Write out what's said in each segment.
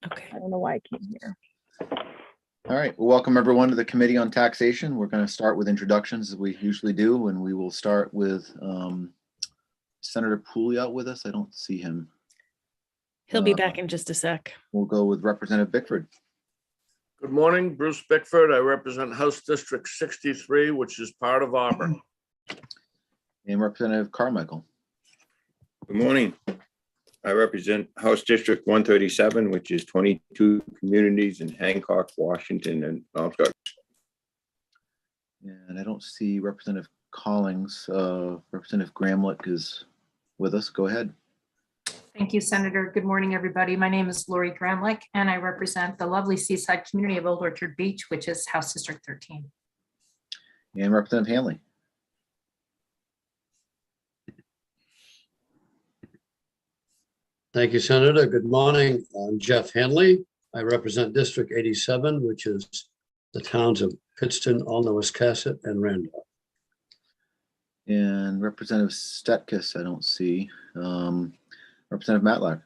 Okay. I don't know why I came here. All right, well, welcome everyone to the Committee on Taxation. We're going to start with introductions as we usually do, and we will start with Senator Pouliot with us. I don't see him. He'll be back in just a sec. We'll go with Representative Bickford. Good morning, Bruce Bickford. I represent House District 63, which is part of Auburn. And Representative Carmichael. Good morning. I represent House District 137, which is 22 communities in Hancock, Washington, and Comstock. And I don't see Representative Collings. Representative Gramlich is with us. Go ahead. Thank you, Senator. Good morning, everybody. My name is Lori Gramlich, and I represent the lovely seaside community of Old Orchard Beach, which is House District 13. And Representative Hanley. Thank you, Senator. Good morning. I'm Jeff Hanley. I represent District 87, which is the towns of Pittston, Alna-Wiscasset, and Randolph. And Representative Stetkis, I don't see. Representative Matlack.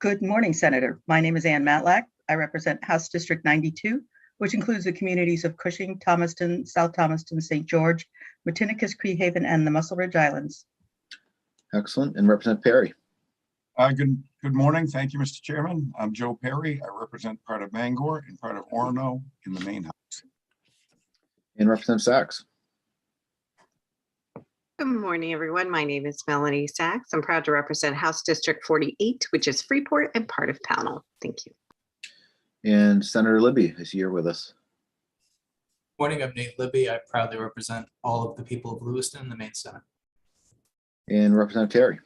Good morning, Senator. My name is Ann Matlack. I represent House District 92, which includes the communities of Cushing, Thomaston, South Thomaston, St. George, Matinicus, Creehaven, and the Muscle Ridge Islands. Excellent. And Representative Perry. Good morning. Thank you, Mr. Chairman. I'm Joe Perry. I represent part of Bangor and part of Orono in the main house. And Representative Sachs. Good morning, everyone. My name is Melanie Sachs. I'm proud to represent House District 48, which is Freeport and part of Pownell. Thank you. And Senator Libby is here with us. Morning, I'm Nate Libby. I proudly represent all of the people of Lewiston in the Maine Senate. And Representative Terry.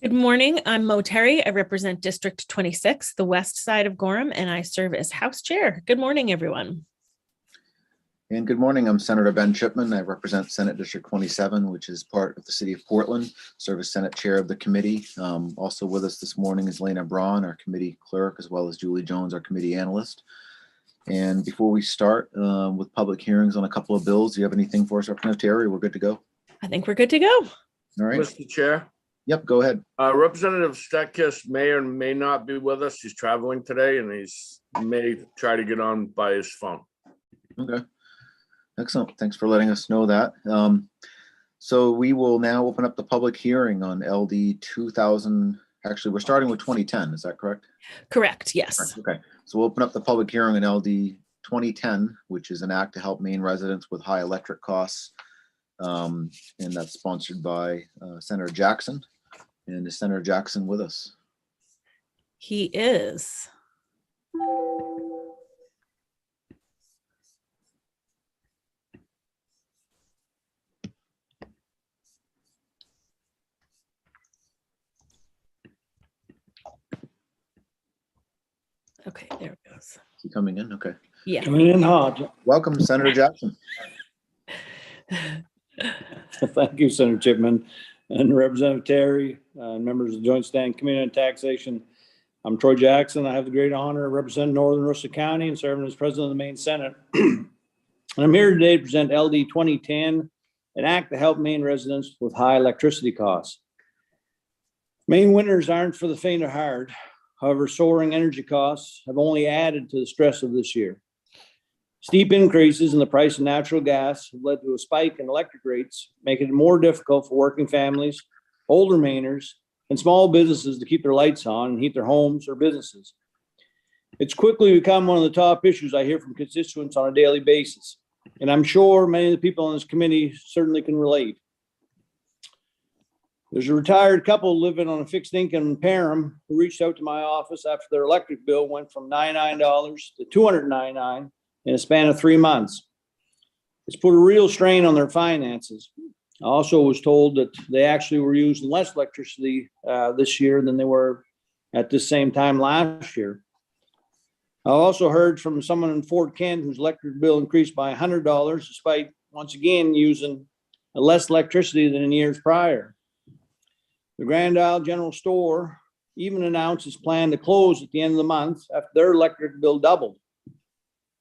Good morning. I'm Mo Terry. I represent District 26, the west side of Gorham, and I serve as House Chair. Good morning, everyone. And good morning. I'm Senator Ben Chipman. I represent Senate District 27, which is part of the city of Portland, serve as Senate Chair of the committee. Also with us this morning is Lena Braun, our committee clerk, as well as Julie Jones, our committee analyst. And before we start with public hearings on a couple of bills, do you have anything for us, Representative Terry? We're good to go. I think we're good to go. All right. Mr. Chair, Yep, go ahead. Representative Stetkis may or may not be with us. He's traveling today and may try to get on by his phone. Okay. Excellent. Thanks for letting us know that. So we will now open up the public hearing on LD 2000. Actually, we're starting with 2010. Is that correct? Correct. Yes. Okay. So we'll open up the public hearing on LD 2010, which is an act to help Maine residents with high electric costs. And that's sponsored by Senator Jackson. And is Senator Jackson with us? He is. Okay, there it goes. Is he coming in? Okay. Yeah. Coming in hard. Welcome, Senator Jackson. Thank you, Senator Chipman and Representative Terry, and members of the Joint Standing Committee on Taxation. I'm Troy Jackson. I have the great honor of representing Northern Worcester County and serving as president of the Maine Senate. And I'm here today to present LD 2010, an act to help Maine residents with high electricity costs. Maine winters aren't for the faint of heart. However, soaring energy costs have only added to the stress of this year. Steep increases in the price of natural gas have led to a spike in electric rates, making it more difficult for working families, older Mainers, and small businesses to keep their lights on and heat their homes or businesses. It's quickly become one of the top issues I hear from constituents on a daily basis, and I'm sure many of the people on this committee certainly can relate. There's a retired couple living on a fixed income in Parham who reached out to my office after their electric bill went from $99 to $299 in a span of 3 months. It's put a real strain on their finances. I also was told that they actually were using less electricity this year than they were at this same time last year. I also heard from someone in Fort Kent whose electric bill increased by $100 despite once again using less electricity than in years prior. The Grand Isle General Store even announced its plan to close at the end of the month after their electric bill doubled.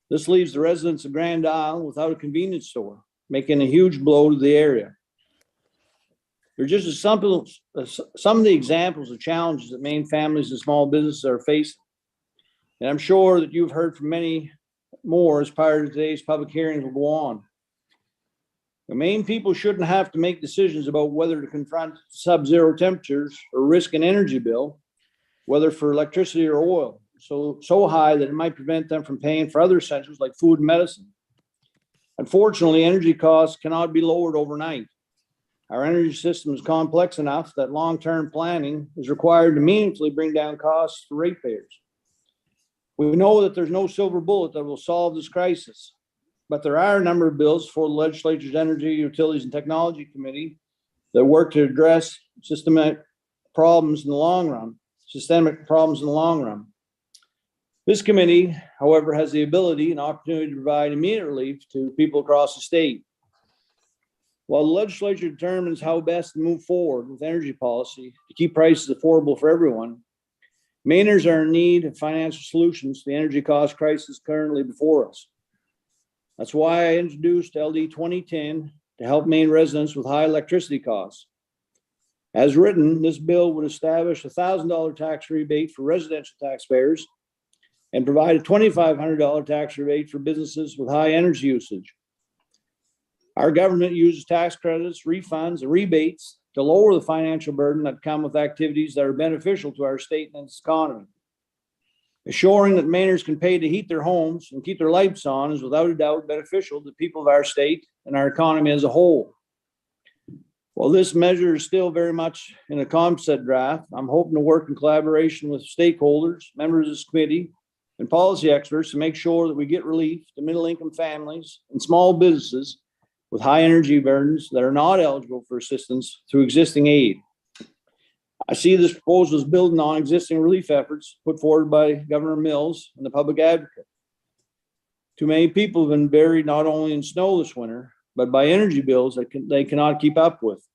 This leaves the residents of Grand Isle without a convenience store, making a huge blow to the area. They're just some of the examples of challenges that Maine families and small businesses are facing. And I'm sure that you've heard from many more as part of today's public hearings will go on. The Maine people shouldn't have to make decisions about whether to confront sub-zero temperatures or risk an energy bill, whether for electricity or oil, so high that it might prevent them from paying for other essentials like food and medicine. Unfortunately, energy costs cannot be lowered overnight. Our energy system is complex enough that long-term planning is required to meaningfully bring down costs for ratepayers. We know that there's no silver bullet that will solve this crisis, but there are a number of bills for the legislature's Energy, Utilities, and Technology Committee that work to address systemic problems in the long run. This committee, however, has the ability and opportunity to provide immediate relief to people across the state. While the legislature determines how best to move forward with energy policy to keep prices affordable for everyone, Mainers are in need of financial solutions to the energy cost crisis currently before us. That's why I introduced LD 2010 to help Maine residents with high electricity costs. As written, this bill would establish a $1,000 tax rebate for residential taxpayers and provide a $2,500 tax rebate for businesses with high energy usage. Our government uses tax credits, refunds, and rebates to lower the financial burden that come with activities that are beneficial to our state and its economy. Assuring that Mainers can pay to heat their homes and keep their lights on is without a doubt beneficial to the people of our state and our economy as a whole. While this measure is still very much in a concept draft, I'm hoping to work in collaboration with stakeholders, members of this committee, and policy experts to make sure that we get relief to middle-income families and small businesses with high energy burdens that are not eligible for assistance through existing aid. I see this proposal as building on existing relief efforts put forward by Governor Mills and the Public Advocate. Too many people have been buried not only in snow this winter, but by energy bills that they cannot keep up with.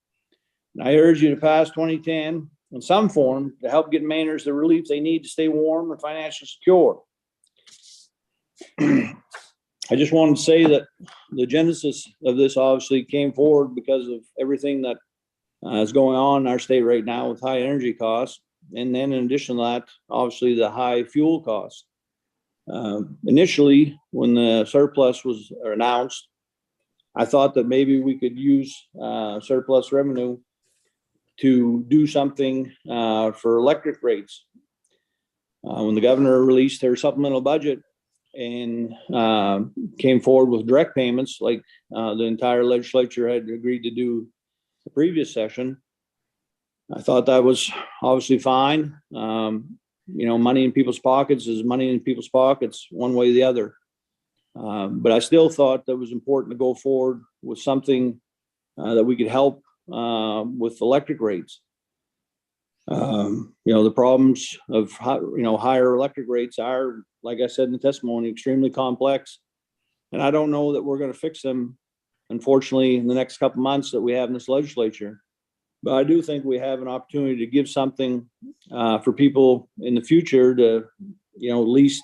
And I urge you to pass 2010 in some form to help get Mainers the relief they need to stay warm and financially secure. I just wanted to say that the genesis of this obviously came forward because of everything that is going on in our state right now with high energy costs. And then in addition to that, obviously the high fuel costs. Initially, when the surplus was announced, I thought that maybe we could use surplus revenue to do something for electric rates. When the governor released their supplemental budget and came forward with direct payments like the entire legislature had agreed to do the previous session, I thought that was obviously fine. Money in people's pockets is money in people's pockets one way or the other. But I still thought that it was important to go forward with something that we could help with electric rates. The problems of higher electric rates are, like I said in the testimony, extremely complex. And I don't know that we're going to fix them, unfortunately, in the next couple of months that we have in this legislature. But I do think we have an opportunity to give something for people in the future to, at least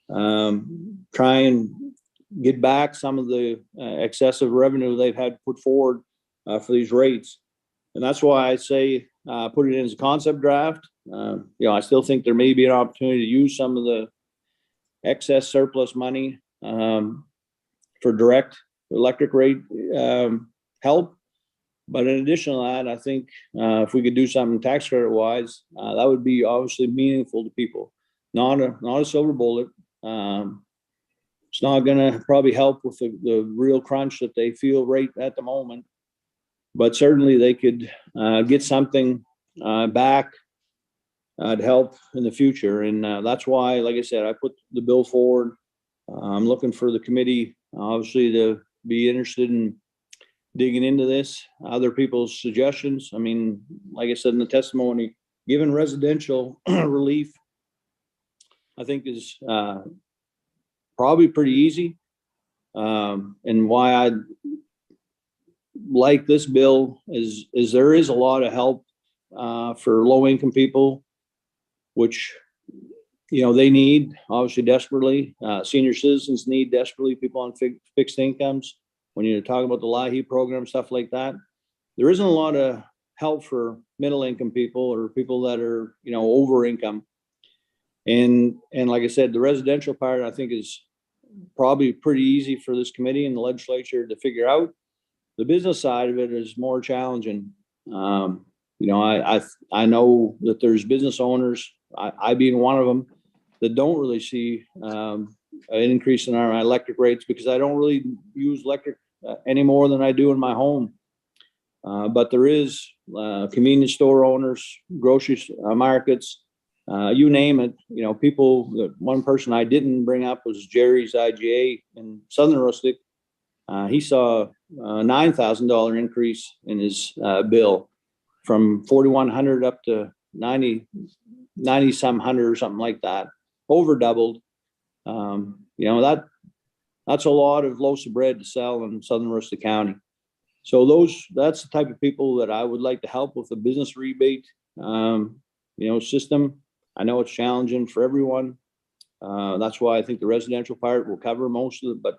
try and get back some of the excessive revenue they've had to put forward for these rates. And that's why I say put it in as a concept draft. I still think there may be an opportunity to use some of the excess surplus money for direct electric rate help. But in addition to that, I think if we could do something tax credit wise, that would be obviously meaningful to people. Not a silver bullet. It's not going to probably help with the real crunch that they feel right at the moment. But certainly they could get something back to help in the future. And that's why, like I said, I put the bill forward. I'm looking for the committee, obviously, to be interested in digging into this, other people's suggestions. I mean, like I said in the testimony, given residential relief, I think is probably pretty easy. And why I like this bill is there is a lot of help for low income people, which they need obviously desperately. Senior citizens need desperately, people on fixed incomes. When you're talking about the LIHEAP program, stuff like that, there isn't a lot of help for middle income people or people that are over income. And like I said, the residential part, I think, is probably pretty easy for this committee and the legislature to figure out. The business side of it is more challenging. I know that there's business owners, I being one of them, that don't really see an increase in our electric rates because I don't really use electric any more than I do in my home. But there is convenience store owners, grocery markets, you name it. People. One person I didn't bring up was Jerry's IGA in Southern Rustic. He saw a $9,000 increase in his bill from 4,100 up to 90 some hundred or something like that, over doubled. That's a lot of loaves of bread to sell in Southern Rustic County. So that's the type of people that I would like to help with the business rebate, system. I know it's challenging for everyone. That's why I think the residential part will cover most of it, but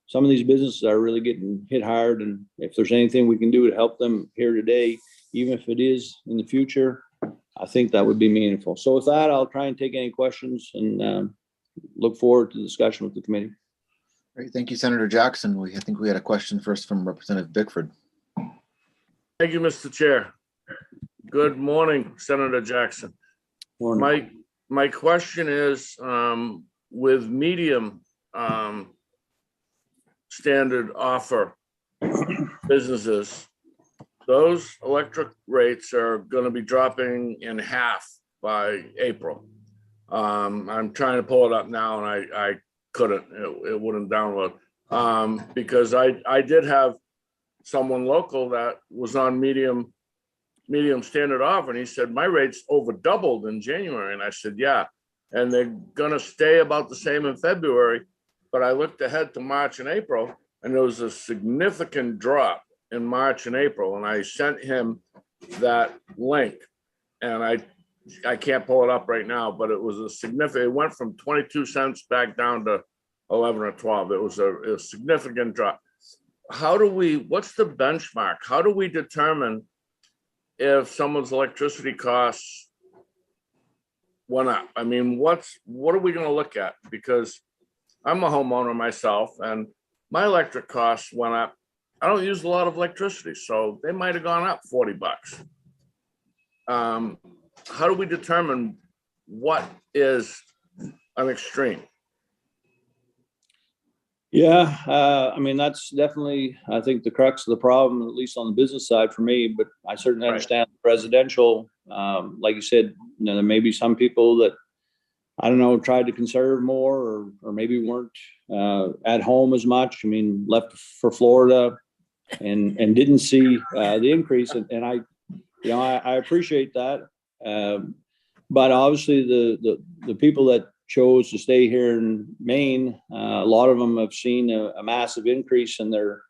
some of these businesses are really getting hit hard. And if there's anything we can do to help them here today, even if it is in the future, I think that would be meaningful. So with that, I'll try and take any questions and look forward to the discussion with the committee. Great. Thank you, Senator Jackson. I think we had a question first from Representative Bickford. Thank you, Mr. Chair. Good morning, Senator Jackson. Morning. My question is, with medium standard offer businesses, those electric rates are going to be dropping in half by April. I'm trying to pull it up now and I couldn't, it wouldn't download because I did have someone local that was on medium standard offer, and he said my rates over doubled in January, and I said yeah, and they're gonna stay about the same in February. But I looked ahead to March and April, and there was a significant drop in March and April, and I sent him that link, and I can't pull it up right now, but it was a significant, it went from 22 cents back down to 11 or 12. It was a significant drop. What's the benchmark? How do we determine if someone's electricity costs went up? I mean, what are we going to look at? Because I'm a homeowner myself and my electric costs went up. I don't use a lot of electricity, so they might have gone up $40. How do we determine what is an extreme? Yeah, that's definitely, I think, the crux of the problem, at least on the business side for me, but I certainly understand residential. Like you said, there may be some people that, I don't know, tried to conserve more or maybe weren't at home as much. Left for Florida and didn't see the increase. And I appreciate that. But obviously the people that chose to stay here in Maine, a lot of them have seen a massive increase in their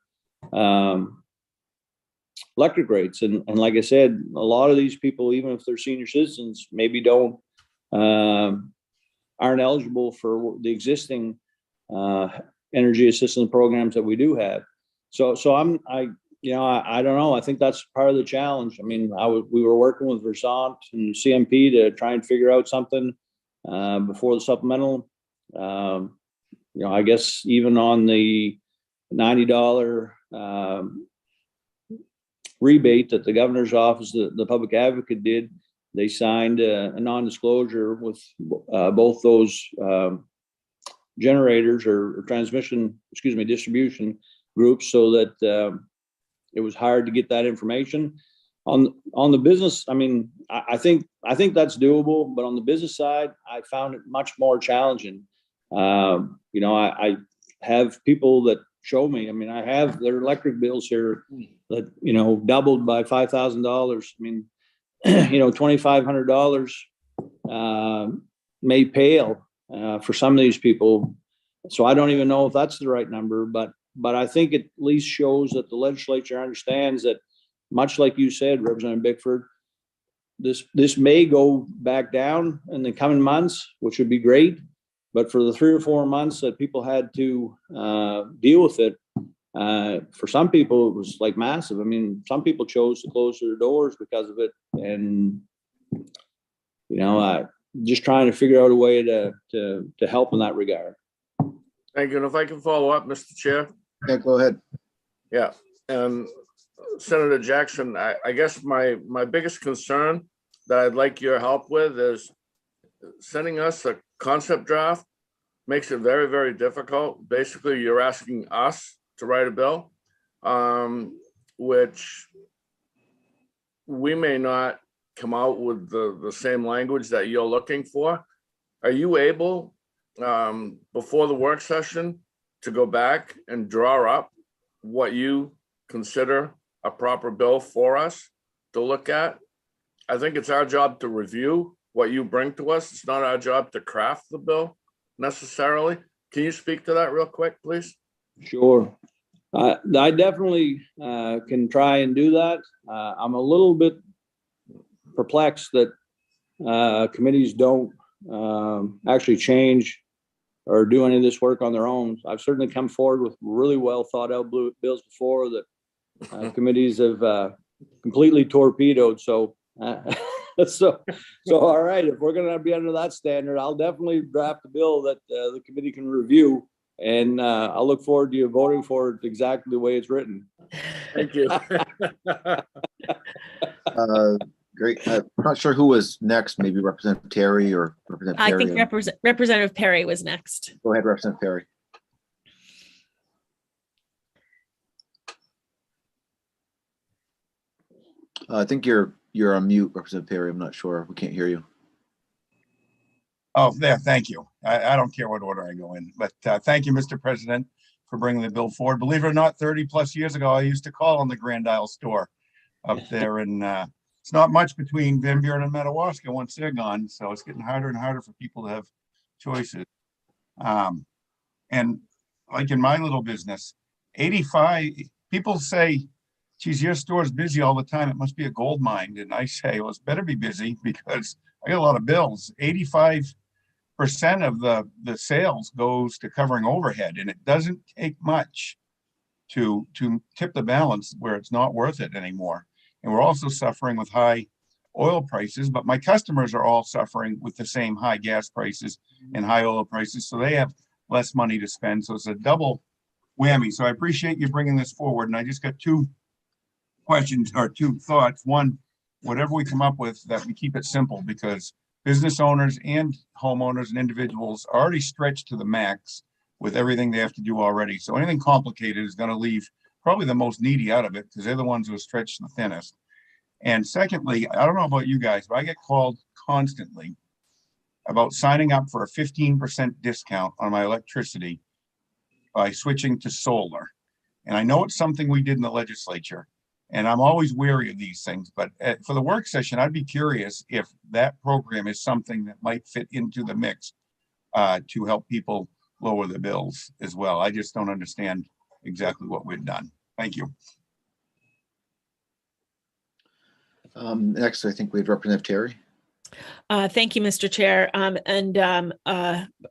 electric rates. And like I said, a lot of these people, even if they're senior citizens, maybe aren't eligible for the existing energy assistance programs that we do have. So I don't know. I think that's part of the challenge. We were working with Versant and CMP to try and figure out something before the supplemental. I guess even on the $90 rebate that the governor's office, the public advocate did, they signed a non-disclosure with both those generators or distribution groups, so that it was hard to get that information. On the business, I think that's doable, but on the business side, I found it much more challenging. I have people that show me, I have their electric bills here that, doubled by $5,000. $2,500 may pale for some of these people. So I don't even know if that's the right number, but I think it at least shows that the legislature understands that, much like you said, Representative Bickford, this may go back down in the coming months, which would be great. But for the 3 or 4 months that people had to deal with it, for some people, it was like massive. Some people chose to close their doors because of it. And, just trying to figure out a way to help in that regard. Thank you. And if I can follow up, Mr. Chair? Yeah, go ahead. Yeah, and Senator Jackson, I guess my biggest concern that I'd like your help with is sending us a concept draft makes it very, very difficult. Basically, you're asking us to write a bill, which we may not come out with the same language that you're looking for. Are you able, before the work session, to go back and draw up what you consider a proper bill for us to look at? I think it's our job to review what you bring to us. It's not our job to craft the bill necessarily. Can you speak to that real quick, please? Sure. I definitely can try and do that. I'm a little bit perplexed that committees don't actually change or do any of this work on their own. I've certainly come forward with really well thought out bills before that committees have completely torpedoed. So, so all right, if we're going to be under that standard, I'll definitely draft a bill that the committee can review, and I'll look forward to you voting for it exactly the way it's written. Thank you. Great. I'm not sure who was next, maybe Representative Terry or Representative I Perry. think Representative Perry was next. Go ahead, Representative Perry. I think you're on mute, Representative Perry. I'm not sure. We can't hear you. Oh, there, thank you. I don't care what order I go in, but thank you, Mr. President, for bringing the bill forward. Believe it or not, 30+ years ago, I used to call on the Grand Isle store up there, and it's not much between Van Buren and Madawaska once they're gone, so it's getting harder and harder for people to have choices. And like in my little business, 85 people say, geez, your store's busy all the time. It must be a gold mine. And I say, well, it's better be busy because I got a lot of bills. 85% of the sales goes to covering overhead, and it doesn't take much to tip the balance where it's not worth it anymore. And we're also suffering with high oil prices, but my customers are all suffering with the same high gas prices and high oil prices, so they have less money to spend. So it's a double whammy. So I appreciate you bringing this forward. And I just got two questions or two thoughts. One, whatever we come up with, that we keep it simple, because business owners and homeowners and individuals are already stretched to the max with everything they have to do already. So anything complicated is going to leave probably the most needy out of it, because they're the ones who are stretched the thinnest. And secondly, I don't know about you guys, but I get called constantly about signing up for a 15% discount on my electricity by switching to solar. And I know it's something we did in the legislature, and I'm always wary of these things, but for the work session, I'd be curious if that program is something that might fit into the mix to help people lower the bills as well. I just don't understand exactly what we've done. Thank you. Next, I think we have Representative Terry. Thank you, Mr. Chair. And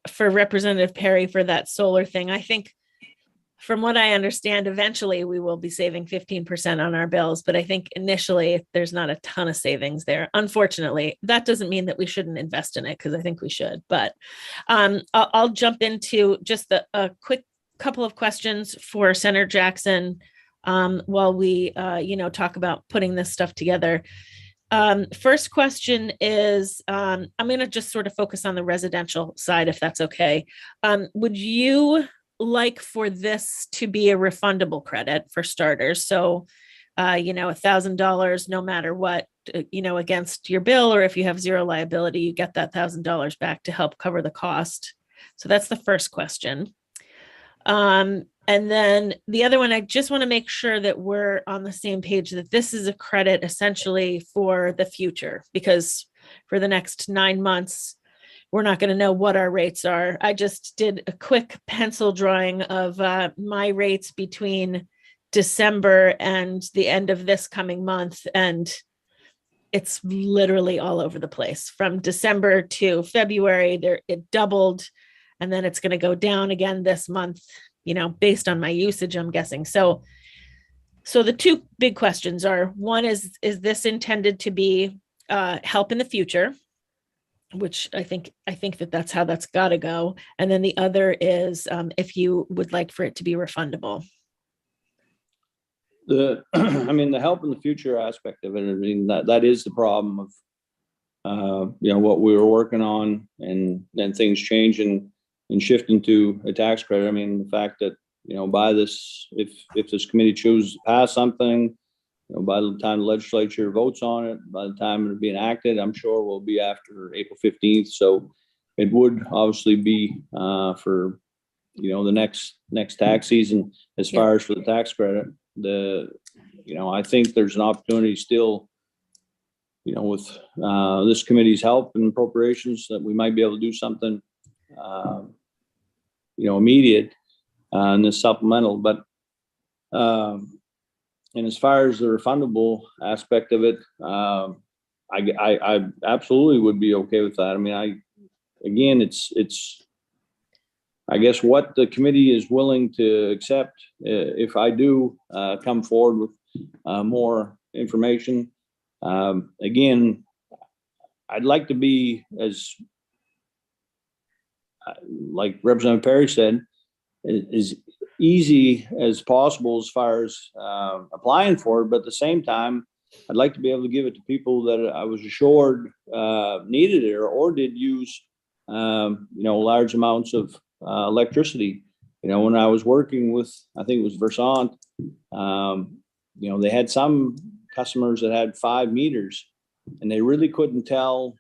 for Representative Perry for that solar thing, I think from what I understand, eventually we will be saving 15% on our bills, but I think initially there's not a ton of savings there. Unfortunately, that doesn't mean that we shouldn't invest in it, because I think we should, but I'll jump into just a quick couple of questions for Senator Jackson while we, talk about putting this stuff together. First question is, I'm going to just sort of focus on the residential side, if that's okay. Would you like for this to be a refundable credit for starters? So, $1,000, no matter what, against your bill, or if you have zero liability, you get that $1,000 back to help cover the cost. So that's the first question. And then the other one, I just want to make sure that we're on the same page, that this is a credit essentially for the future, because for the next 9 months, we're not going to know what our rates are. I just did a quick pencil drawing of my rates between December and the end of this coming month, and it's literally all over the place. From December to February, it doubled, and then it's going to go down again this month, based on my usage, I'm guessing. So the two big questions are, one is this intended to be help in the future, which I think that's how that's got to go. And then the other is if you would like for it to be refundable. I mean, the help in the future aspect of it, I mean, that is the problem of, what we were working on, and then things changing and shifting to a tax credit. I mean, the fact that, by this, if this committee chooses to pass something, by the time the legislature votes on it, by the time it'll be enacted, I'm sure we'll be after April 15th. So it would obviously be for, the next tax season. As far as for the tax credit, I think there's an opportunity still, with this committee's help and appropriations, that we might be able to do something, immediate in this supplemental. But and as far as the refundable aspect of it, I absolutely would be okay with that. I mean, it's I guess what the committee is willing to accept. If I do come forward with more information, again, I'd like to be as, like Representative Perry said, as easy as possible as far as applying for it. But at the same time, I'd like to be able to give it to people that I was assured needed it or did use, large amounts of electricity. When I was working with, I think it was Versant, they had some customers that had 5 meters, and they really couldn't tell,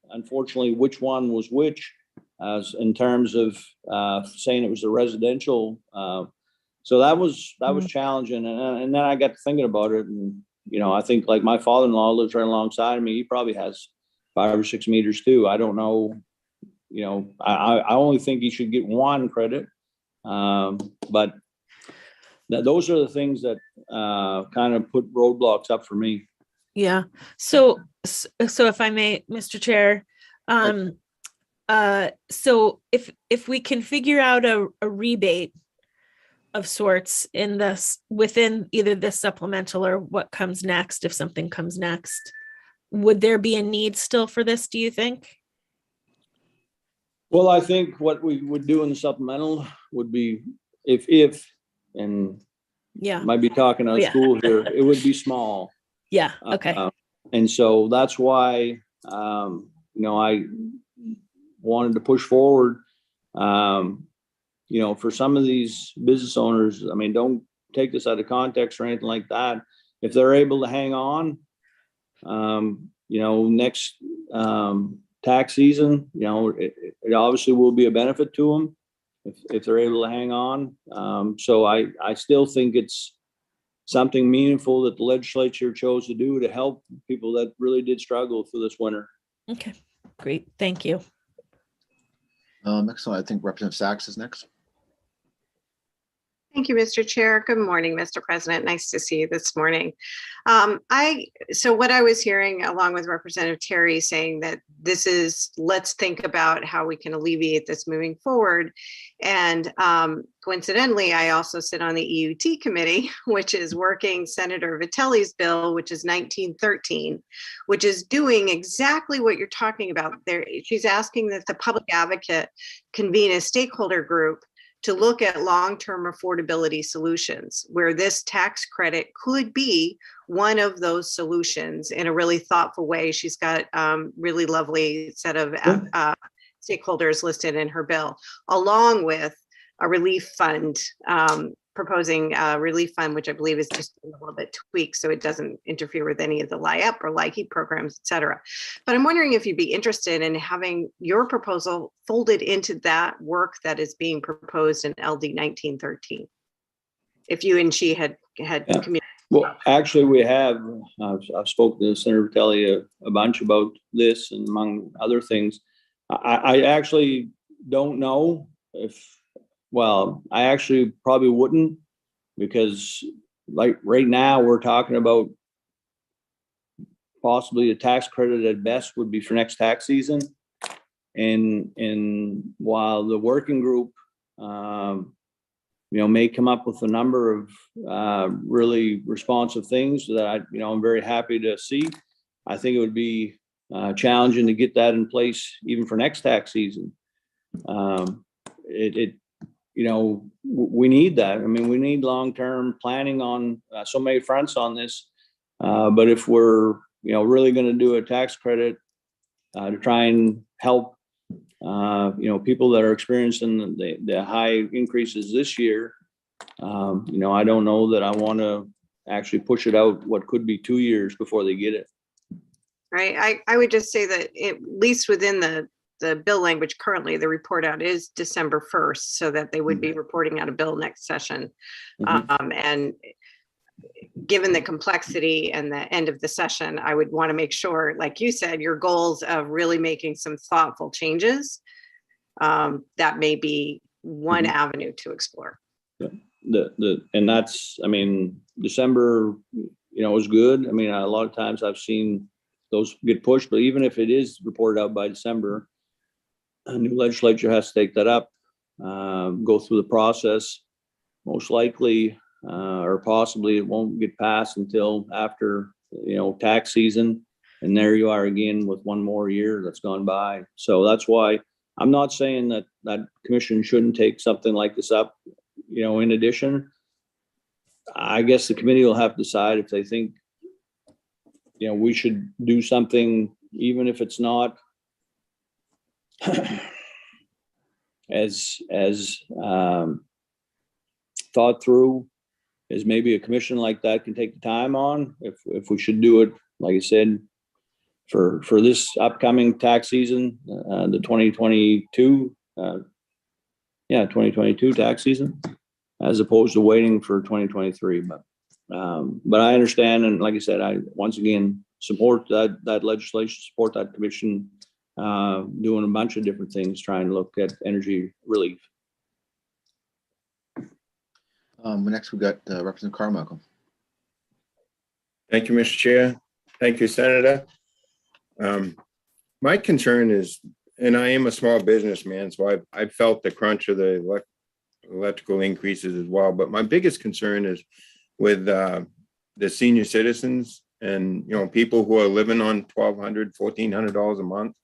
unfortunately, which one was which, as in terms of saying it was a residential. So that was challenging. And then I got to thinking about it, and I think, like, my father-in-law lives right alongside of me. He probably has 5 or 6 meters too. I don't know. I only think he should get 1 credit. But those are the things that kind of put roadblocks up for me. Yeah. So if I may, Mr. Chair, so if we can figure out a rebate of sorts in this, within either this supplemental or what comes next, if something comes next, would there be a need still for this, do you think? Well, I think what we would do in the supplemental would be, if and Yeah. might be talking out of school here, it would be small. Yeah. Okay. And so that's why, I wanted to push forward, for some of these business owners. I mean, don't take this out of context or anything like that. If they're able to hang on, next tax season, it obviously will be a benefit to them if they're able to hang on. So I still think it's something meaningful that the legislature chose to do to help people that really did struggle through this winter. Okay, great. Thank you. Excellent. I think Representative Sachs is next. Thank you, Mr. Chair. Good morning, Mr. President. Nice to see you this morning. So what I was hearing, along with Representative Terry, saying that this is, let's think about how we can alleviate this moving forward. And coincidentally, I also sit on the EUT committee, which is working Senator Vitelli's bill, which is 1913, which is doing exactly what you're talking about there. She's asking that the public advocate convene a stakeholder group to look at long-term affordability solutions, where this tax credit could be one of those solutions in a really thoughtful way. She's got really lovely set of stakeholders listed in her bill, along with a relief fund, proposing a relief fund, which I believe is just a little bit tweaked so it doesn't interfere with any of the LIHEAP or LIHEAP programs, et cetera. But I'm wondering if you'd be interested in having your proposal folded into that work that is being proposed in LD 1913. If you and she had communicated. Well, actually, we have. I've spoken to Senator Vitelli a bunch about this, and among other things. I actually don't know if. Well, I actually probably wouldn't, because like right now we're talking about possibly a tax credit at best would be for next tax season. And while the working group, may come up with a number of really responsive things that I'm very happy to see, I think it would be challenging to get that in place even for next tax season. We need that. I mean, we need long-term planning on so many fronts on this. But if we're, really going to do a tax credit to try and help, people that are experiencing the high increases this year, I don't know that I want to actually push it out what could be 2 years before they get it. Right. I would just say that at least within the bill language currently, the report out is December 1st, so that they would be reporting out a bill next session. And given the complexity and the end of the session, I would want to make sure, like you said, your goals of really making some thoughtful changes, that may be one avenue to explore. And that's, December, is good. A lot of times I've seen those get pushed, but even if it is reported out by December, a new legislature has to take that up, go through the process. Most likely, or possibly it won't get passed until after, tax season. And there you are again with one more year that's gone by. So that's why I'm not saying that commission shouldn't take something like this up, in addition. I guess the committee will have to decide if they think, we should do something, even if it's not as thought through as maybe a commission like that can take the time on. If we should do it, like I said, for this upcoming tax season, the 2022 tax season, as opposed to waiting for 2023. But I understand, and like I said, I once again support that legislation, support that commission doing a bunch of different things, trying to look at energy relief. Next, we got Representative Carmichael. Thank you, Mr. Chair. Thank you, Senator. My concern is, and I am a small businessman, so I felt the crunch of the electrical increases as well. But my biggest concern is with the senior citizens and, people who are living on $1,200, $1,400 a month.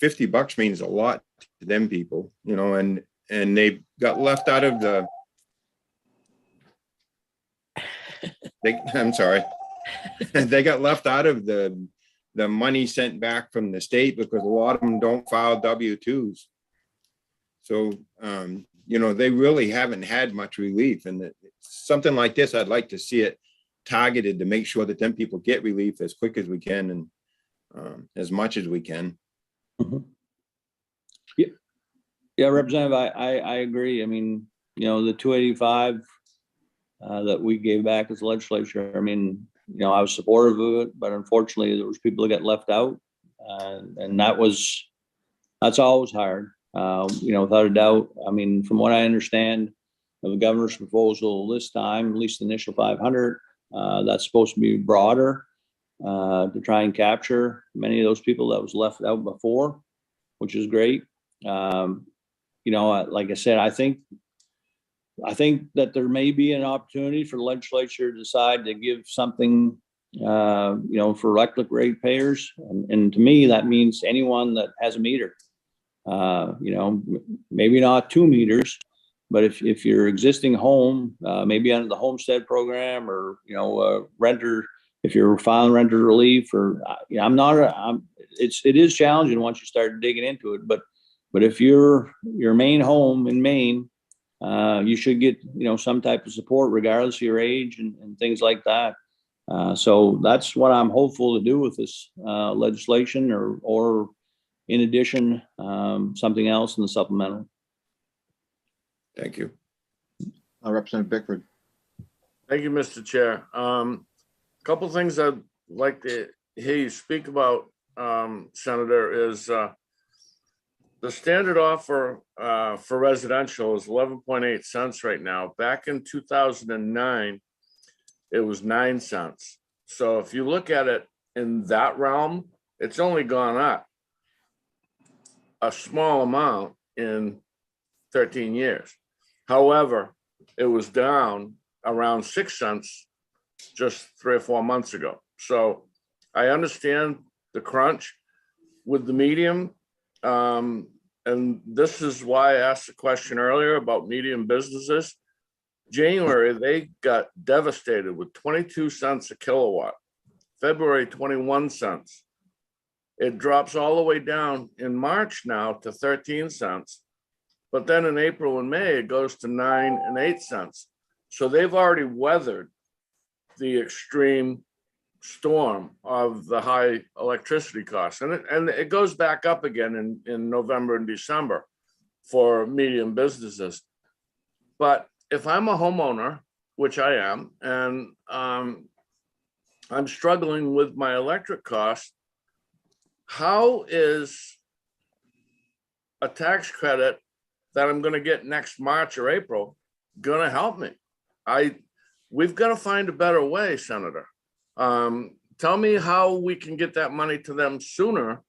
$50 means a lot to them people, and they got left out of I'm sorry. They got left out of the money sent back from the state because a lot of them don't file W-2s. So, they really haven't had much relief. And something like this, I'd like to see it targeted to make sure that them people get relief as quick as we can and as much as we can. Yeah, Representative, I agree. The 285 that we gave back as a legislature, I was supportive of it, but unfortunately there was people that got left out. And that's always hard, without a doubt. From what I understand of the governor's proposal this time, at least the initial 500, that's supposed to be broader to try and capture many of those people that was left out before, which is great. Like I said, I think that there may be an opportunity for the legislature to decide to give something, for electric rate payers. And to me, that means anyone that has a meter, maybe not 2 meters, but if your existing home, maybe under the homestead program or, renter, if you're filing renter relief or, it is challenging once you start digging into it, but if your main home in Maine, you should get, some type of support regardless of your age and things like that. So that's what I'm hopeful to do with this legislation or in addition, something else in the supplemental. Thank you. Representative Bickford. Thank you, Mr. Chair. Couple things I'd like to hear you speak about, Senator, is the standard offer for residential is 11.8 cents right now. Back in 2009, it was 9 cents. So if you look at it in that realm, it's only gone up a small amount in 13 years. However, it was down around 6 cents just 3 or 4 months ago. So I understand the crunch with the medium. And this is why I asked the question earlier about medium businesses. January, they got devastated with 22 cents a kilowatt. February, 21 cents. It drops all the way down in March now to 13 cents. But then in April and May, it goes to 9 and 8 cents. So they've already weathered the extreme storm of the high electricity costs. And it goes back up again in November and December for medium businesses. But if I'm a homeowner, which I am, and I'm struggling with my electric costs, how is a tax credit that I'm going to get next March or April going to help me? We've got to find a better way, Senator. Tell me how we can get that money to them sooner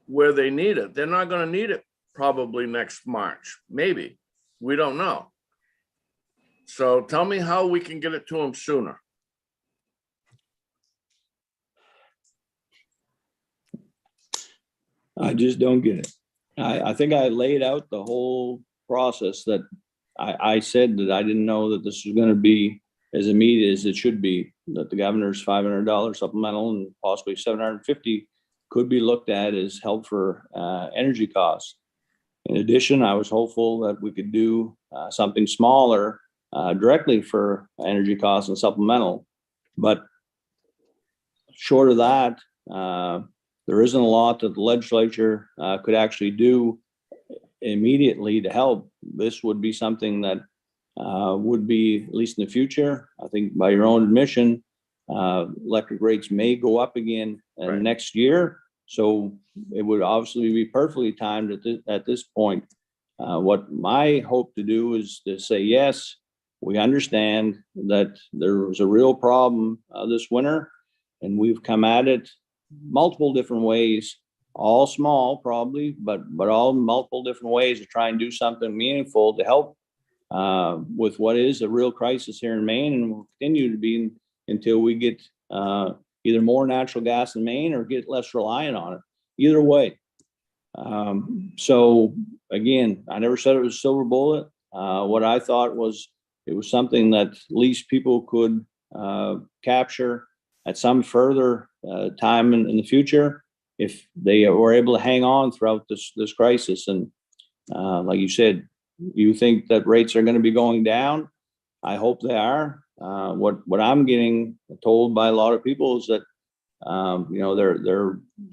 where they need it. They're not going to need it probably next March, maybe. We don't know. So tell me how we can get it to them sooner. I just don't get it. I think I laid out the whole process that I said that I didn't know that this was going to be as immediate as it should be, that the governor's $500 supplemental and possibly $750 could be looked at as help for energy costs. In addition, I was hopeful that we could do something smaller directly for energy costs and supplemental. But short of that, there isn't a lot that the legislature could actually do immediately to help. This would be something that would be, at least in the future, I think by your own admission, electric rates may go up again next year. So it would obviously be perfectly timed at this point. What my hope to do is to say, yes, we understand that there was a real problem this winter, and we've come at it multiple different ways, all small probably, but all multiple different ways to try and do something meaningful to help with what is a real crisis here in Maine, and will continue to be until we get either more natural gas in Maine or get less reliant on it. Either way. So again, I never said it was a silver bullet. What I thought was it was something that at least people could capture at some further time in the future if they were able to hang on throughout this crisis. And like you said, you think that rates are going to be going down. I hope they are. What I'm getting told by a lot of people is that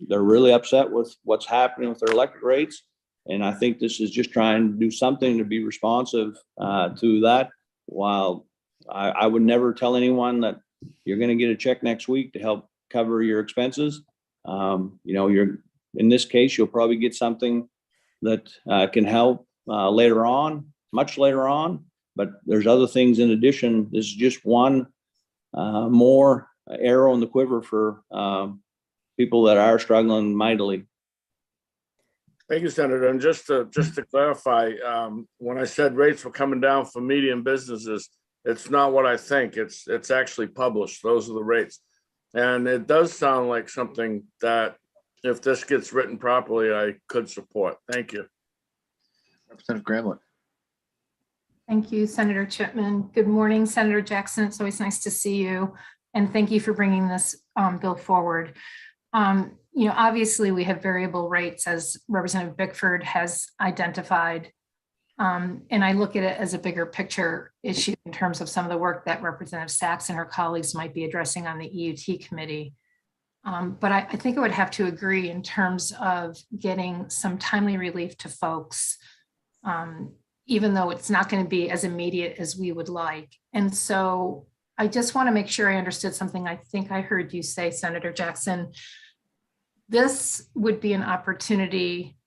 they're really upset with what's happening with their electric rates, and I think this is just trying to do something to be responsive to that. While I would never tell anyone that you're going to get a check next week to help cover your expenses. You're in this case, you'll probably get something that can help later on, much later on. But there's other things in addition. This is just one more arrow in the quiver for people that are struggling mightily. Thank you, Senator. And just to clarify, when I said rates were coming down for medium businesses, it's not what I think. It's actually published. Those are the rates. And it does sound like something that if this gets written properly, I could support. Thank you. Representative Gramlich. Thank you, Senator Chipman. Good morning, Senator Jackson. It's always nice to see you. And thank you for bringing this bill forward. Obviously we have variable rates, as Representative Bickford has identified. And I look at it as a bigger picture issue in terms of some of the work that Representative Sachs and her colleagues might be addressing on the EUT committee. But I think I would have to agree in terms of getting some timely relief to folks, even though it's not going to be as immediate as we would like. And so I just want to make sure I understood something I think I heard you say, Senator Jackson. This would be an opportunity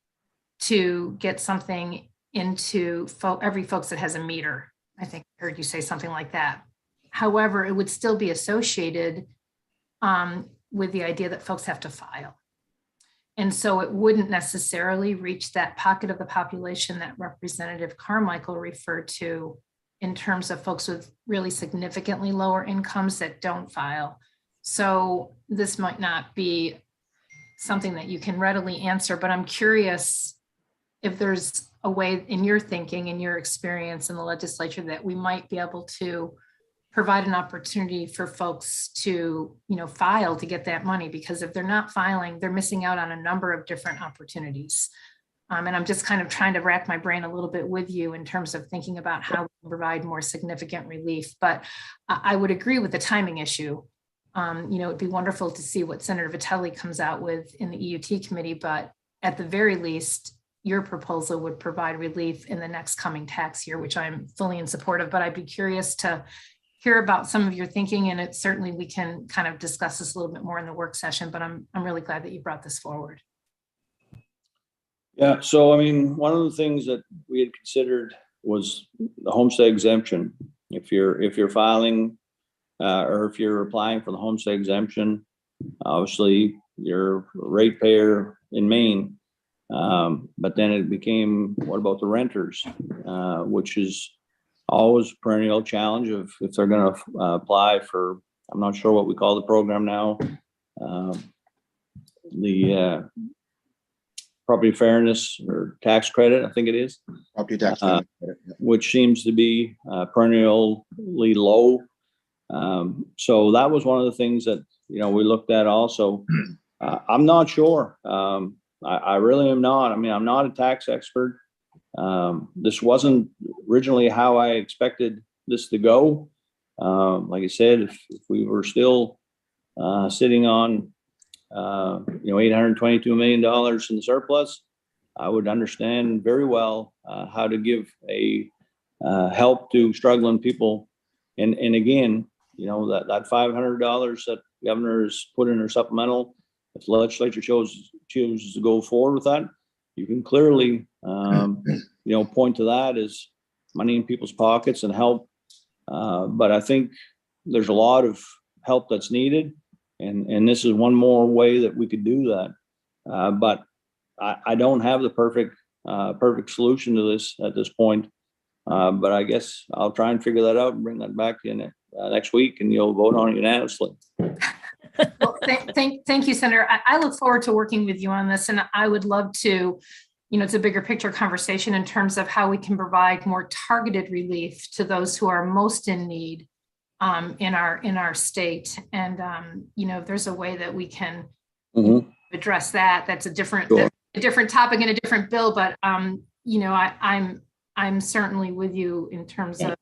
to get something into every folks that has a meter. I think I heard you say something like that. However, it would still be associated with the idea that folks have to file. And so it wouldn't necessarily reach that pocket of the population that Representative Carmichael referred to in terms of folks with really significantly lower incomes that don't file. So this might not be something that you can readily answer, but I'm curious if there's a way in your thinking, in your experience in the legislature, that we might be able to provide an opportunity for folks to, file to get that money, because if they're not filing, they're missing out on a number of different opportunities. And I'm just kind of trying to rack my brain a little bit with you in terms of thinking about how we can provide more significant relief. But I would agree with the timing issue. It'd be wonderful to see what Senator Vitelli comes out with in the EUT committee, but at the very least, your proposal would provide relief in the next coming tax year, which I'm fully in support of. But I'd be curious to hear about some of your thinking, and it certainly we can kind of discuss this a little bit more in the work session. But I'm really glad that you brought this forward. Yeah, so I mean, one of the things that we had considered was the homestead exemption. If you're filing or if you're applying for the homestead exemption, obviously you're a ratepayer in Maine. But then it became, what about the renters, which is always a perennial challenge of if they're going to apply for, I'm not sure what we call the program now, the property fairness or tax credit, I think it is, Property tax credit, yeah. which seems to be perennially low. So that was one of the things that, we looked at also. I'm not sure. I really am not. I mean, I'm not a tax expert. This wasn't originally how I expected this to go. Like I said, if we were still sitting on $822 million in the surplus, I would understand very well how to give a help to struggling people. And again, that $500 that the governor has put in her supplemental, if the legislature chooses to go forward with that, you can clearly point to that as money in people's pockets and help. But I think there's a lot of help that's needed. And this is one more way that we could do that. But I don't have the perfect solution to this at this point. But I guess I'll try and figure that out and bring that back in next week, and you'll vote on it unanimously. Well, thank you, Senator. I look forward to working with you on this, and I would love to, it's a bigger picture conversation in terms of how we can provide more targeted relief to those who are most in need in our state. And if there's a way that we can address that, that's a different topic and a different bill. But I'm certainly with you in terms of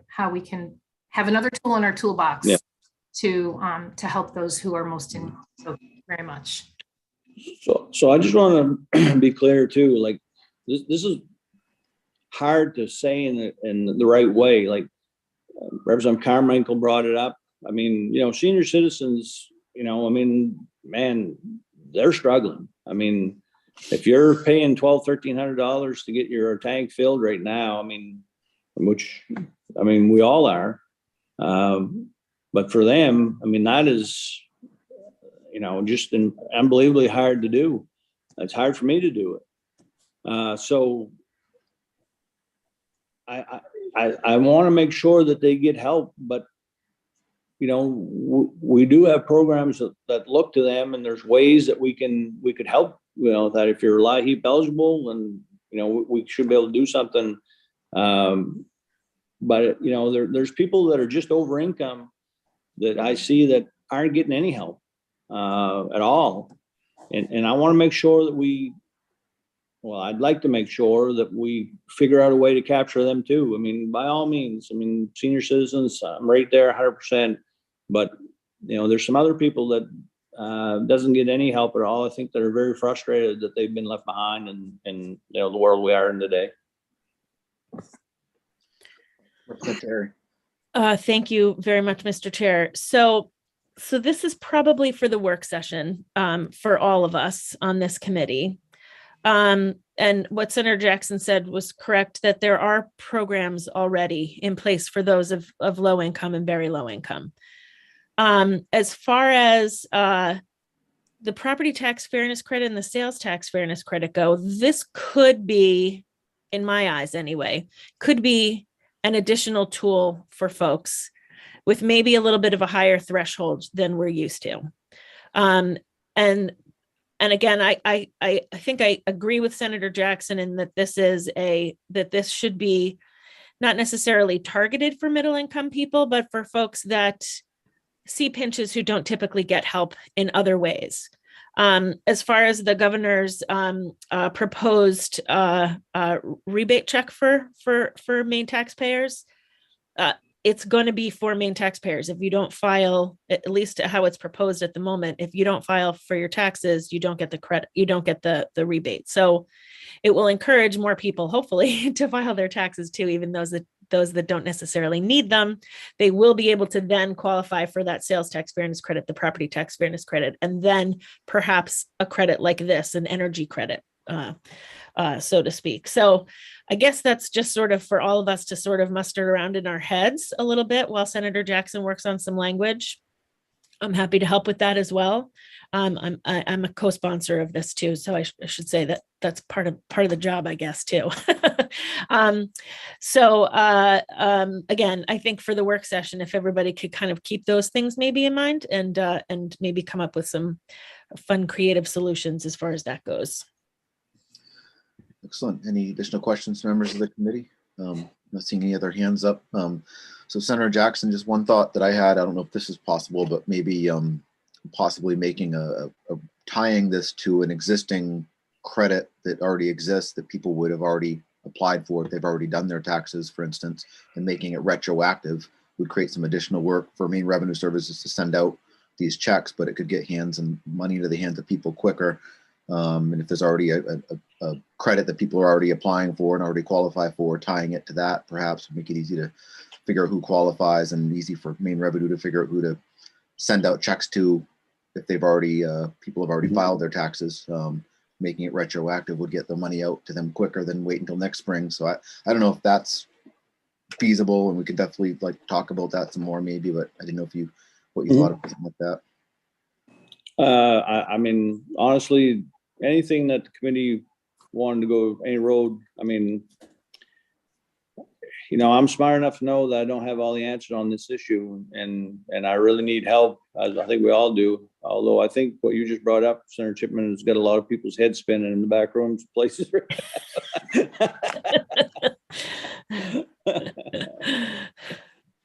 how we can have another tool in our toolbox to help those who are most in need. So very much. So I just want to be clear too. Like this is hard to say in the right way. Like Representative Carmichael brought it up. I mean, senior citizens, man, they're struggling. I mean, if you're paying $1,200-$1,300 to get your tank filled right now, which we all are. But for them, that is, just unbelievably hard to do. It's hard for me to do it. So I want to make sure that they get help, but we do have programs that look to them, and there's ways that we could help. That if you're LIHEAP eligible, and we should be able to do something. But there's people that are just over income that I see that aren't getting any help at all, and I want to make sure that I'd like to make sure that we figure out a way to capture them too. By all means, senior citizens, I'm right there 100%. But there's some other people that doesn't get any help at all. I think that are very frustrated that they've been left behind in the world we are in today. Thank you very much, Mr. Chair. So this is probably for the work session for all of us on this committee. And what Senator Jackson said was correct, that there are programs already in place for those of low income and very low income. As far as the property tax fairness credit and the sales tax fairness credit go, this could be, in my eyes anyway, could be an additional tool for folks with maybe a little bit of a higher threshold than we're used to. And again, I think I agree with Senator Jackson in that this should be not necessarily targeted for middle income people, but for folks that see pinches who don't typically get help in other ways. As far as the governor's proposed rebate check for Maine taxpayers, it's going to be for Maine taxpayers. If you don't file, at least how it's proposed at the moment, if you don't file for your taxes, you don't get the credit, you don't get the rebate. So it will encourage more people, hopefully, to file their taxes too, even those that don't necessarily need them. They will be able to then qualify for that sales tax fairness credit, the property tax fairness credit, and then perhaps a credit like this, an energy credit, so to speak. So I guess that's just sort of for all of us to sort of muster around in our heads a little bit while Senator Jackson works on some language. I'm happy to help with that as well. I'm a co-sponsor of this too, so I should say that that's part of the job, I guess, too. Again, I think for the work session, if everybody could kind of keep those things maybe in mind and maybe come up with some fun, creative solutions as far as that goes. Excellent. Any additional questions, members of the committee? Not seeing any other hands up. So Senator Jackson, just one thought that I had, I don't know if this is possible, but maybe possibly making tying this to an existing credit that already exists that people would have already applied for if they've already done their taxes, for instance, and making it retroactive would create some additional work for Maine Revenue Services to send out these checks, but it could get money into the hands of people quicker. And if there's already a credit that people are already applying for and already qualify for, tying it to that perhaps would make it easy to figure out who qualifies and easy for Maine Revenue to figure out who to send out checks to if they've already people have already filed their taxes. Making it retroactive would get the money out to them quicker than wait until next spring. So I don't know if that's feasible, and we could definitely talk about that some more maybe, but I didn't know what you thought of something like that. I mean, honestly, anything that the committee wanted to go any road, I mean, I'm smart enough to know that I don't have all the answers on this issue, and I really need help, as I think we all do. Although I think what you just brought up, Senator Chipman, has got a lot of people's heads spinning in the back rooms places.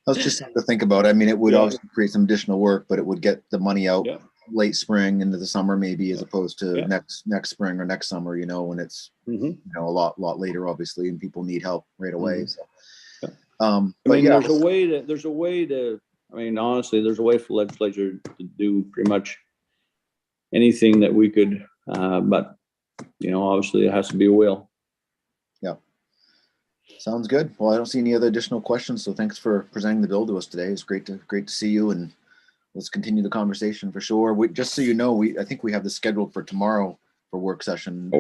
That's just something to think about. I mean, it would obviously create some additional work, but it would get the money out late spring into the summer, maybe, as opposed to next spring or next summer, when it's a lot later, obviously, and people need help right away. So, there's a way to, I mean, honestly, there's a way for legislature to do pretty much anything that we could, but obviously it has to be a will. Yeah. Sounds good. Well, I don't see any other additional questions. So thanks for presenting the bill to us today. It's great to see you, and let's continue the conversation for sure. Just so you know, I think we have this scheduled for tomorrow for work session.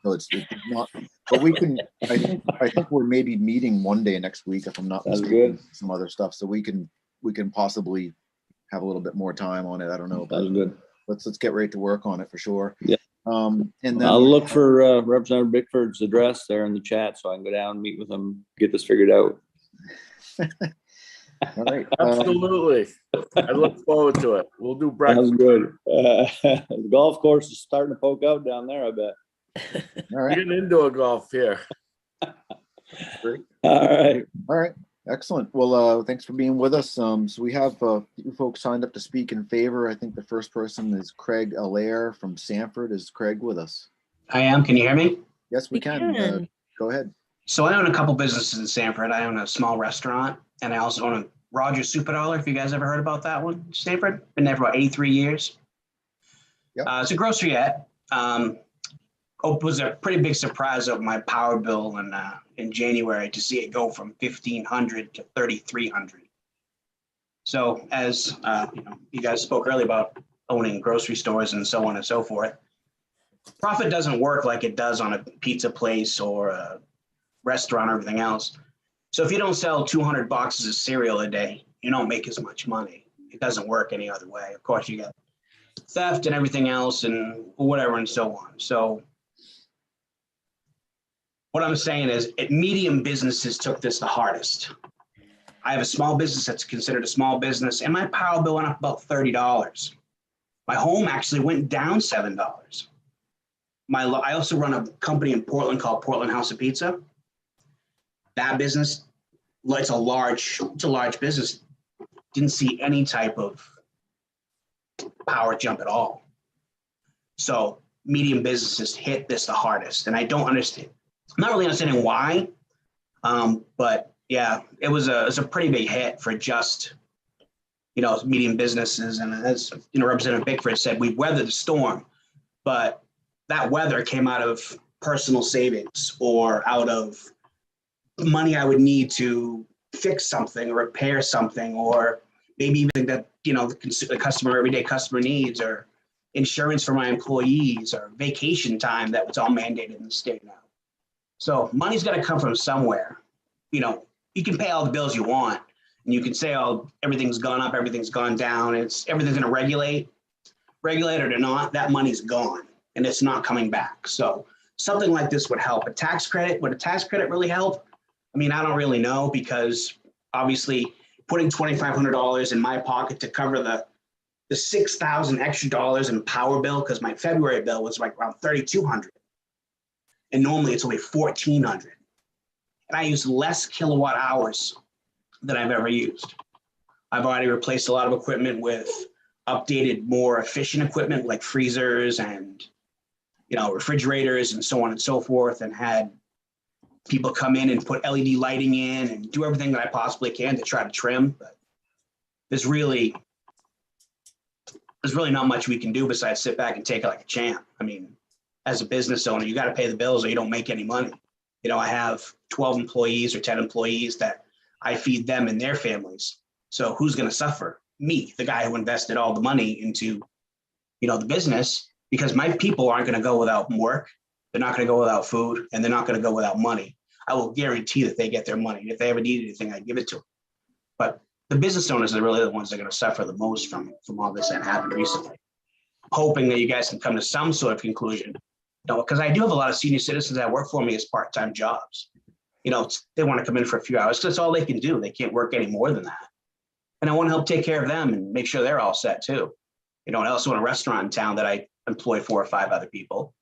So it's not, but we can, I think we're maybe meeting one day next week, if I'm not mistaken, some other stuff. So we can possibly have a little bit more time on it. I don't know. That's good. Let's get right to work on it for sure. Yeah. And then I'll look for Representative Bickford's address there in the chat so I can go down and meet with him, get this figured out. All right. Absolutely. I look forward to it. We'll do breakfast. Sounds good. The golf course is starting to poke out down there, I bet. All right. Getting indoor golf here. Great. All right. Excellent. Well, thanks for being with us. So we have a few folks signed up to speak in favor. I think the first person is Craig Allaire from Sanford. Is Craig with us? I am. Can you hear me? Yes, we can. Go ahead. So I own a couple businesses in Sanford. I own a small restaurant, and I also own a Rogers Super Dollar, if you guys ever heard about that one. Sanford, been there for about 83 years. Yep. It's a grocerette. It was a pretty big surprise of my power bill in January to see it go from $1,500 to $3,300. So as you guys spoke earlier about owning grocery stores and so on and so forth, profit doesn't work like it does on a pizza place or a restaurant or everything else. So if you don't sell 200 boxes of cereal a day, you don't make as much money. It doesn't work any other way. Of course, you got theft and everything else and whatever and so on. So what I'm saying is medium businesses took this the hardest. I have a small business that's considered a small business, and my power bill went up about $30. My home actually went down $7. I also run a company in Portland called Portland House of Pizza. That business, it's a large business. Didn't see any type of power jump at all. So medium businesses hit this the hardest, and I don't understand. I'm not really understanding why, but yeah, it was a pretty big hit for just, medium businesses. And as Representative Bickford said, we weathered the storm, but that weather came out of personal savings or out of money I would need to fix something or repair something, or maybe even that, the everyday customer needs, or insurance for my employees, or vacation time that was all mandated in the state now. So money's got to come from somewhere. You can pay all the bills you want, and you can say, oh, everything's gone up, everything's gone down, everything's going to regulate it or not, that money's gone and it's not coming back. So something like this would help. Would a tax credit really help? I mean, I don't really know, because obviously putting $2,500 in my pocket to cover the $6,000 extra dollars in power bill, because my February bill was like around $3,200. And normally it's only $1,400. And I use less kilowatt hours than I've ever used. I've already replaced a lot of equipment with updated, more efficient equipment like freezers and, refrigerators and so on and so forth, and had people come in and put LED lighting in and do everything that I possibly can to try to trim. But there's really not much we can do besides sit back and take it like a champ. I mean, as a business owner, you got to pay the bills or you don't make any money. I have 12 employees or 10 employees that I feed them and their families. So who's going to suffer? Me, the guy who invested all the money into, the business, because my people aren't going to go without work. They're not going to go without food, and they're not going to go without money. I will guarantee that they get their money. If they ever need anything, I give it to them. But the business owners are really the ones that are going to suffer the most from all this that happened recently. Hoping that you guys can come to some sort of conclusion. Because I do have a lot of senior citizens that work for me as part-time jobs. They want to come in for a few hours because that's all they can do. They can't work any more than that. And I want to help take care of them and make sure they're all set too. And I also own a restaurant in town that I employ 4 or 5 other people,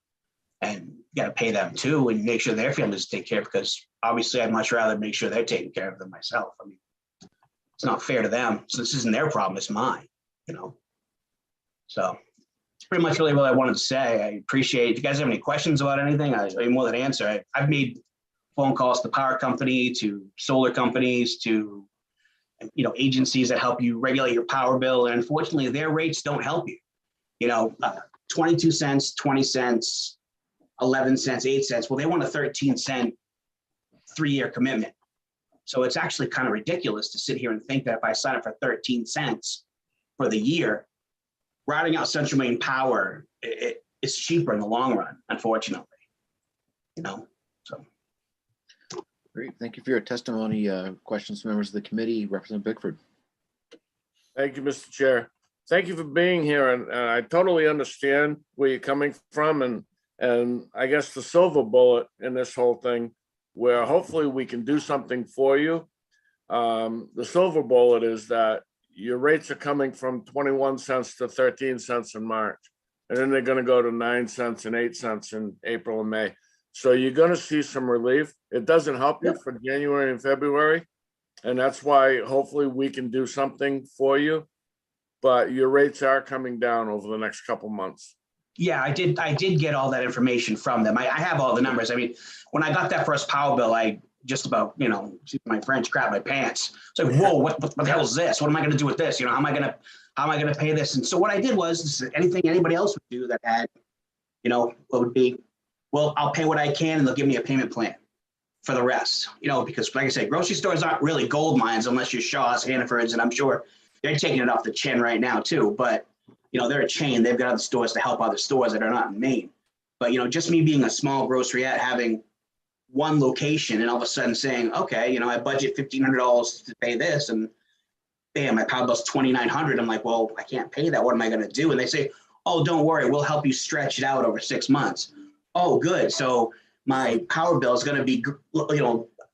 and you got to pay them too and make sure their families take care of, because obviously I'd much rather make sure they're taking care of them myself. I mean, it's not fair to them. So this isn't their problem, it's mine, So it's pretty much really what I wanted to say. I appreciate, if you guys have any questions about anything, I'm more than answer. I've made phone calls to power company, to solar companies, to agencies that help you regulate your power bill. And unfortunately, their rates don't help you. 22 cents, 20 cents, 11 cents, 8 cents. Well, they want a 13-cent 3-year commitment. So it's actually kind of ridiculous to sit here and think that if I sign up for 13 cents for the year, routing out Central Maine Power, it's cheaper in the long run, unfortunately. So. Great. Thank you for your testimony. Questions from members of the committee. Representative Bickford. Thank you, Mr. Chair. Thank you for being here, and I totally understand where you're coming from, and I guess the silver bullet in this whole thing, where hopefully we can do something for you. The silver bullet is that your rates are coming from 21 cents to 13 cents in March, and then they're going to go to 9 cents and 8 cents in April and May. So you're going to see some relief. It doesn't help you for January and February, and that's why hopefully we can do something for you. But your rates are coming down over the next couple months. Yeah, I did get all that information from them. I have all the numbers. I mean, when I got that first power bill, I just about, my French, crap my pants. It's like, whoa, what the hell is this? What am I going to do with this? How am I going to pay this? And so what I did was anything anybody else would do that had, what would be, well, I'll pay what I can and they'll give me a payment plan for the rest, because like I say, grocery stores aren't really gold mines unless you're Shaw's, Hannaford's, and I'm sure they're taking it off the chin right now too. But, they're a chain. They've got other stores to help other stores that are not in Maine. But, just me being a small grocerette, having one location and all of a sudden saying, okay, I budget $1,500 to pay this, and bam, my power bill's $2,900. I'm like, well, I can't pay that. What am I going to do? And they say, oh, don't worry, we'll help you stretch it out over 6 months. Oh, good. So my power bill is going to be,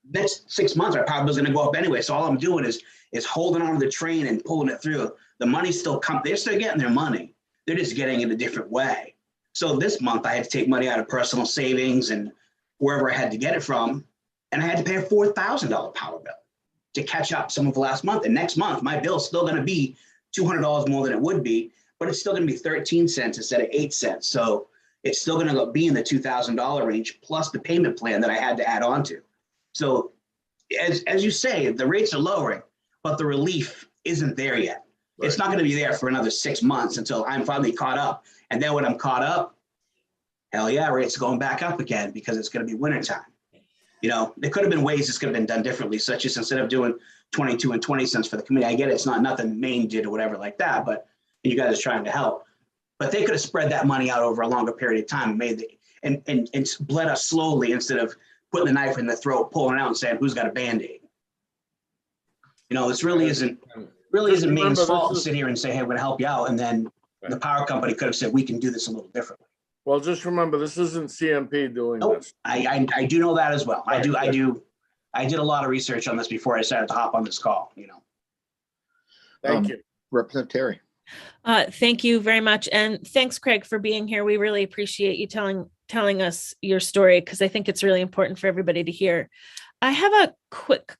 next 6 months, our power bill's gonna go up anyway. So all I'm doing is holding on to the train and pulling it through. The money still they're still getting their money. They're just getting it a different way. So this month I had to take money out of personal savings and wherever I had to get it from. And I had to pay a $4,000 power bill to catch up some of last month. And next month, my bill's still gonna be $200 more than it would be, but it's still gonna be 13 cents instead of 8 cents. So it's still gonna be in the $2,000 range plus the payment plan that I had to add on to. So as you say, the rates are lowering, but the relief isn't there yet. It's not gonna be there for another 6 months until I'm finally caught up. And then when I'm caught up, hell yeah, rates are going back up again because it's gonna be wintertime. You know, there could have been ways this could have been done differently, such as instead of doing 22 and 20 cents for the committee, I get it, it's not nothing Maine did or whatever like that, but you guys are trying to help. But they could have spread that money out over a longer period of time and made it and bled us slowly instead of putting the knife in the throat, pulling it out and saying, who's got a Band-Aid? You know, this really isn't Maine's fault to sit here and say, hey, we're gonna help you out. And then the power company could have said, we can do this a little differently. Well, just remember, this isn't CMP doing Nope. this. I do know that as well. I did a lot of research on this before I decided to hop on this call, you know. Thank you. Representative Terry. Thank you very much. And thanks, Craig, for being here. We really appreciate you telling us your story because I think it's really important for everybody to hear. I have a quick,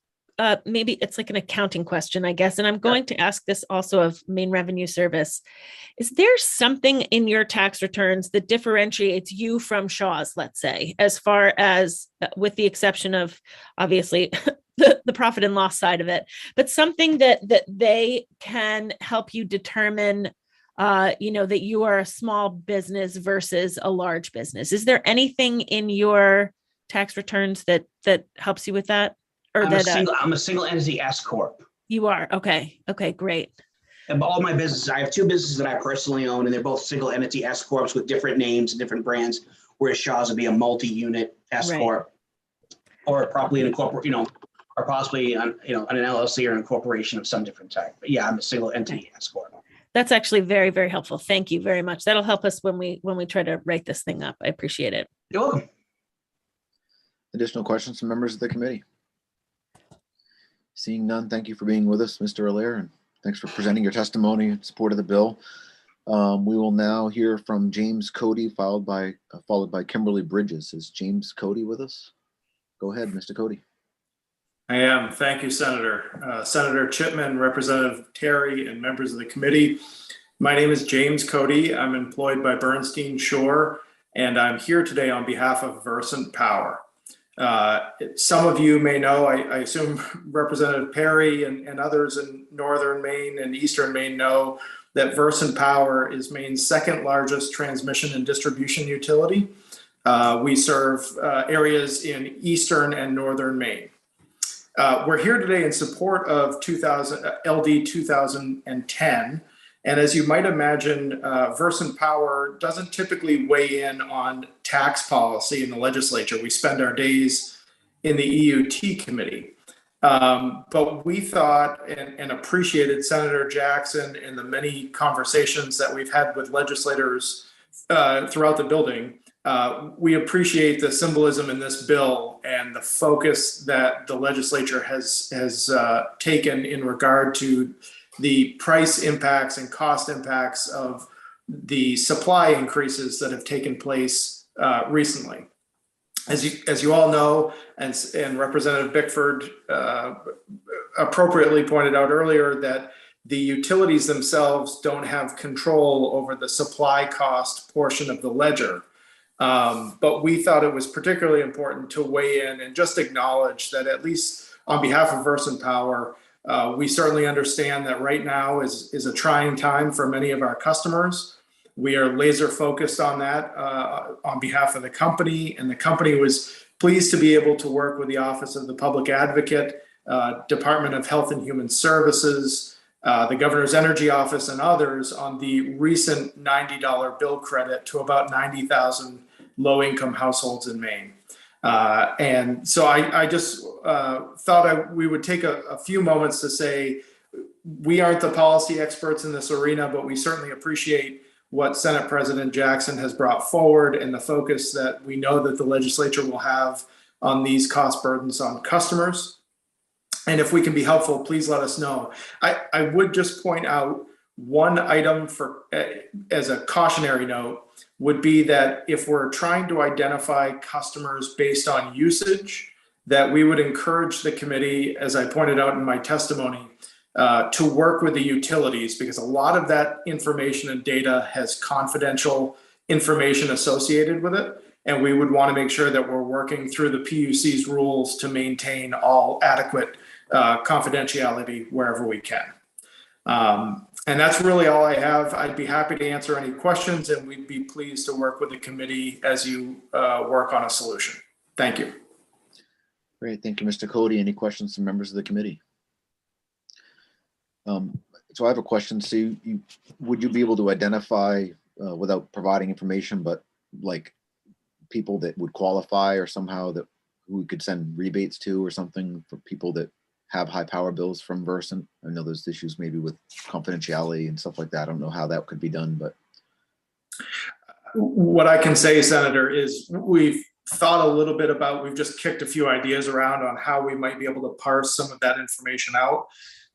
maybe it's like an accounting question, I guess, and I'm going to ask this also of Maine Revenue Service. Is there something in your tax returns that differentiates you from Shaw's, let's say, as far as, with the exception of obviously the profit and loss side of it, but something that they can help you determine, you know, that you are a small business versus a large business? Is there anything in your tax returns that helps you with that? Or I'm a single entity S corp. You are. Okay. Okay, great. And all my businesses, I have two businesses that I personally own, and they're both single entity S corps with different names and different brands, whereas Shaw's would be a multi-unit S corp, or properly incorporate, you know, or possibly on, you know, an LLC or an incorporation of some different type. But yeah, I'm a single entity S corp. That's actually very, very helpful. Thank you very much. That'll help us when we try to write this thing up. I appreciate it. You're welcome. Additional questions from members of the committee? Seeing none, thank you for being with us, Mr. Allaire, and thanks for presenting your testimony in support of the bill. We will now hear from James Cody, followed by Kimberly Bridges. Is James Cody with us? Go ahead, Mr. Cody. I am. Thank you, Senator. Senator Chipman, Representative Terry, and members of the committee. My name is James Cody. I'm employed by Bernstein Shore, and I'm here today on behalf of Versant Power. Some of you may know, I assume Representative Perry and others in northern Maine and eastern Maine know that Versant Power is Maine's second largest transmission and distribution utility. We serve areas in eastern and northern Maine. We're here today in support of LD 2010. And as you might imagine, Versant Power doesn't typically weigh in on tax policy in the legislature. We spend our days in the EUT committee. But we thought and appreciated Senator Jackson and the many conversations that we've had with legislators throughout the building. We appreciate the symbolism in this bill and the focus that the legislature has taken in regard to the price impacts and cost impacts of the supply increases that have taken place recently. As you all know, and Representative Bickford appropriately pointed out earlier, that the utilities themselves don't have control over the supply cost portion of the ledger. But we thought it was particularly important to weigh in and just acknowledge that, at least on behalf of Versant Power, we certainly understand that right now is a trying time for many of our customers. We are laser focused on that on behalf of the company, and the company was pleased to be able to work with the Office of the Public Advocate, Department of Health and Human Services, the Governor's Energy Office, and others on the recent $90 bill credit to about 90,000 low-income households in Maine. And so I just thought we would take a few moments to say, we aren't the policy experts in this arena, but we certainly appreciate what Senate President Jackson has brought forward and the focus that we know that the legislature will have on these cost burdens on customers. And if we can be helpful, please let us know. I would just point out one item for as a cautionary note would be that if we're trying to identify customers based on usage, that we would encourage the committee, as I pointed out in my testimony, to work with the utilities, because a lot of that information and data has confidential information associated with it. And we would want to make sure that we're working through the PUC's rules to maintain all adequate confidentiality wherever we can. And that's really all I have. I'd be happy to answer any questions, and we'd be pleased to work with the committee as you work on a solution. Thank you. Great, thank you, Mr. Cody. Any questions from members of the committee? So I have a question. So would you be able to identify, without providing information, but like people that would qualify or somehow that we could send rebates to or something for people that have high power bills from Versant? I know there's issues maybe with confidentiality and stuff like that. I don't know how that could be done, but. What I can say, Senator, is we've thought a little bit about, we've just kicked a few ideas around on how we might be able to parse some of that information out.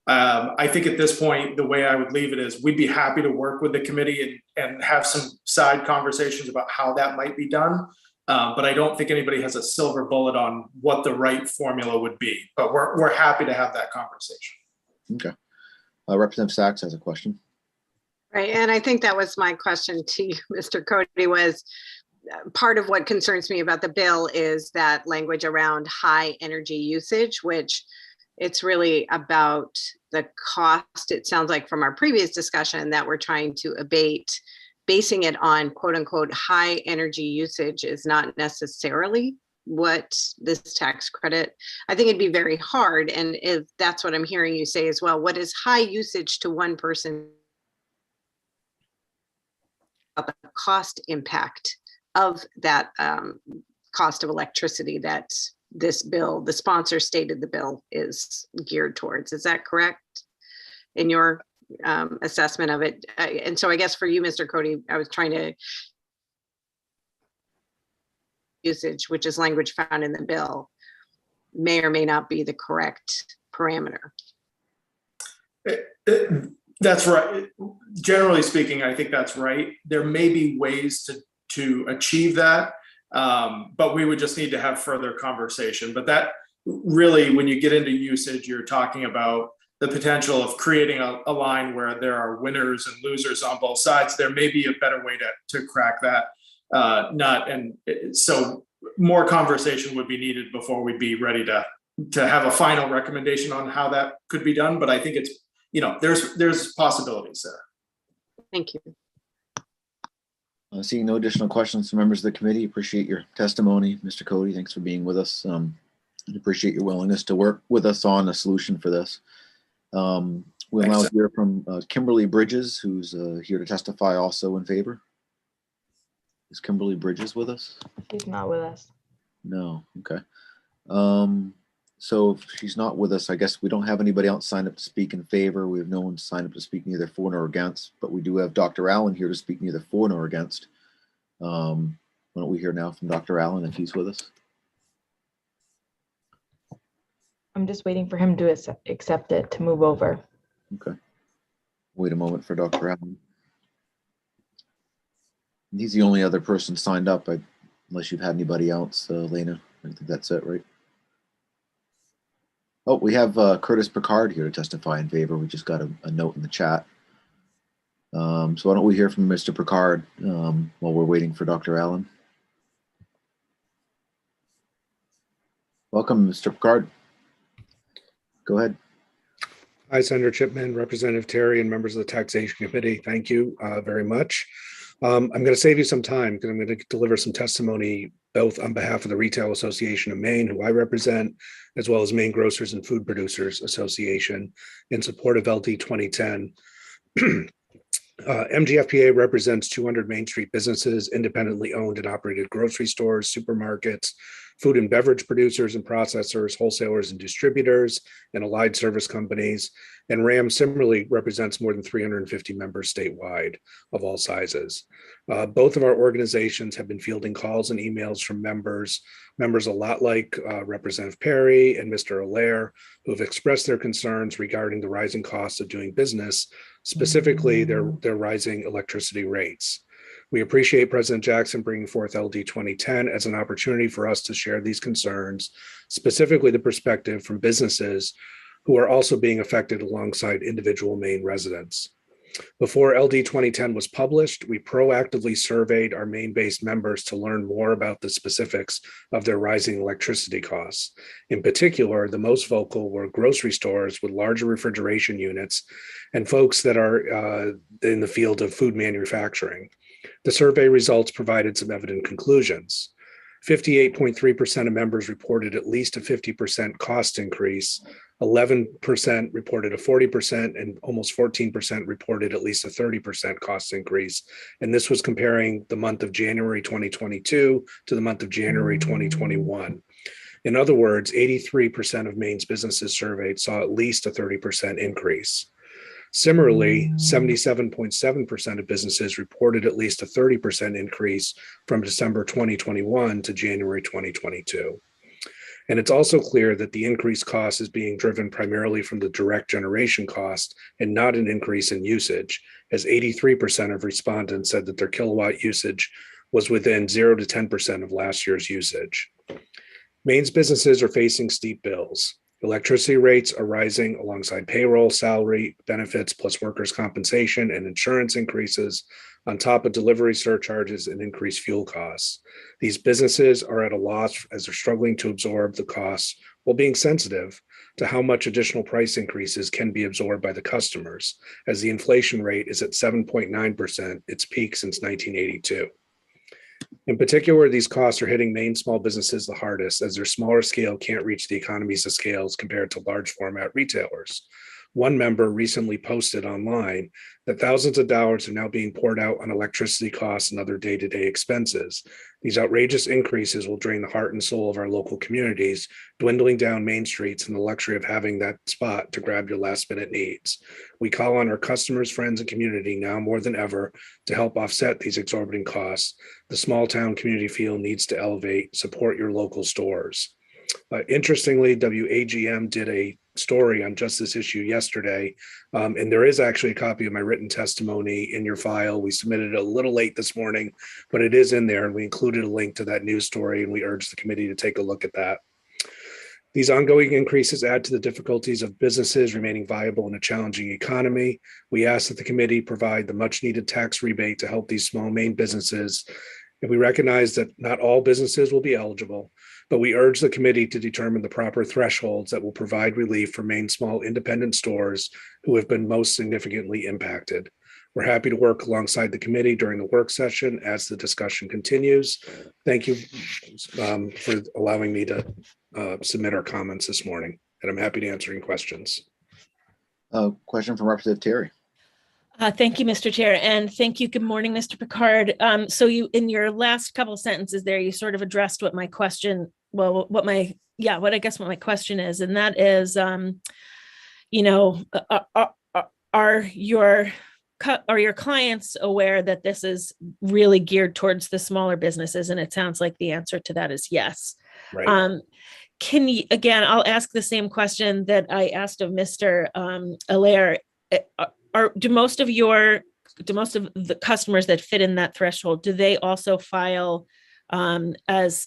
I think at this point, the way I would leave it is we'd be happy to work with the committee and have some side conversations about how that might be done. But I don't think anybody has a silver bullet on what the right formula would be, but we're happy to have that conversation. Okay. Representative Sachs has a question. Right, and I think that was my question to you, Mr. Cody, was part of what concerns me about the bill is that language around high energy usage, which it's really about the cost. It sounds like from our previous discussion that we're trying to abate. Basing it on quote unquote high energy usage is not necessarily what this tax credit. I think it'd be very hard. And if that's what I'm hearing you say as well, what is high usage to one person? The cost impact of that cost of electricity that this bill, the sponsor stated the bill is geared towards. Is that correct in your assessment of it? And so I guess for you, Mr. Cody, I was trying to usage, which is language found in the bill, may or may not be the correct parameter. That's right. Generally speaking, I think that's right. There may be ways to achieve that, but we would just need to have further conversation. But that really, when you get into usage, you're talking about the potential of creating a line where there are winners and losers on both sides. There may be a better way to crack that nut. And so more conversation would be needed before we'd be ready to have a final recommendation on how that could be done. But I think it's, there's possibilities there. Thank you. Seeing no additional questions from members of the committee, appreciate your testimony. Mr. Cody, thanks for being with us. I appreciate your willingness to work with us on a solution for this. We'll now hear from Kimberly Bridges, who's here to testify also in favor. Is Kimberly Bridges with us? She's not with us. No, okay. So if she's not with us, I guess we don't have anybody else signed up to speak in favor. We have no one signed up to speak neither for nor against, but we do have Dr. Allen here to speak neither for nor against. Why don't we hear now from Dr. Allen if he's with us? I'm just waiting for him to accept it to move over. Okay. Wait a moment for Dr. Allen. He's the only other person signed up, unless you've had anybody else, Lena. I think that's it, right? Oh, we have Curtis Picard here to testify in favor. We just got a note in the chat. So why don't we hear from Mr. Picard while we're waiting for Dr. Allen. Welcome, Mr. Picard. Go ahead. Hi, Senator Chipman, Representative Terry, and members of the Taxation Committee. Thank you very much. I'm going to save you some time because I'm going to deliver some testimony both on behalf of the Retail Association of Maine, who I represent, as well as Maine Grocers and Food Producers Association in support of LD 2010. MGFPA represents 200 Main Street businesses, independently owned and operated grocery stores, supermarkets, food and beverage producers and processors, wholesalers and distributors, and allied service companies. And RAM similarly represents more than 350 members statewide of all sizes. Both of our organizations have been fielding calls and emails from members a lot like Representative Perry and Mr. Allaire, who have expressed their concerns regarding the rising costs of doing business, specifically their rising electricity rates. We appreciate President Jackson bringing forth LD 2010 as an opportunity for us to share these concerns, specifically the perspective from businesses who are also being affected alongside individual Maine residents. Before LD 2010 was published, we proactively surveyed our Maine-based members to learn more about the specifics of their rising electricity costs. In particular, the most vocal were grocery stores with larger refrigeration units and folks that are in the field of food manufacturing. The survey results provided some evident conclusions. 58.3% of members reported at least a 50% cost increase. 11% reported a 40%, and almost 14% reported at least a 30% cost increase. And this was comparing the month of January 2022 to the month of January 2021. In other words, 83% of Maine's businesses surveyed saw at least a 30% increase. Similarly, 77.7% of businesses reported at least a 30% increase from December 2021 to January 2022. And it's also clear that the increased cost is being driven primarily from the direct generation cost and not an increase in usage, as 83% of respondents said that their kilowatt usage was within 0 to 10% of last year's usage. Maine's businesses are facing steep bills. Electricity rates are rising alongside payroll, salary, benefits, plus workers' compensation and insurance increases, on top of delivery surcharges and increased fuel costs. These businesses are at a loss as they're struggling to absorb the costs while being sensitive to how much additional price increases can be absorbed by the customers, as the inflation rate is at 7.9%, its peak since 1982. In particular, these costs are hitting Maine small businesses the hardest, as their smaller scale can't reach the economies of scales compared to large format retailers. One member recently posted online that thousands of dollars are now being poured out on electricity costs and other day-to-day expenses. These outrageous increases will drain the heart and soul of our local communities, dwindling down main streets and the luxury of having that spot to grab your last-minute needs. We call on our customers, friends, and community now more than ever to help offset these exorbitant costs. The small town community feel needs to elevate, support your local stores. Interestingly, WAGM did a story on just this issue yesterday, and there is actually a copy of my written testimony in your file. We submitted it a little late this morning, but it is in there, and we included a link to that news story, and we urge the committee to take a look at that. These ongoing increases add to the difficulties of businesses remaining viable in a challenging economy. We ask that the committee provide the much-needed tax rebate to help these small Maine businesses. And we recognize that not all businesses will be eligible, but we urge the committee to determine the proper thresholds that will provide relief for Maine small independent stores who have been most significantly impacted. We're happy to work alongside the committee during the work session as the discussion continues. Thank you for allowing me to submit our comments this morning, and I'm happy to answer any questions. Question from Representative Terry. Thank you, Mr. Chair, and thank you. Good morning, Mr. Picard. So you, in your last couple of sentences there, you sort of addressed what my question, well, what my question is, and that is, are your clients aware that this is really geared towards the smaller businesses? And it sounds like the answer to that is yes. Right. Can you, again, I'll ask the same question that I asked of Mr. Allaire. Do most of the customers that fit in that threshold, do they also file as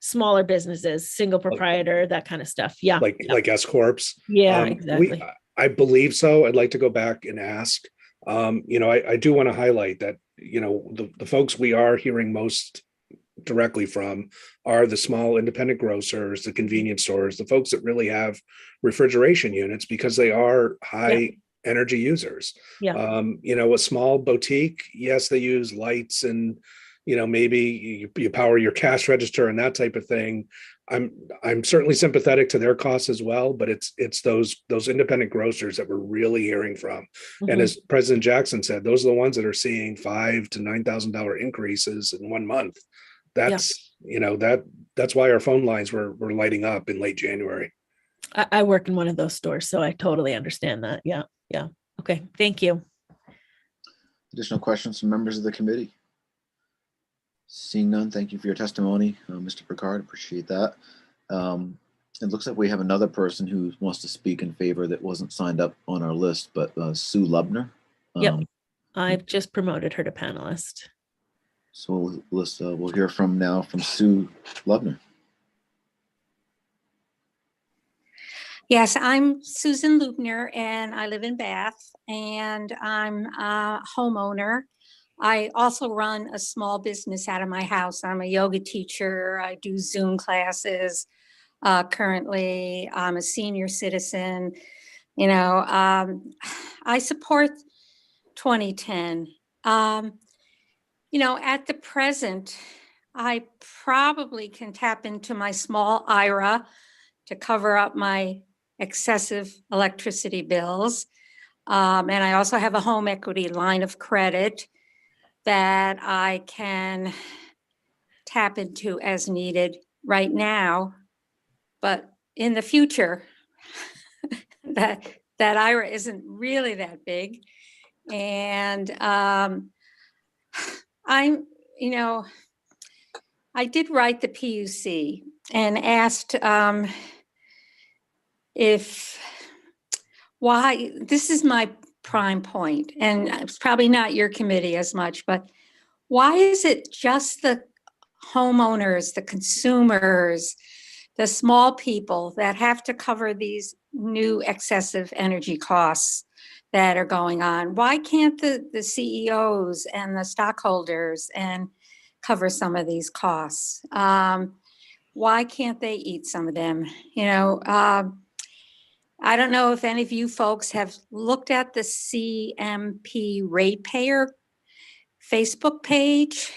smaller businesses, single proprietor, that kind of stuff? Yeah. Like S Corps? Yeah, exactly. I believe so. I'd like to go back and ask. I do want to highlight that, the folks we are hearing most directly from are the small independent grocers, the convenience stores, the folks that really have refrigeration units because they are high energy users. Yeah. A small boutique, yes, they use lights and, maybe you power your cash register and that type of thing. I'm certainly sympathetic to their costs as well, but it's those independent grocers that we're really hearing from. Mm-hmm. And as President Jackson said, those are the ones that are seeing $5,000 to $9,000 increases in 1 month. That's That's why our phone lines were lighting up in late January. I work in one of those stores, so I totally understand that. Yeah. Yeah. Okay. Thank you. Additional questions from members of the committee? Seeing none, thank you for your testimony, Mr. Picard. Appreciate that. It looks like we have another person who wants to speak in favor that wasn't signed up on our list, but Sue Lubner. Yep. I've just promoted her to panelist. So we'll hear from Sue Lubner. Yes, I'm Susan Lubner and I live in Bath and I'm a homeowner. I also run a small business out of my house. I'm a yoga teacher. I do Zoom classes. Currently, I'm a senior citizen. I support 2010. At the present, I probably can tap into my small IRA to cover up my excessive electricity bills. And I also have a home equity line of credit that I can tap into as needed right now. But in the future, that IRA isn't really that big. And I did write the PUC and asked why, this is my prime point, and it's probably not your committee as much, but why is it just the homeowners, the consumers, the small people that have to cover these new excessive energy costs that are going on? Why can't the CEOs and the stockholders and cover some of these costs? Why can't they eat some of them? I don't know if any of you folks have looked at the CMP ratepayer Facebook page.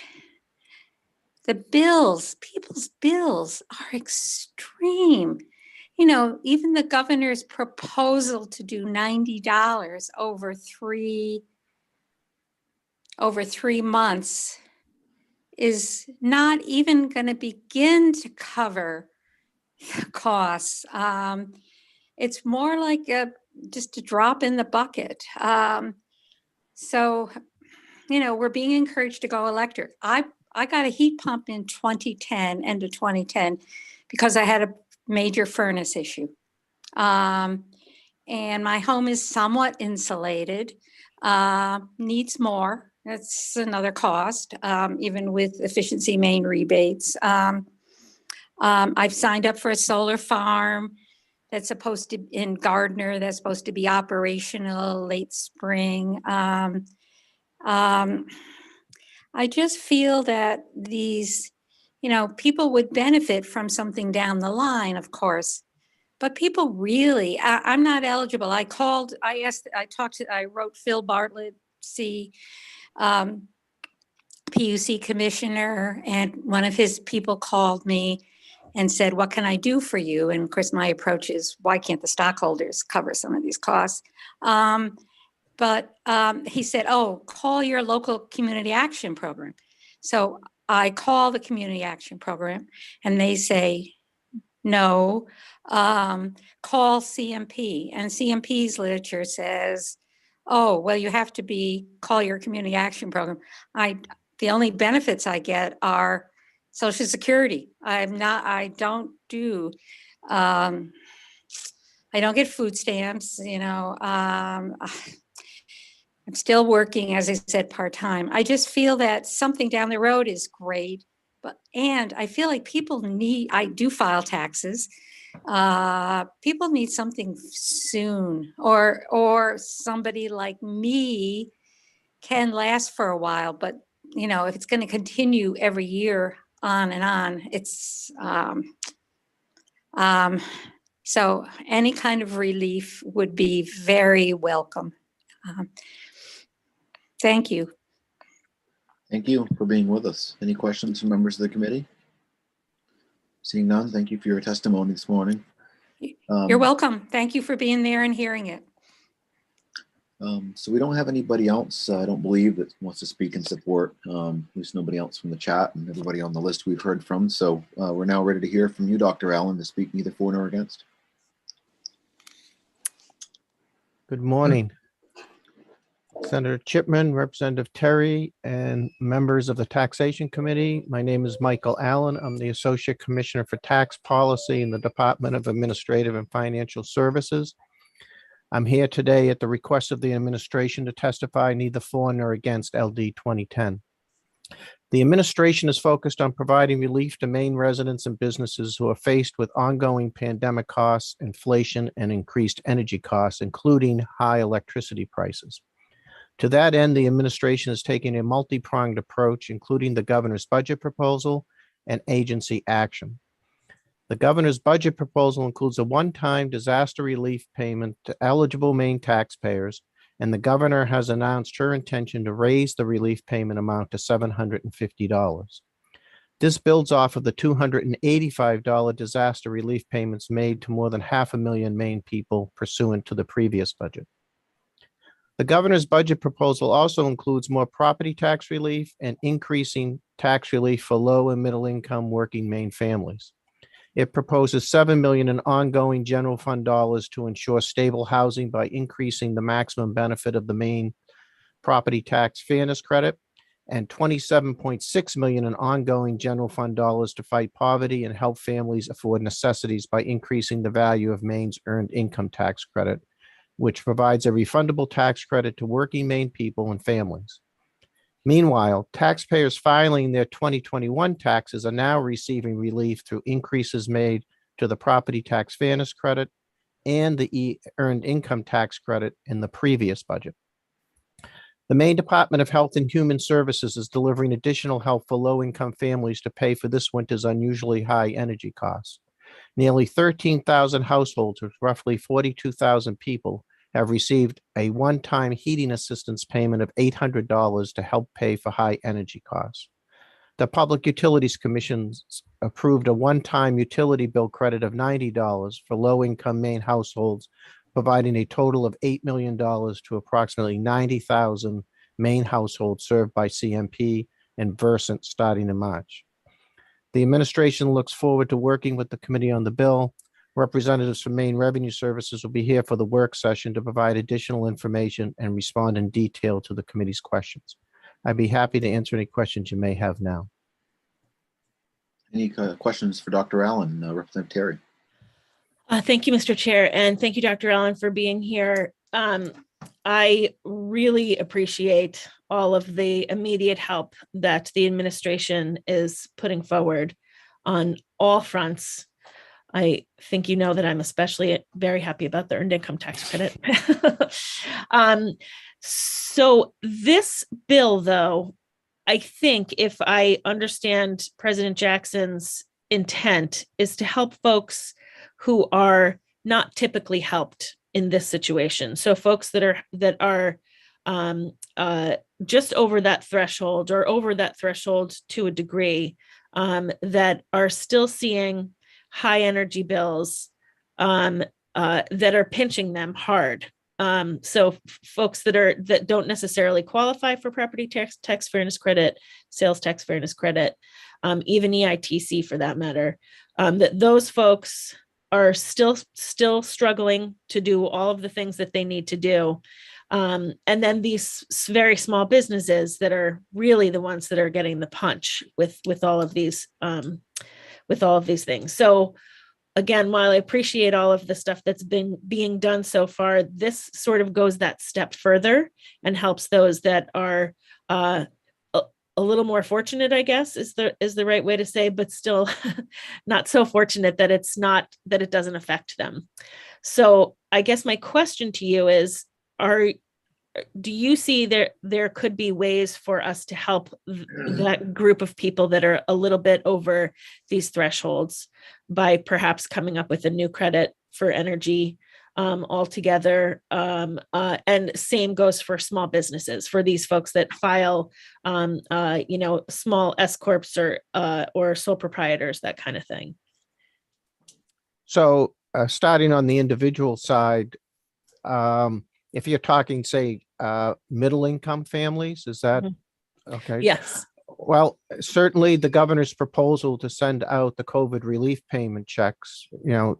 The bills, people's bills are extreme. Even the governor's proposal to do $90 over three months is not even going to begin to cover the costs. It's more like just a drop in the bucket. So, we're being encouraged to go electric. I got a heat pump in 2010, end of 2010, because I had a major furnace issue. And my home is somewhat insulated, needs more. That's another cost, even with efficiency main rebates. I've signed up for a solar farm that's supposed to, in Gardner, that's supposed to be operational late spring. I just feel that these, people would benefit from something down the line, of course, but people really, I'm not eligible. I wrote Phil Bartlett, PUC commissioner, and one of his people called me and said, what can I do for you? And of course, my approach is, why can't the stockholders cover some of these costs? But he said, oh, call your local community action program. So I call the community action program and they say, no, call CMP. And CMP's literature says, oh, well, you have to call your community action program. The only benefits I get are Social Security. I don't get food stamps, I'm still working, as I said, part-time. I just feel that something down the road is great, and I feel like I do file taxes. People need something soon, or somebody like me can last for a while, but if it's going to continue every year on and on, it's, so any kind of relief would be very welcome. Thank you. Thank you for being with us. Any questions from members of the committee? Seeing none, thank you for your testimony this morning. You're welcome. Thank you for being there and hearing it. So we don't have anybody else, I don't believe, that wants to speak in support. At least nobody else from the chat, and everybody on the list we've heard from. So we're now ready to hear from you, Dr. Allen, to speak neither for nor against. Good morning. Senator Chipman, Representative Terry, and members of the Taxation Committee. My name is Michael Allen. I'm the Associate Commissioner for Tax Policy in the Department of Administrative and Financial Services. I'm here today at the request of the administration to testify neither for nor against LD 2010. The administration is focused on providing relief to Maine residents and businesses who are faced with ongoing pandemic costs, inflation, and increased energy costs, including high electricity prices. To that end, the administration is taking a multi-pronged approach, including the governor's budget proposal and agency action. The governor's budget proposal includes a one-time disaster relief payment to eligible Maine taxpayers, and the governor has announced her intention to raise the relief payment amount to $750. This builds off of the $285 disaster relief payments made to more than 500,000 Maine people pursuant to the previous budget. The governor's budget proposal also includes more property tax relief and increasing tax relief for low and middle income working Maine families. It proposes $7 million in ongoing general fund dollars to ensure stable housing by increasing the maximum benefit of the Maine property tax fairness credit, and $27.6 million in ongoing general fund dollars to fight poverty and help families afford necessities by increasing the value of Maine's earned income tax credit, which provides a refundable tax credit to working Maine people and families. Meanwhile, taxpayers filing their 2021 taxes are now receiving relief through increases made to the property tax fairness credit and the earned income tax credit in the previous budget. The Maine Department of Health and Human Services is delivering additional help for low-income families to pay for this winter's unusually high energy costs. Nearly 13,000 households with roughly 42,000 people have received a one-time heating assistance payment of $800 to help pay for high energy costs. The Public Utilities Commission approved a one-time utility bill credit of $90 for low-income Maine households, providing a total of $8 million to approximately 90,000 Maine households served by CMP and Versant starting in March. The administration looks forward to working with the committee on the bill. Representatives from Maine Revenue Services will be here for the work session to provide additional information and respond in detail to the committee's questions. I'd be happy to answer any questions you may have now. Any questions for Dr. Allen, Representative Terry? Thank you, Mr. Chair, and thank you, Dr. Allen, for being here. I really appreciate all of the immediate help that the administration is putting forward on all fronts. I think you know that I'm especially very happy about the earned income tax credit. So this bill, though, I think if I understand President Jackson's intent, is to help folks who are not typically helped in this situation. So folks that are just over that threshold or over that threshold to a degree, that are still seeing high energy bills that are pinching them hard. So folks that don't necessarily qualify for property tax fairness credit, sales tax fairness credit, even EITC for that matter, that those folks are still struggling to do all of the things that they need to do. And then these very small businesses that are really the ones that are getting the punch with all of these things. So again, while I appreciate all of the stuff that's been being done so far, this sort of goes that step further and helps those that are a little more fortunate, I guess, is the right way to say, but still not so fortunate that it doesn't affect them. So I guess my question to you is, do you see there could be ways for us to help that group of people that are a little bit over these thresholds by perhaps coming up with a new credit for energy altogether? And same goes for small businesses, for these folks that file, small S corps or sole proprietors, that kind of thing. So starting on the individual side, if you're talking, say, middle income families, is that, Mhm. okay? Yes. Well, certainly the governor's proposal to send out the COVID relief payment checks,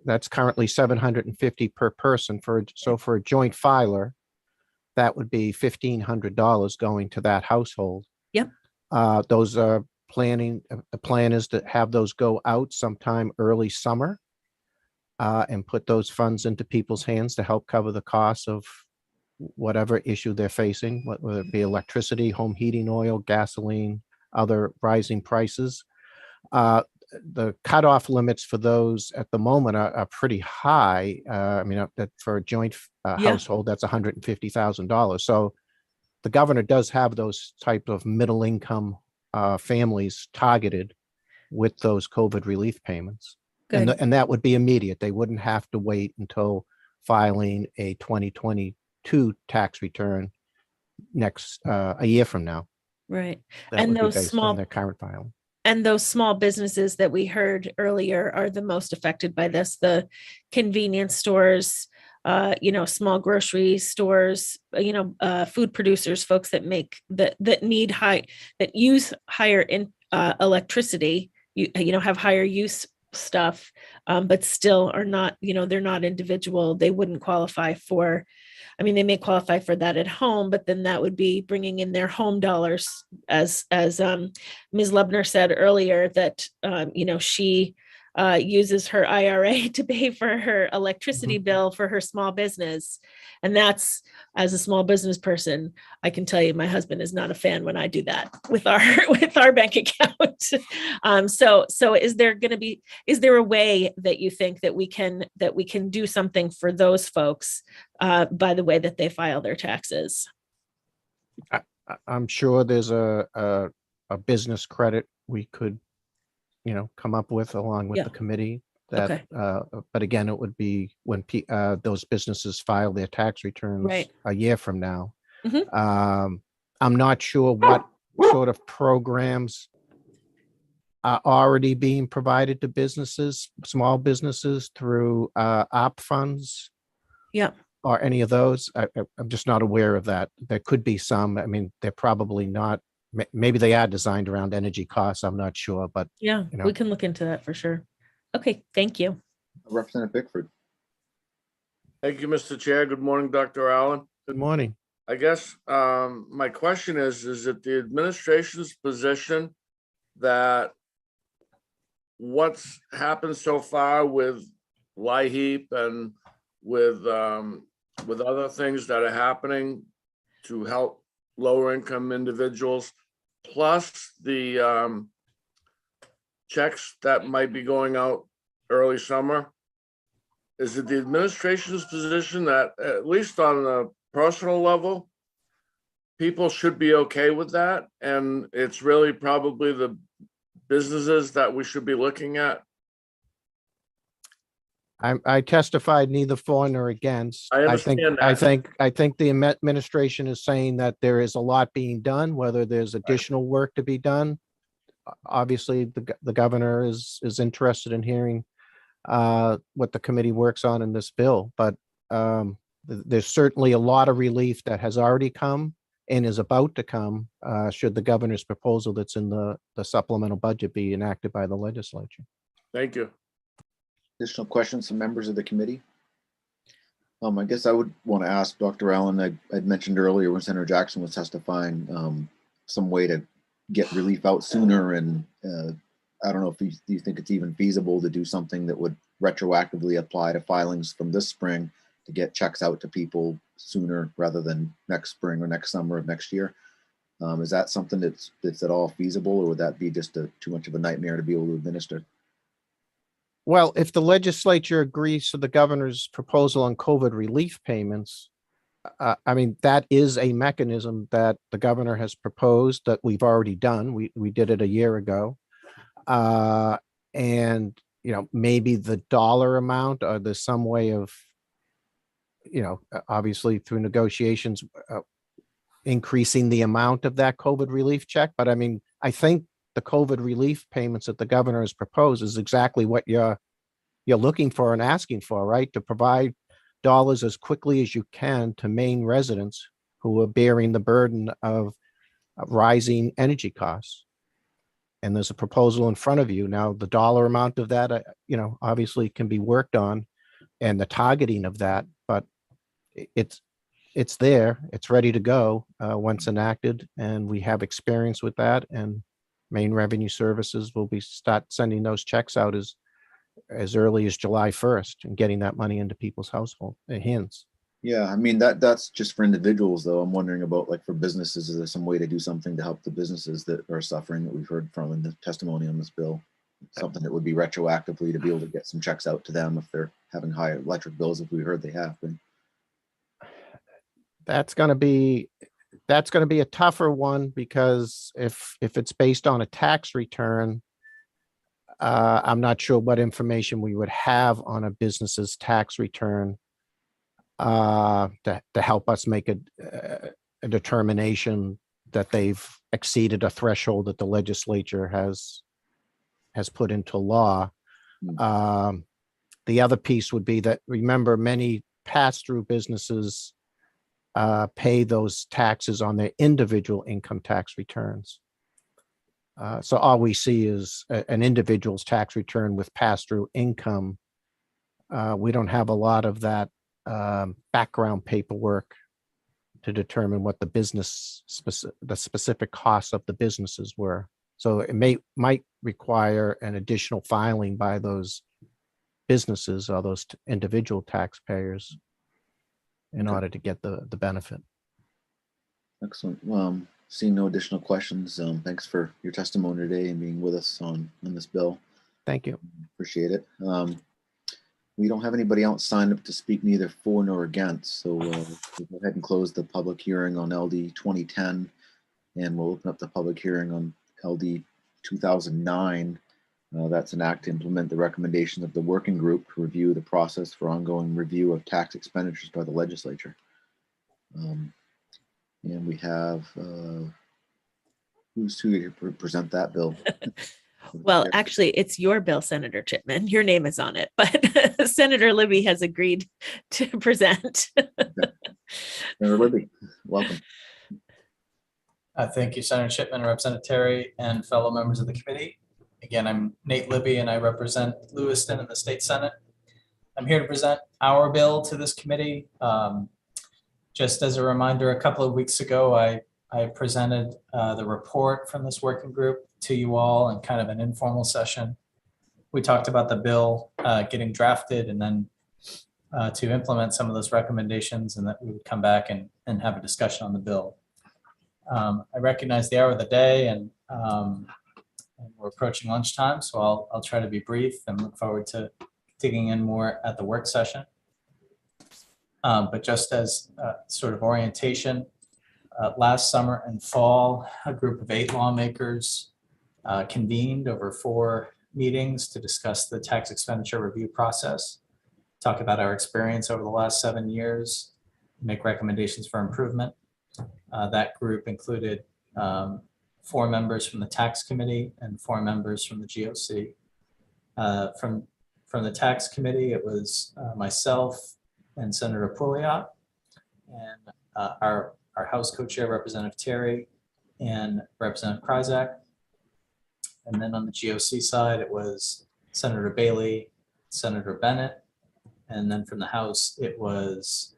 that's currently $750 per person so for a joint filer, that would be $1,500 going to that household. Yep. Those are the plan is to have those go out sometime early summer and put those funds into people's hands to help cover the costs of whatever issue they're facing, whether it be electricity, home heating oil, gasoline, other rising prices. The cutoff limits for those at the moment are pretty high. That for a joint Yeah. household, that's $150,000. So the governor does have those type of middle income families targeted with those COVID relief payments. Good. And that would be immediate. They wouldn't have to wait until filing a 2022 tax return a year from now. Right. That And would be those based small on their current filing. And those small businesses that we heard earlier are the most affected by this, the convenience stores, small grocery stores, food producers, folks that use higher electricity, have higher use stuff, but still are not, they're not individual. They wouldn't qualify for, they may qualify for that at home, but then that would be bringing in their home dollars, as Ms. Lubner said earlier, that she uses her IRA to pay for her electricity bill for her small business, and that's, as a small business person, I can tell you my husband is not a fan when I do that with our bank account. So is there a way that you think that we can do something for those folks by the way that they file their taxes? I'm sure there's a business credit we could, come up with along with Yeah. the committee Okay. but again, it would be when those businesses file their tax returns Right. a year from now. Mhm. I'm not sure what sort of programs are already being provided to businesses, small businesses through OP funds. Yeah. Or any of those. I'm just not aware of that. There could be some. They're probably not. Maybe they are designed around energy costs. I'm not sure, but Yeah, we can look into that for sure. Okay, thank you. Representative Bickford. Thank you, Mr. Chair. Good morning, Dr. Allen. Good morning. I guess my question is it the administration's position that what's happened so far with LIHEAP and with other things that are happening to help lower income individuals, plus the checks that might be going out early summer, is it the administration's position that, at least on a personal level, people should be okay with that, and it's really probably the businesses that we should be looking at? I testified neither for nor against. I understand that. I think the administration is saying that there is a lot being done, whether there's additional work to be done. Obviously, the governor is interested in hearing what the committee works on in this bill, but there's certainly a lot of relief that has already come and is about to come should the governor's proposal that's in the supplemental budget be enacted by the legislature. Thank you. Additional questions from members of the committee? I guess I would want to ask Dr. Allen, I'd mentioned earlier when Senator Jackson was testifying, some way to get relief out sooner. And I don't know if you think it's even feasible to do something that would retroactively apply to filings from this spring to get checks out to people sooner rather than next spring or next summer of next year. Is that something that's at all feasible, or would that be just too much of a nightmare to be able to administer? Well, if the legislature agrees to the governor's proposal on COVID relief payments, that is a mechanism that the governor has proposed that we've already done. We did it a year ago. And, maybe the dollar amount, or there's some way of, obviously through negotiations, increasing the amount of that COVID relief check. But I think the COVID relief payments that the governor has proposed is exactly what you're looking for and asking for, right? To provide dollars as quickly as you can to Maine residents who are bearing the burden of rising energy costs. And there's a proposal in front of you. Now, the dollar amount of that, obviously can be worked on, and the targeting of that, but it's there, it's ready to go once enacted, and we have experience with that. And Maine Revenue Services will start sending those checks out as early as July 1st and getting that money into people's household hands. Yeah, I mean, that's just for individuals, though. I'm wondering about, like, for businesses, is there some way to do something to help the businesses that are suffering, that we've heard from in the testimony on this bill? Something that would be retroactively to be able to get some checks out to them if they're having higher electric bills, if we heard they have been. That's going to be a tougher one, because if it's based on a tax return, I'm not sure what information we would have on a business's tax return to help us make a determination that they've exceeded a threshold that the legislature has put into law. The other piece would be that, remember, many pass-through businesses pay those taxes on their individual income tax returns. So all we see is an individual's tax return with pass-through income. We don't have a lot of that background paperwork to determine what the specific costs of the businesses were. So it might require an additional filing by those businesses or those individual taxpayers in order to get the benefit. Excellent. Seeing no additional questions, thanks for your testimony today and being with us on this bill. Thank you. Appreciate it. We don't have anybody else signed up to speak neither for nor against, so we'll go ahead and close the public hearing on LD 2010, and we'll open up the public hearing on LD 2009. That's an act to implement the recommendations of the working group to review the process for ongoing review of tax expenditures by the legislature. And we have, who's here to present that bill? Well, actually, it's your bill, Senator Chipman. Your name is on it, but Senator Libby has agreed to present. Senator Libby, welcome. Thank you, Senator Chipman, Representative Terry, and fellow members of the committee. Again, I'm Nate Libby, and I represent Lewiston in the State Senate. I'm here to present our bill to this committee. Just as a reminder, a couple of weeks ago, I presented the report from this working group to you all in kind of an informal session. We talked about the bill getting drafted, and then to implement some of those recommendations, and that we would come back and have a discussion on the bill. I recognize the hour of the day, and we're approaching lunchtime, so I'll try to be brief and look forward to digging in more at the work session. But just as sort of orientation, last summer and fall, a group of 8 lawmakers convened over 4 meetings to discuss the tax expenditure review process, talk about our experience over the last 7 years, make recommendations for improvement. That group included 4 members from the tax committee and 4 members from the GOC. From the tax committee, it was myself and Senator Pouliot, and our House co-chair, Representative Terry, and Representative Kryzak. And then on the GOC side, it was Senator Bailey, Senator Bennett, and then from the House, it was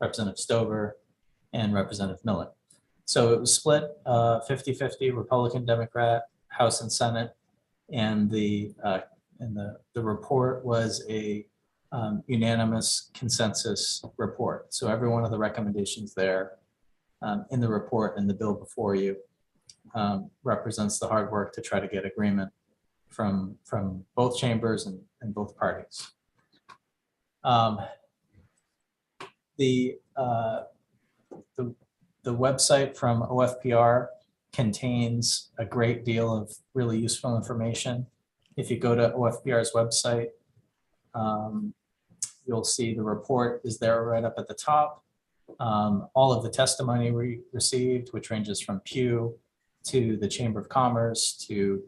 Representative Stover and Representative Miller. So it was split 50-50 Republican, Democrat, House and Senate, and the report was a unanimous consensus report. So every one of the recommendations there in the report and the bill before you represents the hard work to try to get agreement from both chambers and both parties. The website from OFPR contains a great deal of really useful information. If you go to OFPR's website, you'll see the report is there right up at the top. All of the testimony we received, which ranges from Pew to the Chamber of Commerce to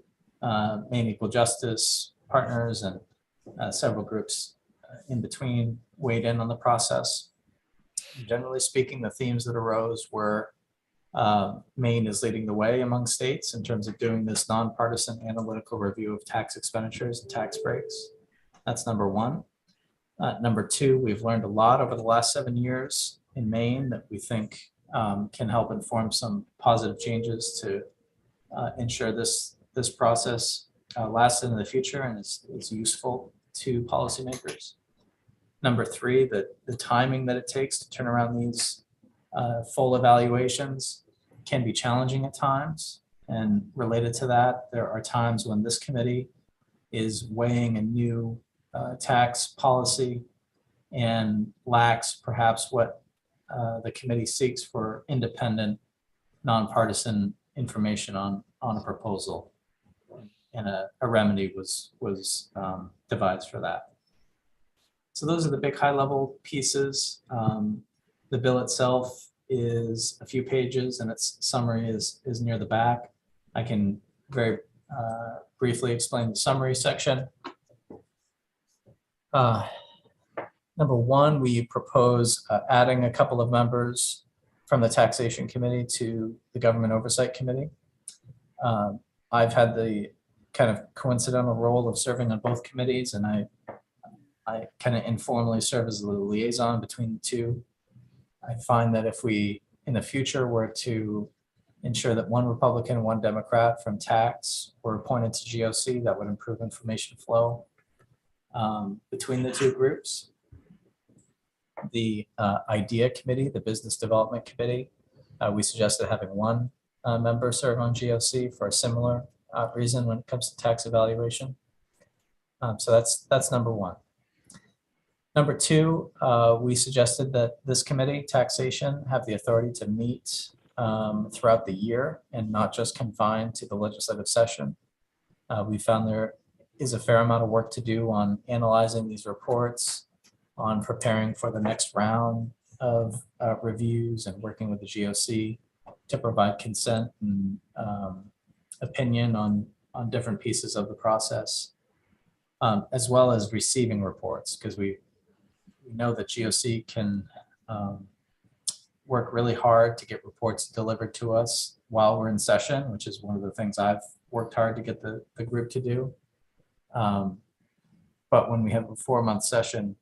Maine Equal Justice Partners and several groups in between weighed in on the process. Generally speaking, the themes that arose were Maine is leading the way among states in terms of doing this nonpartisan analytical review of tax expenditures and tax breaks. That's number one. Number two, we've learned a lot over the last 7 years in Maine that we think can help inform some positive changes to ensure this process lasts into the future and is useful to policymakers. Number three, the timing that it takes to turn around these full evaluations can be challenging at times. And related to that, there are times when this committee is weighing a new tax policy and lacks perhaps what the committee seeks for independent, nonpartisan information on a proposal. And a remedy was devised for that. So those are the big high level pieces. The bill itself is a few pages and its summary is near the back. I can very briefly explain the summary section. Number one, we propose adding a couple of members from the Taxation Committee to the Government Oversight Committee. I've had the kind of coincidental role of serving on both committees, and I kind of informally serve as the liaison between the two. I find that if we, in the future, were to ensure that one Republican and one Democrat from tax were appointed to GOC, that would improve information flow between the two groups. The IDEA Committee, the Business Development Committee, we suggested having one member serve on GOC for a similar reason when it comes to tax evaluation. So that's number one. Number two, we suggested that this committee, taxation, have the authority to meet throughout the year and not just confined to the legislative session. We found there is a fair amount of work to do on analyzing these reports, on preparing for the next round of reviews and working with the GOC to provide consent and opinion on different pieces of the process, as well as receiving reports, because we know that GOC can work really hard to get reports delivered to us while we're in session, which is one of the things I've worked hard to get the group to do. But when we have a 4-month session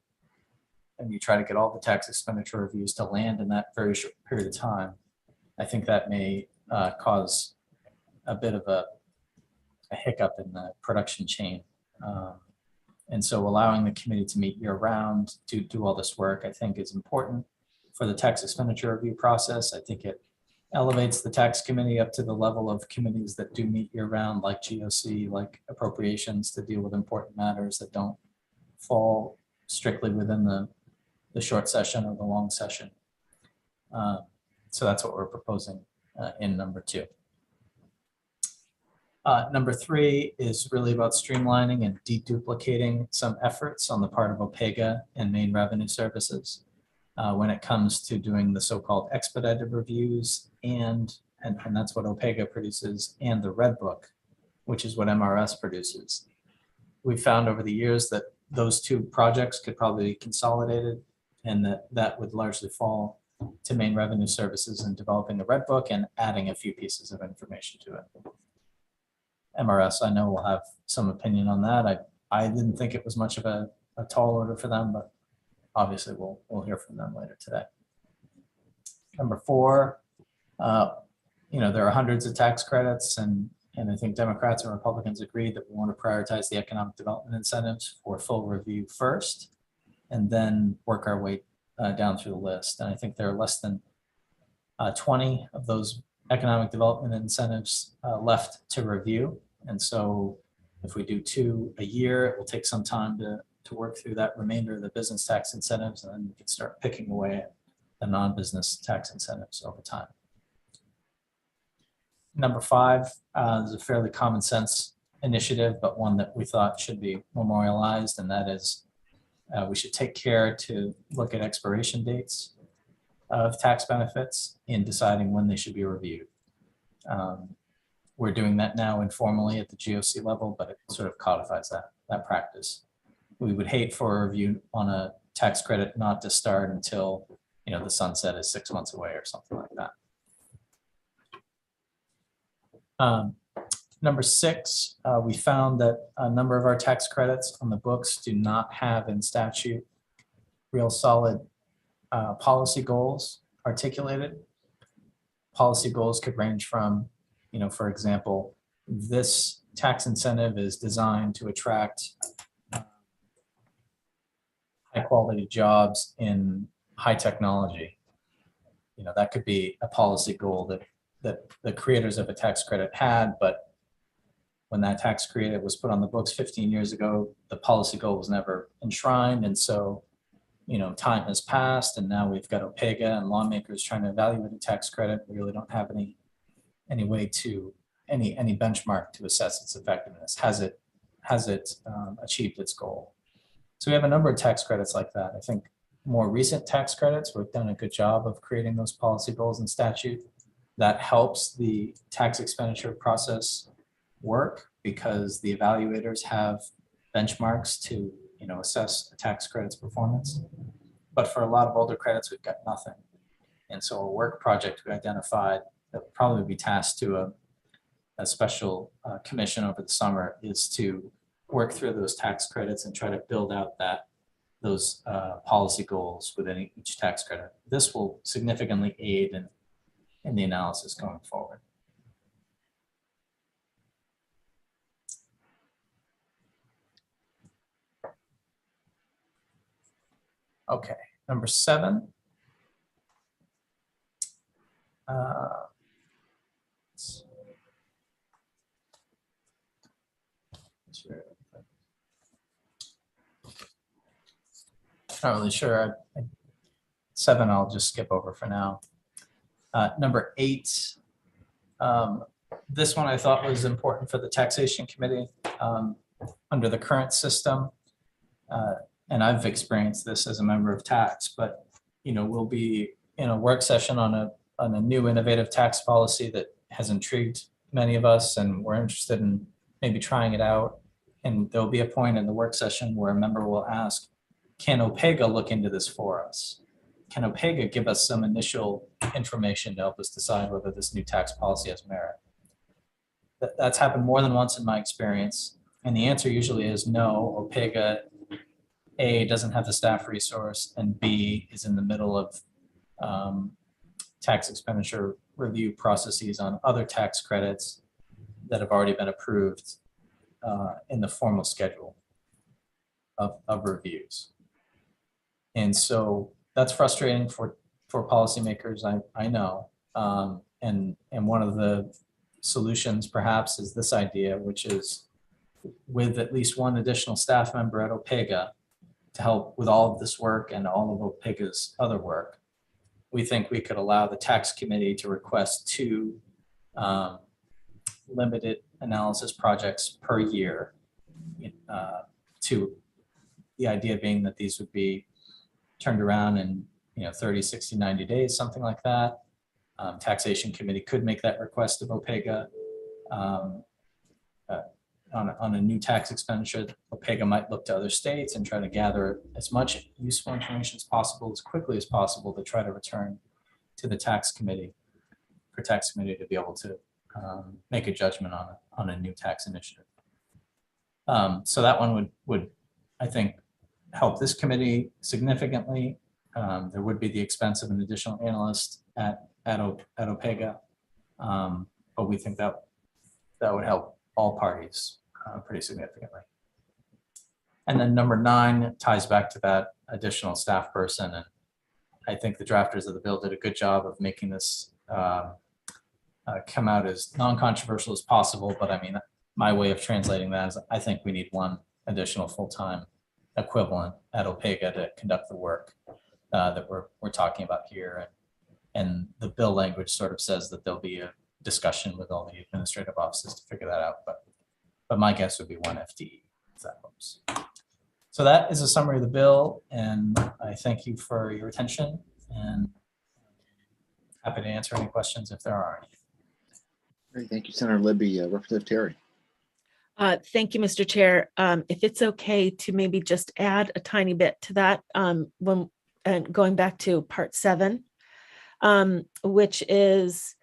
and you try to get all the tax expenditure reviews to land in that very short period of time, I think that may cause a bit of a hiccup in the production chain. And so allowing the committee to meet year round to do all this work, I think is important for the tax expenditure review process. I think it elevates the tax committee up to the level of committees that do meet year round, like GOC, like appropriations, to deal with important matters that don't fall strictly within the short session or the long session. So that's what we're proposing in number two. Number three is really about streamlining and deduplicating some efforts on the part of OPEGA and Maine Revenue Services when it comes to doing the so-called expedited reviews and that's what OPEGA produces, and the Red Book, which is what MRS produces. We found over the years that those two projects could probably be consolidated, and that would largely fall to Maine Revenue Services in developing the Red Book and adding a few pieces of information to it. MRS, I know, will have some opinion on that. I didn't think it was much of a tall order for them, but obviously we'll hear from them later today. Number four, there are hundreds of tax credits, and I think Democrats and Republicans agreed that we want to prioritize the economic development incentives for full review first, and then work our way down through the list. And I think there are less than 20 of those economic development incentives left to review. And so if we do 2 a year, it will take some time to work through that remainder of the business tax incentives, and then we can start picking away at the non-business tax incentives over time. Number five is a fairly common sense initiative, but one that we thought should be memorialized, and that is we should take care to look at expiration dates of tax benefits in deciding when they should be reviewed. We're doing that now informally at the GOC level, but it sort of codifies that practice. we would hate for a review on a tax credit not to start until, the sunset is 6 months away or something like that. Number 6, we found that a number of our tax credits on the books do not have in statute real solid policy goals articulated. Policy goals could range from, for example, this tax incentive is designed to attract high quality jobs in high technology. That could be a policy goal that the creators of a tax credit had, but when that tax credit was put on the books 15 years ago, the policy goal was never enshrined. And so, time has passed, and now we've got OPEGA and lawmakers trying to evaluate a tax credit. We really don't have any way to, any benchmark to assess its effectiveness. Has it achieved its goal? So we have a number of tax credits like that. I think more recent tax credits, we've done a good job of creating those policy goals in statute. That helps the tax expenditure process work because the evaluators have benchmarks to assess a tax credit's performance. But for a lot of older credits, we've got nothing. And so a work project we identified that would probably be tasked to a special commission over the summer is to work through those tax credits and try to build out those policy goals within each tax credit. This will significantly aid in the analysis going forward. Okay, number 7. Not really sure. 7, I'll just skip over for now. Number 8, this one I thought was important for the taxation committee. Under the current system, and I've experienced this as a member of tax, but we'll be in a work session on a new innovative tax policy that has intrigued many of us, and we're interested in maybe trying it out. And there'll be a point in the work session where a member will ask, can OPEGA look into this for us? Can OPEGA give us some initial information to help us decide whether this new tax policy has merit? That's happened more than once in my experience. And the answer usually is no. OPEGA, A, doesn't have the staff resource, and B, is in the middle of tax expenditure review processes on other tax credits that have already been approved in the formal schedule of reviews. And so that's frustrating for policymakers, I know. And one of the solutions perhaps is this idea, which is with at least one additional staff member at OPEGA to help with all of this work and all of OPEGA's other work, we think we could allow the tax committee to request 2 limited analysis projects per year, to the idea being that these would be turned around in 30, 60, 90 days, something like that. Taxation committee could make that request of OPEGA. On a new tax expenditure, OPEGA might look to other states and try to gather as much useful information as possible, as quickly as possible, to try to return to the tax committee, for tax committee to be able to make a judgment on a new tax initiative. So that one would I think help this committee significantly. There would be the expense of an additional analyst at OPEGA, but we think that would help all parties pretty significantly. And then number 9 ties back to that additional staff person, and I think the drafters of the bill did a good job of making this come out as non-controversial as possible. But I mean, my way of translating that is I think we need one additional full-time equivalent at OPEGA to conduct the work that we're talking about here. And the bill language sort of says that there'll be a discussion with all the administrative offices to figure that out. But my guess would be 1 FTE, if that helps. So that is a summary of the bill, and I thank you for your attention, and happy to answer any questions if there are any. Great, thank you, Senator Libby. Representative Terry. Thank you, Mr. Chair. If it's okay to maybe just add a tiny bit to that, and going back to part 7, which is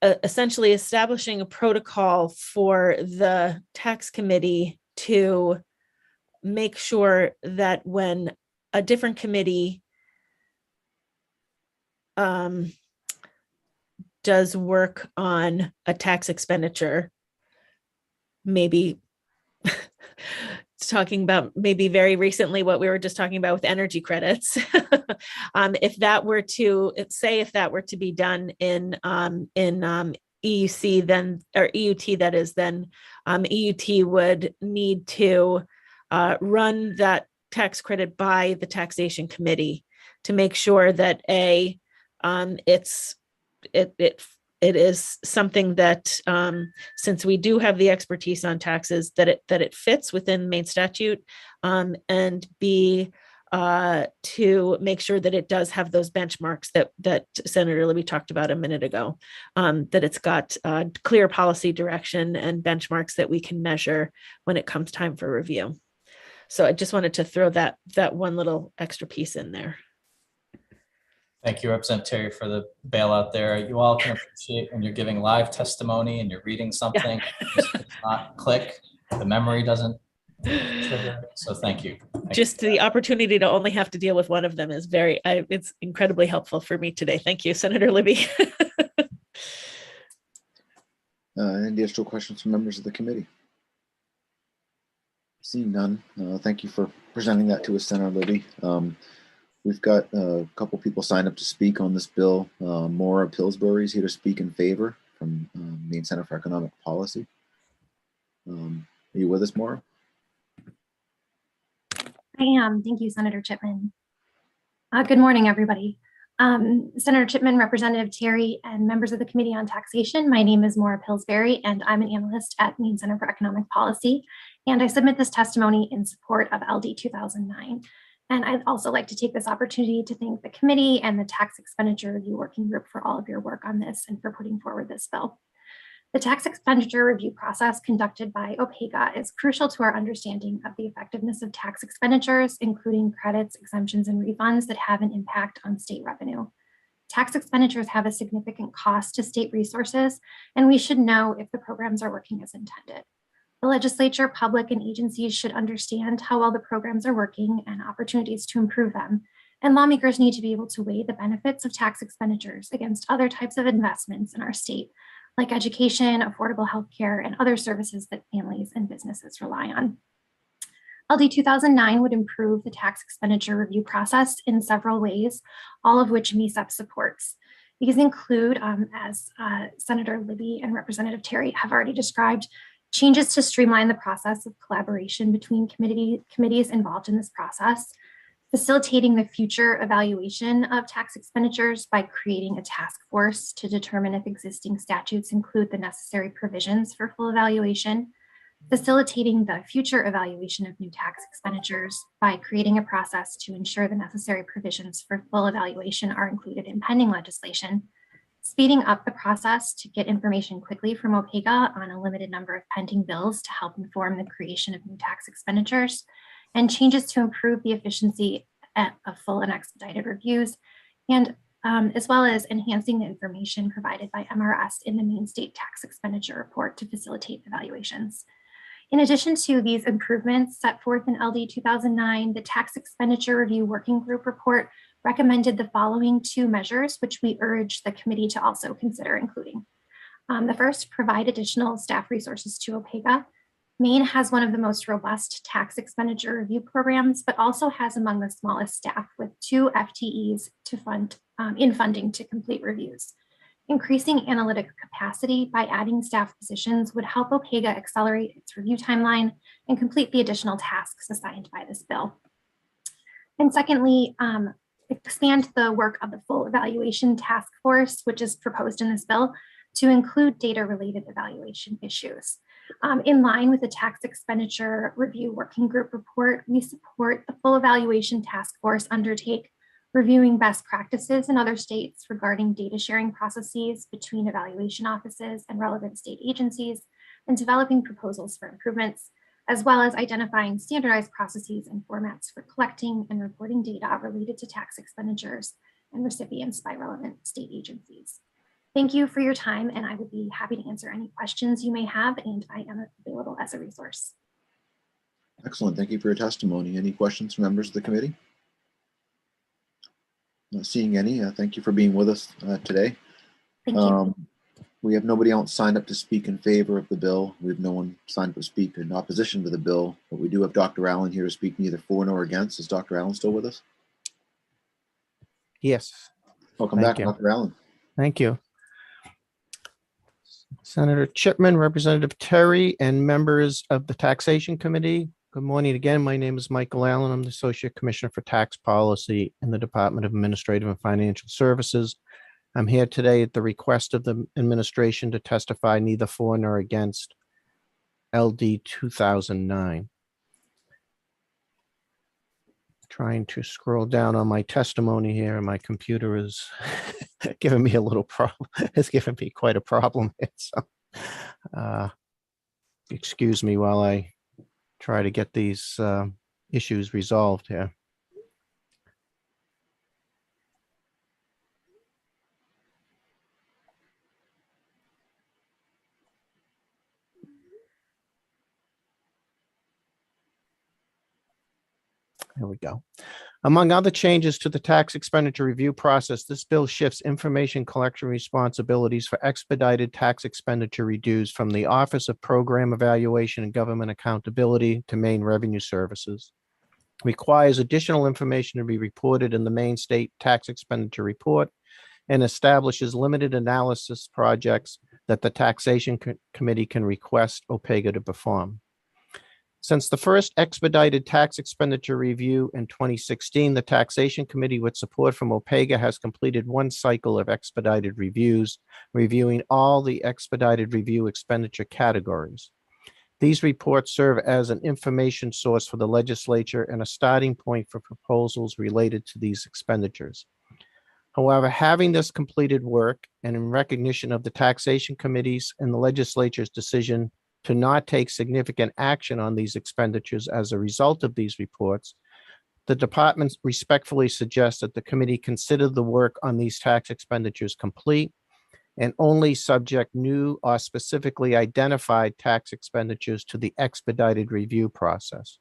essentially establishing a protocol for the tax committee to make sure that when a different committee does work on a tax expenditure, maybe talking about maybe very recently what we were just talking about with energy credits. If that were to be done in EUC, then, or EUT, that is, then EUT would need to run that tax credit by the taxation committee to make sure that it is something that, since we do have the expertise on taxes, that it fits within Maine statute, and B, to make sure that it does have those benchmarks that Senator Libby talked about a minute ago, that it's got clear policy direction and benchmarks that we can measure when it comes time for review. So I just wanted to throw that one little extra piece in there. Thank you, Representative Terry, for the bailout there. You all can appreciate when you're giving live testimony and you're reading something, just does not click, the memory doesn't trigger. So thank you. Just the opportunity to only have to deal with one of them is it's incredibly helpful for me today. Thank you, Senator Libby. Any additional questions from members of the committee? Seeing none, thank you for presenting that to us, Senator Libby. We've got a couple people signed up to speak on this bill. Maura Pillsbury is here to speak in favor from Maine Center for Economic Policy. Are you with us, Maura? I am. Thank you, Senator Chipman. Good morning, everybody. Senator Chipman, Representative Terry, and members of the Committee on Taxation. My name is Maura Pillsbury, and I'm an analyst at Maine Center for Economic Policy. And I submit this testimony in support of LD 2009. And I'd also like to take this opportunity to thank the committee and the Tax Expenditure Review Working Group for all of your work on this and for putting forward this bill. The tax expenditure review process conducted by OPEGA is crucial to our understanding of the effectiveness of tax expenditures, including credits, exemptions, and refunds that have an impact on state revenue. Tax expenditures have a significant cost to state resources, and we should know if the programs are working as intended. The legislature, public, and agencies should understand how well the programs are working and opportunities to improve them. And lawmakers need to be able to weigh the benefits of tax expenditures against other types of investments in our state, like education, affordable health care, and other services that families and businesses rely on. LD 2009 would improve the tax expenditure review process in several ways, all of which MESEP supports. These include, as Senator Libby and Representative Terry have already described, changes to streamline the process of collaboration between committees involved in this process, facilitating the future evaluation of tax expenditures by creating a task force to determine if existing statutes include the necessary provisions for full evaluation, facilitating the future evaluation of new tax expenditures by creating a process to ensure the necessary provisions for full evaluation are included in pending legislation, speeding up the process to get information quickly from OPEGA on a limited number of pending bills to help inform the creation of new tax expenditures, and changes to improve the efficiency of full and expedited reviews, and as well as enhancing the information provided by MRS in the Maine State Tax Expenditure Report to facilitate evaluations. In addition to these improvements set forth in LD 2009, the Tax Expenditure Review Working Group report recommended the following 2 measures, which we urge the committee to also consider including. The first, provide additional staff resources to OPEGA. Maine has one of the most robust tax expenditure review programs, but also has among the smallest staff with 2 FTEs to in funding to complete reviews. Increasing analytic capacity by adding staff positions would help OPEGA accelerate its review timeline and complete the additional tasks assigned by this bill. And secondly, expand the work of the full evaluation task force, which is proposed in this bill, to include data-related evaluation issues. In line with the Tax Expenditure Review Working Group report, we support the full evaluation task force undertake reviewing best practices in other states regarding data sharing processes between evaluation offices and relevant state agencies, and developing proposals for improvements, as well as identifying standardized processes and formats for collecting and reporting data related to tax expenditures and recipients by relevant state agencies. Thank you for your time, and I would be happy to answer any questions you may have, and I am available as a resource. Excellent. Thank you for your testimony. Any questions from members of the committee? Not seeing any. Thank you for being with us today. Thank you. We have nobody else signed up to speak in favor of the bill. We have no one signed up to speak in opposition to the bill, but we do have Dr. Allen here to speak neither for nor against. Is Dr. Allen still with us? Yes. Welcome Thank back, you. Dr. Allen. Thank you. Senator Chipman, Representative Terry, and members of the Taxation Committee. Good morning again. My name is Michael Allen. I'm the Associate Commissioner for Tax Policy in the Department of Administrative and Financial Services. I'm here today at the request of the administration to testify neither for nor against LD 2009. Trying to scroll down on my testimony here. My computer is giving me a little problem. It's giving me quite a problem. So, excuse me while I try to get these issues resolved here. There we go. Among other changes to the tax expenditure review process, this bill shifts information collection responsibilities for expedited tax expenditure reviews from the Office of Program Evaluation and Government Accountability to Maine Revenue Services. Requires additional information to be reported in the Maine State Tax Expenditure Report, and establishes limited analysis projects that the Taxation Committee can request OPEGA to perform. Since the first expedited tax expenditure review in 2016, the Taxation Committee, with support from OPEGA, has completed one cycle of expedited reviews, reviewing all the expedited review expenditure categories. These reports serve as an information source for the legislature and a starting point for proposals related to these expenditures. However, having this completed work and in recognition of the Taxation Committee's and the legislature's decision to not take significant action on these expenditures as a result of these reports, the department respectfully suggests that the committee consider the work on these tax expenditures complete and only subject new or specifically identified tax expenditures to the expedited review process.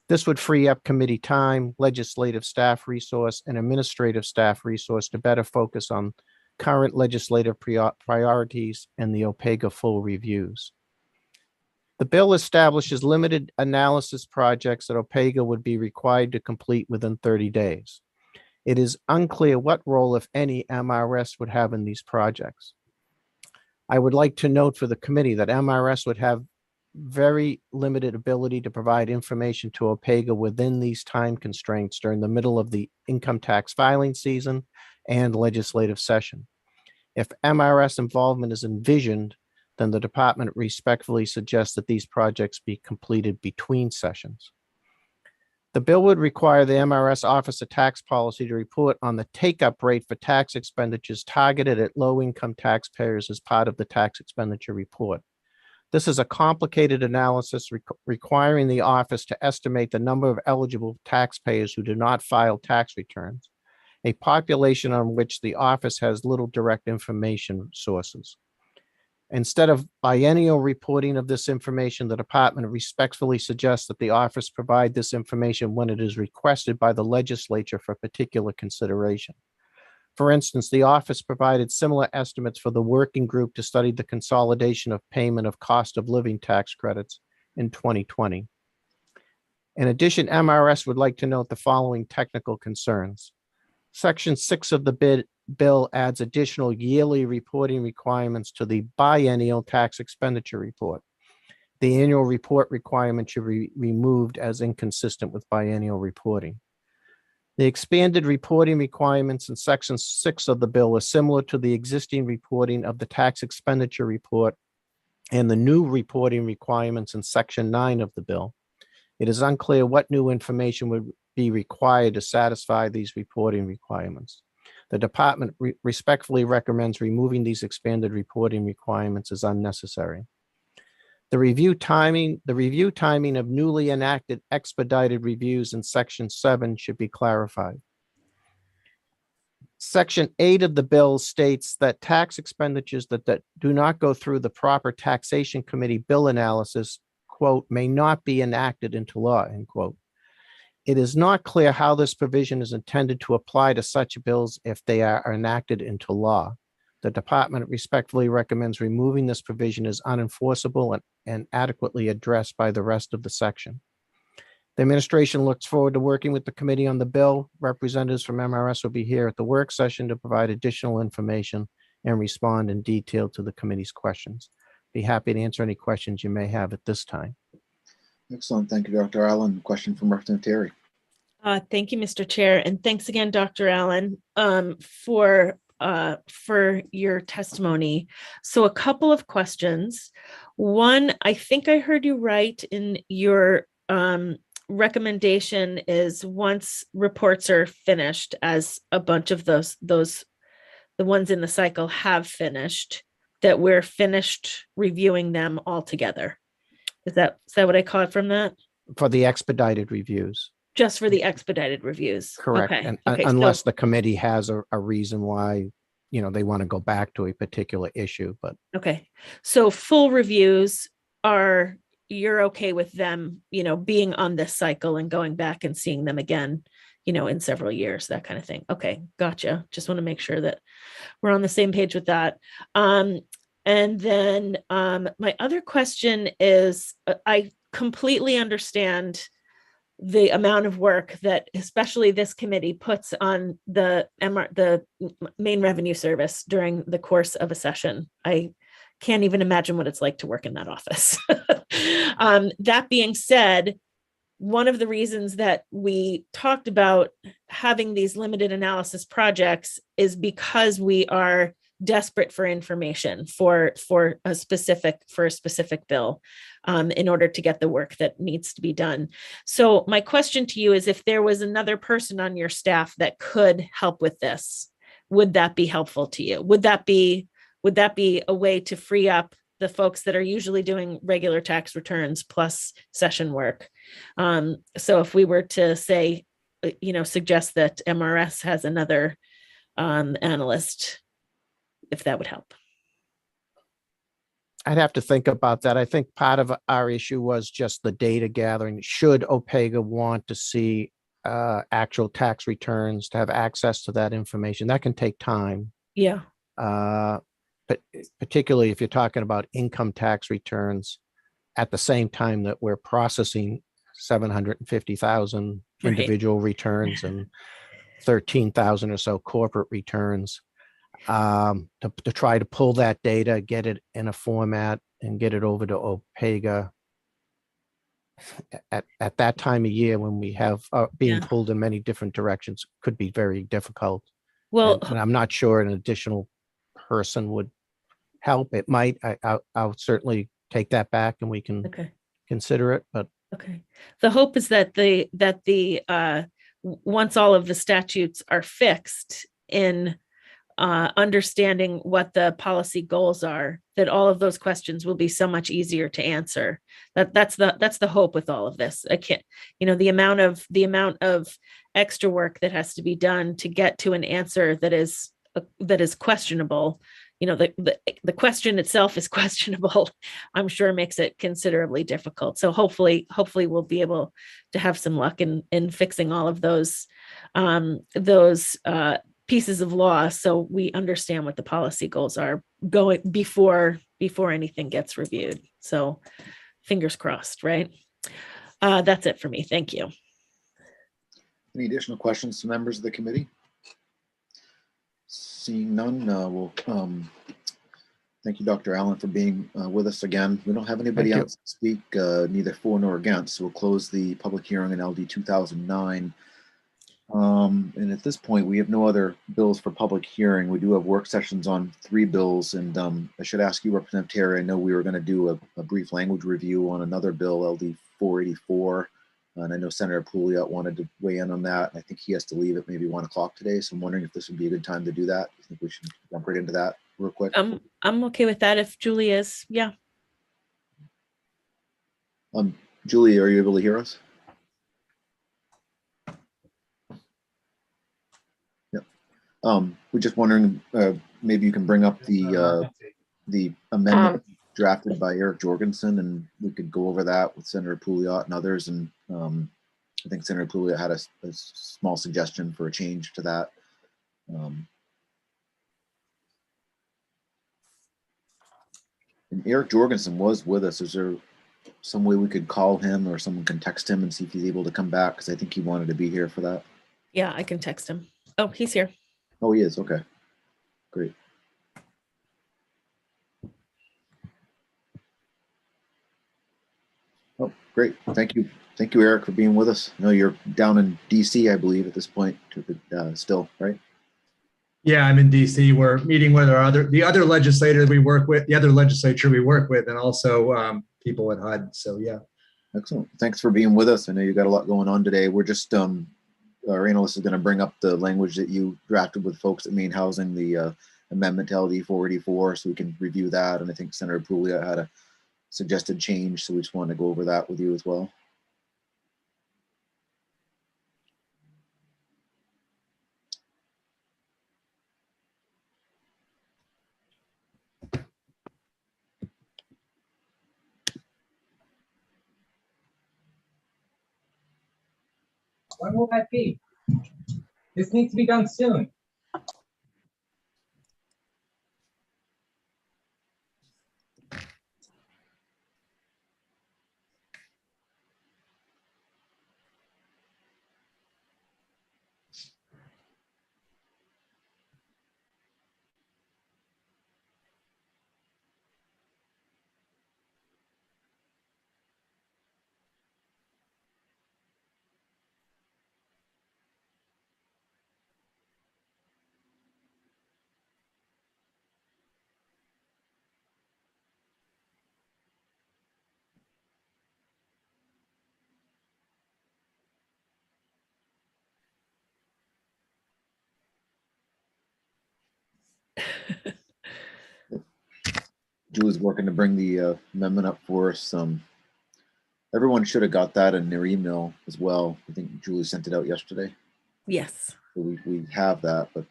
This would free up committee time, legislative staff resource, and administrative staff resource to better focus on current legislative priorities and the OPEGA full reviews. The bill establishes limited analysis projects that OPEGA would be required to complete within 30 days. It is unclear what role, if any, MRS would have in these projects. I would like to note for the committee that MRS would have very limited ability to provide information to OPEGA within these time constraints during the middle of the income tax filing season and legislative session. If MRS involvement is envisioned, then the department respectfully suggests that these projects be completed between sessions. The bill would require the MRS Office of Tax Policy to report on the take-up rate for tax expenditures targeted at low-income taxpayers as part of the tax expenditure report. This is a complicated analysis requiring the office to estimate the number of eligible taxpayers who do not file tax returns, a population on which the office has little direct information sources. Instead of biennial reporting of this information, the department respectfully suggests that the office provide this information when it is requested by the legislature for particular consideration. For instance, the office provided similar estimates for the working group to study the consolidation of payment of cost of living tax credits in 2020. In addition, MRS would like to note the following technical concerns. Section 6 of the bill adds additional yearly reporting requirements to the biennial tax expenditure report. The annual report requirement should be removed as inconsistent with biennial reporting. The expanded reporting requirements in Section 6 of the bill are similar to the existing reporting of the tax expenditure report and the new reporting requirements in Section 9 of the bill. It is unclear what new information would be required to satisfy these reporting requirements. The department respectfully recommends removing these expanded reporting requirements as unnecessary. The review timing of newly enacted expedited reviews in section 7 should be clarified. Section 8 of the bill states that tax expenditures that do not go through the proper taxation committee bill analysis, quote, may not be enacted into law, end quote. It is not clear how this provision is intended to apply to such bills if they are enacted into law. The department respectfully recommends removing this provision as unenforceable and adequately addressed by the rest of the section. The administration looks forward to working with the committee on the bill. Representatives from MRS will be here at the work session to provide additional information and respond in detail to the committee's questions. Be happy to answer any questions you may have at this time. Excellent. Thank you, Dr. Allen. Question from Representative Terry. Thank you, Mr. Chair, and thanks again, Dr. Allen, for your testimony. So a couple of questions. One, I think I heard you right in your recommendation is once reports are finished, as a bunch of the ones in the cycle have finished, that we're finished reviewing them all together. Is that what I caught from that? For the expedited reviews. Just for the expedited reviews? Correct. Okay. And Okay, unless so- the committee has a reason why, they want to go back to a particular issue, but Okay, so full reviews you're okay with them, being on this cycle and going back and seeing them again, in several years, that kind of thing. Okay, gotcha. Just want to make sure that we're on the same page with that. And then my other question is, I completely understand the amount of work that especially this committee puts on the main revenue service during the course of a session. I can't even imagine what it's like to work in that office. That being said, one of the reasons that we talked about having these limited analysis projects is because we are desperate for information for a specific bill in order to get the work that needs to be done. So my question to you is, if there was another person on your staff that could help with this, would that be helpful to you? Would that be a way to free up the folks that are usually doing regular tax returns plus session work? So if we were to say, suggest that MRS has another analyst, if that would help. I'd have to think about that. I think part of our issue was just the data gathering. Should OPEGA want to see actual tax returns, to have access to that information? That can take time. Yeah. But particularly if you're talking about income tax returns at the same time that we're processing 750,000 Right. individual returns and 13,000 or so corporate returns. To try to pull that data, get it in a format and get it over to OPEGA at that time of year when we have being Yeah. pulled in many different directions could be very difficult. Well, And I'm not sure an additional person would help. It might. I'll certainly take that back and we can okay. consider it, but Okay. The hope is that once all of the statutes are fixed in understanding what the policy goals are, that all of those questions will be so much easier to answer. That's the hope with all of this. I can't, the amount of extra work that has to be done to get to an answer that is questionable. The question itself is questionable, I'm sure makes it considerably difficult. So hopefully we'll be able to have some luck in fixing all of those pieces of law, so we understand what the policy goals are going before anything gets reviewed. So fingers crossed, right? That's it for me. Thank you. Any additional questions to members of the committee? Seeing none, we'll thank you, Dr. Allen, for being with us again. We don't have anybody Thank you. else to speak, neither for nor against. So we'll close the public hearing in LD 2009. And at this point, we have no other bills for public hearing. We do have work sessions on 3 bills. And I should ask you, Representative Terry, I know we were going to do a brief language review on another bill, LD 484. And I know Senator Pouliot wanted to weigh in on that. I think he has to leave at maybe 1 o'clock today. So I'm wondering if this would be a good time to do that. I think we should jump right into that real quick. I'm okay with that if Julie is. Yeah. Julie, are you able to hear us? Yep. We're just wondering, maybe you can bring up the amendment drafted by Eric Jorgensen, and we could go over that with Senator Pouliot and others. And I think Senator Pouliot had a small suggestion for a change to that. And Eric Jorgensen was with us. Is there some way we could call him, or someone can text him and see if he's able to come back? Because I think he wanted to be here for that. Yeah, I can text him. Oh, he's here. Oh, he is. Okay, great. Oh, great. Thank you. Thank you, Eric, for being with us. I know you're down in DC, I believe, at this point, still, right? Yeah, I'm in DC. We're meeting with the other legislators we work with, the other legislature we work with, and also people at HUD. So yeah. Excellent. Thanks for being with us. I know you got a lot going on today. We're just, our analyst is going to bring up the language that you drafted with folks at Maine Housing, the amendment to LD 484, so we can review that. And I think Senator Pouliot had a suggested change, so we just wanted to go over that with you as well. When will that be? This needs to be done soon. Julie's working to bring the amendment up for us. Everyone should have got that in their email as well. I think Julie sent it out yesterday. Yes. So we have that, but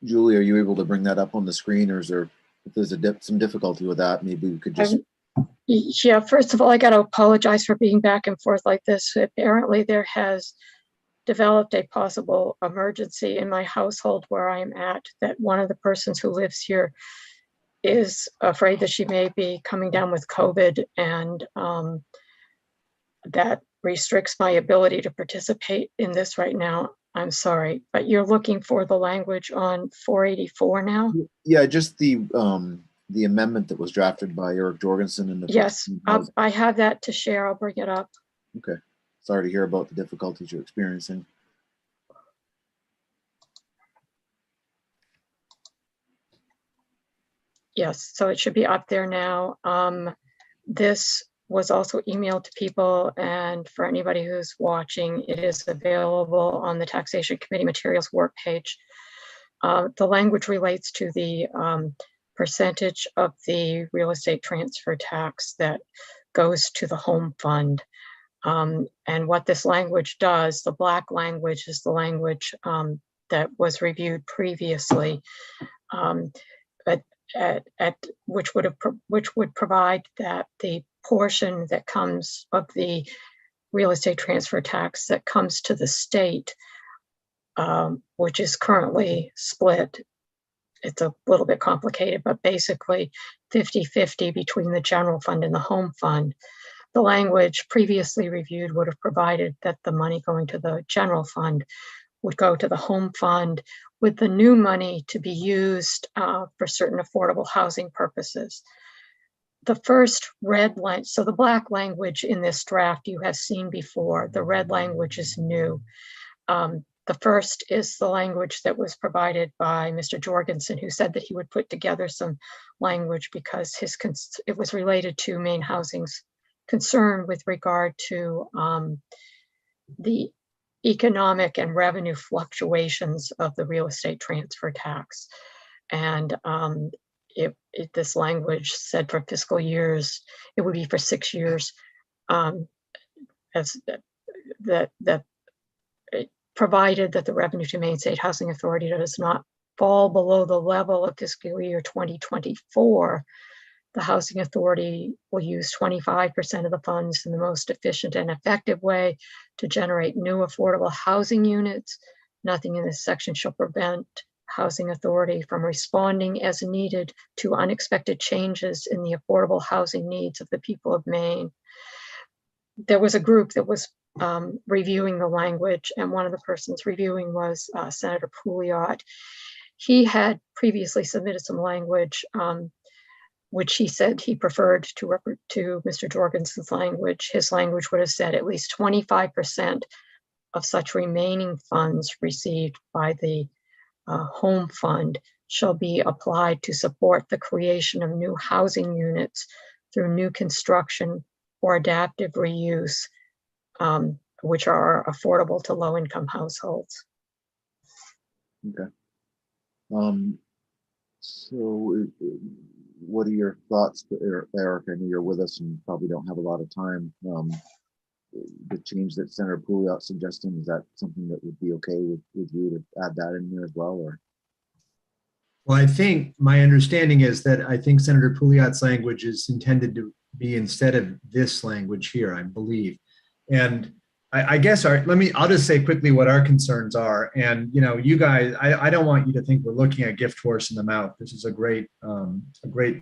Julie, are you able to bring that up on the screen, or is there, if there's some difficulty with that, maybe we could just. Yeah, first of all, I got to apologize for being back and forth like this. Apparently there has developed a possible emergency in my household where I'm at, that one of the persons who lives here is afraid that she may be coming down with COVID, and that restricts my ability to participate in this right now. I'm sorry, but you're looking for the language on 484 now? Yeah, just the amendment that was drafted by Eric Jorgensen. And yes, I have that to share. I'll bring it up. Okay. Sorry to hear about the difficulties you're experiencing. Yes, so it should be up there now. This was also emailed to people, and for anybody who's watching, it is available on the Taxation Committee Materials work page. The language relates to the percentage of the real estate transfer tax that goes to the home fund. And what this language does, the black language is the language that was reviewed previously, which would provide that the portion that comes of the real estate transfer tax that comes to the state, which is currently split. It's a little bit complicated, but basically 50-50 between the general fund and the home fund. The language previously reviewed would have provided that the money going to the general fund would go to the home fund, with the new money to be used for certain affordable housing purposes. The first red line, so the black language in this draft you have seen before, the red language is new. The first is the language that was provided by Mr. Jorgensen, who said that he would put together some language because it was related to Maine Housing's concern with regard to the economic and revenue fluctuations of the real estate transfer tax. And this language said for fiscal years, it would be for 6 years. As that provided that the revenue to Maine State Housing Authority does not fall below the level of fiscal year 2024, the Housing Authority will use 25% of the funds in the most efficient and effective way to generate new affordable housing units. Nothing in this section shall prevent Housing Authority from responding as needed to unexpected changes in the affordable housing needs of the people of Maine. There was a group that was reviewing the language, and one of the persons reviewing was Senator Pouliot. He had previously submitted some language, which he said he preferred to Mr. Jorgensen's language. His language would have said at least 25% of such remaining funds received by the home fund shall be applied to support the creation of new housing units through new construction or adaptive reuse, which are affordable to low-income households. Okay. So what are your thoughts, Eric? I know you're with us and probably don't have a lot of time. The change that Senator Pouliot suggesting, is that something that would be okay with you to add that in there as well, or? Well, I think my understanding is that I think Senator Pouliot's language is intended to be instead of this language here, I believe. And I guess I'll just say quickly what our concerns are. And, you know, you guys, I don't want you to think we're looking at gift horse in the mouth. This is a great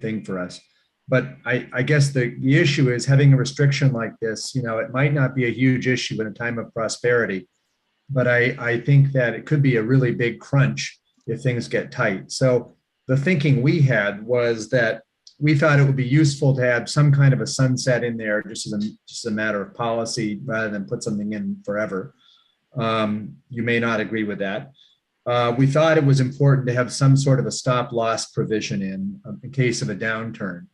thing for us. But I guess the issue is having a restriction like this, you know, it might not be a huge issue in a time of prosperity, but I think that it could be a really big crunch if things get tight. So the thinking we had was that we thought it would be useful to have some kind of a sunset in there just as a matter of policy rather than put something in forever. You may not agree with that. We thought it was important to have some sort of a stop loss provision in case of a downturn.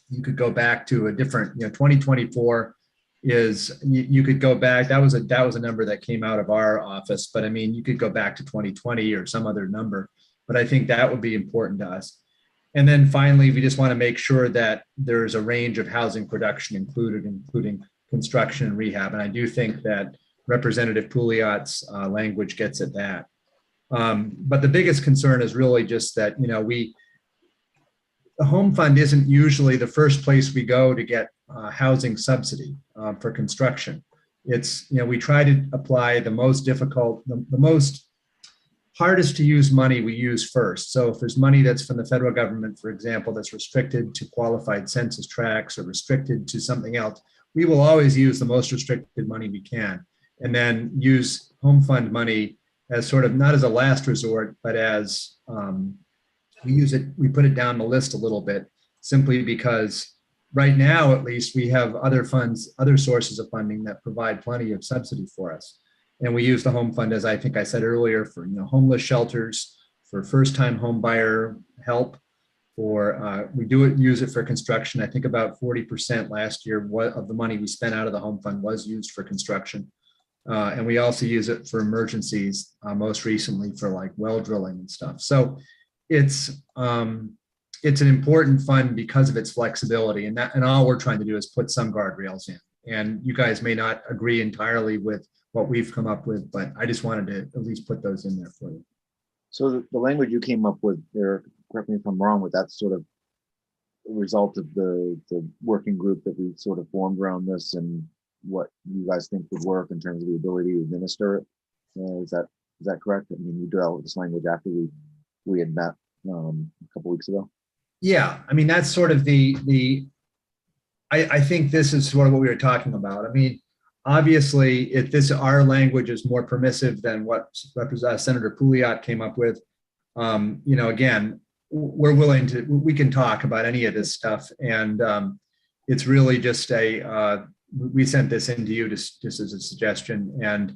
You could go back to a different, 2024 is, you could go back, that was a number that came out of our office, but I mean, you could go back to 2020 or some other number, but I think that would be important to us. And then finally, we just want to make sure that there's a range of housing production included, including construction and rehab. And I do think that Representative Pouliot's language gets at that. But the biggest concern is really just that, the home fund isn't usually the first place we go to get housing subsidy for construction. It's, we try to apply the most difficult, the most hardest to use money we use first. So if there's money that's from the federal government, for example, that's restricted to qualified census tracts or restricted to something else, we will always use the most restricted money we can, and then use home fund money as sort of not as a last resort, but as we put it down the list a little bit, simply because right now, at least, we have other funds, other sources of funding that provide plenty of subsidy for us. And we use the home fund, as I think I said earlier, for homeless shelters, for first-time home buyer help, we use it for construction. I think about 40% last year of the money we spent out of the home fund was used for construction. And we also use it for emergencies, most recently for like well drilling and stuff. So it's an important fund because of its flexibility, and all we're trying to do is put some guardrails in. And you guys may not agree entirely with what we've come up with, but I just wanted to at least put those in there for you. So the language you came up with, Eric, correct me if I'm wrong, with that sort of result of the working group that we sort of formed around this, and what you guys think would work in terms of the ability to administer it. Is that correct? I mean, you developed this language after we had met a couple weeks ago. Yeah, I mean, that's sort of I think this is sort of what we were talking about. I mean, obviously, if our language is more permissive than what Senator Pouliot came up with, again, we're willing to, we can talk about any of this stuff. And it's really just we sent this into you just as a suggestion, and,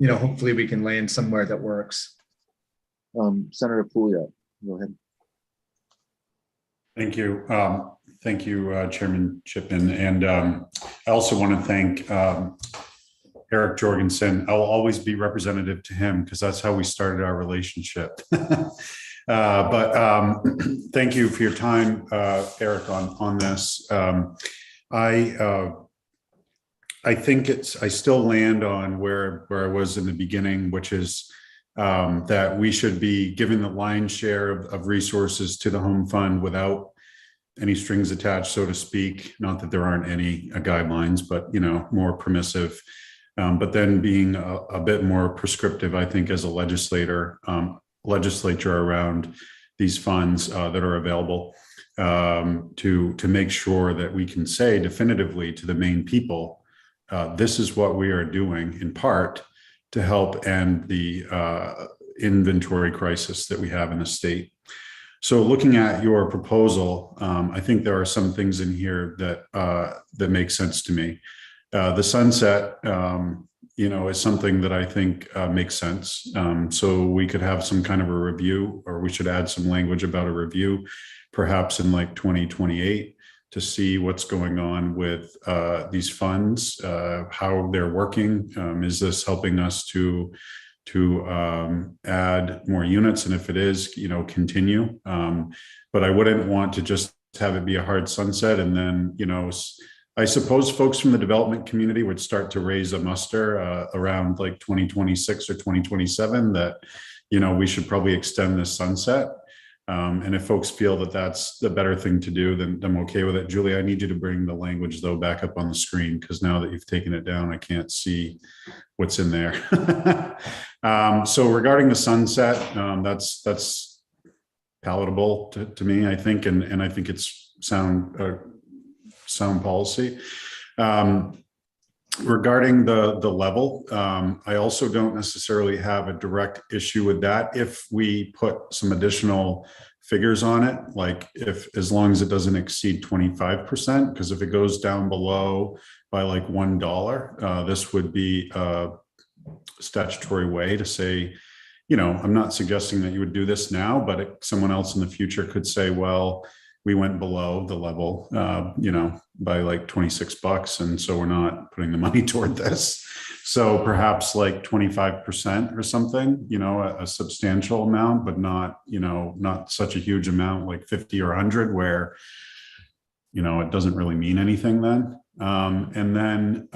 hopefully we can land somewhere that works. Senator Pouliot, go ahead. Thank you. Thank you, Chairman Chipman. And I also want to thank Eric Jorgensen. I'll always be representative to him because that's how we started our relationship. Thank you for your time, Eric, on this. I think I still land on where I was in the beginning, which is that we should be giving the lion's share of resources to the home fund without any strings attached, so to speak. Not that there aren't any guidelines, but more permissive. But then being a bit more prescriptive, I think, as a legislature around these funds that are available, to make sure that we can say definitively to the Maine people, this is what we are doing in part to help end the inventory crisis that we have in the state. So looking at your proposal, I think there are some things in here that make sense to me. The sunset, is something that I think makes sense. So we could have some kind of a review, or we should add some language about a review, perhaps in like 2028, to see what's going on with these funds, how they're working. Is this helping us to add more units? And if it is, continue. But I wouldn't want to just have it be a hard sunset. And then, I suppose folks from the development community would start to raise a muster around like 2026 or 2027 that, we should probably extend this sunset. And if folks feel that that's the better thing to do, then I'm okay with it. Julie, I need you to bring the language though back up on the screen, because now that you've taken it down, I can't see what's in there. So regarding the sunset, that's palatable to me, I think, and I think it's sound policy. Regarding the level, I also don't necessarily have a direct issue with that if we put some additional figures on it, like as long as it doesn't exceed 25%, because if it goes down below by like $1, this would be a statutory way to say, I'm not suggesting that you would do this now, but someone else in the future could say, well, we went below the level, by like $26. And so we're not putting the money toward this. So perhaps like 25% or something, a substantial amount, but not such a huge amount like 50 or 100 where, it doesn't really mean anything then. And then,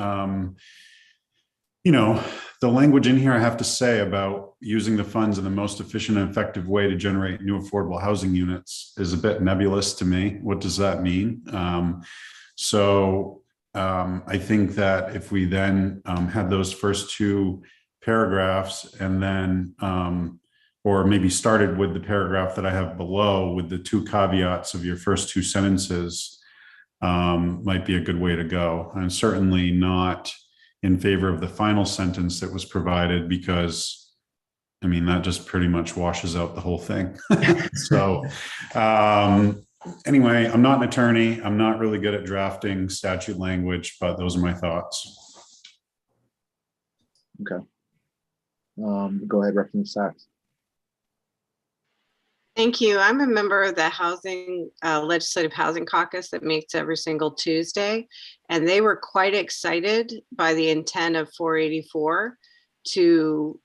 the language in here, I have to say, about using the funds in the most efficient and effective way to generate new affordable housing units is a bit nebulous to me. What does that mean? I think that if we then had those first two paragraphs and then, or maybe started with the paragraph that I have below with the two caveats of your first two sentences, might be a good way to go. I'm certainly not in favor of the final sentence that was provided, because that just pretty much washes out the whole thing. So anyway, I'm not an attorney. I'm not really good at drafting statute language, but those are my thoughts. Okay. Go ahead, Representative Sachs. Thank you. I'm a member of the Legislative Housing Caucus that meets every single Tuesday, and they were quite excited by the intent of 484 to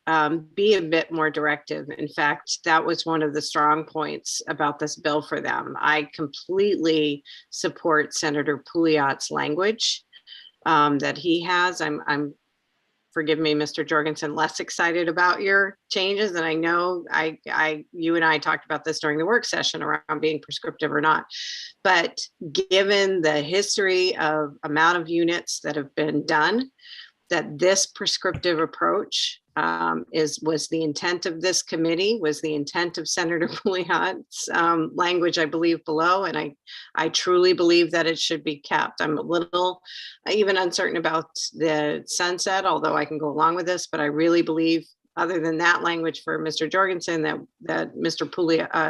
be a bit more directive. In fact, that was one of the strong points about this bill for them. I completely support Senator Pouliot's language that he has. I'm forgive me, Mr. Jorgensen, less excited about your changes. And I know you and I talked about this during the work session around being prescriptive or not. But given the history of amount of units that have been done, that this prescriptive approach was the intent of this committee, was the intent of Senator Pouliot's language, I believe, below. And I truly believe that it should be kept. I'm a little even uncertain about the sunset, although I can go along with this, but I really believe, other than that language for Mr. Jorgensen, that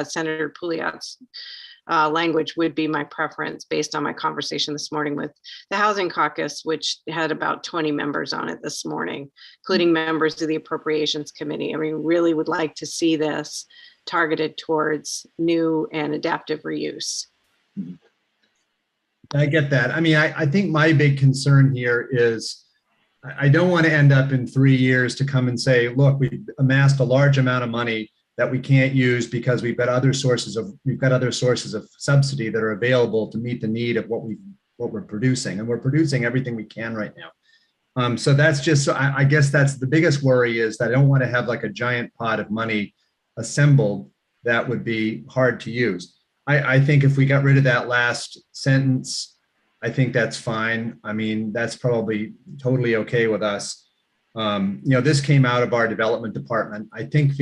Senator Pouliot's language would be my preference based on my conversation this morning with the Housing Caucus, which had about 20 members on it this morning, including members of the Appropriations Committee. I mean, really would like to see this targeted towards new and adaptive reuse. I get that. I mean, I think my big concern here is I don't want to end up in 3 years to come and say, look, we've amassed a large amount of money that we can't use because we've got other sources of subsidy that are available to meet the need of what we're producing, and we're producing everything we can right now. So that's just, I guess that's the biggest worry, is that I don't want to have like a giant pot of money assembled that would be hard to use. I think if we got rid of that last sentence, I think that's fine. I mean, that's probably totally okay with us. This came out of our development department. I think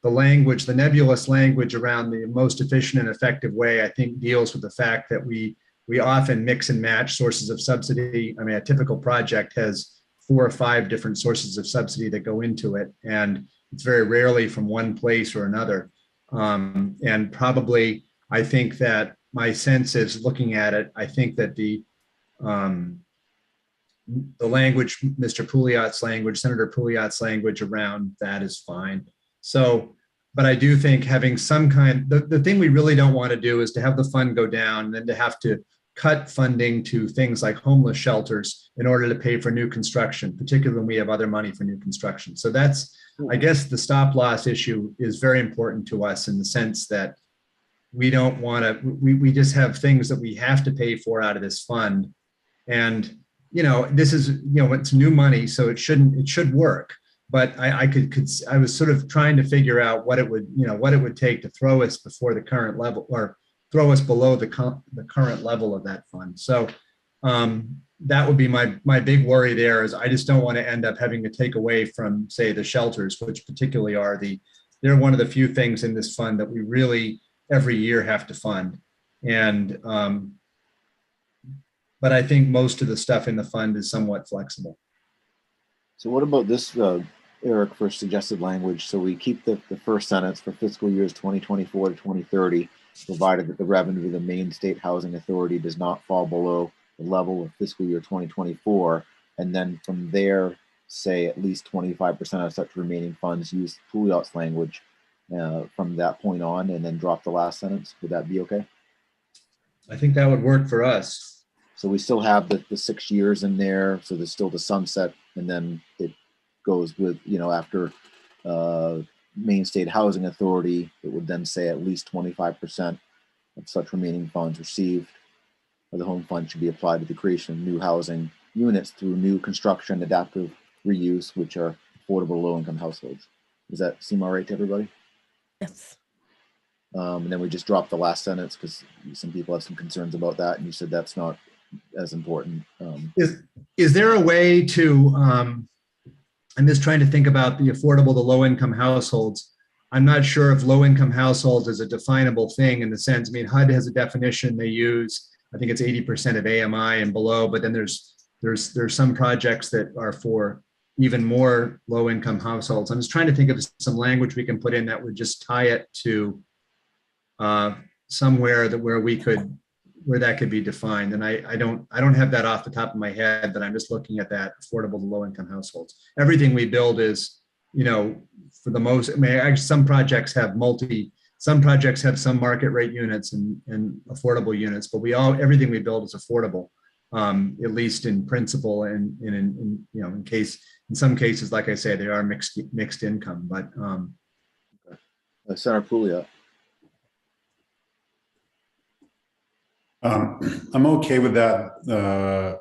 the language, the nebulous language around the most efficient and effective way, I think deals with the fact that we often mix and match sources of subsidy. I mean, a typical project has 4 or 5 different sources of subsidy that go into it, and it's very rarely from one place or another. And probably, I think that my sense is, looking at it, I think that the language, Mr. Pouliot's language, Senator Pouliot's language around that is fine. So, but I do think having some kind, the thing we really don't want to do is to have the fund go down and then to have to cut funding to things like homeless shelters in order to pay for new construction, particularly when we have other money for new construction. So that's, I guess the stop loss issue is very important to us, in the sense that we don't want to, we just have things that we have to pay for out of this fund. And, this is, it's new money, so it should work. But I was sort of trying to figure out what it would take to throw us before the current level, or throw us below the current level of that fund. So that would be my big worry there, is I just don't want to end up having to take away from, say, the shelters, which particularly they're one of the few things in this fund that we really every year have to fund. And but I think most of the stuff in the fund is somewhat flexible. So what about this, Eric, for suggested language? So we keep the first sentence for fiscal years 2024 to 2030, provided that the revenue of the Maine State Housing Authority does not fall below the level of fiscal year 2024. And then from there, say at least 25% of such remaining funds, use Pouliot's language from that point on, and then drop the last sentence. Would that be okay? I think that would work for us. So we still have the 6 years in there. So there's still the sunset, and then it goes with, after Maine State Housing Authority, it would then say at least 25% of such remaining funds received by the home fund should be applied to the creation of new housing units through new construction, adaptive reuse, which are affordable low-income households. Does that seem all right to everybody? Yes. And then we just drop the last sentence, because some people have some concerns about that, and you said that's not as important. Is there a way to, I'm just trying to think about the affordable to low-income households. I'm not sure if low-income households is a definable thing, in the sense, I mean, HUD has a definition they use. I think it's 80% of AMI and below, but then there's some projects that are for even more low-income households. I'm just trying to think of some language we can put in that would just tie it to somewhere where that could be defined. And I don't have that off the top of my head, but I'm just looking at that affordable to low-income households. Everything we build is, for the most, I mean, actually, some projects have some market rate units and affordable units, but everything we build is affordable, at least in principle, and in some cases, like I say, they are mixed income, but Senator Pouliot. I'm okay with that.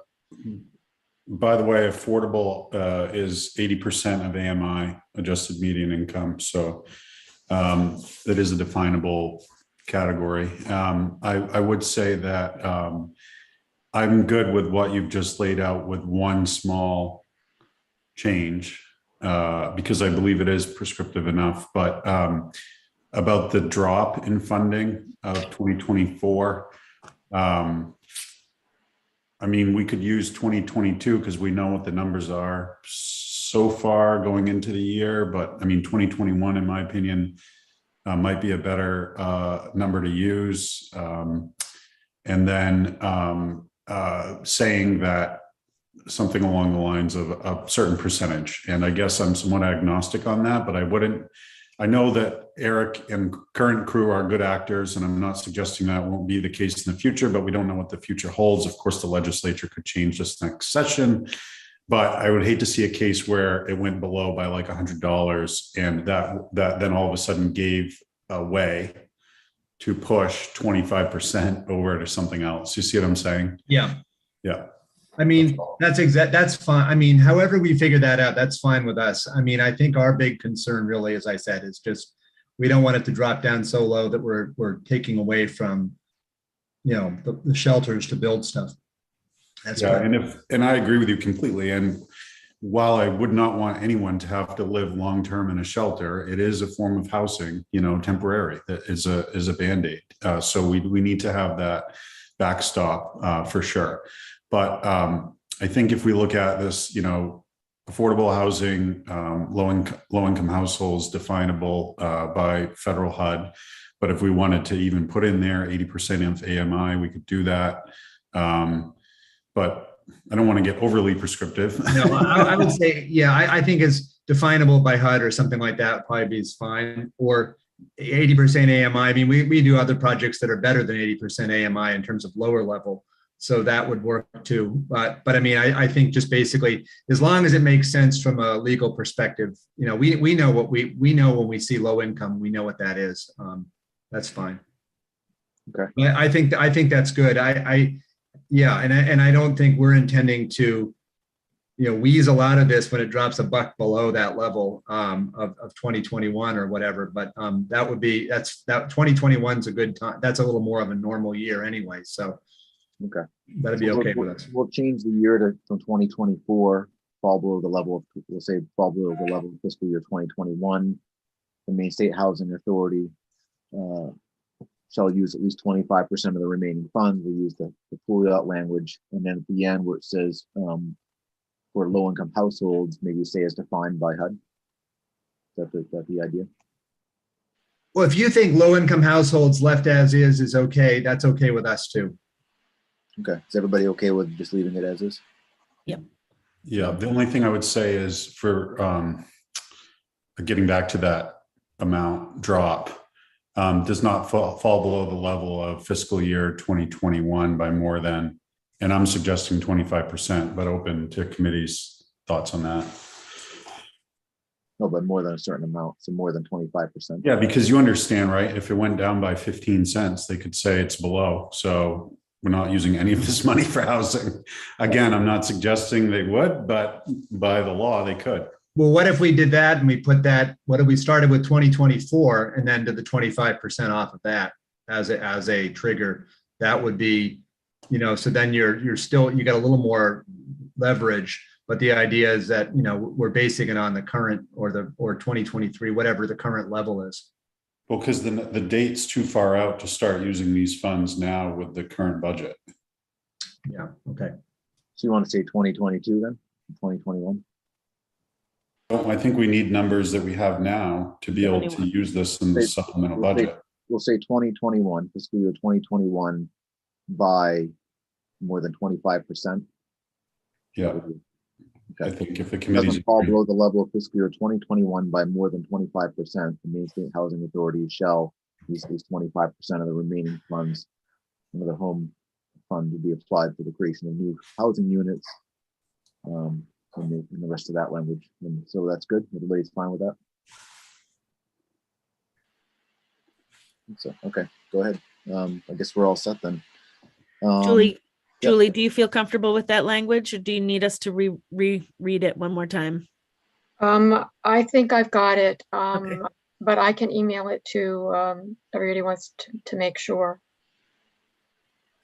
By the way, affordable is 80% of AMI, adjusted median income. So that is a definable category. I would say that I'm good with what you've just laid out, with one small change, because I believe it is prescriptive enough. But about the drop in funding of 2024, I mean, we could use 2022 because we know what the numbers are so far going into the year. But I mean, 2021, in my opinion, might be a better number to use. And then saying that something along the lines of a certain percentage. And I guess I'm somewhat agnostic on that, but I know that Eric and current crew are good actors, and I'm not suggesting that won't be the case in the future, but we don't know what the future holds. Of course, the legislature could change this next session. But I would hate to see a case where it went below by like $100 and that then all of a sudden gave way to push 25% over to something else. You see what I'm saying? Yeah. Yeah. I mean, that's fine. I mean, however we figure that out, that's fine with us. I mean, I think our big concern really, as I said, is just, we don't want it to drop down so low that we're taking away from, the shelters to build stuff. That's Yeah, fine. and I agree with you completely. And while I would not want anyone to have to live long-term in a shelter, it is a form of housing, temporary, that is a Band-Aid. So we need to have that backstop for sure. But I think if we look at this, affordable housing, low-income households definable by federal HUD. But if we wanted to even put in there 80% of AMI, we could do that. But I don't want to get overly prescriptive. No, I would say, yeah, I think it's definable by HUD or something like that probably is fine. Or 80% AMI. I mean, we do other projects that are better than 80% AMI in terms of lower level. So that would work too. But I mean, I think just basically, as long as it makes sense from a legal perspective, we know what we know when we see low income, we know what that is. That's fine. Okay. I think that's good. Yeah, and I don't think we're intending to, wheeze a lot of this when it drops $1 below that level of 2021 or whatever. But that 2021 is a good time. That's a little more of a normal year anyway. So okay, that'd be okay with us. We'll change the year from 2024, fall below the level of, we'll say fall below the level of fiscal year 2021. The Maine State Housing Authority shall use at least 25% of the remaining funds. We use the Pouliot language, and then at the end where it says for low-income households, maybe say as defined by HUD. Is that the idea? Well, if you think low-income households left as is okay, that's okay with us too. Okay, is everybody okay with just leaving it as is? Yep. Yeah, the only thing I would say is for getting back to that amount drop, does not fall below the level of fiscal year 2021 by more than, and I'm suggesting 25%, but open to committee's thoughts on that. No, but more than a certain amount, so more than 25%. Yeah, because you understand, right? If it went down by 15 cents, they could say it's below. So we're not using any of this money for housing. Again, I'm not suggesting they would, but by the law, they could. Well, what if we did that and we put that, what if we started with 2024 and then did the 25% off of that as a trigger? That would be, so then you got a little more leverage, but the idea is that, we're basing it on the current or 2023, whatever the current level is. Well, because the date's too far out to start using these funds now with the current budget. Yeah, okay. So you want to say 2022 then, 2021? I think we need numbers that we have now to be able to use this in the supplemental budget. We'll say 2021, fiscal year 2021 by more than 25%. Yeah. Okay. I think if the committee's doesn't fall below the level of fiscal year 2021 by more than 25%, the Maine State Housing Authority shall use at least 25% of the remaining funds under the home fund to be applied for the creation of new housing units. And the rest of that language. And so that's good. Everybody's fine with that. So, okay, go ahead. I guess we're all set then. Julie, do you feel comfortable with that language, or do you need us to reread it one more time? I think I've got it, Okay. but I can email it to everybody wants to make sure.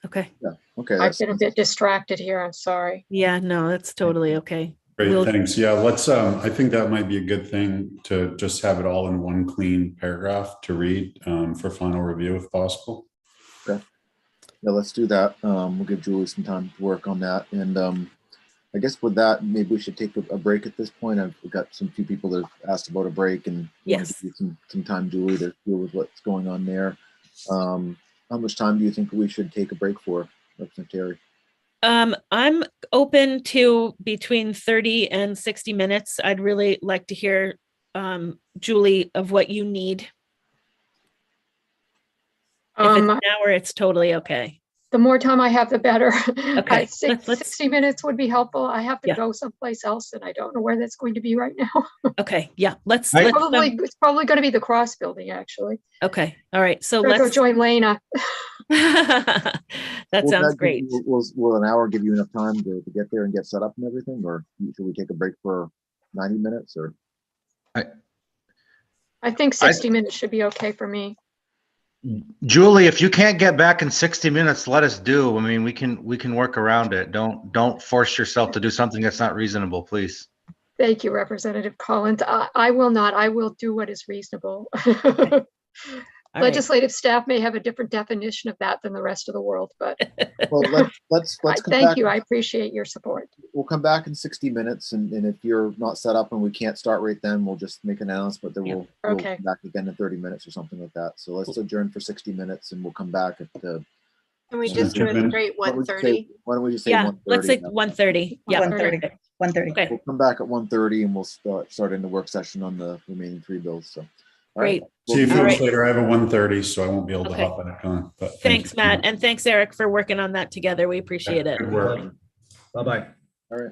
Okay. Yeah. Okay. I've been a bit distracted here. I'm sorry. Yeah, no, that's totally okay. Great, thanks. Yeah, let's, I think that might be a good thing to just have it all in one clean paragraph to read for final review if possible. Okay. Yeah, let's do that. We'll give Julie some time to work on that. And I guess with that, maybe we should take a break at this point. I've got some few people that have asked about a break, and yes, give you some time, Julie, to deal with what's going on there. How much time do you think we should take a break for, Representative Terry? I'm open to between 30 and 60 minutes. I'd really like to hear, Julie, of what you need. If it's an hour, it's totally okay. the more time I have, the better. Okay, I think let's- 60 minutes would be helpful. I have to Yeah. go someplace else and I don't know where that's going to be right now. Okay, yeah, let's, It's probably going to be the Cross Building, actually. okay, all right, so Gotta go let's. join Lena. That Will sounds give great. you- Will an hour give you enough time to get there and get set up and everything, or should we take a break for 90 minutes or? I think 60 minutes should be okay for me. Julie, if you can't get back in 60 minutes, let us do. I mean, we can work around it. Don't force yourself to do something that's not reasonable, please. Thank you, Representative Collins. I will not. I will do what is reasonable. All right. Legislative staff may have a different definition of that than the rest of the world, but Well, let's come thank back. you. I appreciate your support. We'll come back in 60 minutes, and if you're not set up and we can't start right then, we'll just make an announcement that we'll Okay. come back again in 30 minutes or something like that. So let's adjourn for 60 minutes and we'll come back at the. Can we Mr. just do a Chipman? straight Why don't we 1:30? say- Why don't we just say Yeah, let's 1:30? say 1:30. Yeah. 1:30. perfect. 1:30. Okay, We'll come back at 1:30 and we'll start in the work session on the remaining 3 bills. So. all right. great. See you All folks right. later. I have a 1:30, so I won't be able to Okay. hop back on. But thank Thanks, you. Matt, and thanks, Eric, for working on that together. We appreciate it. Good work. Bye-bye. All right.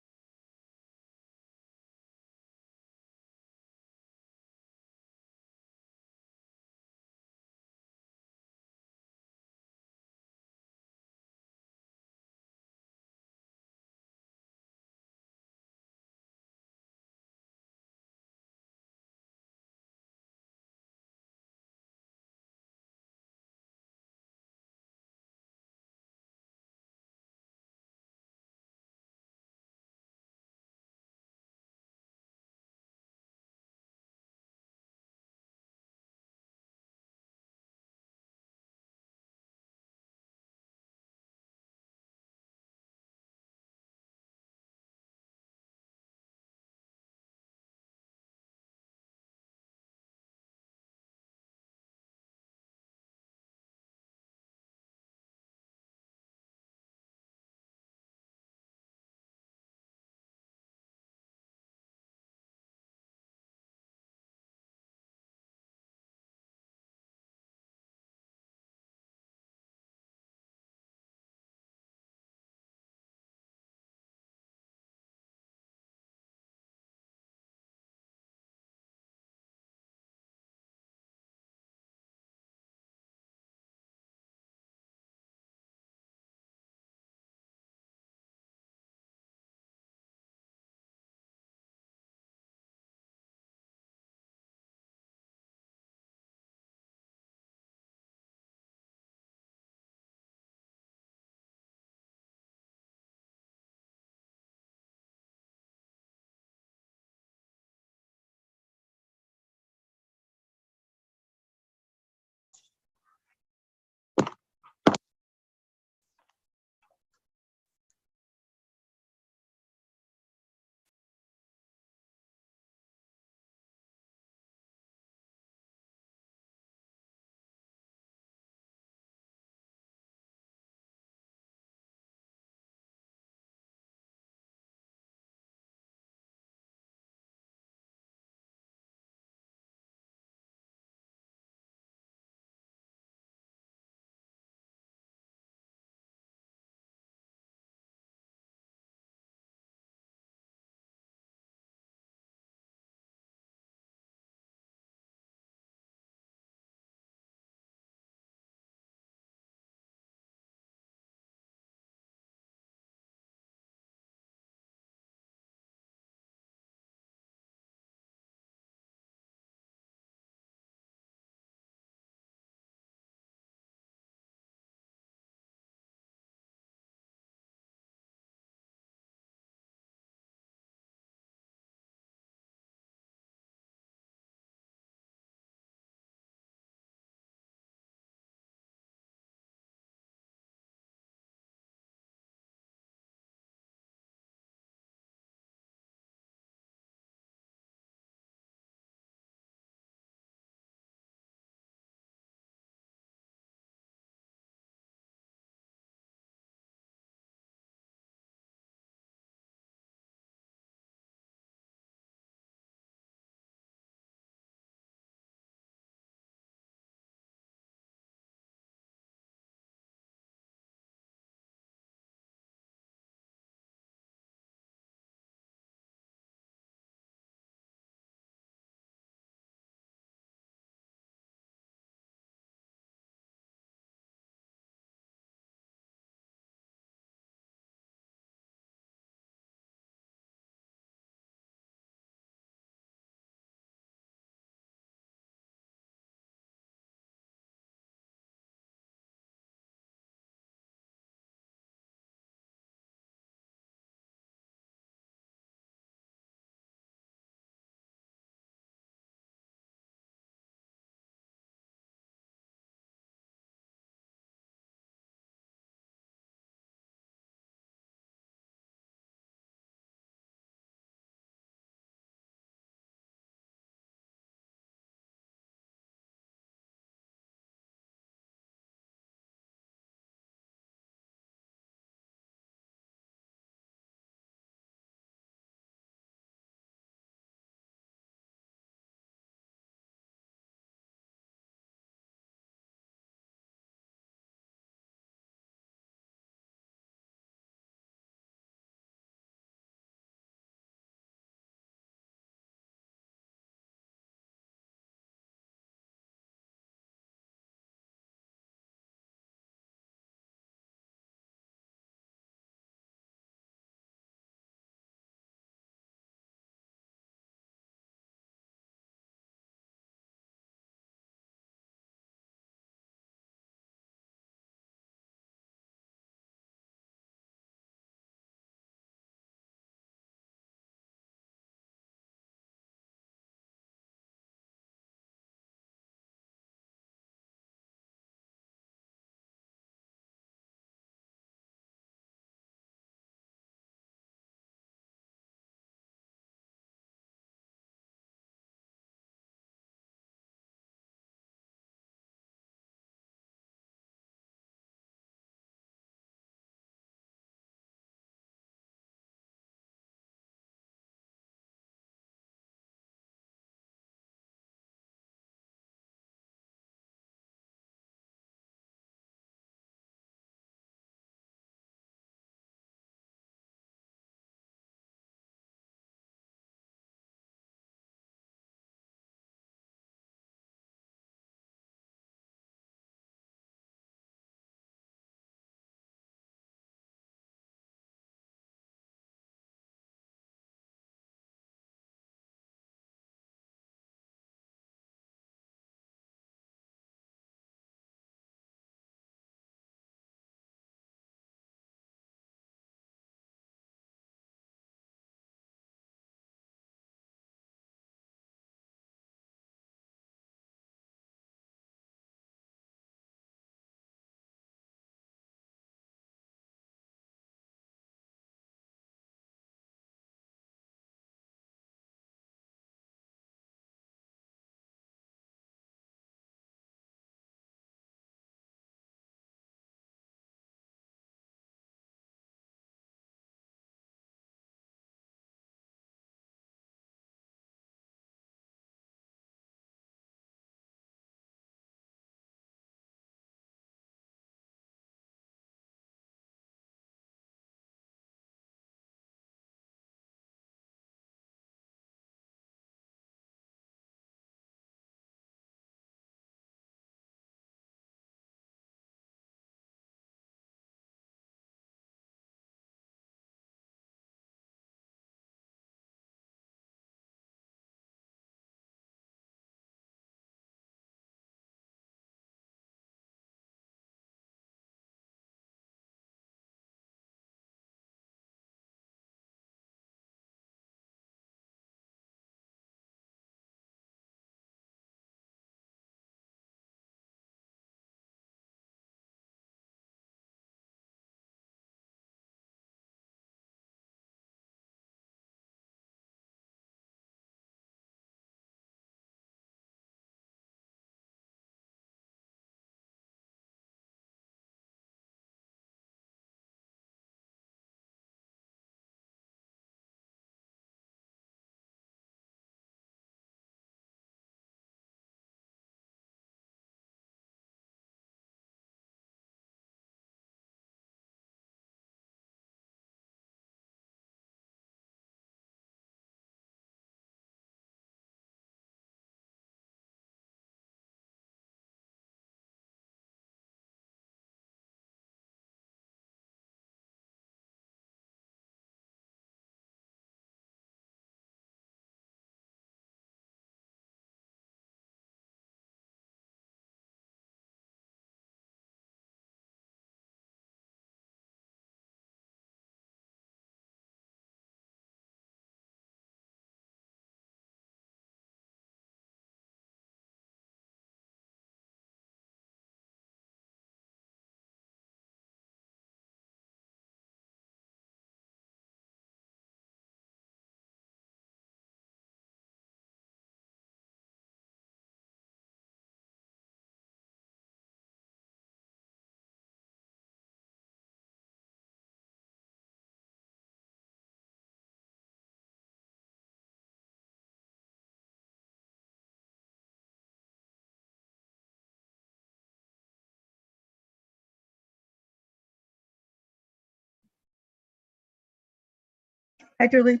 Hi, Julie.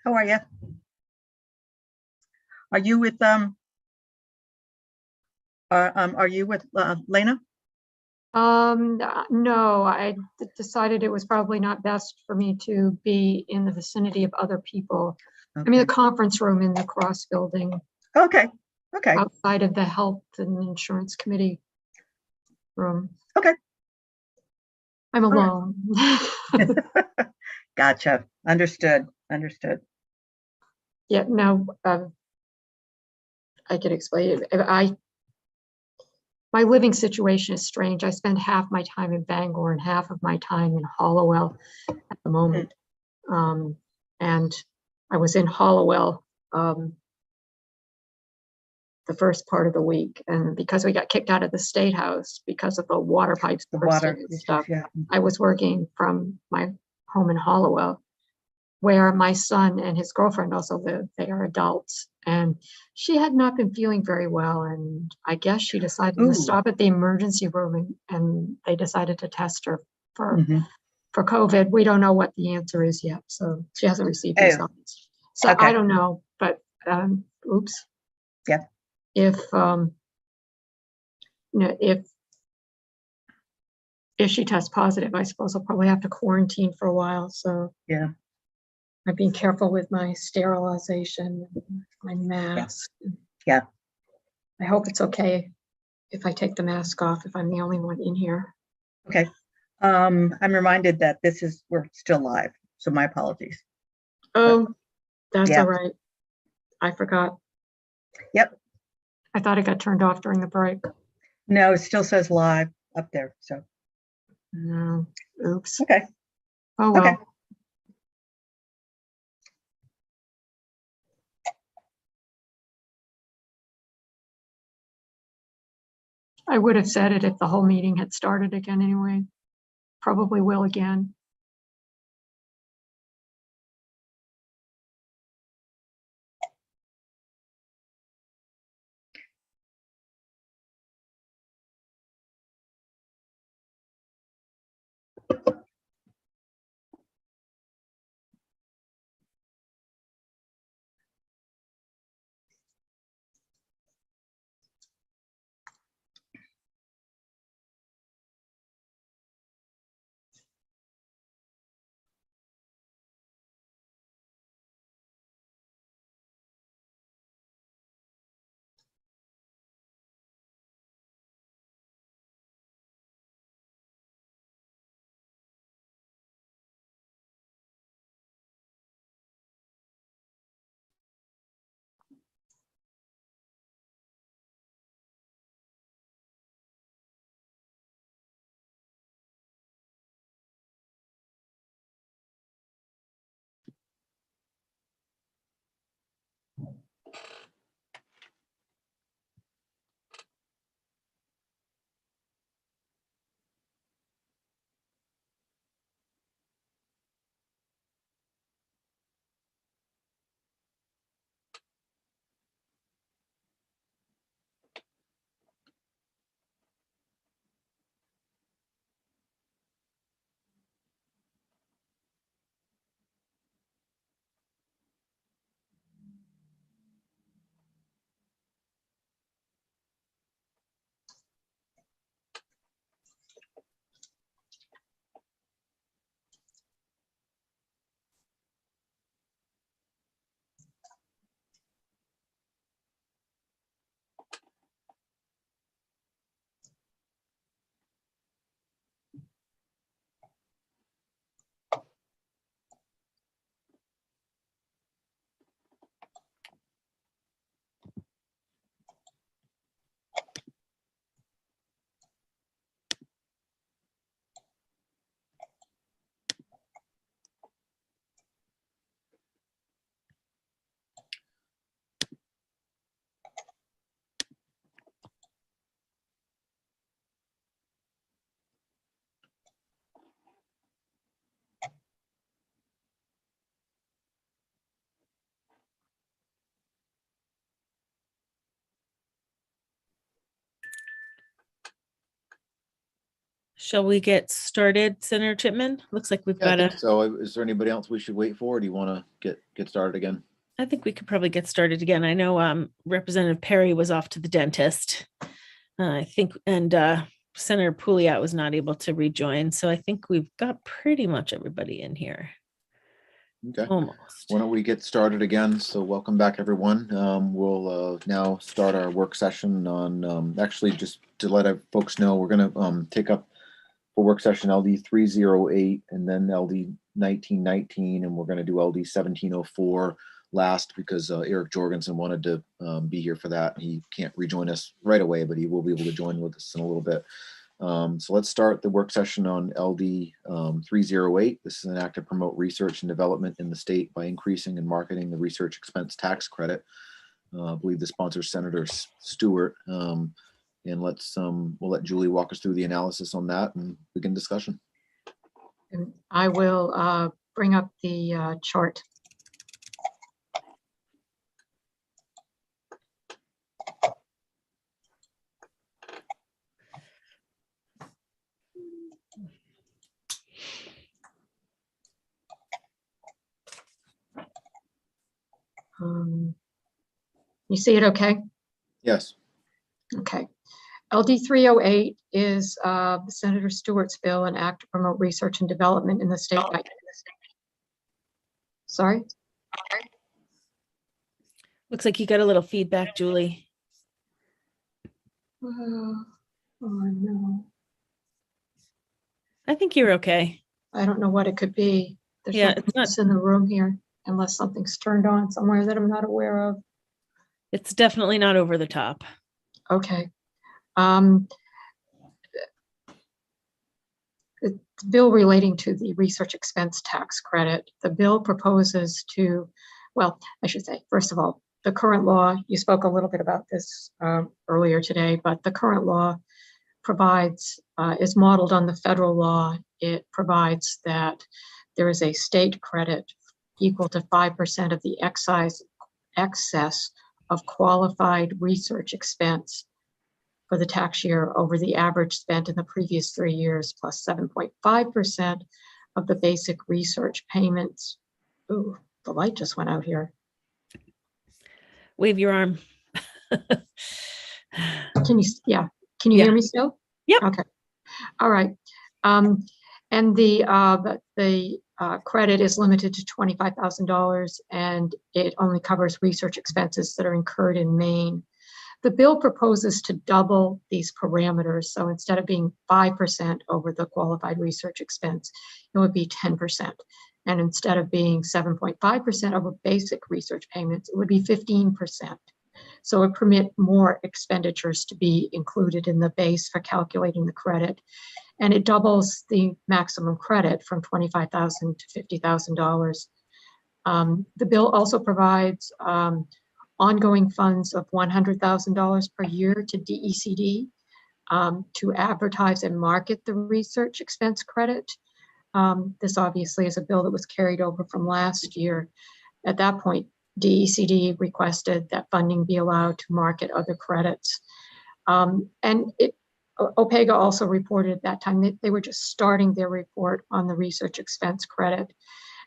How are you? Are you with Lena? No, I decided it was probably not best for me to be in the vicinity of other people. I mean, the conference room in the Cross Building. Okay, okay. Outside of the Health and Insurance Committee room. Okay. I'm All right. alone. Gotcha. Understood. Understood. Yeah, no, I can explain it. My living situation is strange. I spend half my time in Bangor and half of my time in Hollowell at the moment. And I was in Hollowell the first part of the week, and because we got kicked out of the State House because of the water pipes bursting and stuff, I was working from my home in Hollowell, where my son and his girlfriend also live. They are adults, and she had not been feeling very well, and I guess she decided to stop at the emergency room, and they decided to test her for COVID. We don't know what the answer is yet, so she hasn't received results. So I don't know, but oops. Yeah. If you know, if she tests positive, I suppose I'll probably have to quarantine for a while. So yeah, I'm being careful with my sterilization, my mask. Yeah. I hope it's okay if I take the mask off, if I'm the only one in here. Okay. I'm reminded that we're still live, so my apologies. Oh, that's yeah. all right. I forgot. Yep. I thought it got turned off during the break. No, it still says live up there, so. No. Oops. Okay. Oh, well. Okay. I would have said it if the whole meeting had started again anyway. Probably will again. Shall we get started, Senator Chipman? Looks like we've Yeah, I got think so. Is there anybody else we should wait for? Or do you want to get started again? I think we could probably get started again. I know Representative Perry was off to the dentist. I think, and Senator Pouliot was not able to rejoin. So I think we've got pretty much everybody in here. Okay. Almost. Why don't we get started again? So welcome back, everyone. We'll now start our work session on, actually, just to let folks know, we're going to take up for work session LD 308 and then LD 1919, and we're going to do LD 1704 last because Eric Jorgensen wanted to be here for that. He can't rejoin us right away, but he will be able to join with us in a little bit. So let's start the work session on LD 308. This is an act to promote research and development in the state by increasing and marketing the research expense tax credit. I believe the sponsor is Senator Stewart. And we'll let Julie walk us through the analysis on that and begin discussion. And I will bring up the chart. You see it okay? Yes. Okay. LD 308 is Senator Stewart's bill, an act to promote research and development in the state. Sorry? Looks like you got a little feedback, Julie. Oh no. I think you're okay. I don't know what it could be. There's Yeah, nothing it's not- else in the room here unless something's turned on somewhere that I'm not aware of. It's definitely not over the top. Okay. The bill relating to the research expense tax credit, the bill proposes to, well, I should say, first of all, the current law, you spoke a little bit about this earlier today, but the current law provides, is modeled on the federal law. It provides that there is a state credit equal to 5% of the excess of qualified research expense for the tax year over the average spent in the previous 3 years, plus 7.5% of the basic research payments. Ooh, the light just went out here. Wave your arm. Can you hear me still? Yep. Okay. All right. And the credit is limited to $25,000 and it only covers research expenses that are incurred in Maine. The bill proposes to double these parameters. So instead of being 5% over the qualified research expense, it would be 10%. And instead of being 7.5% over basic research payments, it would be 15%. So it permit more expenditures to be included in the base for calculating the credit. And it doubles the maximum credit from $25,000 to $50,000. The bill also provides ongoing funds of $100,000 per year to DECD to advertise and market the research expense credit. This obviously is a bill that was carried over from last year. At that point, DECD requested that funding be allowed to market other credits. OPEGA also reported at that time that they were just starting their report on the research expense credit.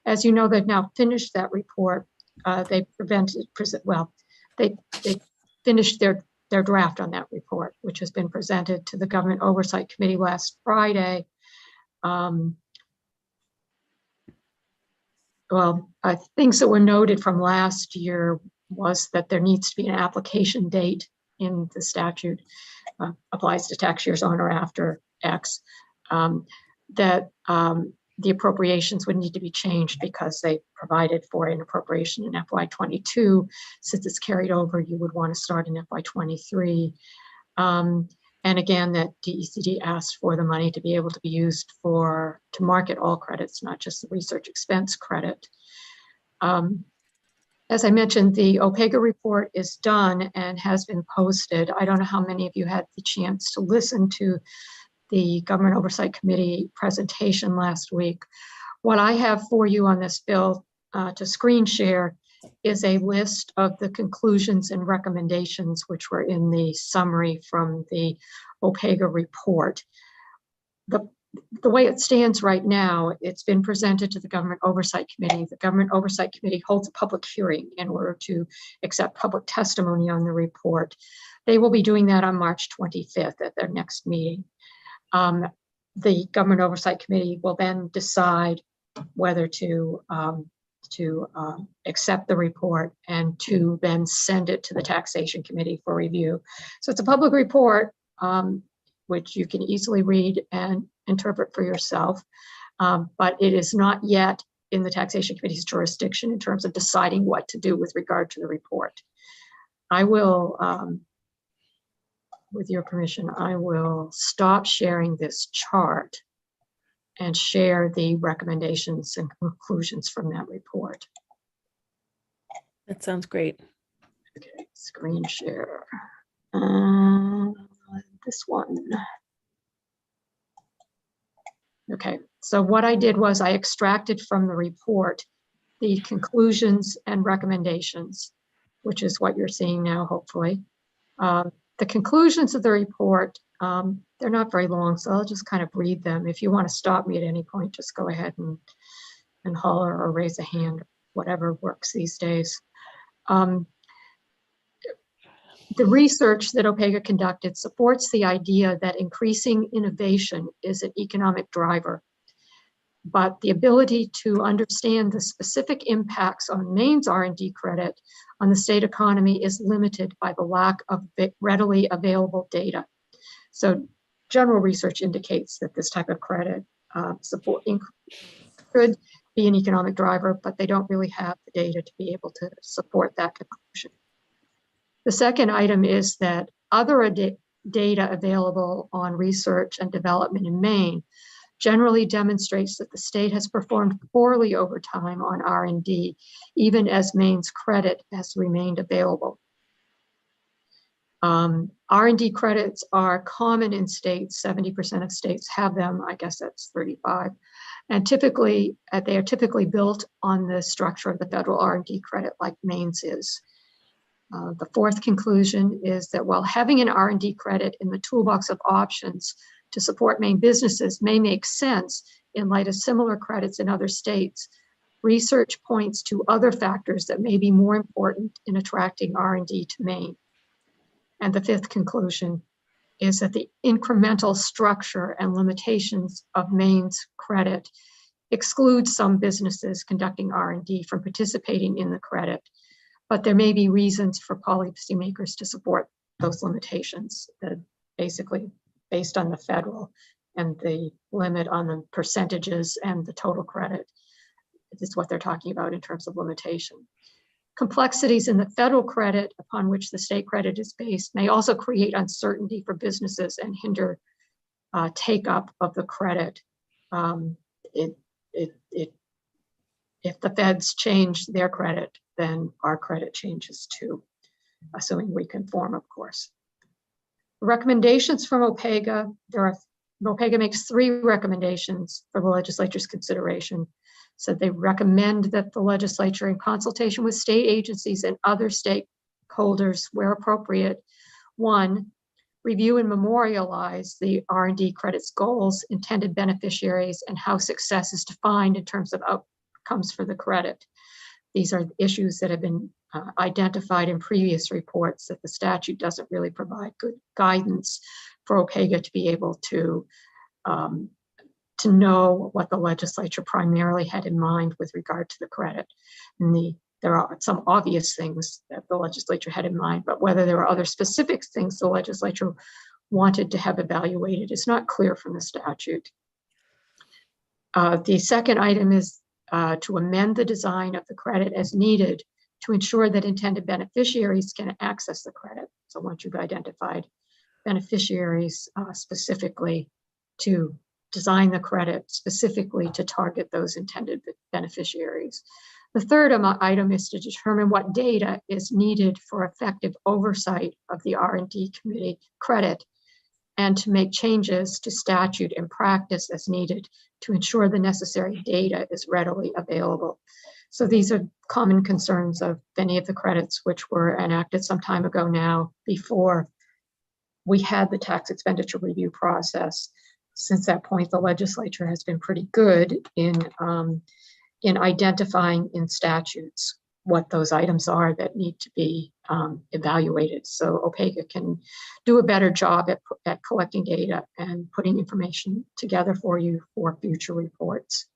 As you know, they've now finished that report. They finished their draft on that report, which has been presented to the Government Oversight Committee last Friday. Things that were noted from last year was that there needs to be an application date in the statute, applies to tax years on or after X, that the appropriations would need to be changed because they provided for an appropriation in FY22. Since it's carried over, you would want to start in FY23. And again, that DECD asked for the money to be able to be used to market all credits, not just the research expense credit. As I mentioned, the OPEGA report is done and has been posted. I don't know how many of you had the chance to listen to the Government Oversight Committee presentation last week. What I have for you on this bill to screen share is a list of the conclusions and recommendations which were in the summary from the OPEGA report. the way it stands right now, it's been presented to the Government Oversight Committee. The Government Oversight Committee holds a public hearing in order to accept public testimony on the report. They will be doing that on March 25th at their next meeting. The Government Oversight Committee will then decide whether to accept the report and to then send it to the Taxation Committee for review. So it's a public report, which you can easily read and interpret for yourself, but it is not yet in the Taxation Committee's jurisdiction in terms of deciding what to do with regard to the report. I will, with your permission, I will stop sharing this chart and share the recommendations and conclusions from that report. That sounds great. Okay, screen share. This one. Okay, so what I did was I extracted from the report the conclusions and recommendations, which is what you're seeing now, hopefully. The conclusions of the report, they're not very long, so I'll just kind of read them. If you want to stop me at any point, just go ahead and holler or raise a hand, whatever works these days. The research that OPEGA conducted supports the idea that increasing innovation is an economic driver, but the ability to understand the specific impacts on Maine's R&D credit on the state economy is limited by the lack of readily available data. So general research indicates that this type of credit support could be an economic driver, but they don't really have the data to be able to support that conclusion. The second item is that other data available on research and development in Maine generally demonstrates that the state has performed poorly over time on R&D, even as Maine's credit has remained available. R&D credits are common in states. 70% of states have them. I guess that's 35. And typically, they are typically built on the structure of the federal R&D credit like Maine's is. The fourth conclusion is that while having an R&D credit in the toolbox of options to support Maine businesses may make sense in light of similar credits in other states, research points to other factors that may be more important in attracting R&D to Maine. And the fifth conclusion is that the incremental structure and limitations of Maine's credit exclude some businesses conducting R&D from participating in the credit, but there may be reasons for policymakers to support those limitations, that basically based on the federal and the limit on the percentages and the total credit. This is what they're talking about in terms of limitation. Complexities in the federal credit upon which the state credit is based may also create uncertainty for businesses and hinder take up of the credit. If the feds change their credit, then our credit changes too, assuming we conform, of course. Recommendations from OPEGA, OPEGA makes 3 recommendations for the legislature's consideration. So they recommend that the legislature, in consultation with state agencies and other stakeholders where appropriate, 1, review and memorialize the R&D credits goals, intended beneficiaries, and how success is defined in terms of outcomes for the credit. These are issues that have been identified in previous reports that the statute doesn't really provide good guidance for OPEGA to be able to know what the legislature primarily had in mind with regard to the credit. And there are some obvious things that the legislature had in mind, but whether there are other specific things the legislature wanted to have evaluated is not clear from the statute. The second item is to amend the design of the credit as needed to ensure that intended beneficiaries can access the credit. So once you've identified beneficiaries specifically, to design the credit specifically to target those intended beneficiaries. The third item is to determine what data is needed for effective oversight of the R&D committee credit and to make changes to statute and practice as needed to ensure the necessary data is readily available. So these are common concerns of many of the credits which were enacted some time ago now, before we had the tax expenditure review process. since that point, the legislature has been pretty good in identifying in statutes what those items are that need to be evaluated. So OPEGA can do a better job at collecting data and putting information together for you for future reports.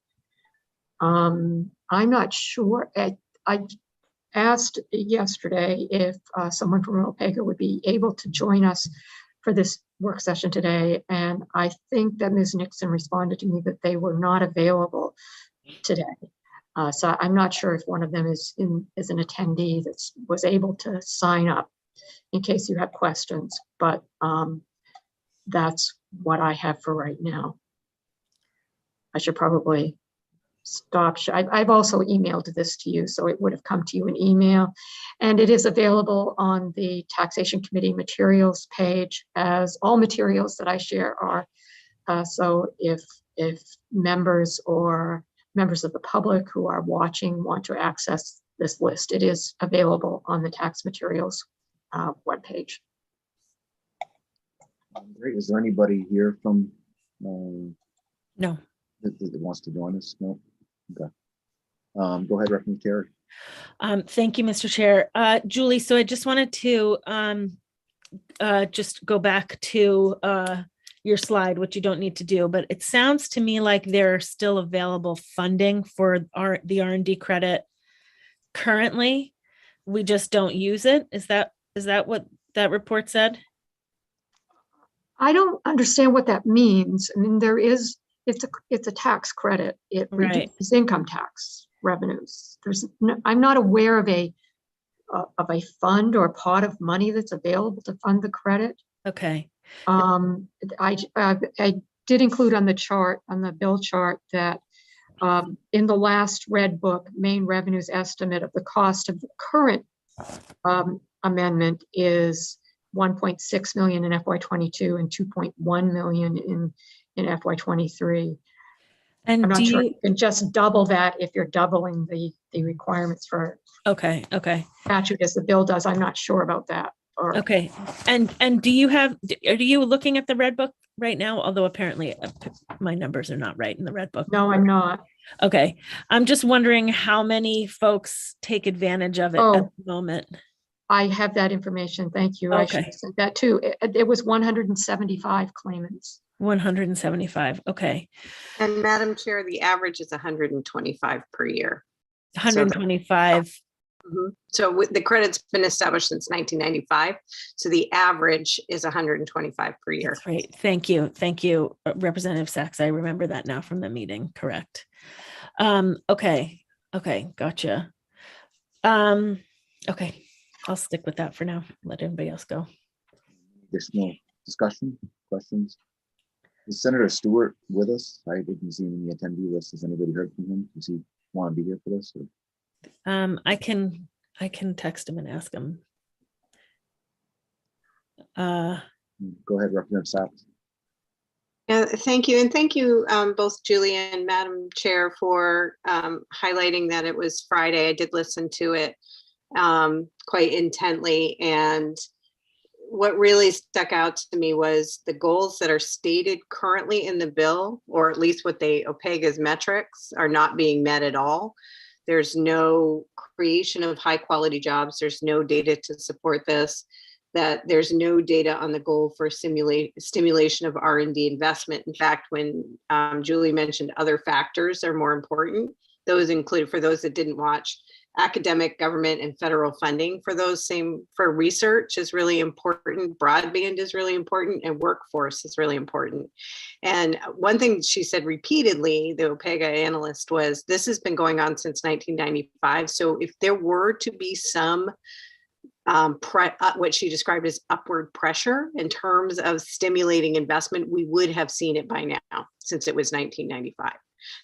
I'm not sure. I asked yesterday if someone from OPEGA would be able to join us for this work session today. And I think that Ms. Nixon responded to me that they were not available today. So I'm not sure if one of them is an attendee that was able to sign up in case you have questions, but that's what I have for right now. I should probably stop. I've also emailed this to you, so it would have come to you in email. And it is available on the Taxation Committee materials page, as all materials that I share are. So if members or members of the public who are watching want to access this list, it is available on the tax materials webpage. Great. Is there anybody here from No. that wants to join us? No. Okay. Go ahead, Representative Terry. Thank you, Mr. Chair. Julie, so I just wanted to just go back to your slide, which you don't need to do, but it sounds to me like there's still available funding for the R&D credit currently. We just don't use it. Is that what that report said? I don't understand what that means. I mean, it's a tax credit. It reduces income tax revenues. I'm not aware of a fund or pot of money that's available to fund the credit. Okay. I did include on the chart, on the bill chart, that in the last red book, main revenues estimate of the cost of the current amendment is 1.6 million in FY22 and 2.1 million in FY23. And I'm not sure you can just double that if you're doubling the requirements for statute as the bill does. I'm not sure about that. Okay. And are you looking at the red book right now? Although apparently my numbers are not right in the red book. No, I'm not. Okay. I'm just wondering how many folks take advantage of it at the moment. I have that information. Thank you. I should have sent that too. It was 175 claimants. 175. Okay. And Madam Chair, the average is 125 per year. 125. So the credit's been established since 1995. So the average is 125 per year. That's right. Thank you. Thank you, Representative Sachs. I remember that now from the meeting. Correct. Okay. Okay. Gotcha. Okay. I'll stick with that for now. Let everybody else go. Additional discussion, questions? Is Senator Stewart with us? I didn't see him in the attendee list. Has anybody heard from him? Does he want to be here for this? Or? I can text him and ask him. Go ahead, Representative Sachs. Yeah, thank you. And thank you, both Julie and Madam Chair, for highlighting that it was Friday. I did listen to it quite intently. And what really stuck out to me was the goals that are stated currently in the bill, or at least what OPEGA's metrics are not being met at all. There's no creation of high quality jobs. There's no data to support this, that there's no data on the goal for stimulation of R&D investment. In fact, when Julie mentioned other factors are more important, those include, for those that didn't watch, academic, government, and federal funding for for research is really important. Broadband is really important, and workforce is really important. And one thing she said repeatedly, the OPEGA analyst, was this has been going on since 1995. So if there were to be some what she described as upward pressure in terms of stimulating investment, we would have seen it by now, since it was 1995.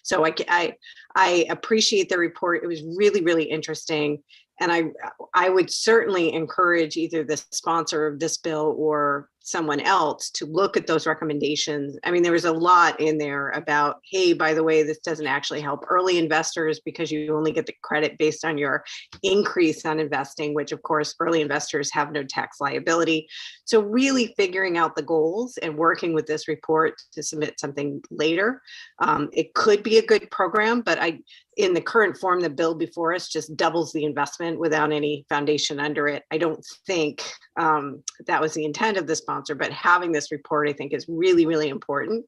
So I appreciate the report. It was really, really interesting. And I would certainly encourage either the sponsor of this bill or someone else to look at those recommendations. I mean, there was a lot in there about, hey, by the way, this doesn't actually help early investors because you only get the credit based on your increase on investing, which of course, early investors have no tax liability. So really figuring out the goals and working with this report to submit something later. It could be a good program, but in the current form, the bill before us just doubles the investment without any foundation under it. I don't think that was the intent of the sponsor, but having this report, I think, is really, really important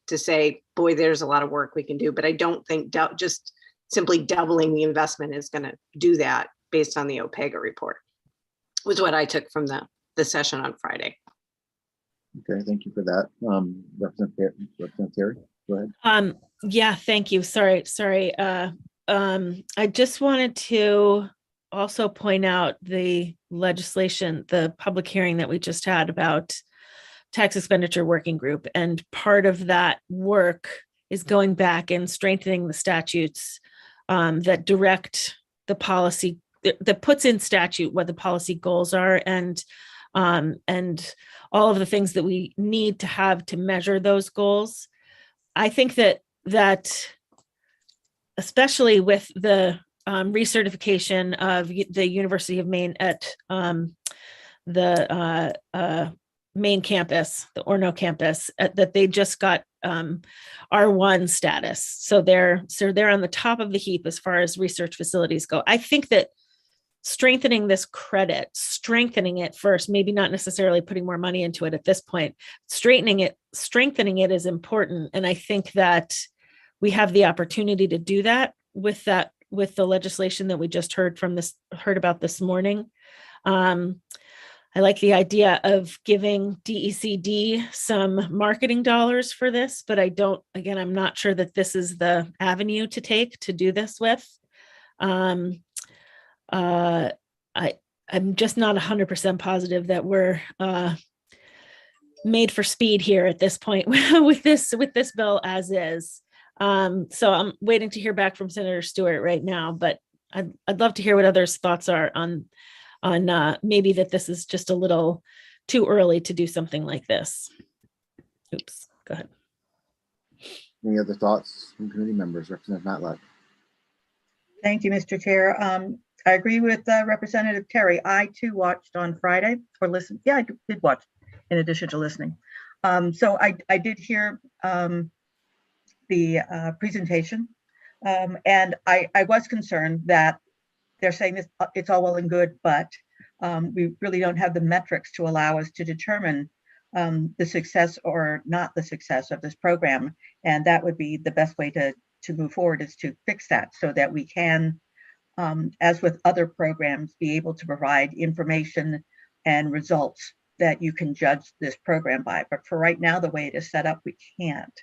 to say, boy, there's a lot of work we can do. But I don't think just simply doubling the investment is going to do that based on the OPEGA report, was what I took from the session on Friday. Okay, thank you for that. Representative Terry, go ahead. Yeah, thank you. Sorry. I just wanted to also point out the legislation, the public hearing that we just had about tax expenditure working group. And part of that work is going back and strengthening the statutes that direct the policy, that puts in statute what the policy goals are, and all of the things that we need to have to measure those goals. I think that especially with the recertification of the University of Maine at the Maine campus, the Orono campus, that they just got R1 status. So they're on the top of the heap as far as research facilities go. I think that strengthening this credit, strengthening it first, maybe not necessarily putting more money into it at this point, strengthening it is important. And I think that we have the opportunity to do that with the legislation that we just heard about this morning. I like the idea of giving DECD some marketing dollars for this, but I'm not sure that this is the avenue to take to do this with. I'm just not 100% positive that we're made for speed here at this point with this bill as is. So I'm waiting to hear back from Senator Stewart right now, but I'd love to hear what others' thoughts are on maybe that this is just a little too early to do something like this. Oops, go ahead. Any other thoughts from committee members? Representative Matlack. Thank you, Mr. Chair. I agree with Representative Terry. I too watched on Friday, or listened. Yeah, I did watch in addition to listening. So I did hear the presentation, and I was concerned that they're saying this, it's all well and good, but we really don't have the metrics to allow us to determine the success or not the success of this program. And that would be the best way to move forward, is to fix that so that we can, as with other programs, be able to provide information and results that you can judge this program by. But for right now, the way it is set up, we can't.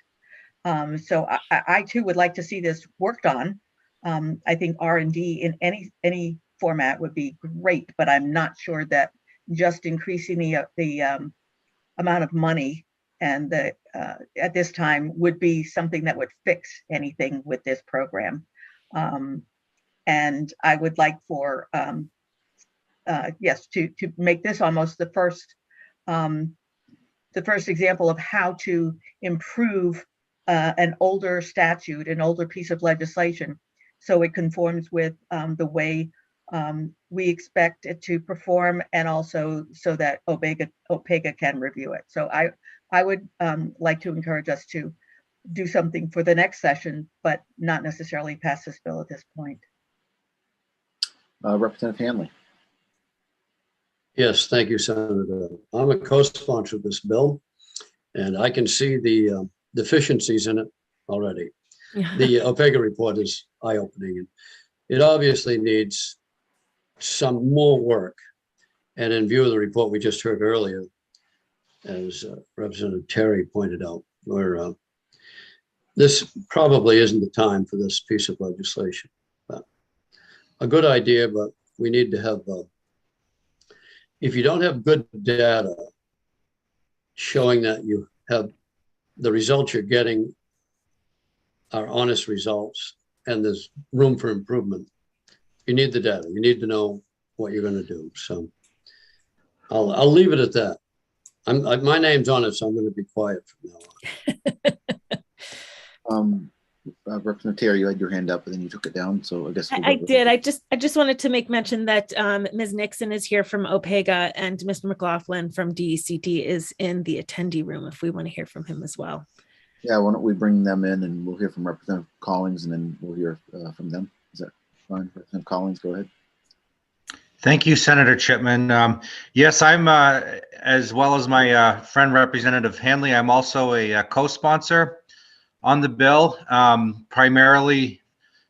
So I too would like to see this worked on. I think R&D in any format would be great, but I'm not sure that just increasing the amount of money and at this time would be something that would fix anything with this program. And I would like for yes, to make this almost the first example of how to improve an older statute, an older piece of legislation, so it conforms with the way we expect it to perform, and also so that OPEGA can review it. So I would like to encourage us to do something for the next session, but not necessarily pass this bill at this point. Representative Hanley. Yes, thank you, Senator. I'm a co-sponsor of this bill, and I can see the deficiencies in it already. The OPEGA report is eye-opening. It obviously needs some more work. And in view of the report we just heard earlier, as Representative Terry pointed out, where this probably isn't the time for this piece of legislation. But a good idea, but we need to have, if you don't have good data showing that you have the results you're getting are honest results and there's room for improvement, You need the data. You need to know what you're gonna do. So I'll leave it at that. My name's on it, so I'm gonna be quiet from now on. Representative Terry, you had your hand up and then you took it down. So I guess. I did. I just wanted to make mention that Ms. Nixon is here from OPEGA and Mr. McLaughlin from DECT is in the attendee room if we want to hear from him as well. Yeah, why don't we bring them in and we'll hear from Representative Collins and then we'll hear from them. Is that fine? Representative Collins, go ahead. Thank you, Senator Chipman. Yes, I'm, as well as my friend Representative Hanley, I'm also a co-sponsor on the bill. Primarily,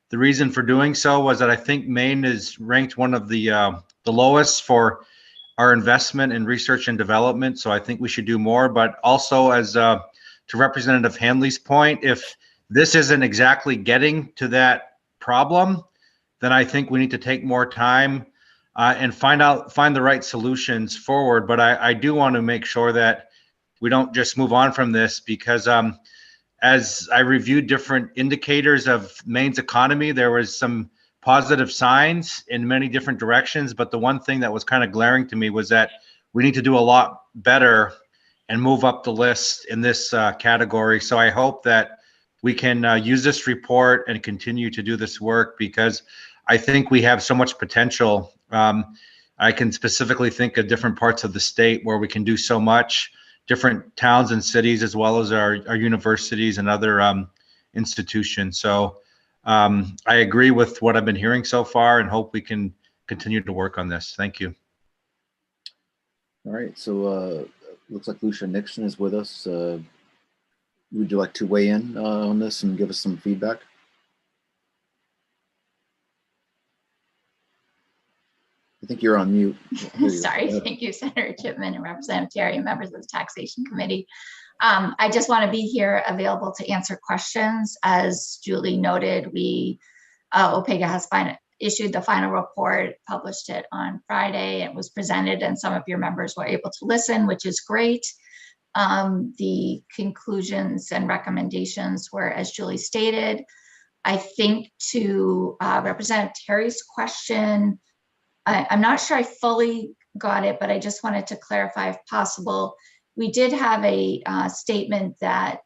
the reason for doing so was that I think Maine is ranked one of the lowest for our investment in research and development. So I think we should do more. But also, as to Representative Hanley's point, if this isn't exactly getting to that problem, then I think we need to take more time and find the right solutions forward. But I do want to make sure that we don't just move on from this, because as I reviewed different indicators of Maine's economy, there was some positive signs in many different directions. But the one thing that was kind of glaring to me was that we need to do a lot better and move up the list in this category. So I hope that we can use this report and continue to do this work, because I think we have so much potential. I can specifically think of different parts of the state where we can do so much, different towns and cities, as well as our universities and other institutions. So I agree with what I've been hearing so far and hope we can continue to work on this. Thank you. All right, so looks like Lucia Nixon is with us. Would you like to weigh in on this and give us some feedback? I think you're on mute. Sorry. Thank you, Senator Chipman and Representative Terry and members of the Taxation Committee. I just want to be here available to answer questions. As Julie noted, OPEGA has issued the final report, published it on Friday. It was presented and some of your members were able to listen, which is great. The conclusions and recommendations were, as Julie stated. I think to Representative Terry's question, I'm not sure I fully got it, but I just wanted to clarify if possible. We did have a statement that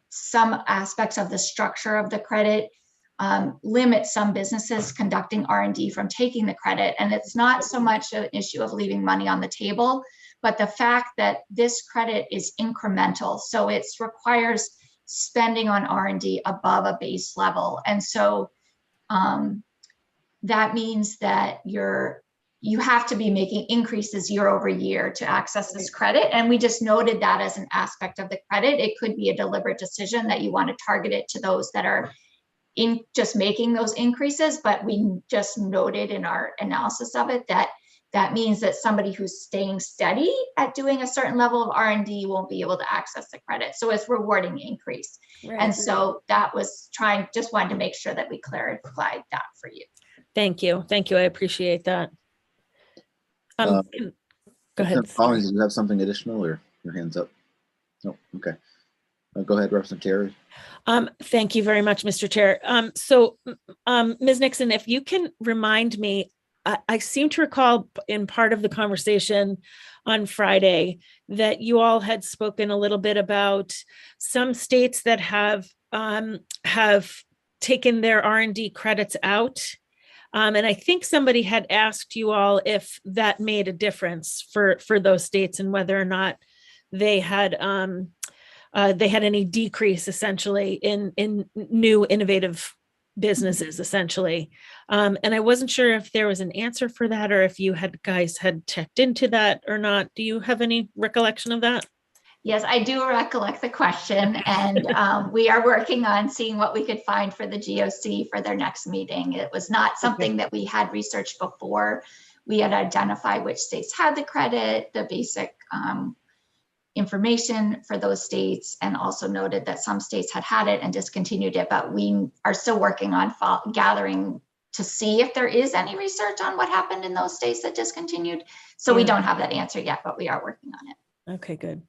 some aspects of the structure of the credit limit some businesses conducting R&D from taking the credit. And it's not so much an issue of leaving money on the table, but the fact that this credit is incremental. So it requires spending on R&D above a base level. And so that means that you have to be making increases year over year to access this credit. And we just noted that as an aspect of the credit. It could be a deliberate decision that you want to target it to those that are in just making those increases, but we just noted in our analysis of it that means that somebody who's staying steady at doing a certain level of R&D won't be able to access the credit. So it's rewarding increase. Right. And so that was just wanted to make sure that we clarified that for you. Thank you. Thank you. I appreciate that. Go ahead. Collins, do you have something additional or your hand's up? No, okay. Go ahead, Representative Terry. Thank you very much, Mr. Chair. So Ms. Nixon, if you can remind me, I seem to recall in part of the conversation on Friday that you all had spoken a little bit about some states that have taken their R&D credits out. And I think somebody had asked you all if that made a difference for those states and whether or not they had any decrease essentially in new innovative businesses essentially. And I wasn't sure if there was an answer for that or if you guys had checked into that or not. Do you have any recollection of that? Yes, I do recollect the question, and we are working on seeing what we could find for the GOC for their next meeting. It was not something that we had researched before. We had identified which states had the credit, the basic information for those states, and also noted that some states had it and discontinued it, but we are still working on gathering to see if there is any research on what happened in those states that discontinued. So we don't have that answer yet, but we are working on it. Okay, good.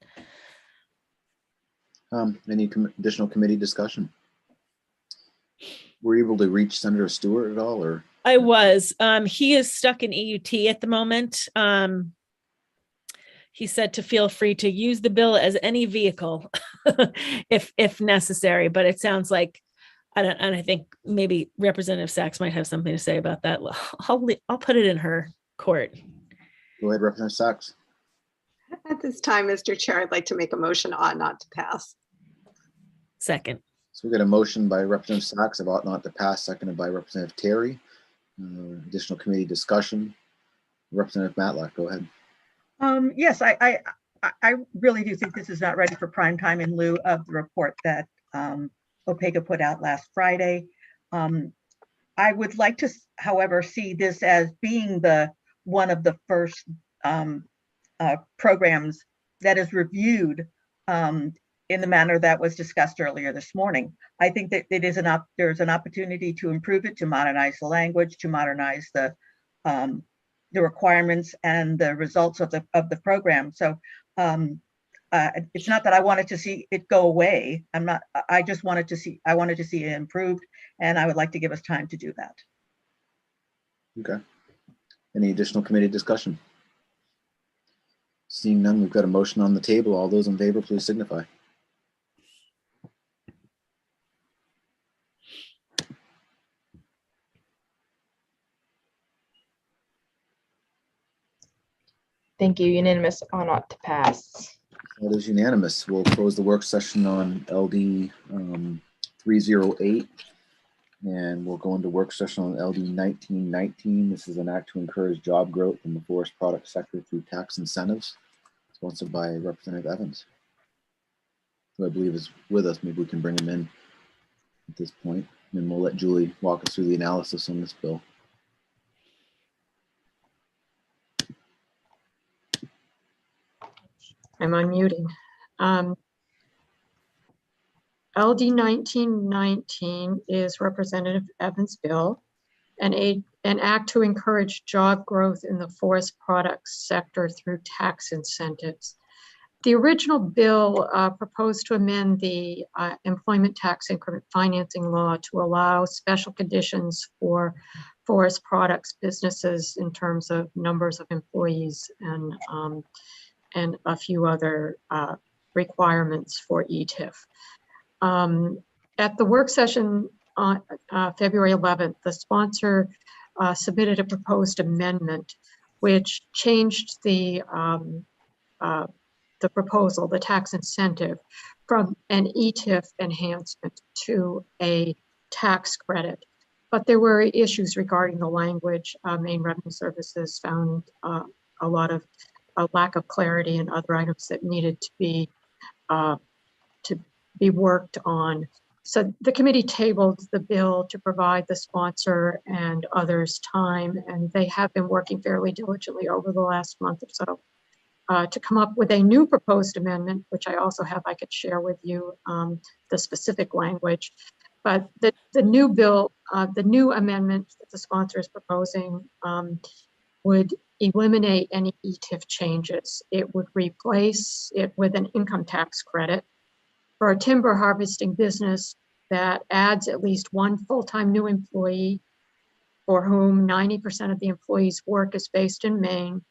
Any additional committee discussion? were you able to reach Senator Stewart at all, or? I was. He is stuck in EUT at the moment. He said to feel free to use the bill as any vehicle if necessary, but it sounds like and I think maybe Representative Sachs might have something to say about that. I'll put it in her court. Go ahead, Representative Sachs. At this time, Mr. Chair, I'd like to make a motion ought not to pass. Second. So we got a motion by Representative Sachs of ought not to pass, seconded by Representative Terry. Additional committee discussion. Representative Matlock, go ahead. Yes, I really do think this is not ready for prime time in lieu of the report that OPEGA put out last Friday. I would like to, however, see this as being one of the first programs that is reviewed in the manner that was discussed earlier this morning. I think that there's an opportunity to improve it, to modernize the language, to modernize the requirements and the results of the program. So it's not that I wanted to see it go away. I wanted to see it improved, and I would like to give us time to do that. Okay. Any additional committee discussion? Seeing none, we've got a motion on the table. All those in favor, please signify. Thank you. Unanimous on ought to pass. That is unanimous. We'll close the work session on LD 308, and we'll go into work session on LD 1919. This is an act to encourage job growth in the forest product sector through tax incentives, sponsored by Representative Evans, who I believe is with us. Maybe we can bring him in at this point, and then we'll let Julie walk us through the analysis on this bill. I'm unmuting. LD 1919 is Representative Evans' bill, an act to encourage job growth in the forest products sector through tax incentives. The original bill proposed to amend the employment tax increment financing law to allow special conditions for forest products businesses in terms of numbers of employees and a few other requirements for ETIF. At the work session on February 11th, the sponsor submitted a proposed amendment which changed the proposal, the tax incentive, from an ETIF enhancement to a tax credit. But there were issues regarding the language. Maine Revenue Services found a lack of clarity and other items that needed to be worked on. So the committee tabled the bill to provide the sponsor and others time, and they have been working fairly diligently over the last month or so to come up with a new proposed amendment, which I also have. I could share with you the specific language. But the new bill, the new amendment that the sponsor is proposing would eliminate any ETIF changes. It would replace it with an income tax credit for a timber harvesting business that adds at least one full-time new employee for whom 90% of the employee's work is based in Maine.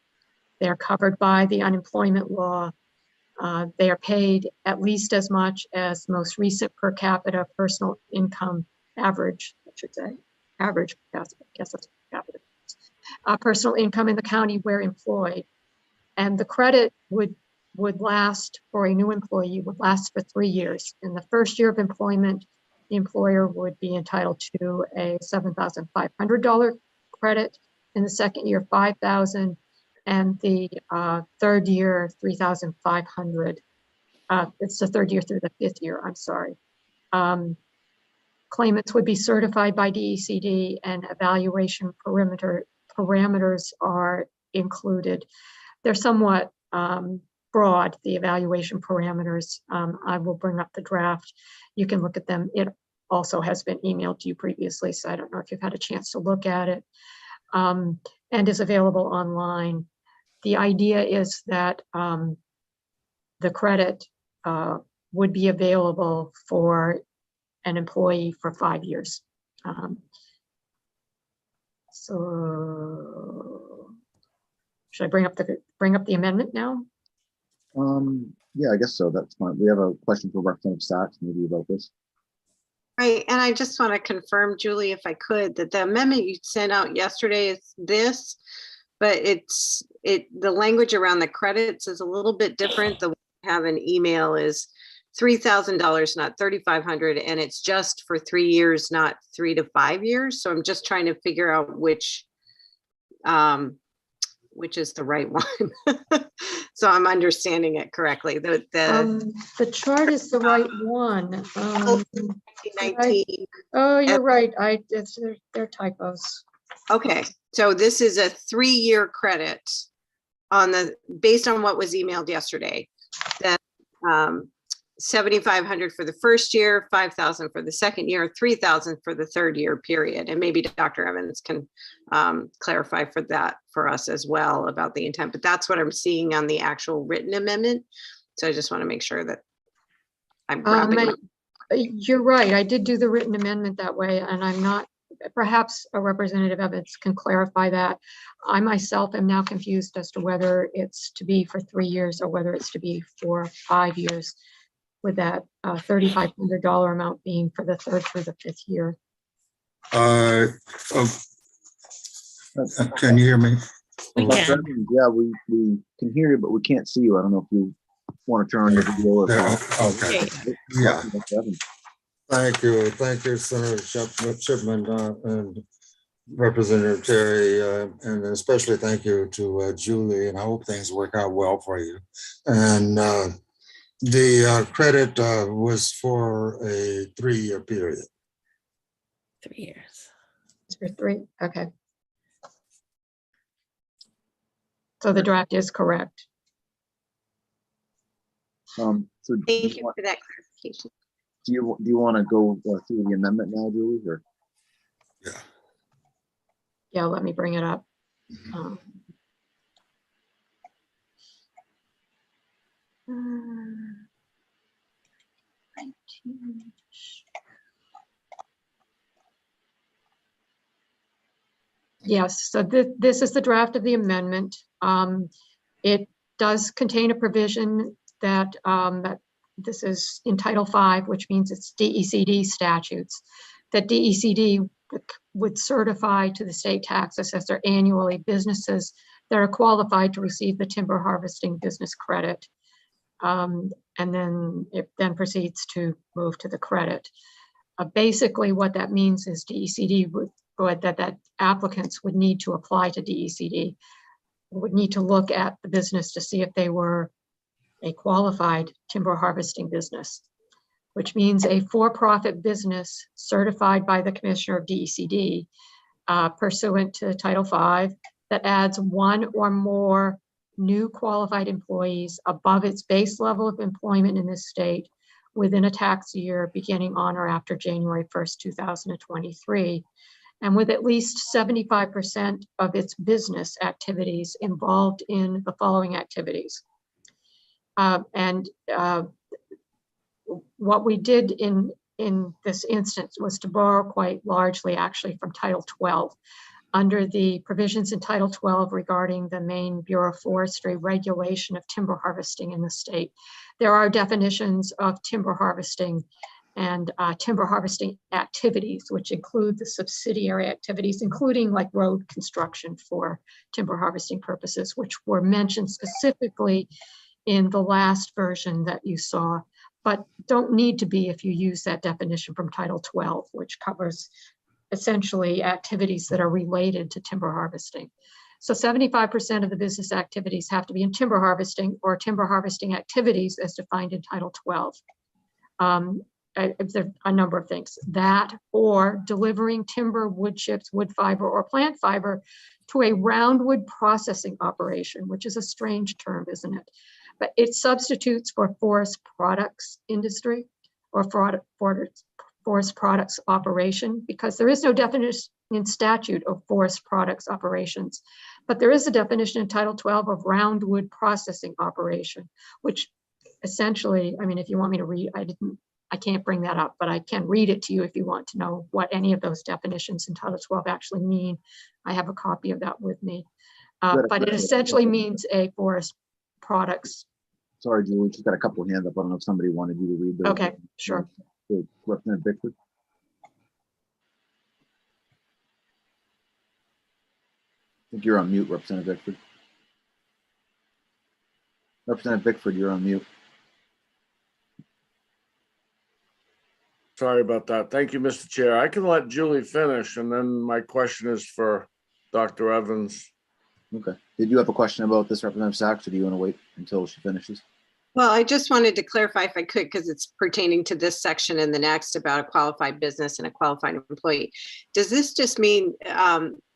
They're covered by the unemployment law. They are paid at least as much as most recent per capita personal income average, I should say, average, I guess that's per capita. Personal income in the county where employed. And the credit would last for a new employee, would last for 3 years. In the first year of employment, the employer would be entitled to a $7,500 credit. In the second year, $5,000, and the third year, $3,500. It's the third year through the fifth year, I'm sorry. Claimants would be certified by DECD, and evaluation parameters are included. They're somewhat broad, the evaluation parameters. I will bring up the draft. You can look at them. It also has been emailed to you previously, so I don't know if you've had a chance to look at it, and is available online. The idea is that the credit would be available for an employee for 5 years. So should I bring up the amendment now? Yeah, I guess so. That's fine. We have a question for Representative Sachs, maybe about this. Right, and I just want to confirm, Julie, if I could, that the amendment you sent out yesterday is this, but the language around the credits is a little bit different. The one I have an email is $3,000, not $3,500, and it's just for 3 years, not 3 to 5 years. So I'm just trying to figure out which is the right one. So I'm understanding it correctly. The chart is the right one. 19. Oh, you're right. They're typos. Okay, so this is a 3-year credit based on what was emailed yesterday. That $7,500 for the first year, $5,000 for the second year, $3,000 for the third year period. And maybe Dr. Evans can clarify for us as well about the intent, but that's what I'm seeing on the actual written amendment. So I just want to make sure that I'm grabbing. You're right. I did do the written amendment that way, and I'm not, perhaps a Representative Evans can clarify that. I myself am now confused as to whether it's to be for 3 years or whether it's to be for 5 years, with that $3,500 amount being for the third through the fifth year. Can you hear me? We can. Yeah, we can hear you, but we can't see you. I don't know if you want to turn on your video. Or Okay. Yeah. Thank you, Senator Chipman and Representative Terry, and especially thank you to Julie. And I hope things work out well for you. And the credit was for a 3-year period. 3 years. It's for 3. Okay. So the draft is correct. So Thank you for that clarification. do you want to go through the amendment now, Julie? Or Yeah, let me bring it up. Yes, so this is the draft of the amendment. It does contain a provision that this is in Title V, which means it's DECD statutes, that DECD would certify to the state tax assessor annually businesses that are qualified to receive the timber harvesting business credit. And then it then proceeds to move to the credit. Basically, what that means is DECD that applicants would need to apply to DECD, would need to look at the business to see if they were a qualified timber harvesting business, which means a for-profit business certified by the Commissioner of DECD pursuant to Title V that adds 1 or more new qualified employees above its base level of employment in this state within a tax year beginning on or after January 1st, 2023, and with at least 75% of its business activities involved in the following activities. What we did in this instance was to borrow quite largely actually from Title 12. Under the provisions in Title 12 regarding the Maine Bureau of Forestry regulation of timber harvesting in the state, there are definitions of timber harvesting and timber harvesting activities, which include the subsidiary activities, including like road construction for timber harvesting purposes, which were mentioned specifically in the last version that you saw, but don't need to be if you use that definition from Title 12, which covers essentially activities that are related to timber harvesting. So 75% of the business activities have to be in timber harvesting or timber harvesting activities as defined in Title 12. There are a number of things, that or delivering timber, wood chips, wood fiber, or plant fiber to a roundwood processing operation, which is a strange term, isn't it? But it substitutes for forest products industry or forest products operation, because there is no definition in statute of forest products operations, but there is a definition in Title 12 of roundwood processing operation, which essentially, I mean, if you want me to read, I didn't I can't bring that up, but I can read it to you if you want to know what any of those definitions in Title 12 actually mean. I have a copy of that with me. But it essentially means a forest products. Sorry, Julie, just got a couple of hands up. I don't know if somebody wanted you to read those. Okay, sure. Representative Bickford. I think you're on mute, Representative Bickford. Representative Bickford, you're on mute. Sorry about that. Thank you, Mr. Chair. I can let Julie finish, and then my question is for Dr. Evans. Okay. Did you have a question about this, Representative Sachs, or do you want to wait until she finishes? Well, I just wanted to clarify if I could, because it's pertaining to this section and the next about a qualified business and a qualified employee. Does this just mean,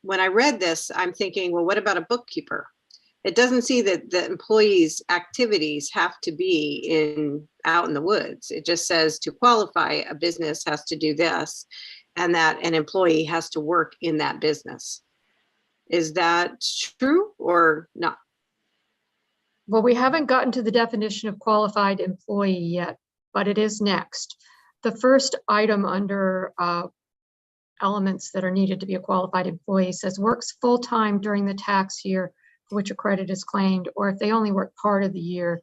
when I read this, I'm thinking, well, what about a bookkeeper? It doesn't see that the employee's activities have to be out in the woods. It just says to qualify, a business has to do this, and that an employee has to work in that business. Is that true or not? Well, we haven't gotten to the definition of qualified employee yet, but it is next. The first item under elements that are needed to be a qualified employee says works full-time during the tax year for which a credit is claimed, or if they only work part of the year,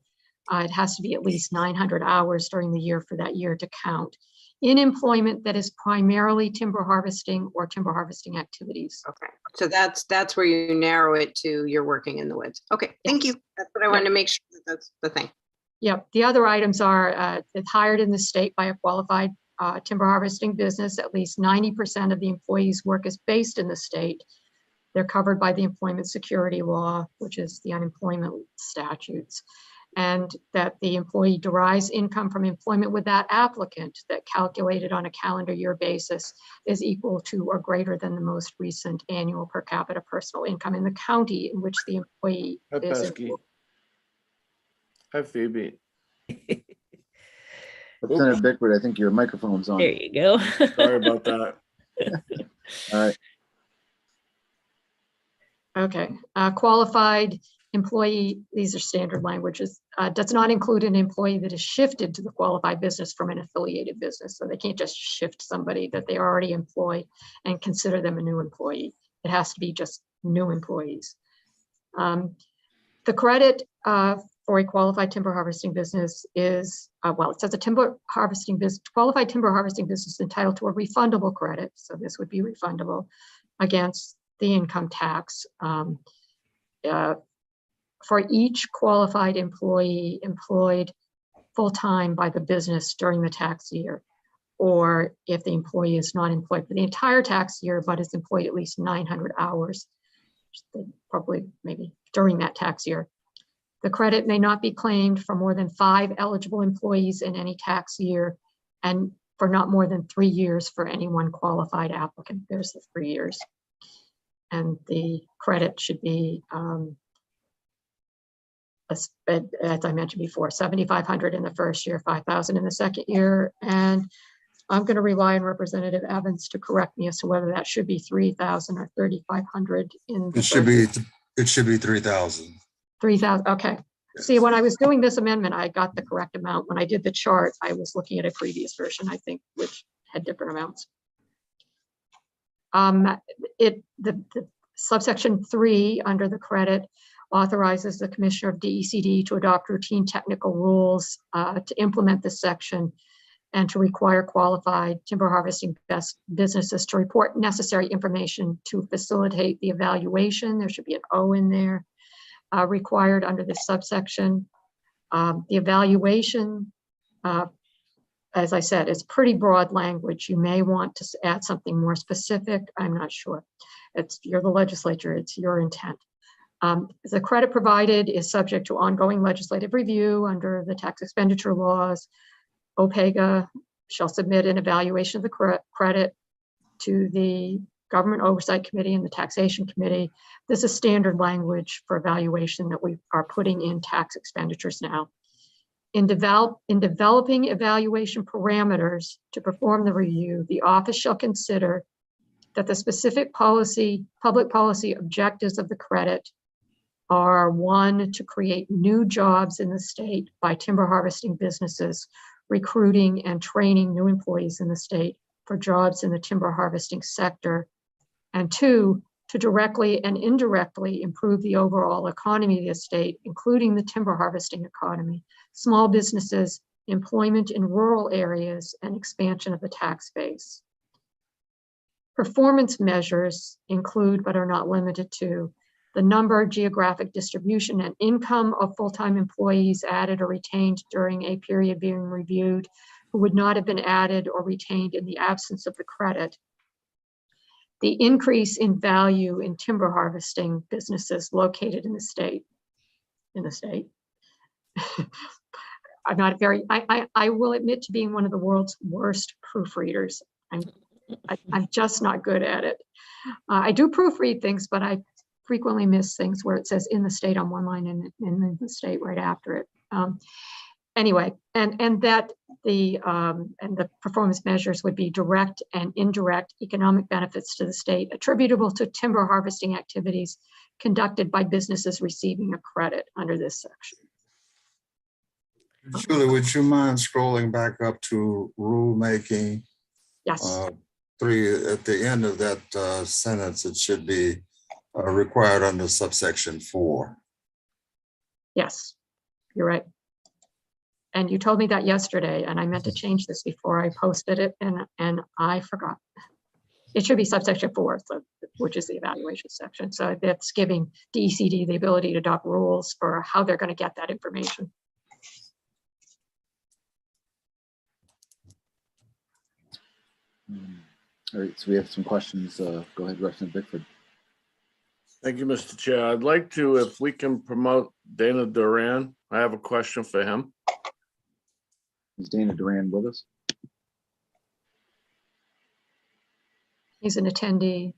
it has to be at least 900 hours during the year for that year to count. In employment that is primarily timber harvesting or timber harvesting activities. Okay, so that's where you narrow it to you're working in the woods. Okay, thank you. That's what I wanted to make sure that that's the thing. Yep, the other items are it's hired in the state by a qualified timber harvesting business. At least 90% of the employees' work is based in the state. They're covered by the employment security law, which is the unemployment statutes. And that the employee derives income from employment with that applicant that calculated on a calendar year basis is equal to or greater than the most recent annual per capita personal income in the county in which the employee is employed. Hi, Phoebe. Representative Bickford, I think your microphone's on. There you go. Sorry about that. All right. Okay, qualified employee, these are standard languages, does not include an employee that is shifted to the qualified business from an affiliated business. So they can't just shift somebody that they already employ and consider them a new employee. It has to be just new employees. The credit for a qualified timber harvesting business is, well, it says a timber harvesting business, qualified timber harvesting business is entitled to a refundable credit. So this would be refundable against the income tax. For each qualified employee employed full-time by the business during the tax year, or if the employee is not employed for the entire tax year, but is employed at least 900 hours, probably maybe during that tax year. The credit may not be claimed for more than 5 eligible employees in any tax year, and for not more than 3 years for any one qualified applicant. There's the 3 years. And the credit should be, as I mentioned before, 7,500 in the first year, 5,000 in the second year. And I'm going to rely on Representative Evans to correct me as to whether that should be 3,000 or 3,500 in the It should be 3,000. 3,000. Okay. See, when I was doing this amendment, I got the correct amount. When I did the chart, I was looking at a previous version, I think, which had different amounts. The subsection 3 under the credit authorizes the Commissioner of DECD to adopt routine technical rules to implement this section and to require qualified timber harvesting businesses to report necessary information to facilitate the evaluation. There should be an O in there required under this subsection. The evaluation, as I said, it's pretty broad language. You may want to add something more specific. I'm not sure. You're the legislature, it's your intent. The credit provided is subject to ongoing legislative review under the tax expenditure laws. OPEGA shall submit an evaluation of the credit to the Government Oversight Committee and the Taxation Committee. This is standard language for evaluation that we are putting in tax expenditures now. In developing evaluation parameters to perform the review, the office shall consider that the specific public policy objectives of the credit are 1, to create new jobs in the state by timber harvesting businesses recruiting and training new employees in the state for jobs in the timber harvesting sector. And 2, to directly and indirectly improve the overall economy of the state, including the timber harvesting economy, small businesses, employment in rural areas, and expansion of the tax base. Performance measures include, but are not limited to, the number, geographic distribution, and income of full-time employees added or retained during a period being reviewed who would not have been added or retained in the absence of the credit. The increase in value in timber harvesting businesses located in the state. I'm not very, I will admit to being one of the world's worst proofreaders. I'm just not good at it. I do proofread things, but I frequently miss things where it says in the state on one line and in the state right after it. Anyway, and that the performance measures would be direct and indirect economic benefits to the state attributable to timber harvesting activities conducted by businesses receiving a credit under this section. Julie, would you mind scrolling back up to rulemaking? Yes. 3, at the end of that sentence, it should be required under subsection 4. Yes, you're right. And you told me that yesterday, and I meant to change this before I posted it, and I forgot. It should be subsection 4, so, which is the evaluation section. So that's giving DECD the ability to adopt rules for how they're going to get that information. All right, so we have some questions. Go ahead, Representative Bickford. Thank you, Mr. Chair. I'd like to, if we can promote Dana Duran, I have a question for him. Is Dana Duran with us? He's an attendee.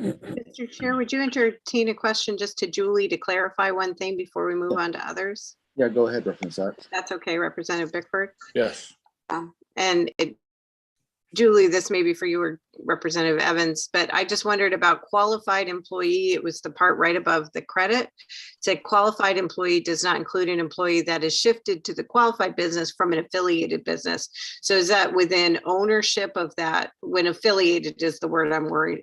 Mr. Chair, would you entertain a question just to Julie to clarify one thing before we move on to others? Yeah, go ahead, Representative Sachs. That's okay, Representative Bickford. Yes. Julie, this may be for you or Representative Evans, but I just wondered about qualified employee. It was the part right above the credit. It said qualified employee does not include an employee that is shifted to the qualified business from an affiliated business. So is that within ownership of that? When affiliated is the word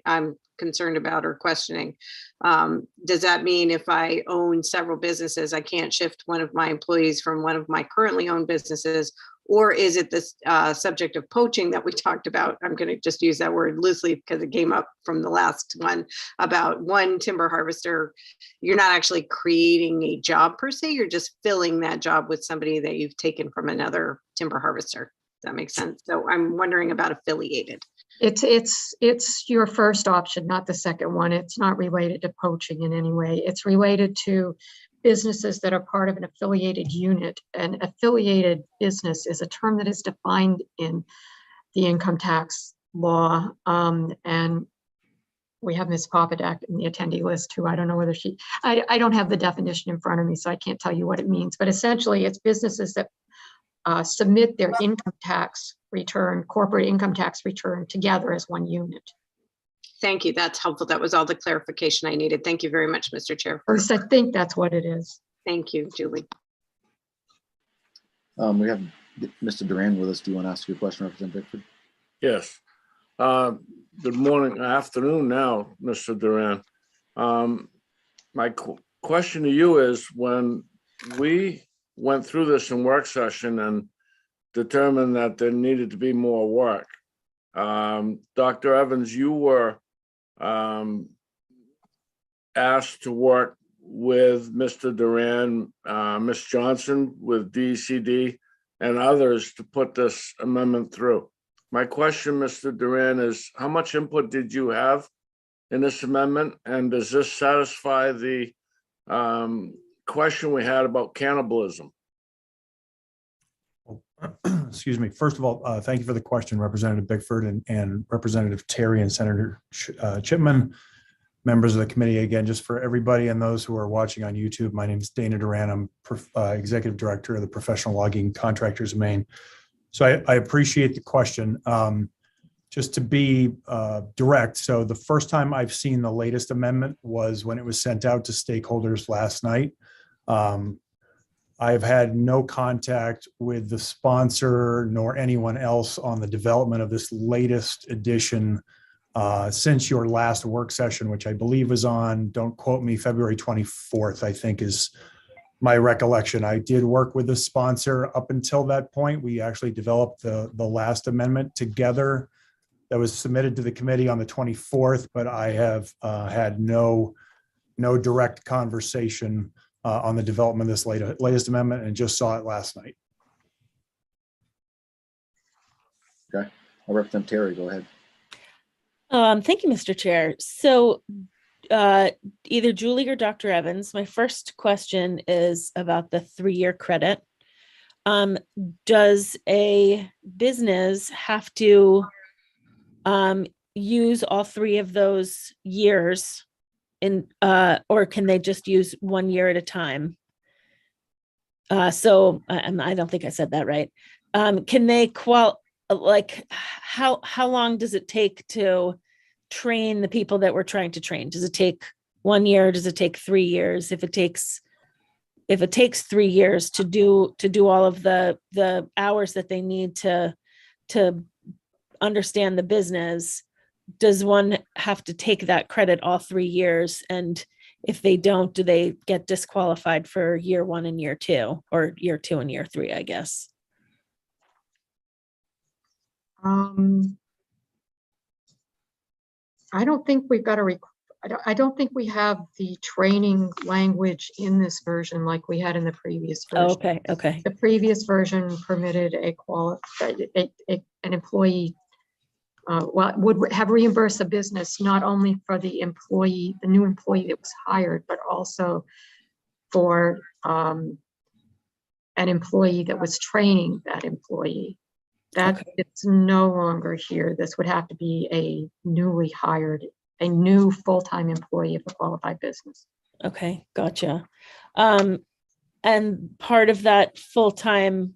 I'm concerned about or questioning. Does that mean if I own several businesses, I can't shift one of my employees from one of my currently owned businesses? Or is it this subject of poaching that we talked about? I'm going to just use that word loosely because it came up from the last one about one timber harvester. You're not actually creating a job per se. You're just filling that job with somebody that you've taken from another timber harvester. Does that make sense? So I'm wondering about affiliated. It's your first option, not the second one. It's not related to poaching in any way. It's related to businesses that are part of an affiliated unit. An affiliated business is a term that is defined in the income tax law. And we have Ms. Popadak in the attendee list too. I don't know whether I don't have the definition in front of me, so I can't tell you what it means. But essentially, it's businesses that submit their income tax return, corporate income tax return together as one unit. Thank you. That's helpful. That was all the clarification I needed. Thank you very much, Mr. Chair. Or I think that's what it is. Thank you, Julie. We have Mr. Duran with us. Do you want to ask your question, Representative Bickford? Yes. Good morning, afternoon now, Mr. Duran. My question to you is, when we went through this in work session and determined that there needed to be more work, Dr. Evans, you were asked to work with Mr. Duran, Ms. Johnson with DECD and others to put this amendment through. My question, Mr. Duran, is how much input did you have in this amendment? And does this satisfy the question we had about cannibalism? Excuse me. First of all, thank you for the question, Representative Bickford and Representative Terry and Senator Chipman, members of the committee. Again, just for everybody and those who are watching on YouTube, my name is Dana Duran. I'm Executive Director of the Professional Logging Contractors of Maine. So I appreciate the question. just to be direct, so the first time I've seen the latest amendment was when it was sent out to stakeholders last night. I've had no contact with the sponsor nor anyone else on the development of this latest edition since your last work session, which I believe was on, don't quote me, February 24th, I think is my recollection. I did work with the sponsor up until that point. We actually developed the last amendment together that was submitted to the committee on the 24th, but I have had no direct conversation on the development of this latest amendment and just saw it last night. Okay, Representative Terry, go ahead. Thank you, Mr. Chair. So either Julie or Dr. Evans, my first question is about the 3-year credit. Does a business have to use all 3 of those years in, or can they just use 1 year at a time? So I don't think I said that right. Can they like how long does it take to train the people that we're trying to train? Does it take 1 year? Does it take 3 years? If it takes 3 years to do all of the hours that they need to understand the business, does one have to take that credit all 3 years? And if they don't, do they get disqualified for year 1 and year 2, or year 2 and year 3, I guess? I don't think we've got I don't think we have the training language in this version like we had in the previous version. Okay. The previous version permitted an employee would have reimbursed a business not only for the new employee that was hired, but also for an employee that was training that employee. That it's no longer here. This would have to be a newly hired, a new full-time employee of a qualified business. Okay, gotcha. And part of that full-time,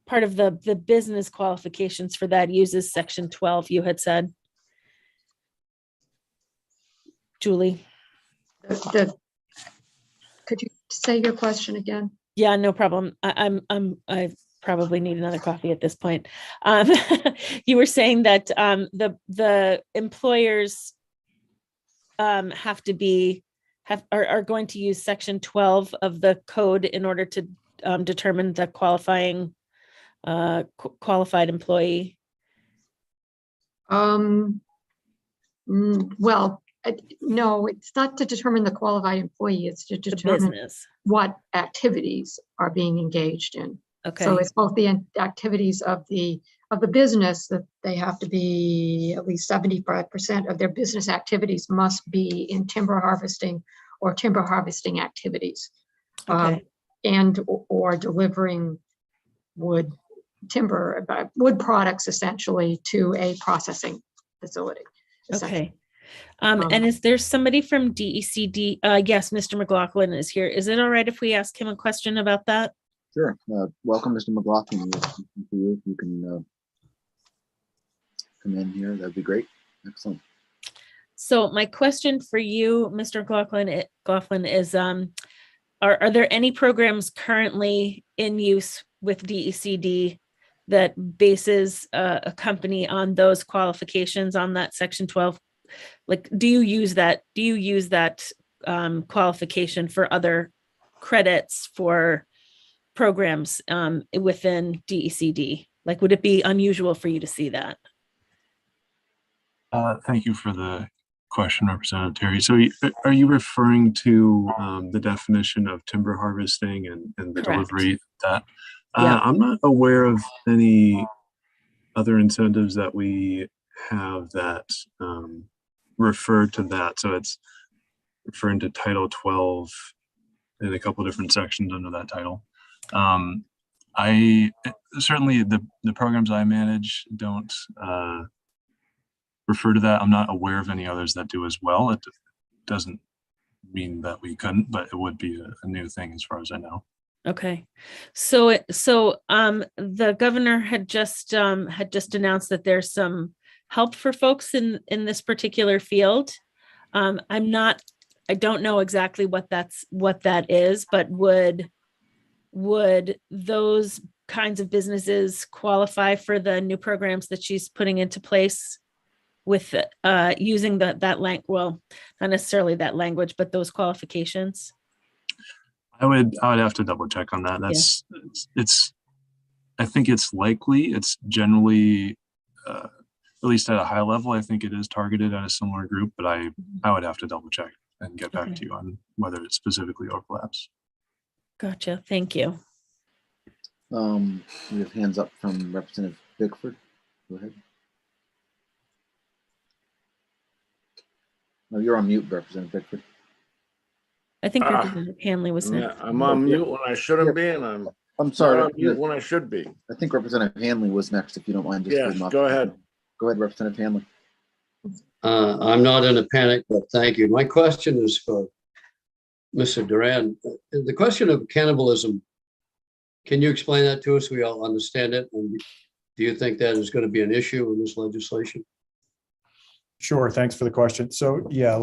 part of the business qualifications for that uses section 12, you had said. Julie. Could you say your question again? Yeah, no problem. I probably need another coffee at this point. You were saying that the employers are going to use section 12 of the code in order to determine the qualified employee. Well, no, it's not to determine the qualified employee. It's to determine what activities are being engaged in. Okay. So it's both the activities of the business, that they have to be at least 75% of their business activities must be in timber harvesting or timber harvesting activities, and or delivering wood products essentially to a processing facility. Okay. And is there somebody from DECD? Yes, Mr. McLaughlin is here. Is it all right if we ask him a question about that? Sure. Welcome, Mr. McLaughlin. If you can come in here, that'd be great. Excellent. So my question for you, Mr. McLaughlin, is are there any programs currently in use with DECD that bases a company on those qualifications on that section 12? Like, do you use that qualification for other credits for programs within DECD? Like, would it be unusual for you to see that? Thank you for the question, Representative Terry. So are you referring to the definition of timber harvesting and the Correct. delivery that? Yeah. I'm not aware of any other incentives that we have that refer to that. So it's referring to Title 12 in a couple different sections under that title. I certainly the programs I manage don't refer to that. I'm not aware of any others that do as well. It doesn't mean that we couldn't, but it would be a new thing as far as I know. Okay, so the governor had just announced that there's some help for folks in this particular field. I don't know exactly what that is, but would those kinds of businesses qualify for the new programs that she's putting into place with using well, not necessarily that language, but those qualifications? I would have to double check on that. I think it's likely. It's generally, at least at a high level, I think it is targeted at a similar group, but I would have to double check and get back to you on whether it specifically overlaps. Gotcha. Thank you. We have hands up from Representative Bickford. Go ahead. No, you're on mute, Representative Bickford. I think Representative Hanley was next. I'm on mute when I shouldn't be, and I'm sorry. on mute when I should be. I think Representative Hanley was next, if you don't mind. Yes, go ahead. Go ahead, Representative Hanley. I'm not in a panic, but thank you. My question is for Mr. Duran. The question of cannibalism, can you explain that to us? We all understand it. And do you think that is going to be an issue in this legislation? Sure. Thanks for the question. So yeah,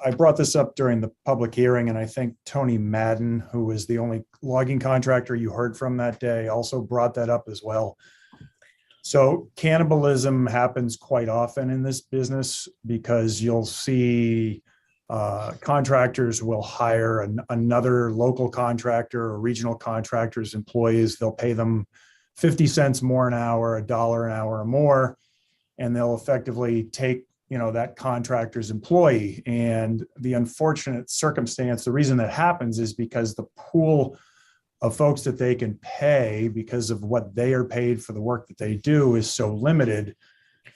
I brought this up during the public hearing, and I think Tony Madden, who was the only logging contractor you heard from that day, also brought that up as well. So cannibalism happens quite often in this business because you'll see contractors will hire another local contractor or regional contractor's employees. They'll pay them 50 cents more an hour, $1 an hour or more, and they'll effectively take that contractor's employee. And the unfortunate circumstance, the reason that happens is because the pool of folks that they can pay because of what they are paid for the work that they do is so limited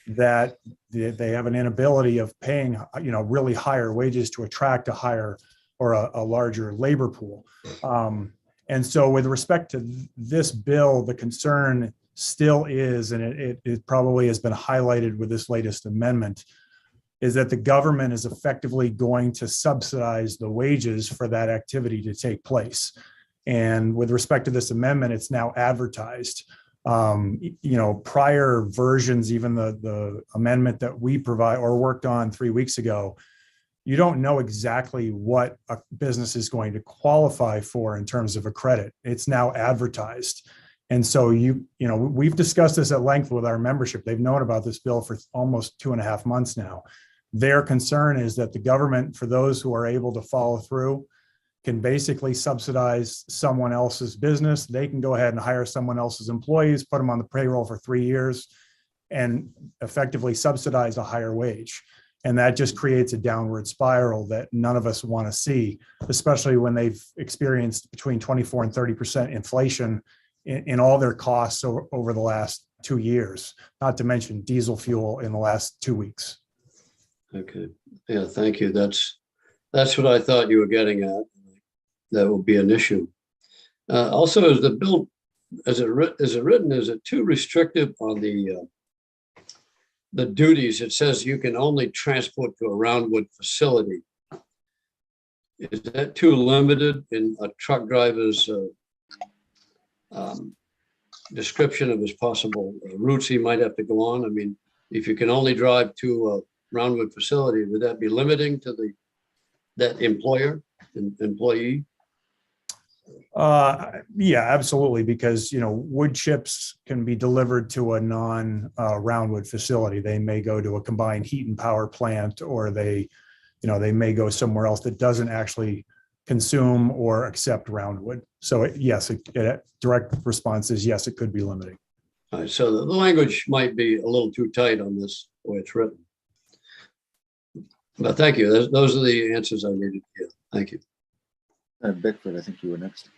that they have an inability of paying, really higher wages to attract a higher or a larger labor pool. And so with respect to this bill, the concern still is, and it probably has been highlighted with this latest amendment, is that the government is effectively going to subsidize the wages for that activity to take place. And with respect to this amendment, it's now advertised. Prior versions, even the amendment that we provide or worked on 3 weeks ago, you don't know exactly what a business is going to qualify for in terms of a credit. It's now advertised. And so we've discussed this at length with our membership. They've known about this bill for almost 2.5 months now. Their concern is that the government, for those who are able to follow through, can basically subsidize someone else's business. They can go ahead and hire someone else's employees, put them on the payroll for 3 years, and effectively subsidize a higher wage. And that just creates a downward spiral that none of us want to see, especially when they've experienced between 24 and 30% inflation in all their costs over the last 2 years, not to mention diesel fuel in the last 2 weeks. Okay. Yeah, thank you. That's what I thought you were getting at. That will be an issue. Also, is the bill, is it written, is it too restrictive on the duties? It says you can only transport to a Roundwood facility. Is that too limited in a truck driver's description of his possible routes he might have to go on? I mean, if you can only drive to a Roundwood facility, would that be limiting to that employee? Yeah, absolutely. Because, wood chips can be delivered to a non-Roundwood facility. They may go to a combined heat and power plant, or they may go somewhere else that doesn't actually consume or accept Roundwood. So yes, direct response is yes, it could be limiting. All right, so the language might be a little too tight on this, the way it's written. But thank you. Those are the answers I needed to get. Thank you. Bickford, I think you were next.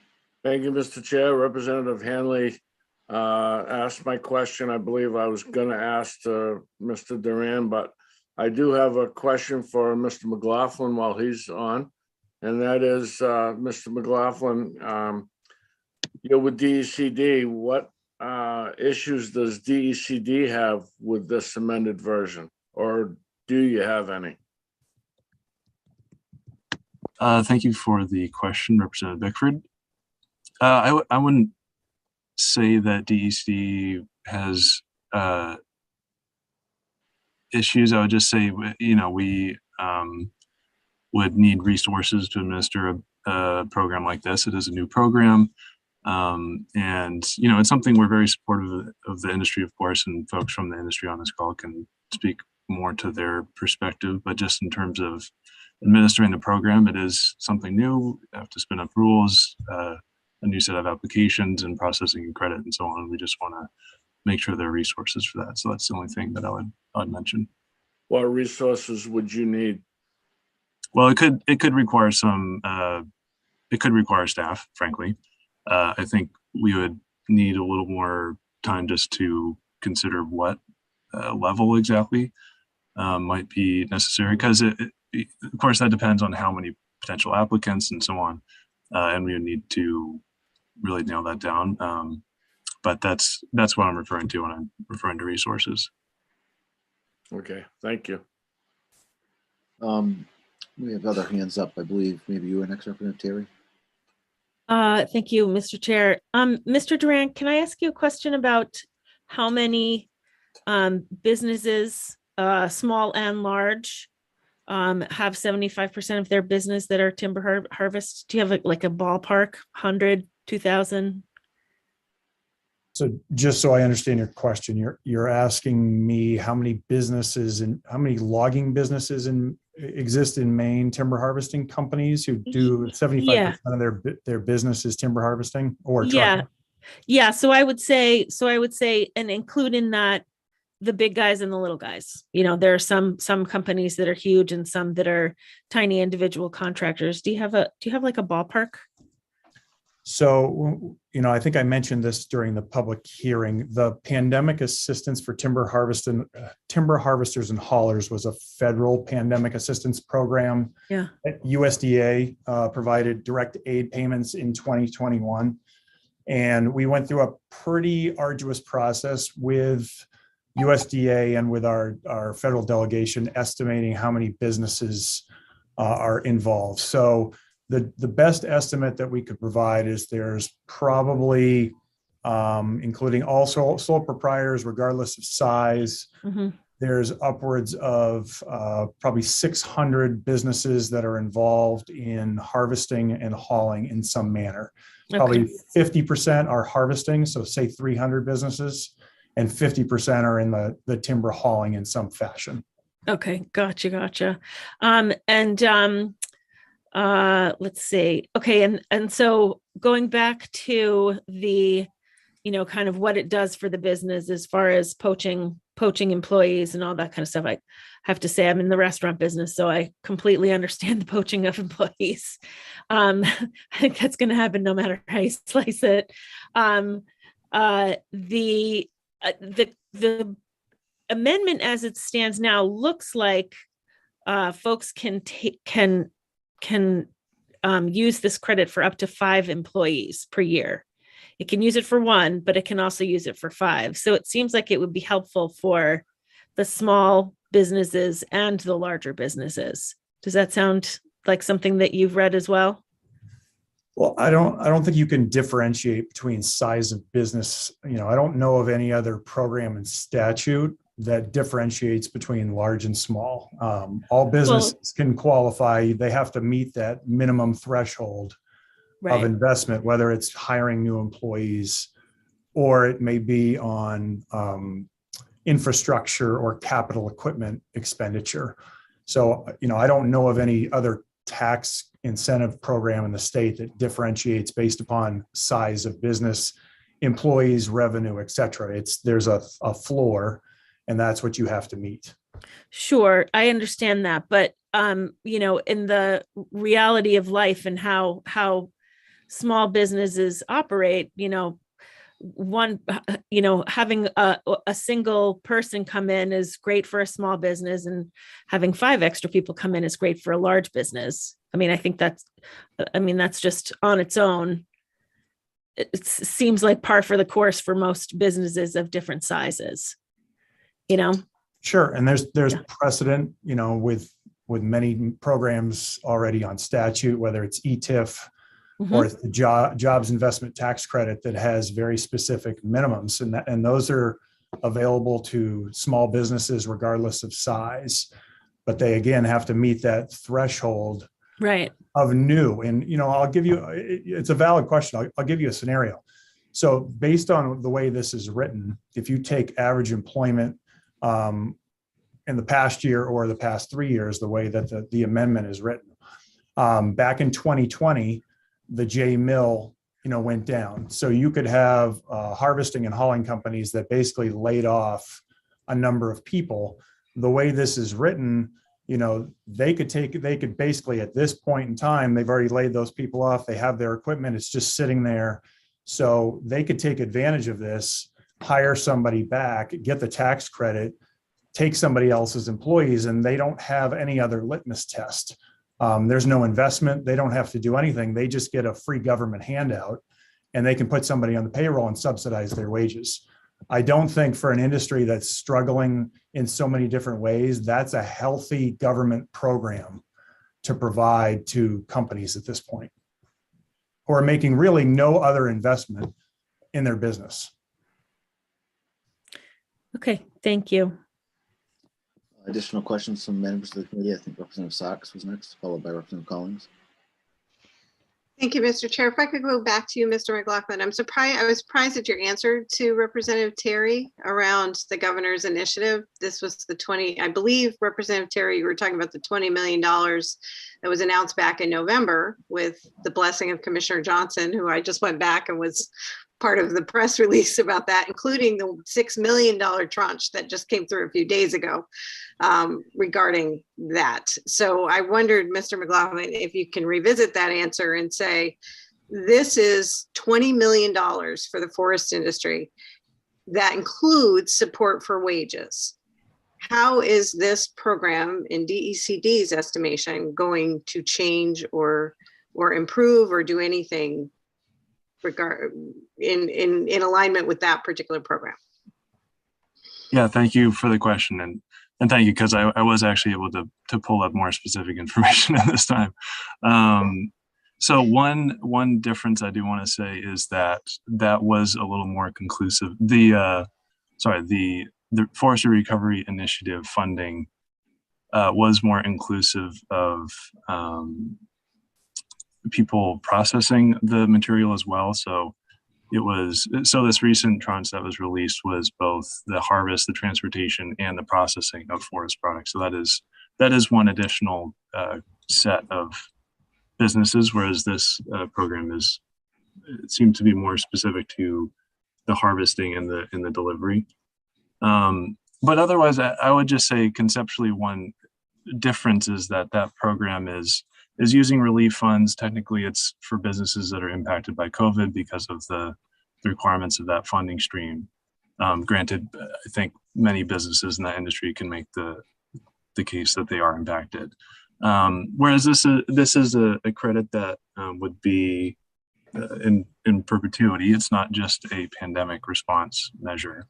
Thank you, Mr. Chair. Representative Hanley asked my question. I believe I was going to ask Mr. Duran, but I do have a question for Mr. McLaughlin while he's on. And that is, Mr. McLaughlin, with DECD, what issues does DECD have with this amended version, or do you have any? Thank you for the question, Representative Bickford. I wouldn't say that DECD has issues, I would just say, we would need resources to administer a program like this. It is a new program. And, it's something we're very supportive of the industry, of course, and folks from the industry on this call can speak more to their perspective. But just in terms of administering the program, it is something new. You have to spin up rules, a new set of applications and processing and credit and so on. We just want to make sure there are resources for that. So that's the only thing that I'd mention. What resources would you need? Well, it could require it could require staff, frankly. I think we would need a little more time just to consider what level exactly might be necessary, because of course that depends on how many potential applicants and so on, and we would need to really nail that down. But that's what I'm referring to when I'm referring to resources. Okay, thank you. We have other hands up. I believe maybe you were next, Representative Terry. Thank you, Mr. Chair. Mr. Durant, can I ask you a question about how many businesses, small and large, have 75% of their business that are timber harvest? Do you have like a ballpark, 100, 2,000? So just so I understand your question, you're asking me how many businesses and how many logging businesses exist in Maine, timber harvesting companies who do 75% of their business is timber harvesting or trucking? Yeah. So I would say, and include in that the big guys and the little guys. There are some companies that are huge and some that are tiny individual contractors. Do you have like a ballpark? So, I think I mentioned this during the public hearing. The pandemic assistance for timber harvesters and haulers was a federal pandemic assistance program. Yeah. USDA provided direct aid payments in 2021. And we went through a pretty arduous process with USDA and with our federal delegation estimating how many businesses are involved. So the best estimate that we could provide is there's probably, including all sole proprietors, regardless of size, there's upwards of probably 600 businesses that are involved in harvesting and hauling in some manner. Probably 50% are harvesting, so say 300 businesses, and 50% are in the timber hauling in some fashion. Okay, gotcha. Let's see. Okay. And so going back to the, kind of what it does for the business as far as poaching employees and all that kind of stuff. I have to say I'm in the restaurant business, so I completely understand the poaching of employees. I think that's going to happen no matter how you slice it. The amendment as it stands now looks like folks can use this credit for up to 5 employees per year. It can use it for 1, but it can also use it for 5. So it seems like it would be helpful for the small businesses and the larger businesses. Does that sound like something that you've read as well? Well, I don't think you can differentiate between size of business. I don't know of any other program in statute that differentiates between large and small. All businesses can qualify. They have to meet that minimum threshold of investment, whether it's hiring new employees or it may be on infrastructure or capital equipment expenditure. So, I don't know of any other tax incentive program in the state that differentiates based upon size of business, employees, revenue, et cetera. There's a floor, and that's what you have to meet. Sure, I understand that, but in the reality of life and how small businesses operate, having a single person come in is great for a small business, and having 5 extra people come in is great for a large business. I think that's just on its own. It seems like par for the course for most businesses of different sizes. Sure, and there's precedent, with many programs already on statute, whether it's ETIF or it's the Jobs Investment Tax Credit that has very specific minimums, and those are available to small businesses regardless of size. But they, again, have to meet that threshold Right. of new. And, I'll give you, it's a valid question. I'll give you a scenario. So based on the way this is written, if you take average employment in the past year or the past 3 years, the way that the amendment is written, back in 2020, the J mill, went down. So you could have harvesting and hauling companies that basically laid off a number of people. The way this is written, they could basically at this point in time, they've already laid those people off. They have their equipment. It's just sitting there. So they could take advantage of this, hire somebody back, get the tax credit, take somebody else's employees, and they don't have any other litmus test. There's no investment. They don't have to do anything. They just get a free government handout, and they can put somebody on the payroll and subsidize their wages. I don't think for an industry that's struggling in so many different ways, that's a healthy government program to provide to companies at this point, who are making really no other investment in their business. Okay, thank you. Additional questions from members of the committee? I think Representative Sachs was next, followed by Representative Collins. Thank you, Mr. Chair. If I could go back to you, Mr. McLaughlin, I was surprised at your answer to Representative Terry around the governor's initiative. This was the I believe, Representative Terry, you were talking about the $20 million that was announced back in November with the blessing of Commissioner Johnson, who I just went back and was part of the press release about that, including the $6 million tranche that just came through a few days ago regarding that. So I wondered, Mr. McLaughlin, if you can revisit that answer and say, this is $20 million for the forest industry that includes support for wages. How is this program in DECD's estimation going to change or improve or do anything in alignment with that particular program? Yeah, thank you for the question, and thank you, because I was actually able to pull up more specific information at this time. So one difference I do want to say is that was a little more conclusive. The Forestry Recovery Initiative funding was more inclusive of people processing the material as well. So this recent tranche that was released was both the harvest, the transportation, and the processing of forest products. So that is one additional set of businesses, whereas this program seemed to be more specific to the harvesting and the delivery. But otherwise, I would just say conceptually, one difference is that program is using relief funds. Technically, it's for businesses that are impacted by COVID because of the requirements of that funding stream. Granted, I think many businesses in that industry can make the case that they are impacted. Whereas this is a credit that would be in perpetuity. It's not just a pandemic response measure.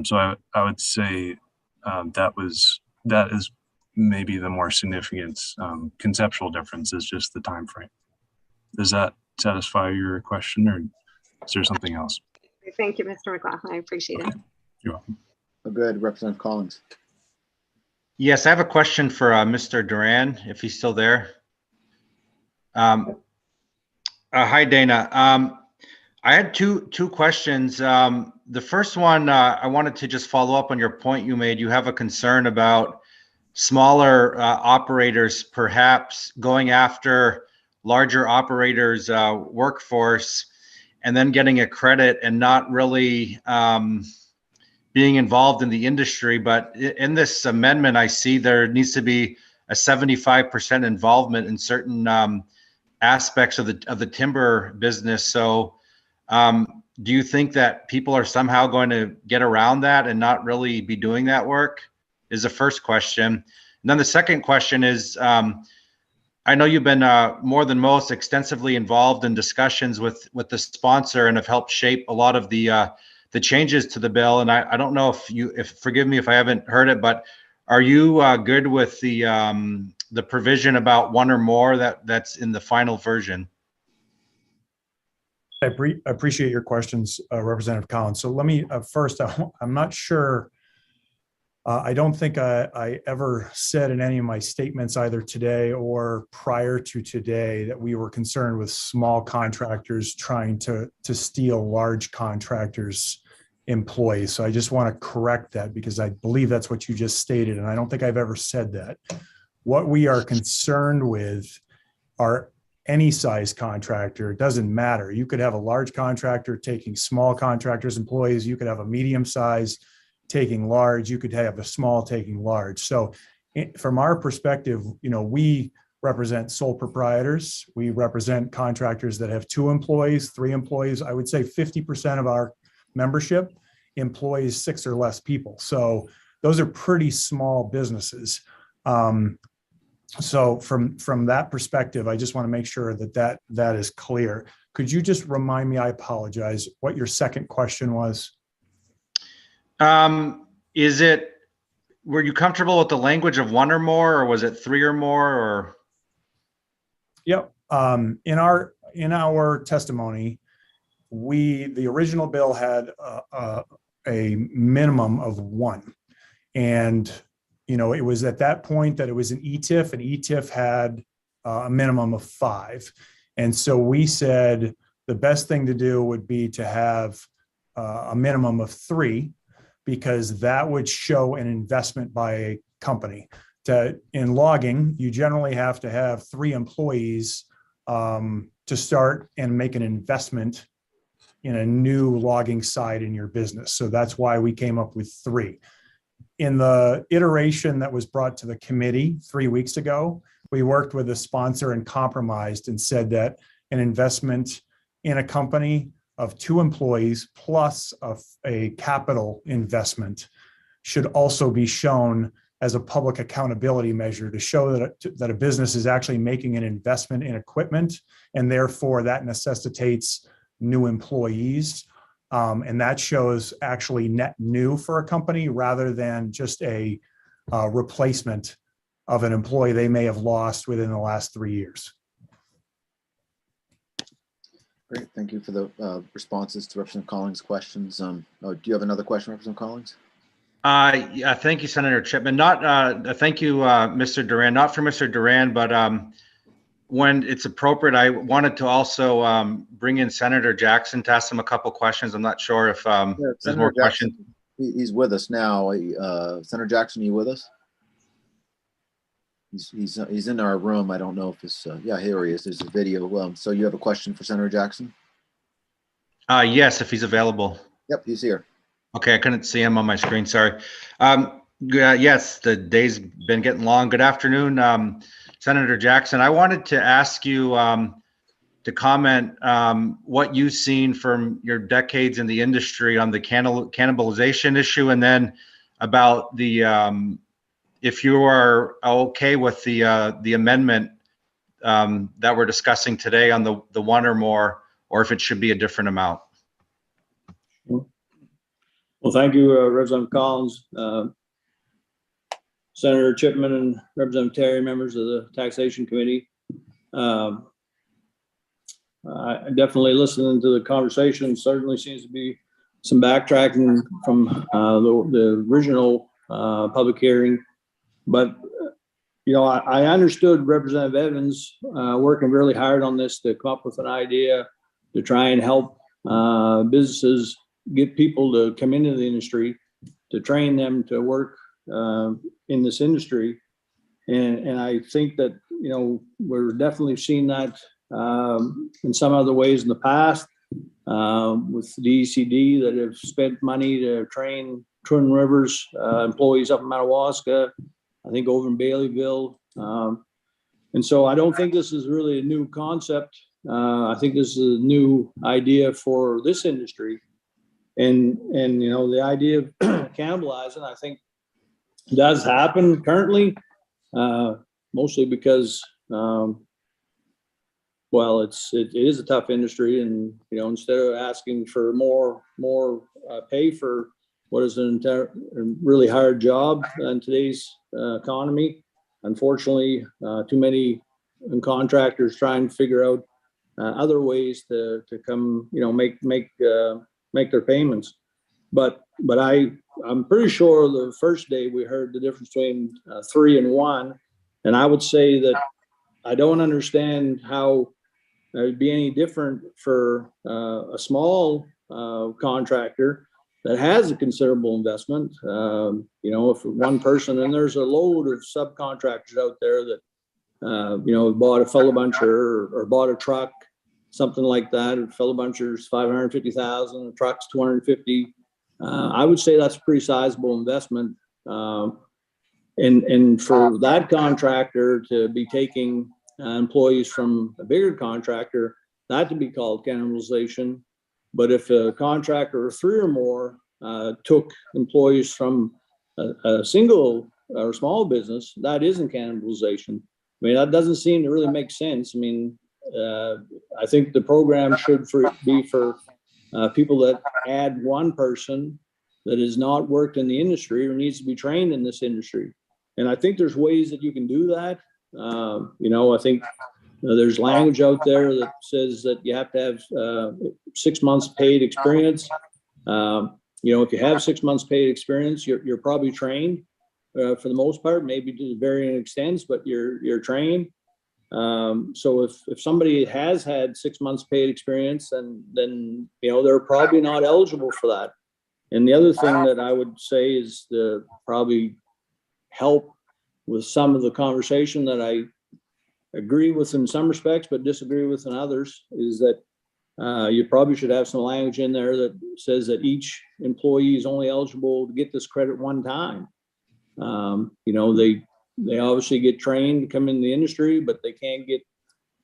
So I would say that is maybe the more significant conceptual difference is just the time frame. Does that satisfy your question, or is there something else? Thank you, Mr. McLaughlin. I appreciate it. You're welcome. Good. Representative Collins. Yes, I have a question for Mr. Duran, if he's still there. Hi, Dana. I had two questions. The first one, I wanted to just follow up on your point you made. You have a concern about smaller operators perhaps going after larger operators' workforce and then getting a credit and not really being involved in the industry. But in this amendment, I see there needs to be a 75% involvement in certain aspects of the timber business. So do you think that people are somehow going to get around that and not really be doing that work? Is the first question. And then the second question is, I know you've been more than most extensively involved in discussions with the sponsor and have helped shape a lot of the changes to the bill. And I don't know if forgive me if I haven't heard it, but are you good with the provision about one or more that's in the final version? I appreciate your questions, Representative Collins. So let me first, I'm not sure. I don't think I ever said in any of my statements either today or prior to today that we were concerned with small contractors trying to steal large contractors' employees. So I just want to correct that because I believe that's what you just stated, and I don't think I've ever said that. What we are concerned with are any size contractor. It doesn't matter. You could have a large contractor taking small contractors' employees. You could have a medium size taking large. You could have a small taking large. So from our perspective, we represent sole proprietors. We represent contractors that have 2 employees, 3 employees. I would say 50% of our membership employs 6 or less people. So those are pretty small businesses. So from that perspective, I just want to make sure that is clear. Could you just remind me, I apologize, what your second question was? Were you comfortable with the language of 1 or more, or was it 3 or more, or? Yep. In our testimony, the original bill had a minimum of 1. And, it was at that point that it was an ETIF, and ETIF had a minimum of 5. And so we said the best thing to do would be to have a minimum of 3, because that would show an investment by a company. In logging, you generally have to have 3 employees to start and make an investment in a new logging site in your business. So that's why we came up with 3. In the iteration that was brought to the committee 3 weeks ago, we worked with a sponsor and compromised and said that an investment in a company of 2 employees plus a capital investment should also be shown as a public accountability measure to show that a business is actually making an investment in equipment, and therefore that necessitates new employees. And that shows actually net new for a company rather than just a replacement of an employee they may have lost within the last 3 years. Great, thank you for the responses to Representative Collins' questions. Do you have another question, Representative Collins? Yeah, thank you, Senator Chipman. Thank you, Mr. Duran. Not for Mr. Duran, but when it's appropriate, I wanted to also bring in Senator Jackson to ask him a couple questions. I'm not sure if there's more questions. He's with us now. Senator Jackson, are you with us? He's in our room. I don't know if it's, yeah, here he is. There's a video. So you have a question for Senator Jackson? Yes, if he's available. Yep, he's here. Okay, I couldn't see him on my screen, sorry. Yes, the day's been getting long. Good afternoon, Senator Jackson. I wanted to ask you to comment what you've seen from your decades in the industry on the cannibalization issue, and then about the if you are okay with the amendment that we're discussing today on the 1 or more, or if it should be a different amount. Well, thank you, Representative Collins, Senator Chipman, and Representative Terry, members of the Taxation Committee. I definitely listening to the conversation. Certainly seems to be some backtracking from the original public hearing. But, I understood Representative Evans working really hard on this to come up with an idea to try and help businesses get people to come into the industry, to train them to work in this industry. And I think that, we're definitely seeing that in some other ways in the past with DECD that have spent money to train Twin Rivers employees up in Madawaska, I think over in Baileyville. And so I don't think this is really a new concept. I think this is a new idea for this industry. And the idea of cannibalizing, I think, does happen currently, mostly because, well, it is a tough industry, and instead of asking for more pay for what is a really hard job in today's economy, unfortunately, too many contractors trying to figure out other ways to come, make their payments. But I'm pretty sure the first day we heard the difference between 3 and 1. And I would say that I don't understand how it would be any different for a small contractor that has a considerable investment. If one person, and there's a load of subcontractors out there that, bought a fellow buncher or bought a truck, something like that. A fellow buncher's 550,000, a truck's 250. I would say that's a pretty sizable investment. And for that contractor to be taking employees from a bigger contractor, that to be called cannibalization. But if a contractor or 3 or more took employees from a single or small business, that isn't cannibalization. I mean, that doesn't seem to really make sense. I mean, I think the program should be for people that add one person that has not worked in the industry or needs to be trained in this industry. And I think there's ways that you can do that. I think there's language out there that says that you have to have 6 months paid experience. If you have 6 months paid experience, you're probably trained for the most part, maybe to varying extents, but you're trained. So if somebody has had 6 months paid experience, then they're probably not eligible for that. And the other thing that I would say is to probably help with some of the conversation that I agree with in some respects, but disagree with in others, is that you probably should have some language in there that says that each employee is only eligible to get this credit one time. They obviously get trained to come in the industry, but they can't get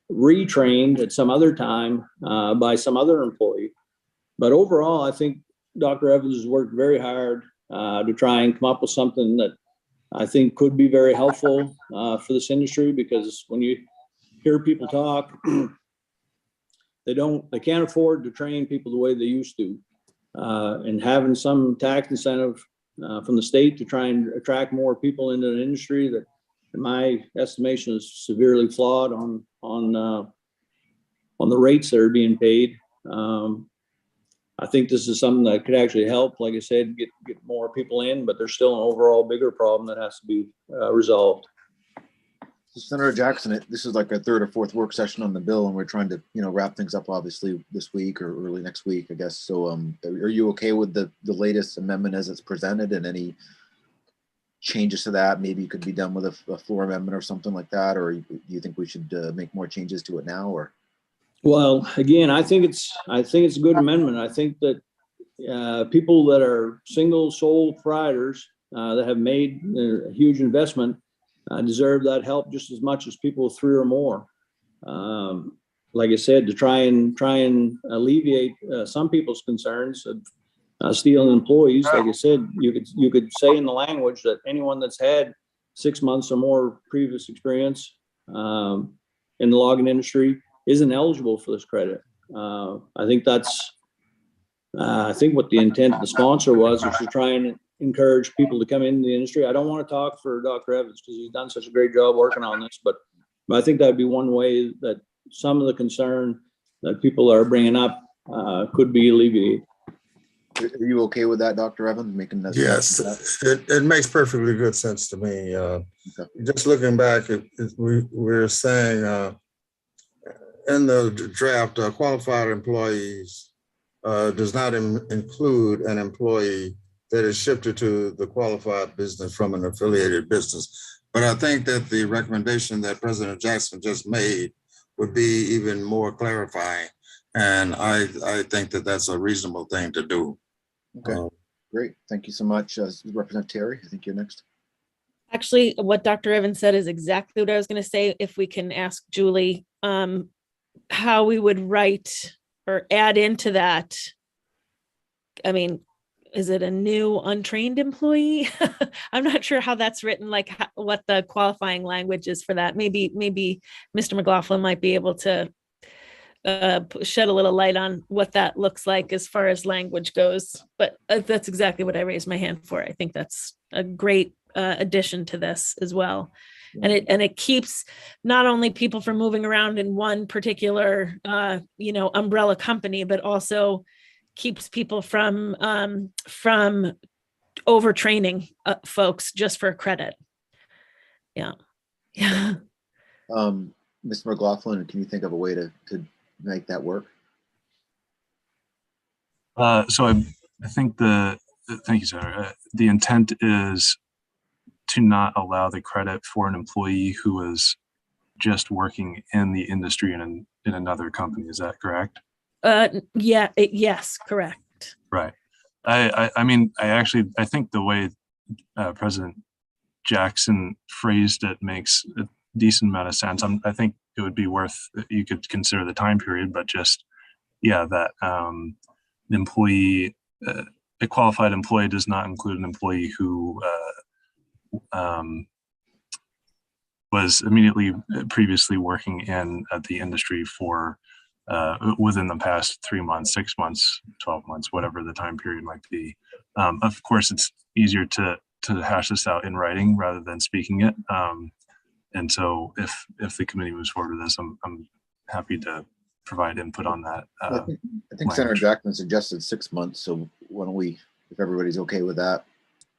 retrained at some other time by some other employee. But overall, I think Dr. Evans has worked very hard to try and come up with something that I think could be very helpful for this industry, because when you hear people talk, they can't afford to train people the way they used to. And having some tax incentive from the state to try and attract more people into an industry that, in my estimation, is severely flawed on the rates that are being paid. I think this is something that could actually help, like I said, get more people in, but there's still an overall bigger problem that has to be resolved. So Senator Jackson, this is like a 3rd or 4th work session on the bill, and we're trying to, wrap things up obviously this week or early next week, I guess. So are you okay with the latest amendment as it's presented, and any changes to that maybe could be done with a floor amendment or something like that? Or do you think we should make more changes to it now? Or? Well, again, I think it's a good amendment. I think that people that are single sole proprietors that have made a huge investment deserve that help just as much as people with 3 or more. Like I said, to try and alleviate some people's concerns of stealing employees. Like I said, you could say in the language that anyone that's had 6 months or more previous experience in the logging industry isn't eligible for this credit. I think that's what the intent of the sponsor was to try and encourage people to come into the industry. I don't want to talk for Dr. Evans because he's done such a great job working on this, but I think that'd be one way that some of the concern that people are bringing up could be alleviated. Are you okay with that, Dr. Evans, making that? Yes, it makes perfectly good sense to me. Just looking back, we're saying in the draft, qualified employees does not include an employee that is shifted to the qualified business from an affiliated business. But I think that the recommendation that President Jackson just made would be even more clarifying. And I think that that's a reasonable thing to do. Okay, great. Thank you so much. Representative Terry, I think you're next. Actually, what Dr. Evans said is exactly what I was going to say. If we can ask Julie how we would write or add into that. I mean, is it a new untrained employee? I'm not sure how that's written, like what the qualifying language is for that. Maybe Mr. McLaughlin might be able to shed a little light on what that looks like as far as language goes. But that's exactly what I raised my hand for. I think that's a great addition to this as well. and it keeps not only people from moving around in one particular, umbrella company, but also keeps people from overtraining folks just for credit. Yeah. Yeah. Mr. McLaughlin, can you think of a way to make that work? So I think thank you, Senator. The intent is to not allow the credit for an employee who is just working in the industry in another company. Is that correct? Yes, correct. Right. I mean, I think the way President Jackson phrased it makes a decent amount of sense. I think it would be you could consider the time period, but just, that the employee, a qualified employee does not include an employee who was previously working in the industry for within the past 3 months, 6 months, 12 months, whatever the time period might be. Of course, it's easier to hash this out in writing rather than speaking it. And so if the committee moves forward with this, I'm happy to provide input on that. I think Senator Jackson suggested 6 months. So why don't we, if everybody's okay with that,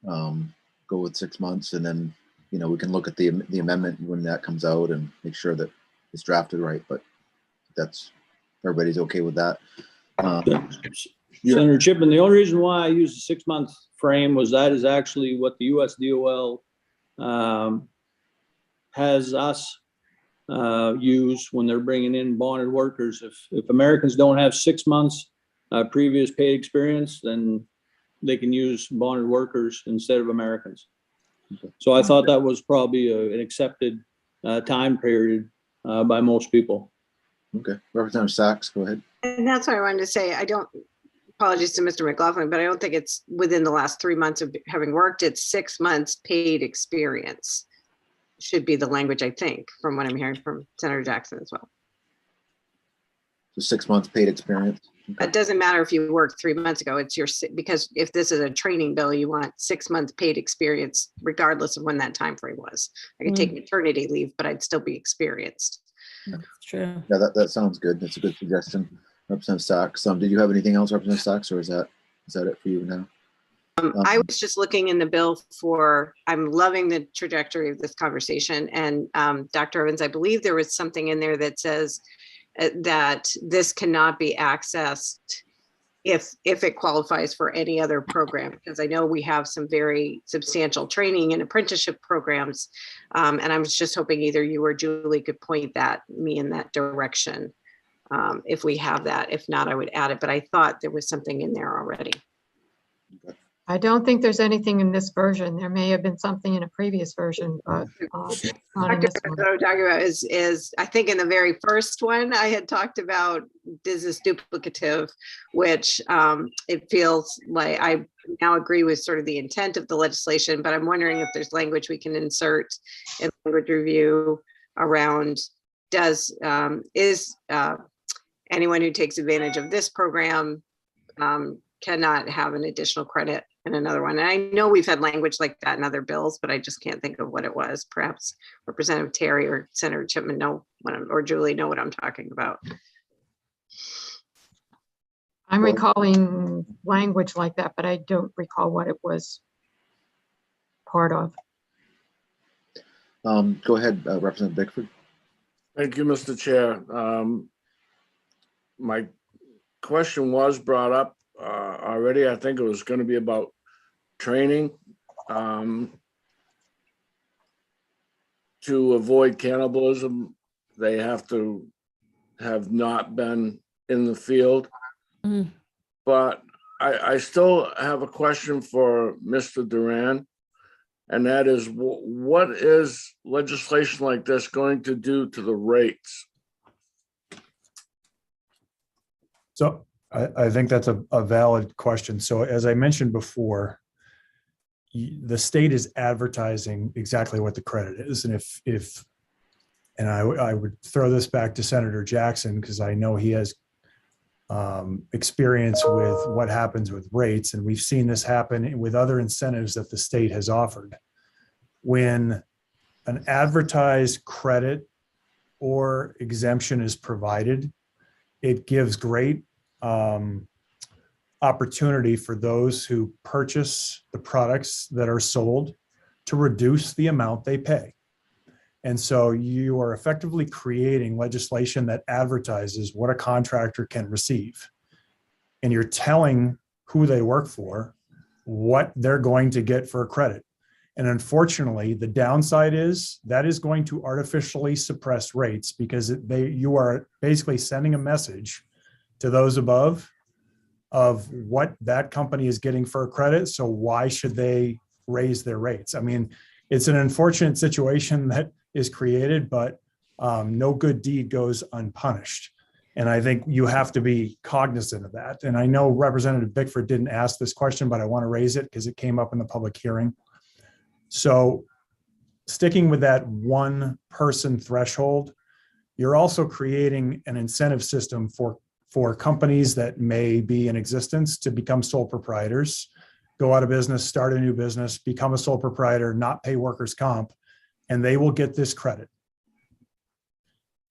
go with 6 months, and then, we can look at the amendment when that comes out and make sure that it's drafted right. But everybody's okay with that. Senator Chipman, the only reason why I used a 6 month frame was that is actually what the US DOL has us use when they're bringing in bonded workers. If Americans don't have 6 months previous paid experience, then they can use bonded workers instead of Americans. So I thought that was probably an accepted time period by most people. Okay, Representative Sachs, go ahead. And that's what I wanted to say. Apologies to Mr. McLaughlin, but I don't think it's within the last 3 months of having worked. It's 6 months paid experience should be the language, I think, from what I'm hearing from Senator Jackson as well. So 6 months paid experience. Okay. It doesn't matter if you worked 3 months ago, because if this is a training bill, you want 6 months paid experience, regardless of when that time frame was. I could take maternity leave, but I'd still be experienced. That's true. Yeah, that sounds good. That's a good suggestion. Representative Sachs, did you have anything else, Representative Sachs, or is that it for you now? I was just looking in the bill I'm loving the trajectory of this conversation. And Dr. Evans, I believe there was something in there that says that this cannot be accessed if it qualifies for any other program, because I know we have some very substantial training and apprenticeship programs. And I was just hoping either you or Julie could point me in that direction. If we have that. If not, I would add it, but I thought there was something in there already. I don't think there's anything in this version. There may have been something in a previous version, but not in this one. What I'm talking about is I think in the very first one I had talked about business duplicative, which it feels like I now agree with sort of the intent of the legislation, but I'm wondering if there's language we can insert in language review around anyone who takes advantage of this program cannot have an additional credit in another one. And I know we've had language like that in other bills, but I just can't think of what it was. Perhaps Representative Terry or Senator Chipman or Julie know what I'm talking about. I'm recalling language like that, but I don't recall what it was part of. Go ahead, Representative Bickford. Thank you, Mr. Chair. My question was brought up already. I think it was going to be about training to avoid cannibalism. They have to have not been in the field. But I still have a question for Mr. Duran, and that is, what is legislation like this going to do to the rates? So I think that's a valid question. So as I mentioned before, the state is advertising exactly what the credit is. And and I would throw this back to Senator Jackson, because I know he has experience with what happens with rates. And we've seen this happen with other incentives that the state has offered. When an advertised credit or exemption is provided, it gives great opportunity for those who purchase the products that are sold to reduce the amount they pay. And so you are effectively creating legislation that advertises what a contractor can receive. And you're telling who they work for what they're going to get for a credit. And unfortunately, the downside is that is going to artificially suppress rates because you are basically sending a message to those above of what that company is getting for a credit. So why should they raise their rates? I mean, it's an unfortunate situation that is created, but no good deed goes unpunished. And I think you have to be cognizant of that. And I know Representative Bickford didn't ask this question, but I want to raise it because it came up in the public hearing. So sticking with that one person threshold, you're also creating an incentive system for companies that may be in existence to become sole proprietors, go out of business, start a new business, become a sole proprietor, not pay workers' comp, and they will get this credit.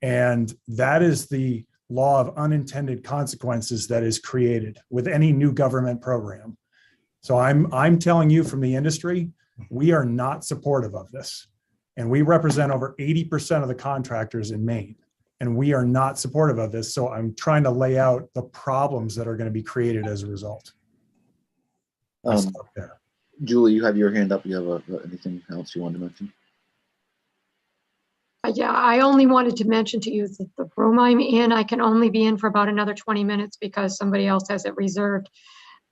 And that is the law of unintended consequences that is created with any new government program. So I'm telling you from the industry, we are not supportive of this. And we represent over 80% of the contractors in Maine, and we are not supportive of this. So I'm trying to lay out the problems that are going to be created as a result. I'll stop there. Julie, you have your hand up. You have anything else you want to mention? Yeah, I only wanted to mention to you that the room I'm in, I can only be in for about another 20 minutes because somebody else has it reserved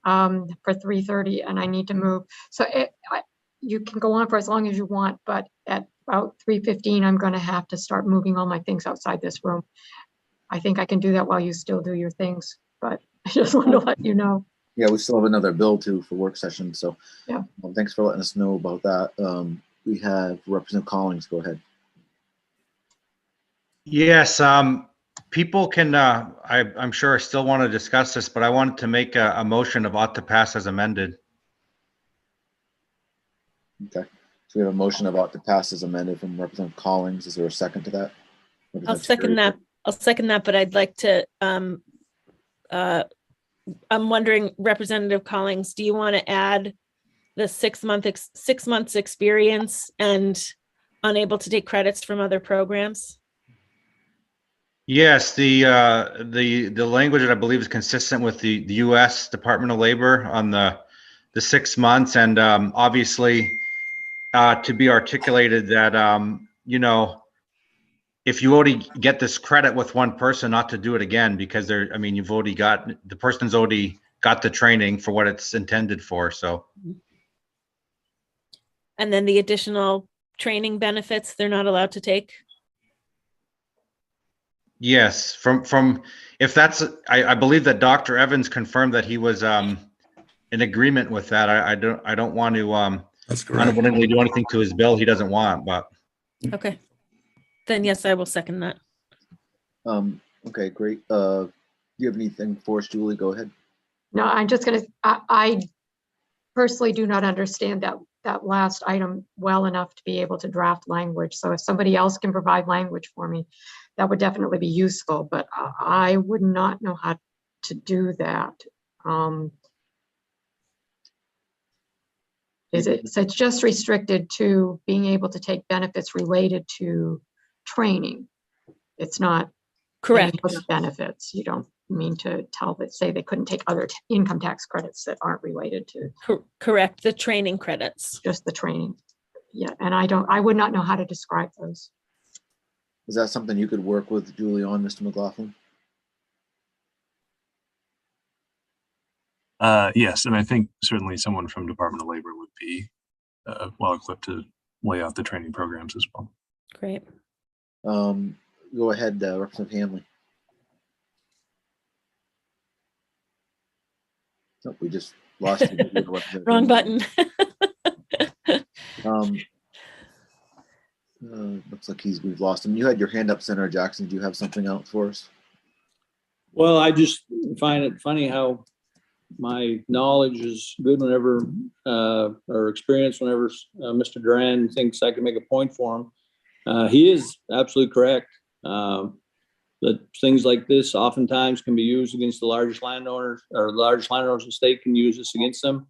for 3:30 and I need to move. So you can go on for as long as you want, but at about 3:15, I'm going to have to start moving all my things outside this room. I think I can do that while you still do your things, but I just want to let you know. Yeah, we still have another bill too for work session. So yeah, thanks for letting us know about that. We have Representative Collins. Go ahead. Yes, people can, I'm sure still want to discuss this, but I wanted to make a motion of ought to pass as amended. Okay, so we have a motion of ought to pass as amended from Representative Collins. Is there a second to that? I'll second that. I'll second that, but I'd like to, I'm wondering, Representative Collins, do you want to add the 6 months experience and unable to take credits from other programs? Yes, the language that I believe is consistent with the U.S. Department of Labor on the 6 months, and obviously to be articulated that you know, if you already get this credit with one person, not to do it again because you've already got the person's already got the training for what it's intended for. So, and then the additional training benefits they're not allowed to take. Yes, from if that's, I believe that Dr. Evans confirmed that he was in agreement with that. I don't want to unwillingly do anything to his bill he doesn't want, but okay, then yes, I will second that. Okay, great. Do you have anything for us, Julie? Go ahead. No, I'm just gonna, I personally do not understand that last item well enough to be able to draft language. So if somebody else can provide language for me, that would definitely be useful, but I would not know how to do that. So it's just restricted to being able to take benefits related to training. It's not correct other benefits. You don't mean to say they couldn't take other income tax credits that aren't related to. Correct, the training credits. Just the training. Yeah, and I would not know how to describe those. Is that something you could work with Julie on, Mr. McLaughlin? Yes, and I think certainly someone from Department of Labor would be well equipped to lay out the training programs as well. Great. Go ahead, Representative Hanley. Oh, we just lost you. Wrong button. Looks like we've lost him. You had your hand up, Senator Jackson. Do you have something else for us? Well, I just find it funny how my knowledge is good whenever, or experience whenever Mr. Duran thinks I can make a point for him. He is absolutely correct. That things like this oftentimes can be used against the largest landowners, or the largest landowners in the state can use this against them.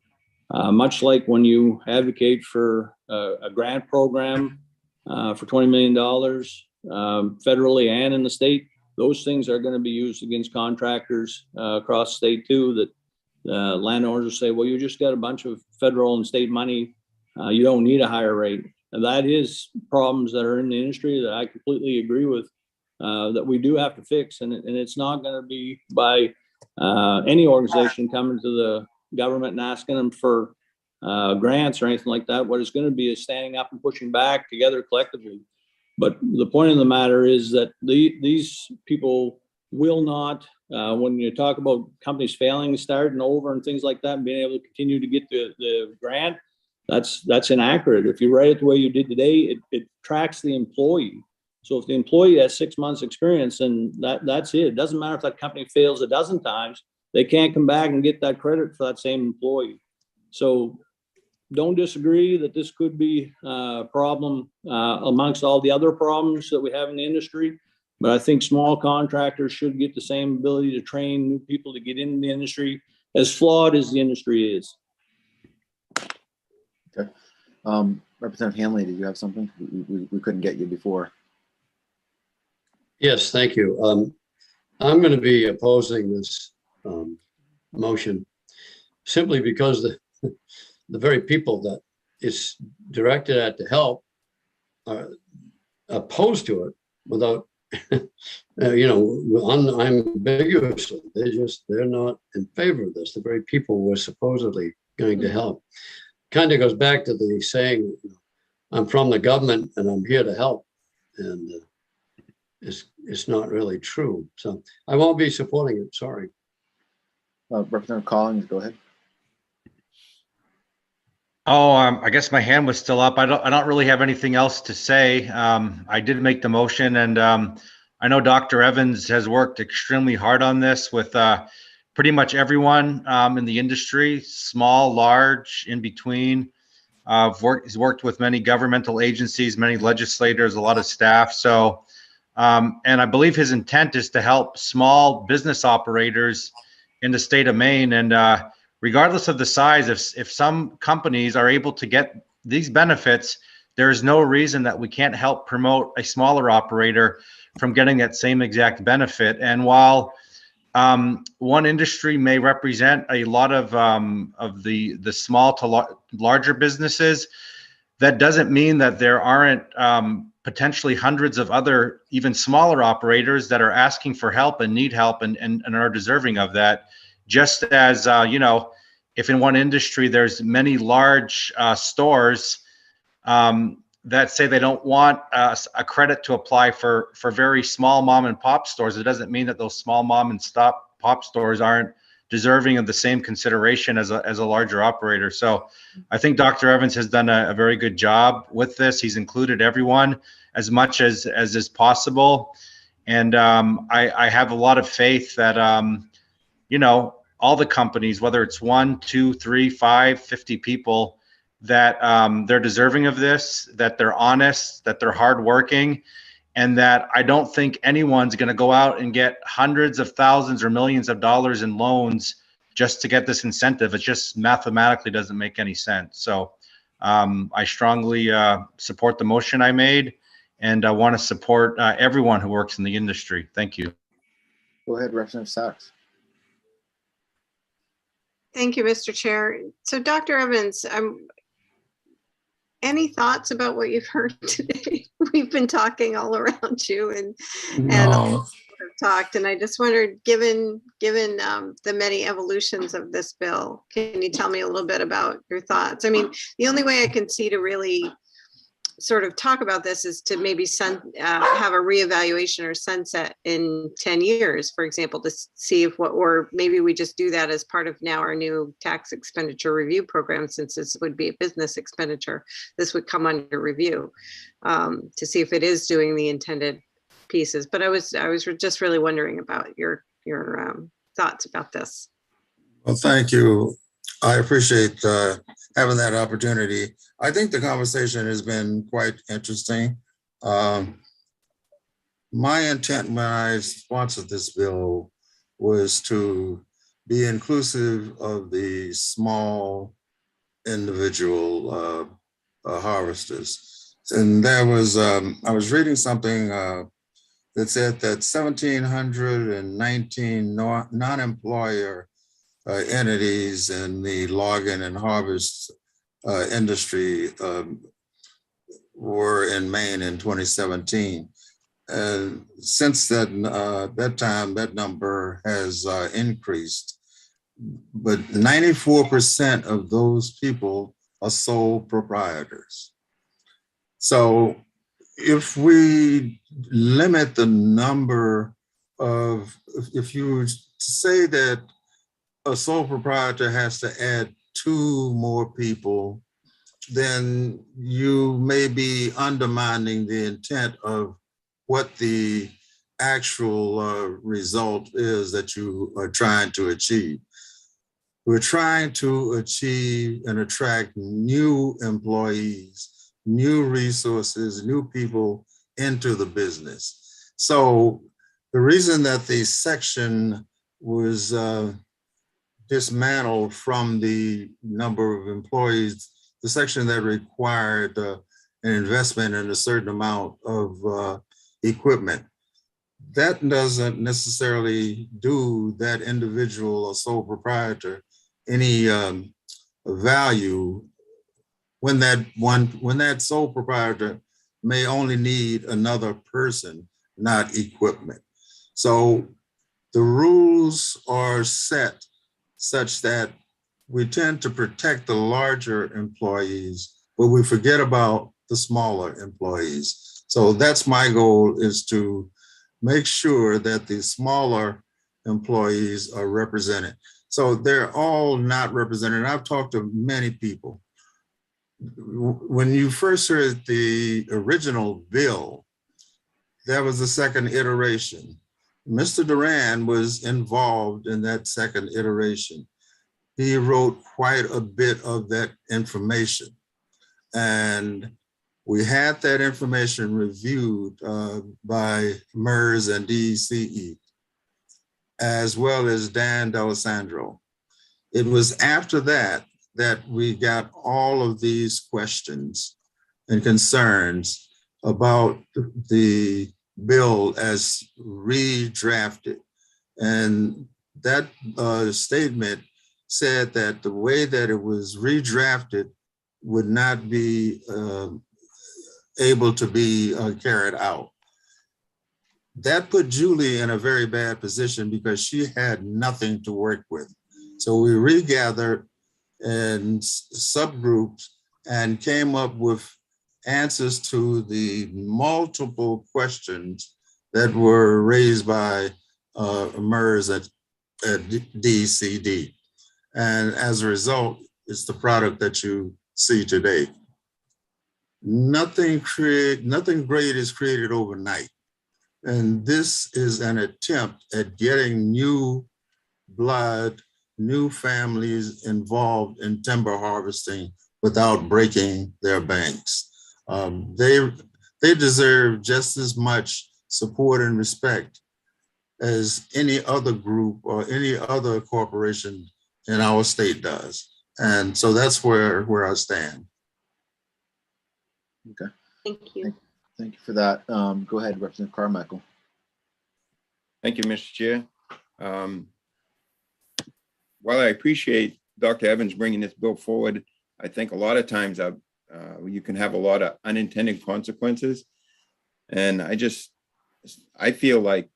Much like when you advocate for a grant program for $20 million federally and in the state, those things are going to be used against contractors across the state too, that landowners will say, well, you just got a bunch of federal and state money. You don't need a higher rate. And that is problems that are in the industry that I completely agree with, that we do have to fix. And it's not going to be by any organization coming to the government and asking them for grants or anything like that. What it's going to be is standing up and pushing back together collectively. But the point of the matter is that these people will not, when you talk about companies failing to start and over and things like that, and being able to continue to get the grant, that's inaccurate. If you write it the way you did today, it tracks the employee. So if the employee has 6 months experience, and that's it. It doesn't matter if that company fails a dozen times, they can't come back and get that credit for that same employee. So don't disagree that this could be a problem amongst all the other problems that we have in the industry. But I think small contractors should get the same ability to train new people to get into the industry, as flawed as the industry is. Okay. Representative Hanley, did you have something? We couldn't get you before. Yes, thank you. I'm going to be opposing this motion simply because the very people that it's directed at to help are opposed to it without, unambiguously. They're not in favor of this. The very people we're supposedly going to help. Kind of goes back to the saying, I'm from the government and I'm here to help. And it's not really true. So I won't be supporting it. Sorry. Representative Collins, go ahead. Oh, I guess my hand was still up. I don't really have anything else to say. I did make the motion, and I know Dr. Evans has worked extremely hard on this with pretty much everyone in the industry, small, large, in between. He's worked with many governmental agencies, many legislators, a lot of staff. So, and I believe his intent is to help small business operators in the state of Maine. And regardless of the size, if some companies are able to get these benefits, there is no reason that we can't help promote a smaller operator from getting that same exact benefit. And while one industry may represent a lot of the small to larger businesses, that doesn't mean that there aren't potentially hundreds of other even smaller operators that are asking for help and need help and are deserving of that. Just as, if in one industry there's many large stores that say they don't want a credit to apply for very small mom and pop stores, it doesn't mean that those small mom and pop stores aren't deserving of the same consideration as a larger operator. So I think Dr. Evans has done a very good job with this. He's included everyone as much as is possible. And I have a lot of faith that, all the companies, whether it's 1, 2, 3, 5, 50 people, that they're deserving of this, that they're honest, that they're hardworking, and that I don't think anyone's going to go out and get hundreds of thousands or millions of dollars in loans just to get this incentive. It just mathematically doesn't make any sense. So I strongly support the motion I made, and I want to support everyone who works in the industry. Thank you. Go ahead, Representative Sachs. Thank you, Mr. Chair. So Dr. Evans, any thoughts about what you've heard today? We've been talking all around you and have talked, and I just wondered, given the many evolutions of this bill, can you tell me a little bit about your thoughts? I mean, the only way I can see to really sort of talk about this is to maybe have a reevaluation or sunset in 10 years, for example, to see if or maybe we just do that as part of now our new tax expenditure review program, since this would be a business expenditure, this would come under review to see if it is doing the intended pieces. But I was just really wondering about your thoughts about this. Well, thank you. I appreciate having that opportunity. I think the conversation has been quite interesting. My intent when I sponsored this bill was to be inclusive of the small individual harvesters. And there was, I was reading something that said that 1,719 non-employer entities in the logging and harvest industry were in Maine in 2017. And since that time, that number has increased. But 94% of those people are sole proprietors. So if we limit the number of, if you say that a sole proprietor has to add 2 more people, then you may be undermining the intent of what the actual result is that you are trying to achieve. We're trying to achieve and attract new employees, new resources, new people into the business. So the reason that the section was dismantled from the number of employees, the section that required an investment in a certain amount of equipment, that doesn't necessarily do that individual or sole proprietor any value when that sole proprietor may only need another person, not equipment. So the rules are set such that we tend to protect the larger employees, but we forget about the smaller employees. So that's my goal, is to make sure that the smaller employees are represented. So they're all not represented. I've talked to many people. When you first heard the original bill, there was a second iteration. Mr. Duran was involved in that second iteration. He wrote quite a bit of that information. And we had that information reviewed by MERS and DECE, as well as Dan D'Alessandro. It was after that that we got all of these questions and concerns about the bill as redrafted. And that statement said that the way that it was redrafted would not be able to be carried out. That put Julie in a very bad position because she had nothing to work with. So we regathered in subgroups and came up with answers to the multiple questions that were raised by MERS at DCD. And as a result, it's the product that you see today. Nothing great is created overnight. And this is an attempt at getting new blood, new families involved in timber harvesting without breaking their banks. They deserve just as much support and respect as any other group or any other corporation in our state does. And so that's where I stand. Okay. Thank you. Thank you for that. Go ahead, Representative Carmichael. Thank you, Mr. Chair. While I appreciate Dr. Evans bringing this bill forward, I think a lot of times you can have a lot of unintended consequences. And I feel like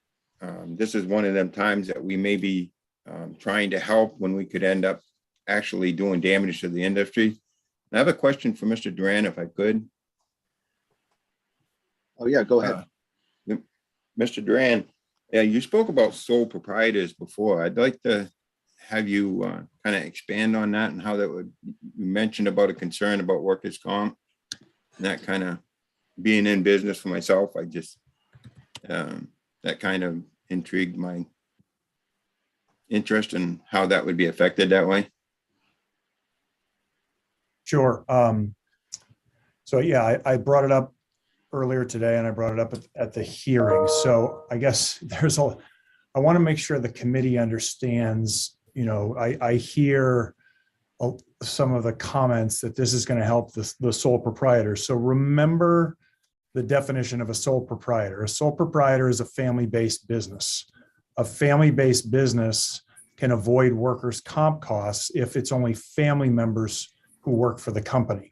this is one of them times that we may be trying to help when we could end up actually doing damage to the industry. I have a question for Mr. Duran, if I could. Oh yeah, go ahead. Mr. Duran, you spoke about sole proprietors before. I'd like to have you kind of expand on that and how that would, you mentioned about a concern about workers' comp, and that kind of being in business for myself. I just, that kind of intrigued my interest in how that would be affected that way? Sure. So yeah, I brought it up earlier today and I brought it up at the hearing. So I guess I want to make sure the committee understands, I hear some of the comments that this is going to help the sole proprietor. So remember the definition of a sole proprietor. A sole proprietor is a family-based business. A family-based business can avoid workers' comp costs if it's only family members who work for the company.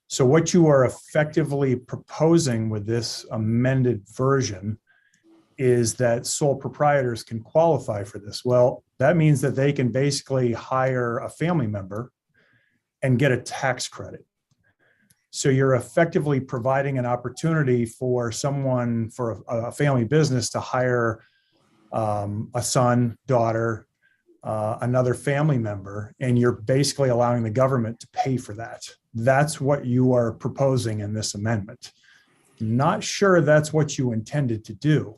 So what you are effectively proposing with this amended version is that sole proprietors can qualify for this. Well, that means that they can basically hire a family member and get a tax credit. So you're effectively providing an opportunity for someone, for a family business, to hire a son, daughter, another family member, and you're basically allowing the government to pay for that. That's what you are proposing in this amendment. Not sure that's what you intended to do.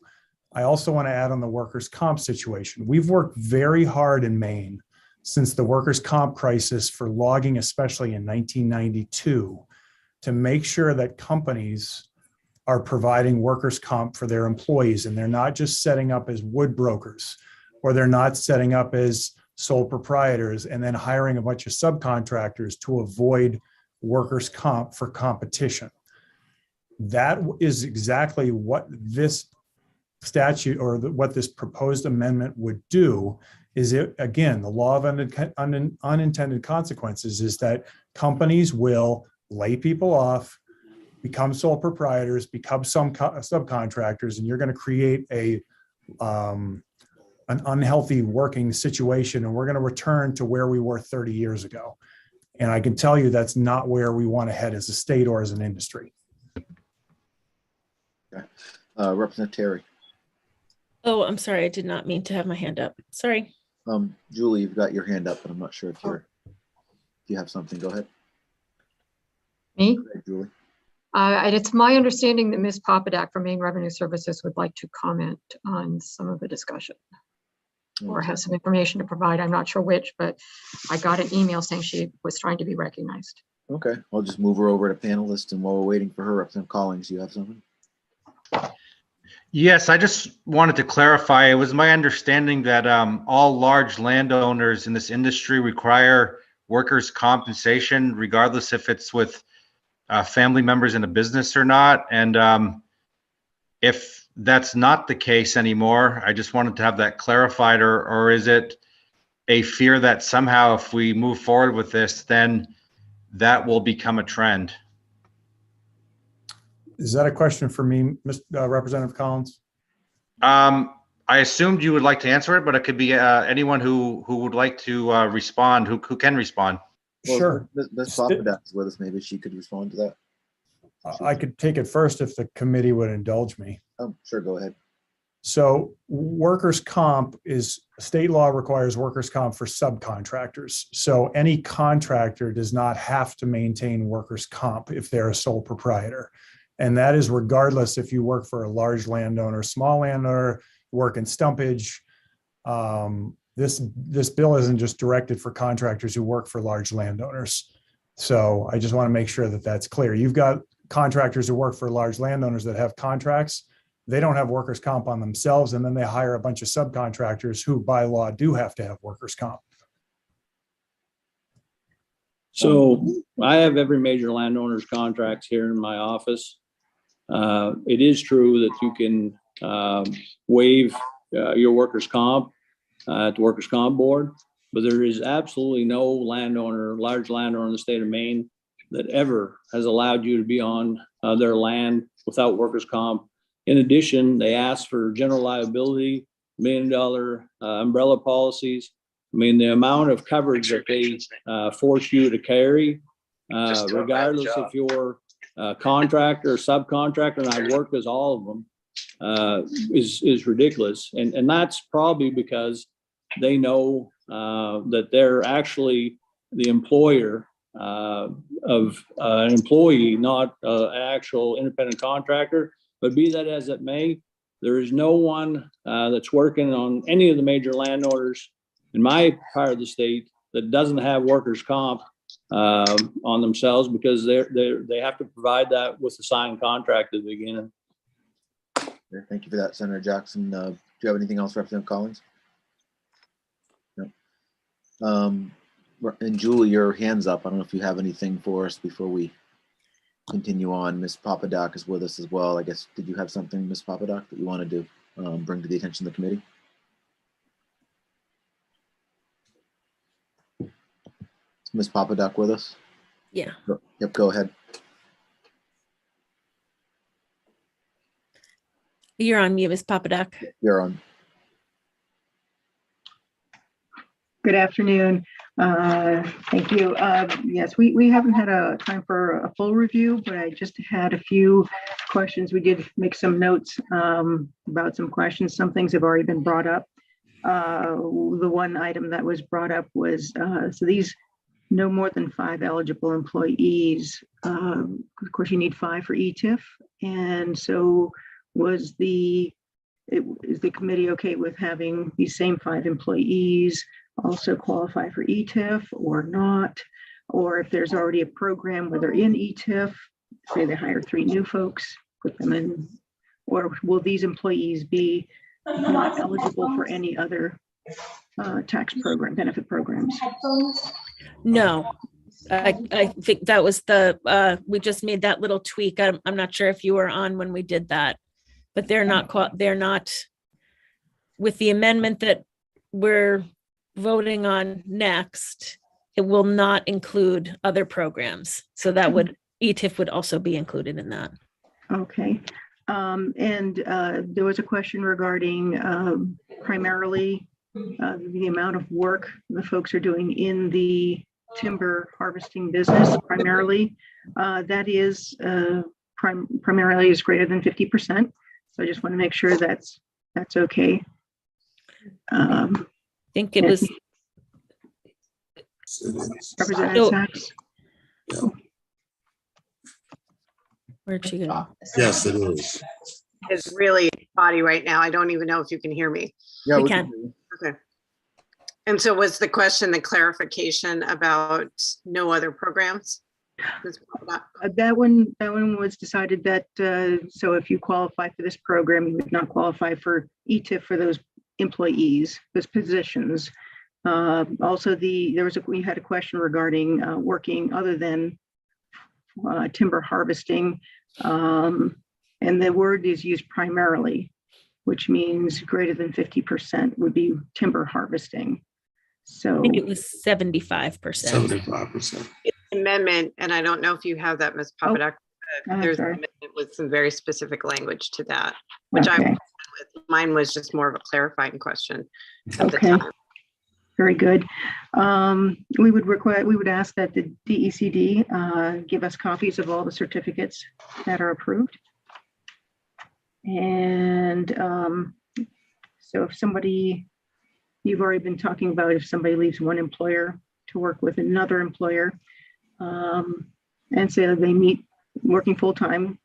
I also want to add on the workers' comp situation. We've worked very hard in Maine since the workers' comp crisis for logging, especially in 1992, to make sure that companies are providing workers' comp for their employees, and they're not just setting up as wood brokers, or they're not setting up as sole proprietors and then hiring a bunch of subcontractors to avoid workers' comp for competition. That is exactly what this statute, or what this proposed amendment would do. Is it, again, the law of unintended consequences is that companies will lay people off, become sole proprietors, become some subcontractors, and you're going to create an unhealthy working situation, and we're going to return to where we were 30 years ago. And I can tell you that's not where we want to head as a state or as an industry. Okay. Representative Terry. Oh, I'm sorry. I did not mean to have my hand up. Sorry. Julie, you've got your hand up, but I'm not sure if you have something. Go ahead. Me? Go ahead, Julie. It's my understanding that Ms. Popadak from Maine Revenue Services would like to comment on some of the discussion or have some information to provide. I'm not sure which, but I got an email saying she was trying to be recognized. Okay, I'll just move her over to panelists, and while we're waiting for her, Representative Collins, you have something? Yes, I just wanted to clarify. It was my understanding that all large landowners in this industry require workers' compensation, regardless if it's with family members in a business or not. And if that's not the case anymore, I just wanted to have that clarified. Or is it a fear that somehow if we move forward with this, then that will become a trend? Is that a question for me, Representative Collins? I assumed you would like to answer it, but it could be anyone who would like to respond, who can respond. Well, sure. Ms. Popadak is with us. Maybe she could respond to that. I could take it first if the committee would indulge me. Oh, sure. Go ahead. So workers' comp is, state law requires workers' comp for subcontractors. So any contractor does not have to maintain workers' comp if they're a sole proprietor. And that is regardless if you work for a large landowner, small landowner, work in stumpage. This bill isn't just directed for contractors who work for large landowners. So I just want to make sure that that's clear. You've got contractors who work for large landowners that have contracts. They don't have workers' comp on themselves, and then they hire a bunch of subcontractors who by law do have to have workers' comp. So I have every major landowner's contracts here in my office. It is true that you can waive your workers' comp at the workers' comp board, but there is absolutely no landowner, large landowner in the state of Maine that ever has allowed you to be on their land without workers' comp. In addition, they ask for general liability, $1 million umbrella policies. I mean, the amount of coverage that they force you to carry, regardless if you're a contractor or subcontractor, and I work as all of them, is ridiculous. And that's probably because they know that they're actually the employer of an employee, not an actual independent contractor. But be that as it may, there is no one that's working on any of the major landowners in my part of the state that doesn't have workers' comp on themselves, because they have to provide that with the signed contract at the beginning. Yeah, thank you for that, Senator Jackson. Do you have anything else, Representative Collins? No. And Julie, your hand's up. I don't know if you have anything for us before we continue on. Ms. Papadak is with us as well. I guess, did you have something, Ms. Papadak, that you wanted to bring to the attention of the committee? Is Ms. Papadak with us? Yeah. Yep, go ahead. You're on mute, Ms. Papadak. You're on. Good afternoon. Thank you. Yes, we haven't had a time for a full review, but I just had a few questions. We did make some notes about some questions. Some things have already been brought up. The one item that was brought up was, so these no more than 5 eligible employees. Of course, you need 5 for ETIF. And so is the committee okay with having these same 5 employees also qualify for ETIF or not? Or if there's already a program where they're in ETIF, say they hire 3 new folks, put them in, or will these employees be not eligible for any other tax program, benefit programs? No, I think that was we just made that little tweak. I'm not sure if you were on when we did that, but they're not with the amendment that we're voting on next. It will not include other programs. So that ETIF would also be included in that. Okay. And there was a question regarding primarily the amount of work the folks are doing in the timber harvesting business. Primarily, that is primarily is greater than 50%. So I just want to make sure that's okay. I think it was Representative Sachs. Where'd she go? Yes, it is. It's really spotty right now. I don't even know if you can hear me. Yeah, we can. Okay. And so was the question the clarification about no other programs? That one was decided that so if you qualify for this program, you would not qualify for ETIF for those employees, those positions. Also, we had a question regarding working other than timber harvesting, and the word is used primarily, which means greater than 50% would be timber harvesting. So I think it was 75%. 75%. Amendment, and I don't know if you have that, Ms. Papadak. There's an sorry. amendment with some very specific language to that, which I was fine with. Mine was just more of a clarifying question at the time. Very good. We would ask that the DECD give us copies of all the certificates that are approved. And so if somebody, you've already been talking about if somebody leaves one employer to work with another employer, and say that they meet working full time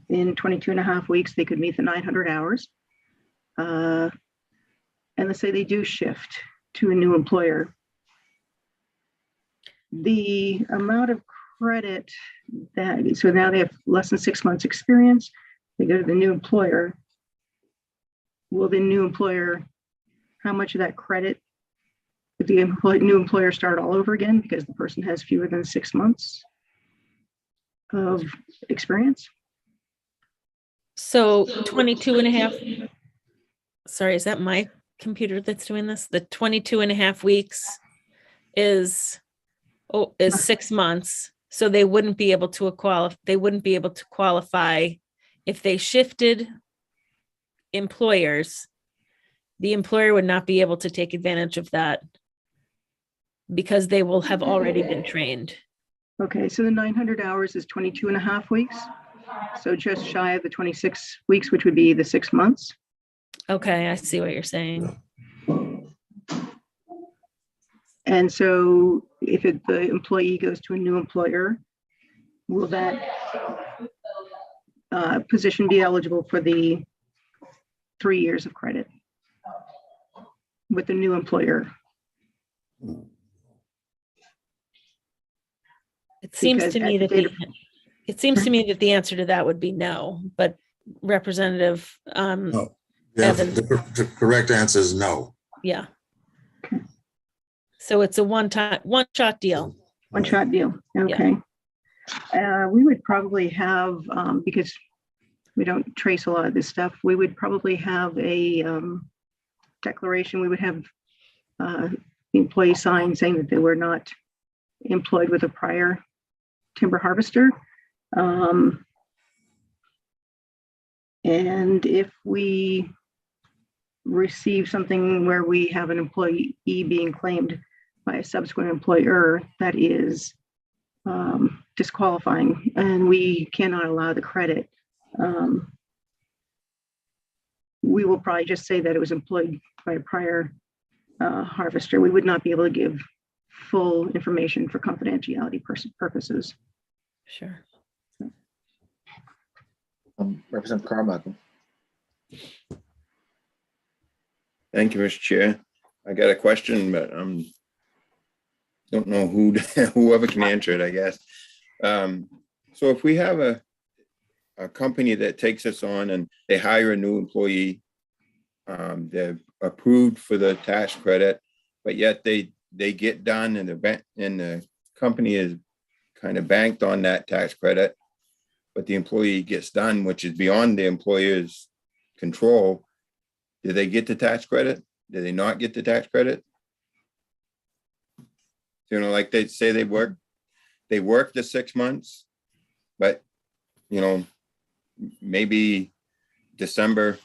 in 22.5 weeks, they could meet the 900 hours. And let's say they do shift to a new employer. The amount of credit so now they have less than 6 months experience, they go to the new employer. Will the new employer, how much of that credit, would the new employer start all over again because the person has fewer than 6 months of experience? So 22.5, sorry, is that my computer that's doing this? The 22.5 weeks is 6 months. So they wouldn't be able to qualify if they shifted employers. The employer would not be able to take advantage of that because they will have already been trained. Okay, so the 900 hours is 22.5 weeks. So just shy of the 26 weeks, which would be the 6 months. Okay, I see what you're saying. And so if the employee goes to a new employer, will that position be eligible for the 3 years of credit with the new employer. It seems Because to me at that the date it seems to me that the answer to that would be no, but Representative, No. Yeah, Evans. the correct answer is no. Yeah. So it's a one-shot deal. One-shot deal, Yeah. okay. We would probably have, because we don't trace a lot of this stuff, we would probably have a declaration. We would have the employee sign saying that they were not employed with a prior timber harvester. And if we receive something where we have an employee being claimed by a subsequent employer, that is disqualifying, and we cannot allow the credit, we will probably just say that it was employed by a prior harvester. We would not be able to give full information for confidentiality purposes. Sure. Representative Carmichael. Thank you, Mr. Chair. I got a question, but don't know whoever can answer it, I guess. So if we have a company that takes us on and they hire a new employee, they're approved for the tax credit, but yet they get done and the company is kind of banked on that tax credit, but the employee gets done, which is beyond the employer's control. Do they get the tax credit? Do they not get the tax credit? You know, like they say they work the 6 months, but maybe December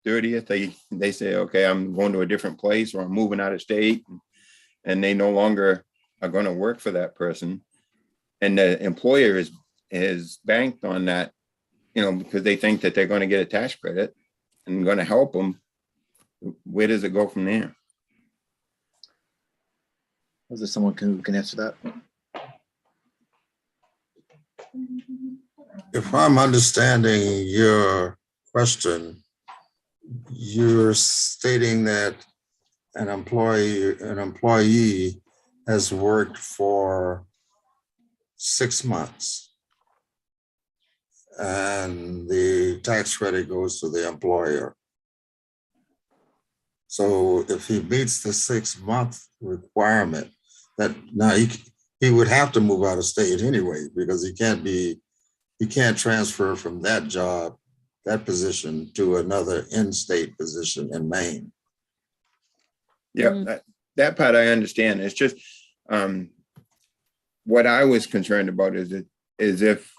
30th, they say, okay, I'm going to a different place or I'm moving out of state, and they no longer are going to work for that person. And the employer is banked on that, because they think that they're going to get a tax credit and going to help them. Where does it go from there? Is there someone who can answer that? If I'm understanding your question, you're stating that an employee has worked for 6 months and the tax credit goes to the employer. So if he meets the 6 month requirement, that now he would have to move out of state anyway, because he can't transfer from that job, that position, to another in-state position in Maine. Yeah, that part I understand. It's just what I was concerned about is if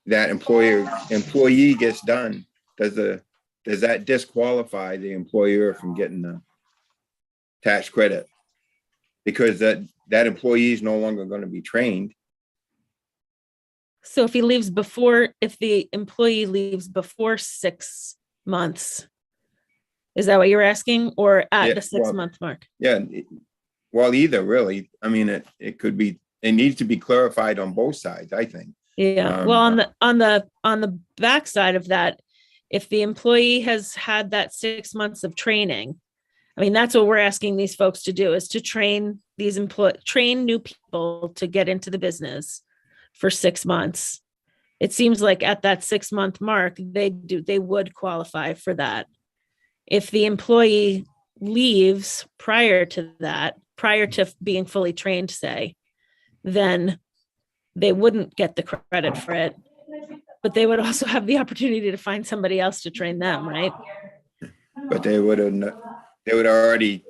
that employee gets done, does that disqualify the employer from getting the tax credit? Because that employee is no longer going to be trained. So if the employee leaves before 6 months, is that what you're asking, or at the 6 month mark? Yeah, well, either really. I mean, it could be. It needs to be clarified on both sides, I think. Yeah. Well, on the backside of that, if the employee has had that 6 months of training, I mean, that's what we're asking these folks to do, is to train train new people to get into the business for 6 months. It seems like at that 6 month mark, they would qualify for that. If the employee leaves prior to being fully trained, say, then they wouldn't get the credit for it, but they would also have the opportunity to find somebody else to train them, right? But they would already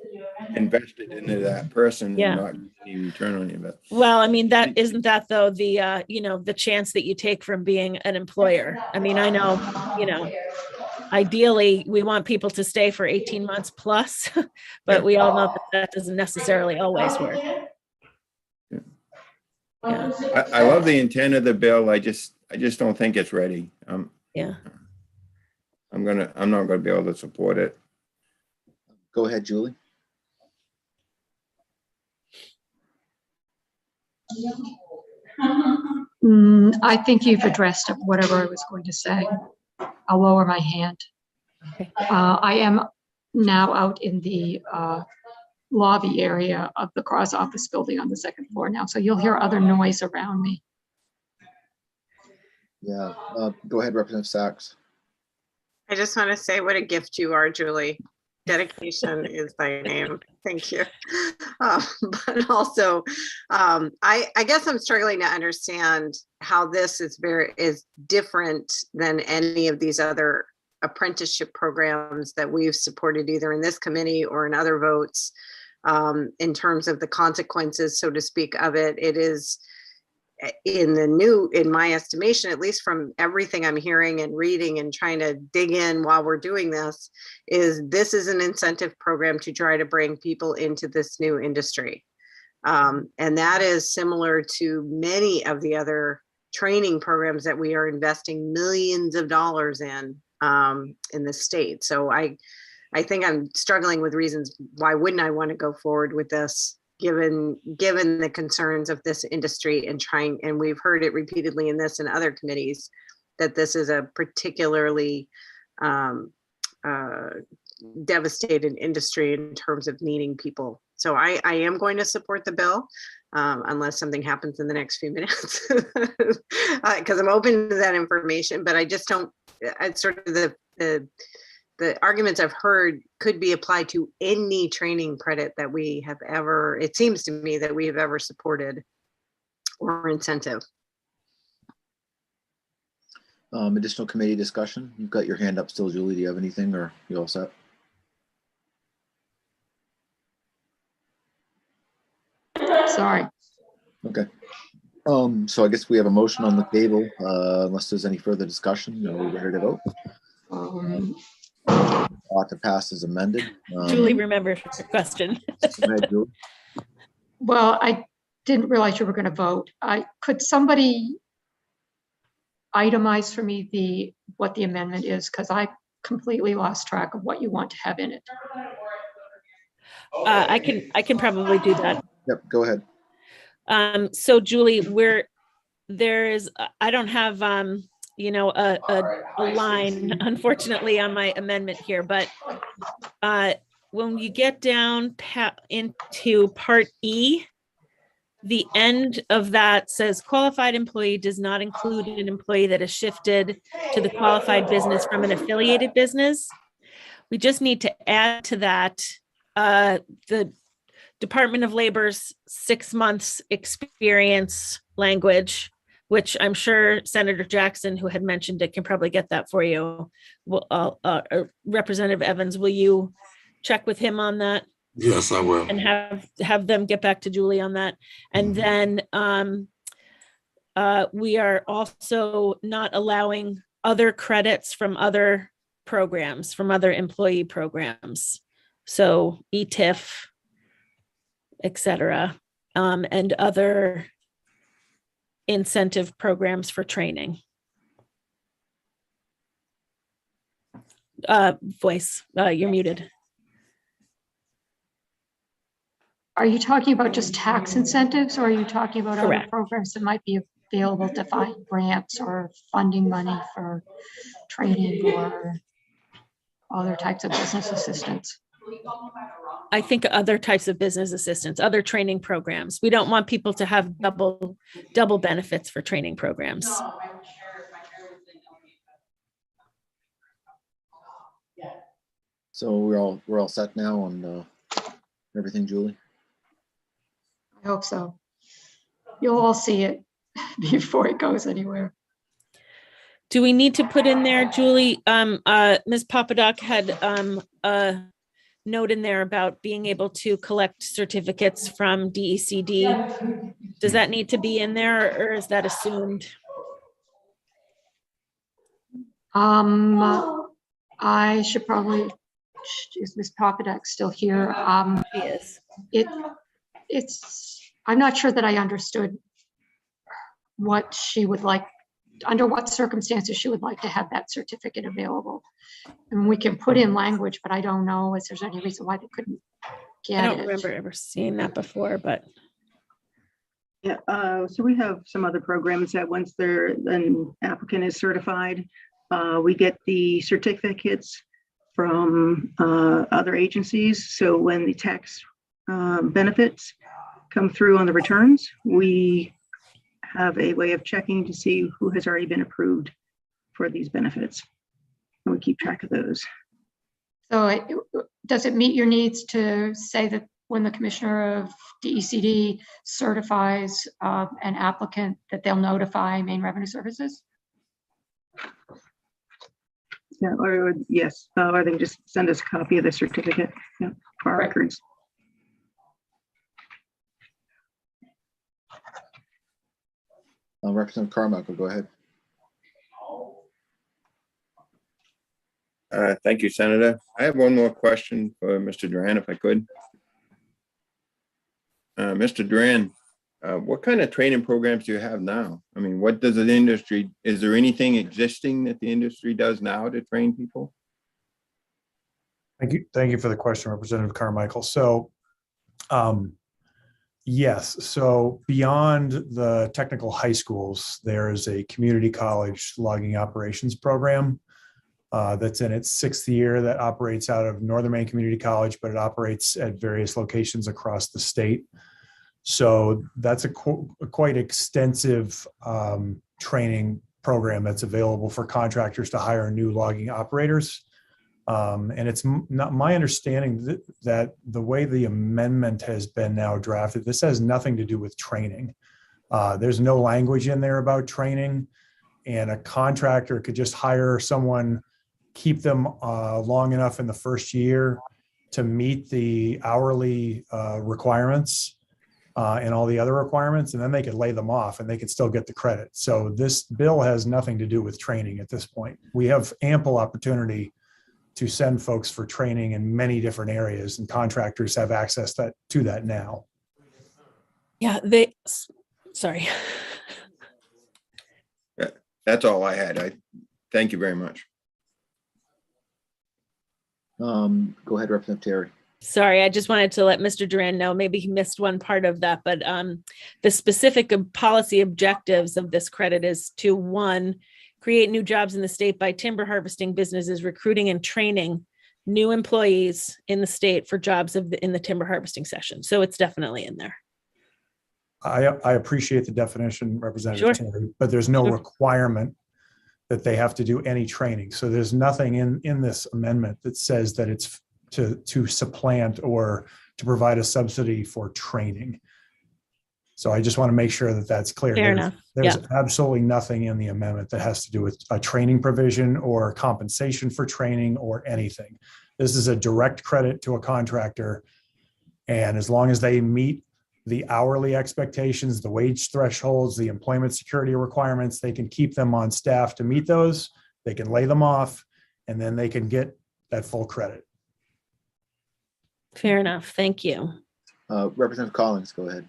invested into that person Yeah. and not any return on it. Well, I mean, isn't that though the chance that you take from being an employer? I mean, I know, ideally we want people to stay for 18 months plus, but we all know that doesn't necessarily always work. Yeah. I love the intent of the bill. I just don't think it's ready. Yeah. I'm not gonna be able to support it. Go ahead, Julie. I think you've addressed whatever I was going to say. I'll lower my hand. I am now out in the lobby area of the cross office building on the second floor now, so you'll hear other noise around me. Yeah, go ahead, Representative Sachs. I just want to say what a gift you are, Julie. Dedication is thy name. Thank you. But also, I guess I'm struggling to understand how this is different than any of these other apprenticeship programs that we've supported either in this committee or in other votes, in terms of the consequences, so to speak, of it. It is in my estimation, at least from everything I'm hearing and reading and trying to dig in while we're doing this is an incentive program to try to bring people into this new industry. And that is similar to many of the other training programs that we are investing millions of dollars in the state. So I think I'm struggling with reasons why wouldn't I want to go forward with this, given the concerns of this industry and we've heard it repeatedly in this and other committees, that this is a particularly devastated industry in terms of needing people. So I am going to support the bill unless something happens in the next few minutes, because I'm open to that information, but I just don't, sort of the arguments I've heard could be applied to any training credit that we have ever, it seems to me, that we have ever supported or incentive. Additional committee discussion. You've got your hand up still, Julie. Do you have anything, or you all set? Sorry. Okay. So I guess we have a motion on the table, unless there's any further discussion. Are we ready to vote? Ought to pass as amended. Julie remembered her question. Go ahead, Julie. Well, I didn't realize you were going to vote. Could somebody itemize for me what the amendment is? Because I completely lost track of what you want to have in it. I can probably do that. Yep, go ahead. So Julie, I don't have a line, unfortunately, on my amendment here, but when you get down into Part E, the end of that says qualified employee does not include an employee that has shifted to the qualified business from an affiliated business. We just need to add to that the Department of Labor's 6 months experience language, which I'm sure Senator Jackson, who had mentioned it, can probably get that for you. Well, Representative Evans, will you check with him on that? Yes, I will. And have them get back to Julie on that. And then we are also not allowing other credits from other programs, from other employee programs. So ETIF, et cetera, and other incentive programs for training. Voice, you're muted. Are you talking about just tax incentives, or are you talking about Correct. other programs that might be available to find grants or funding money for training or other types of business assistance? I think other types of business assistance, other training programs. We don't want people to have double benefits for training programs. So we're all set now on everything, Julie? I hope so. You'll all see it before it goes anywhere. Do we need to put in there, Julie? Ms. Papadoc had a note in there about being able to collect certificates from DECD. Does that need to be in there, or is that assumed? I should probably, is Ms. Papadoc still here? She is. I'm not sure that I understood what she would like, under what circumstances she would like to have that certificate available. And we can put in language, but I don't know if there's any reason why they couldn't get I it. don't remember ever seeing that before, but. Yeah, so we have some other programs that once an applicant is certified, we get the certificates from other agencies. So when the tax benefits come through on the returns, we have a way of checking to see who has already been approved for these benefits. And we keep track of those. So does it meet your needs to say that when the Commissioner of DECD certifies an applicant that they'll notify Maine Revenue Services? Yeah, or yes, or they can just send us a copy of the certificate, yeah, for our records. Representative Carmichael, go ahead. Thank you, Senator. I have one more question for Mr. Duran, if I could. Mr. Duran, what kind of training programs do you have now? I mean, what does the industry, is there anything existing that the industry does now to train people? Thank you. Thank you for the question, Representative Carmichael. So, yes. So beyond the technical high schools, there is a community college logging operations program that's in its 6th year that operates out of Northern Maine Community College, but it operates at various locations across the state. So that's a quite extensive training program that's available for contractors to hire new logging operators. And it's not my understanding that the way the amendment has been now drafted, this has nothing to do with training. There's no language in there about training, and a contractor could just hire someone, keep them long enough in the first year to meet the hourly requirements and all the other requirements, and then they could lay them off and they could still get the credit. So this bill has nothing to do with training at this point. We have ample opportunity to send folks for training in many different areas, and contractors have access to that now. Yeah, sorry. That's all I had. Thank you very much. Go ahead, Representative Terry. Sorry, I just wanted to let Mr. Duran know, maybe he missed one part of that, but the specific policy objectives of this credit is to, 1, create new jobs in the state by timber harvesting businesses, recruiting and training new employees in the state for jobs in the timber harvesting session. So it's definitely in there. I appreciate the definition, Representative Sure. Terry, but there's no Sure. requirement that they have to do any training. So there's nothing in this amendment that says that it's to supplant or to provide a subsidy for training. So I just want to make sure that that's clear. Fair enough. There's Yeah. absolutely nothing in the amendment that has to do with a training provision or compensation for training or anything. This is a direct credit to a contractor. And as long as they meet the hourly expectations, the wage thresholds, the employment security requirements, they can keep them on staff to meet those. They can lay them off, and then they can get that full credit. Fair enough. Thank you. Representative Collins, go ahead.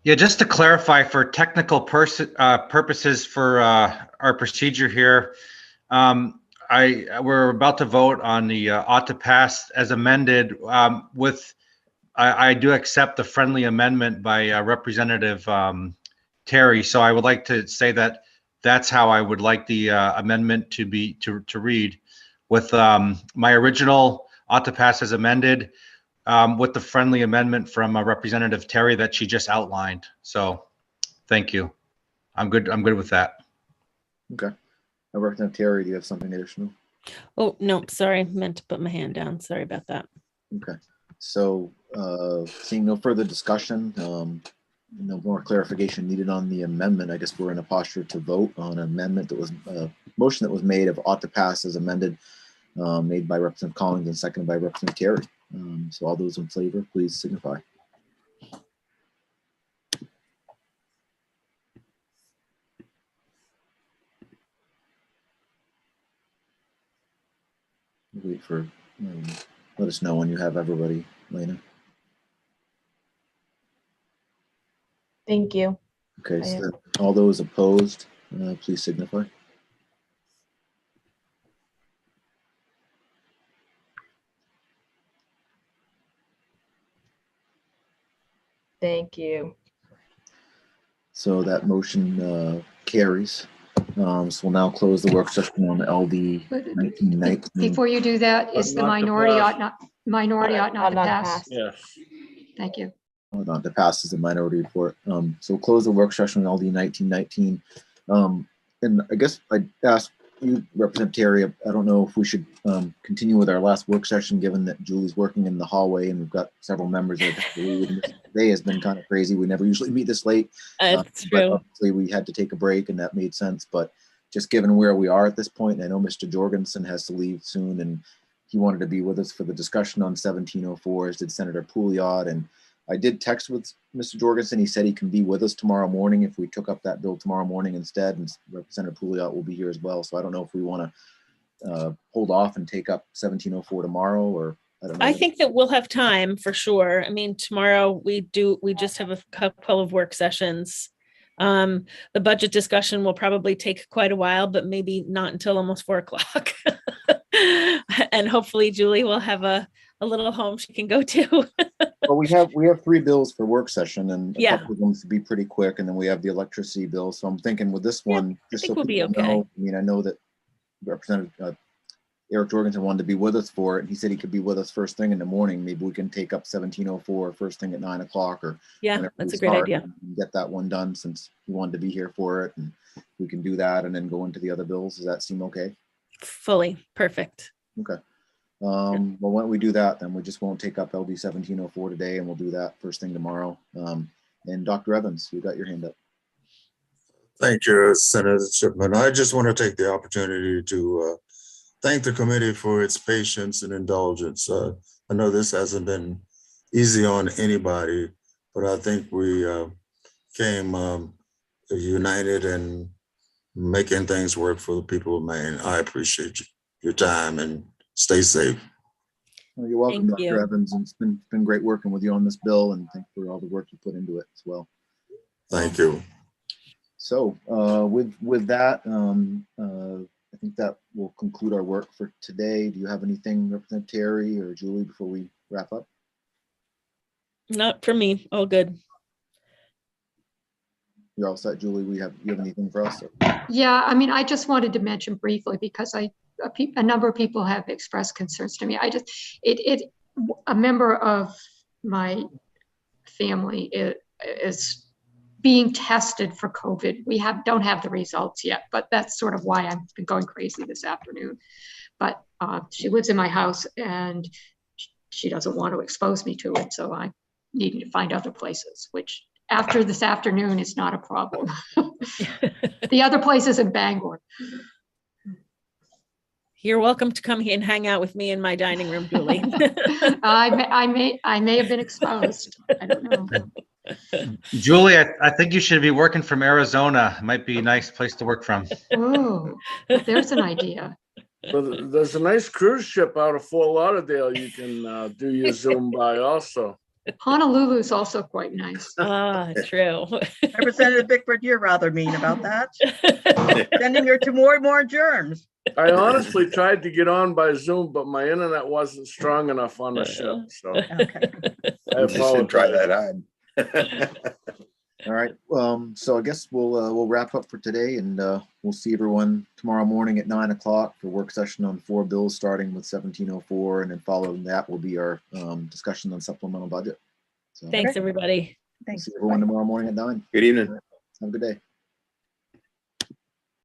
Yeah, just to clarify, for technical purposes for our procedure here, we're about to vote on the ought to pass as amended. I do accept the friendly amendment by Representative Terry. So I would like to say that that's how I would like the amendment to be to read, with my original ought to pass as amended, with the friendly amendment from Representative Terry that she just outlined. So thank you. I'm good with that. Okay. Representative Terry, do you have something additional? Oh, no, sorry. Meant to put my hand down. Sorry about that. Okay. So seeing no further discussion, no more clarification needed on the amendment, I guess we're in a posture to vote on an amendment that was motion that was made of ought to pass as amended, made by Representative Collins and seconded by Representative Terry. So all those in favor, please signify. Wait for, let us know when you have everybody, Lena. Thank you. Okay, so all those opposed, please signify. Thank you. So that motion carries. So we'll now close the work session on LD But 1919. Before you do that, is the Not to minority pass. minority ought not to pass? Yes. Thank you. Hold on, to pass is the minority report. So we'll close the work session on LD 1919. And I guess I'd ask you, Representative Terry, I don't know if we should continue with our last work session, given that Julie's working in the hallway and we've got several members that have to leave. And today has been kind of crazy. We never usually meet this late. It's But true. obviously we had to take a break and that made sense. But just given where we are at this point, I know Mr. Jorgensen has to leave soon and he wanted to be with us for the discussion on 1704, as did Senator Pouliot. And I did text with Mr. Jorgensen. He said he can be with us tomorrow morning if we took up that bill tomorrow morning instead. And Representative Pouliot will be here as well. So I don't know if we want to hold off and take up 1704 tomorrow, or I don't know. I think that we'll have time for sure. I mean, tomorrow we just have a couple of work sessions. The budget discussion will probably take quite a while, but maybe not until almost 4 o'clock. And hopefully Julie will have a little home she can go to. Well, we have 3 bills for work session, and a Yeah. couple of them to be pretty quick, and then we have the electricity bill. So I'm thinking with this one, just think so we'll be people okay. know, I mean, I know that Representative Eric Jorgensen wanted to be with us for it. He said he could be with us first thing in the morning. Maybe we can take up 1704 first thing at 9 o'clock, or Yeah, whenever that's we a great start, idea. and get that one done since he wanted to be here for it, and we can do that and then go into the other bills. Does that seem okay? Fully perfect. Okay. Well, why don't we do that? Then we just won't take up LD 1704 today, and we'll do that first thing tomorrow. And Dr. Evans, you got your hand up. Thank you, Senator Chipman. I just want to take the opportunity to thank the committee for its patience and indulgence. I know this hasn't been easy on anybody, but I think we came united and making things work for the people of Maine. I appreciate your time and stay safe. Well, you're welcome, Thank Dr. you. Evans. And it's been great working with you on this bill, and thanks for all the work you put into it as well. Thank you. So with that, I think that will conclude our work for today. Do you have anything, Representative Terry or Julie, before we wrap up? Not for me. All good. You're all set, Julie. You have anything for us? Yeah, I mean, I just wanted to mention briefly, because a number of people have expressed concerns to me. A member of my family is being tested for COVID. We don't have the results yet, but that's sort of why I've been going crazy this afternoon. But she lives in my house and she doesn't want to expose me to it. So I'm needing to find other places, which after this afternoon is not a problem. The other place is in Bangor. You're welcome to come here and hang out with me in my dining room, Julie. I may have been exposed. I don't know. Julie, I think you should be working from Arizona. Might be a nice place to work from. Oh, there's an idea. Well, there's a nice cruise ship out of Fort Lauderdale you can do your Zoom by also. Honolulu is also quite nice. Ah, true. Representative Bickford, you're rather mean about that. Sending her to more and more germs. I honestly tried to get on by Zoom, but my internet wasn't strong enough on the ship. So Okay. I Shouldn't try apologize. that hard. All right. So I guess we'll wrap up for today, and we'll see everyone tomorrow morning at 9 o'clock for work session on 4 bills, starting with 1704, and then following that will be our discussion on supplemental budget. So Thanks, everybody. see everyone tomorrow morning at 9. Good evening. Have a good day.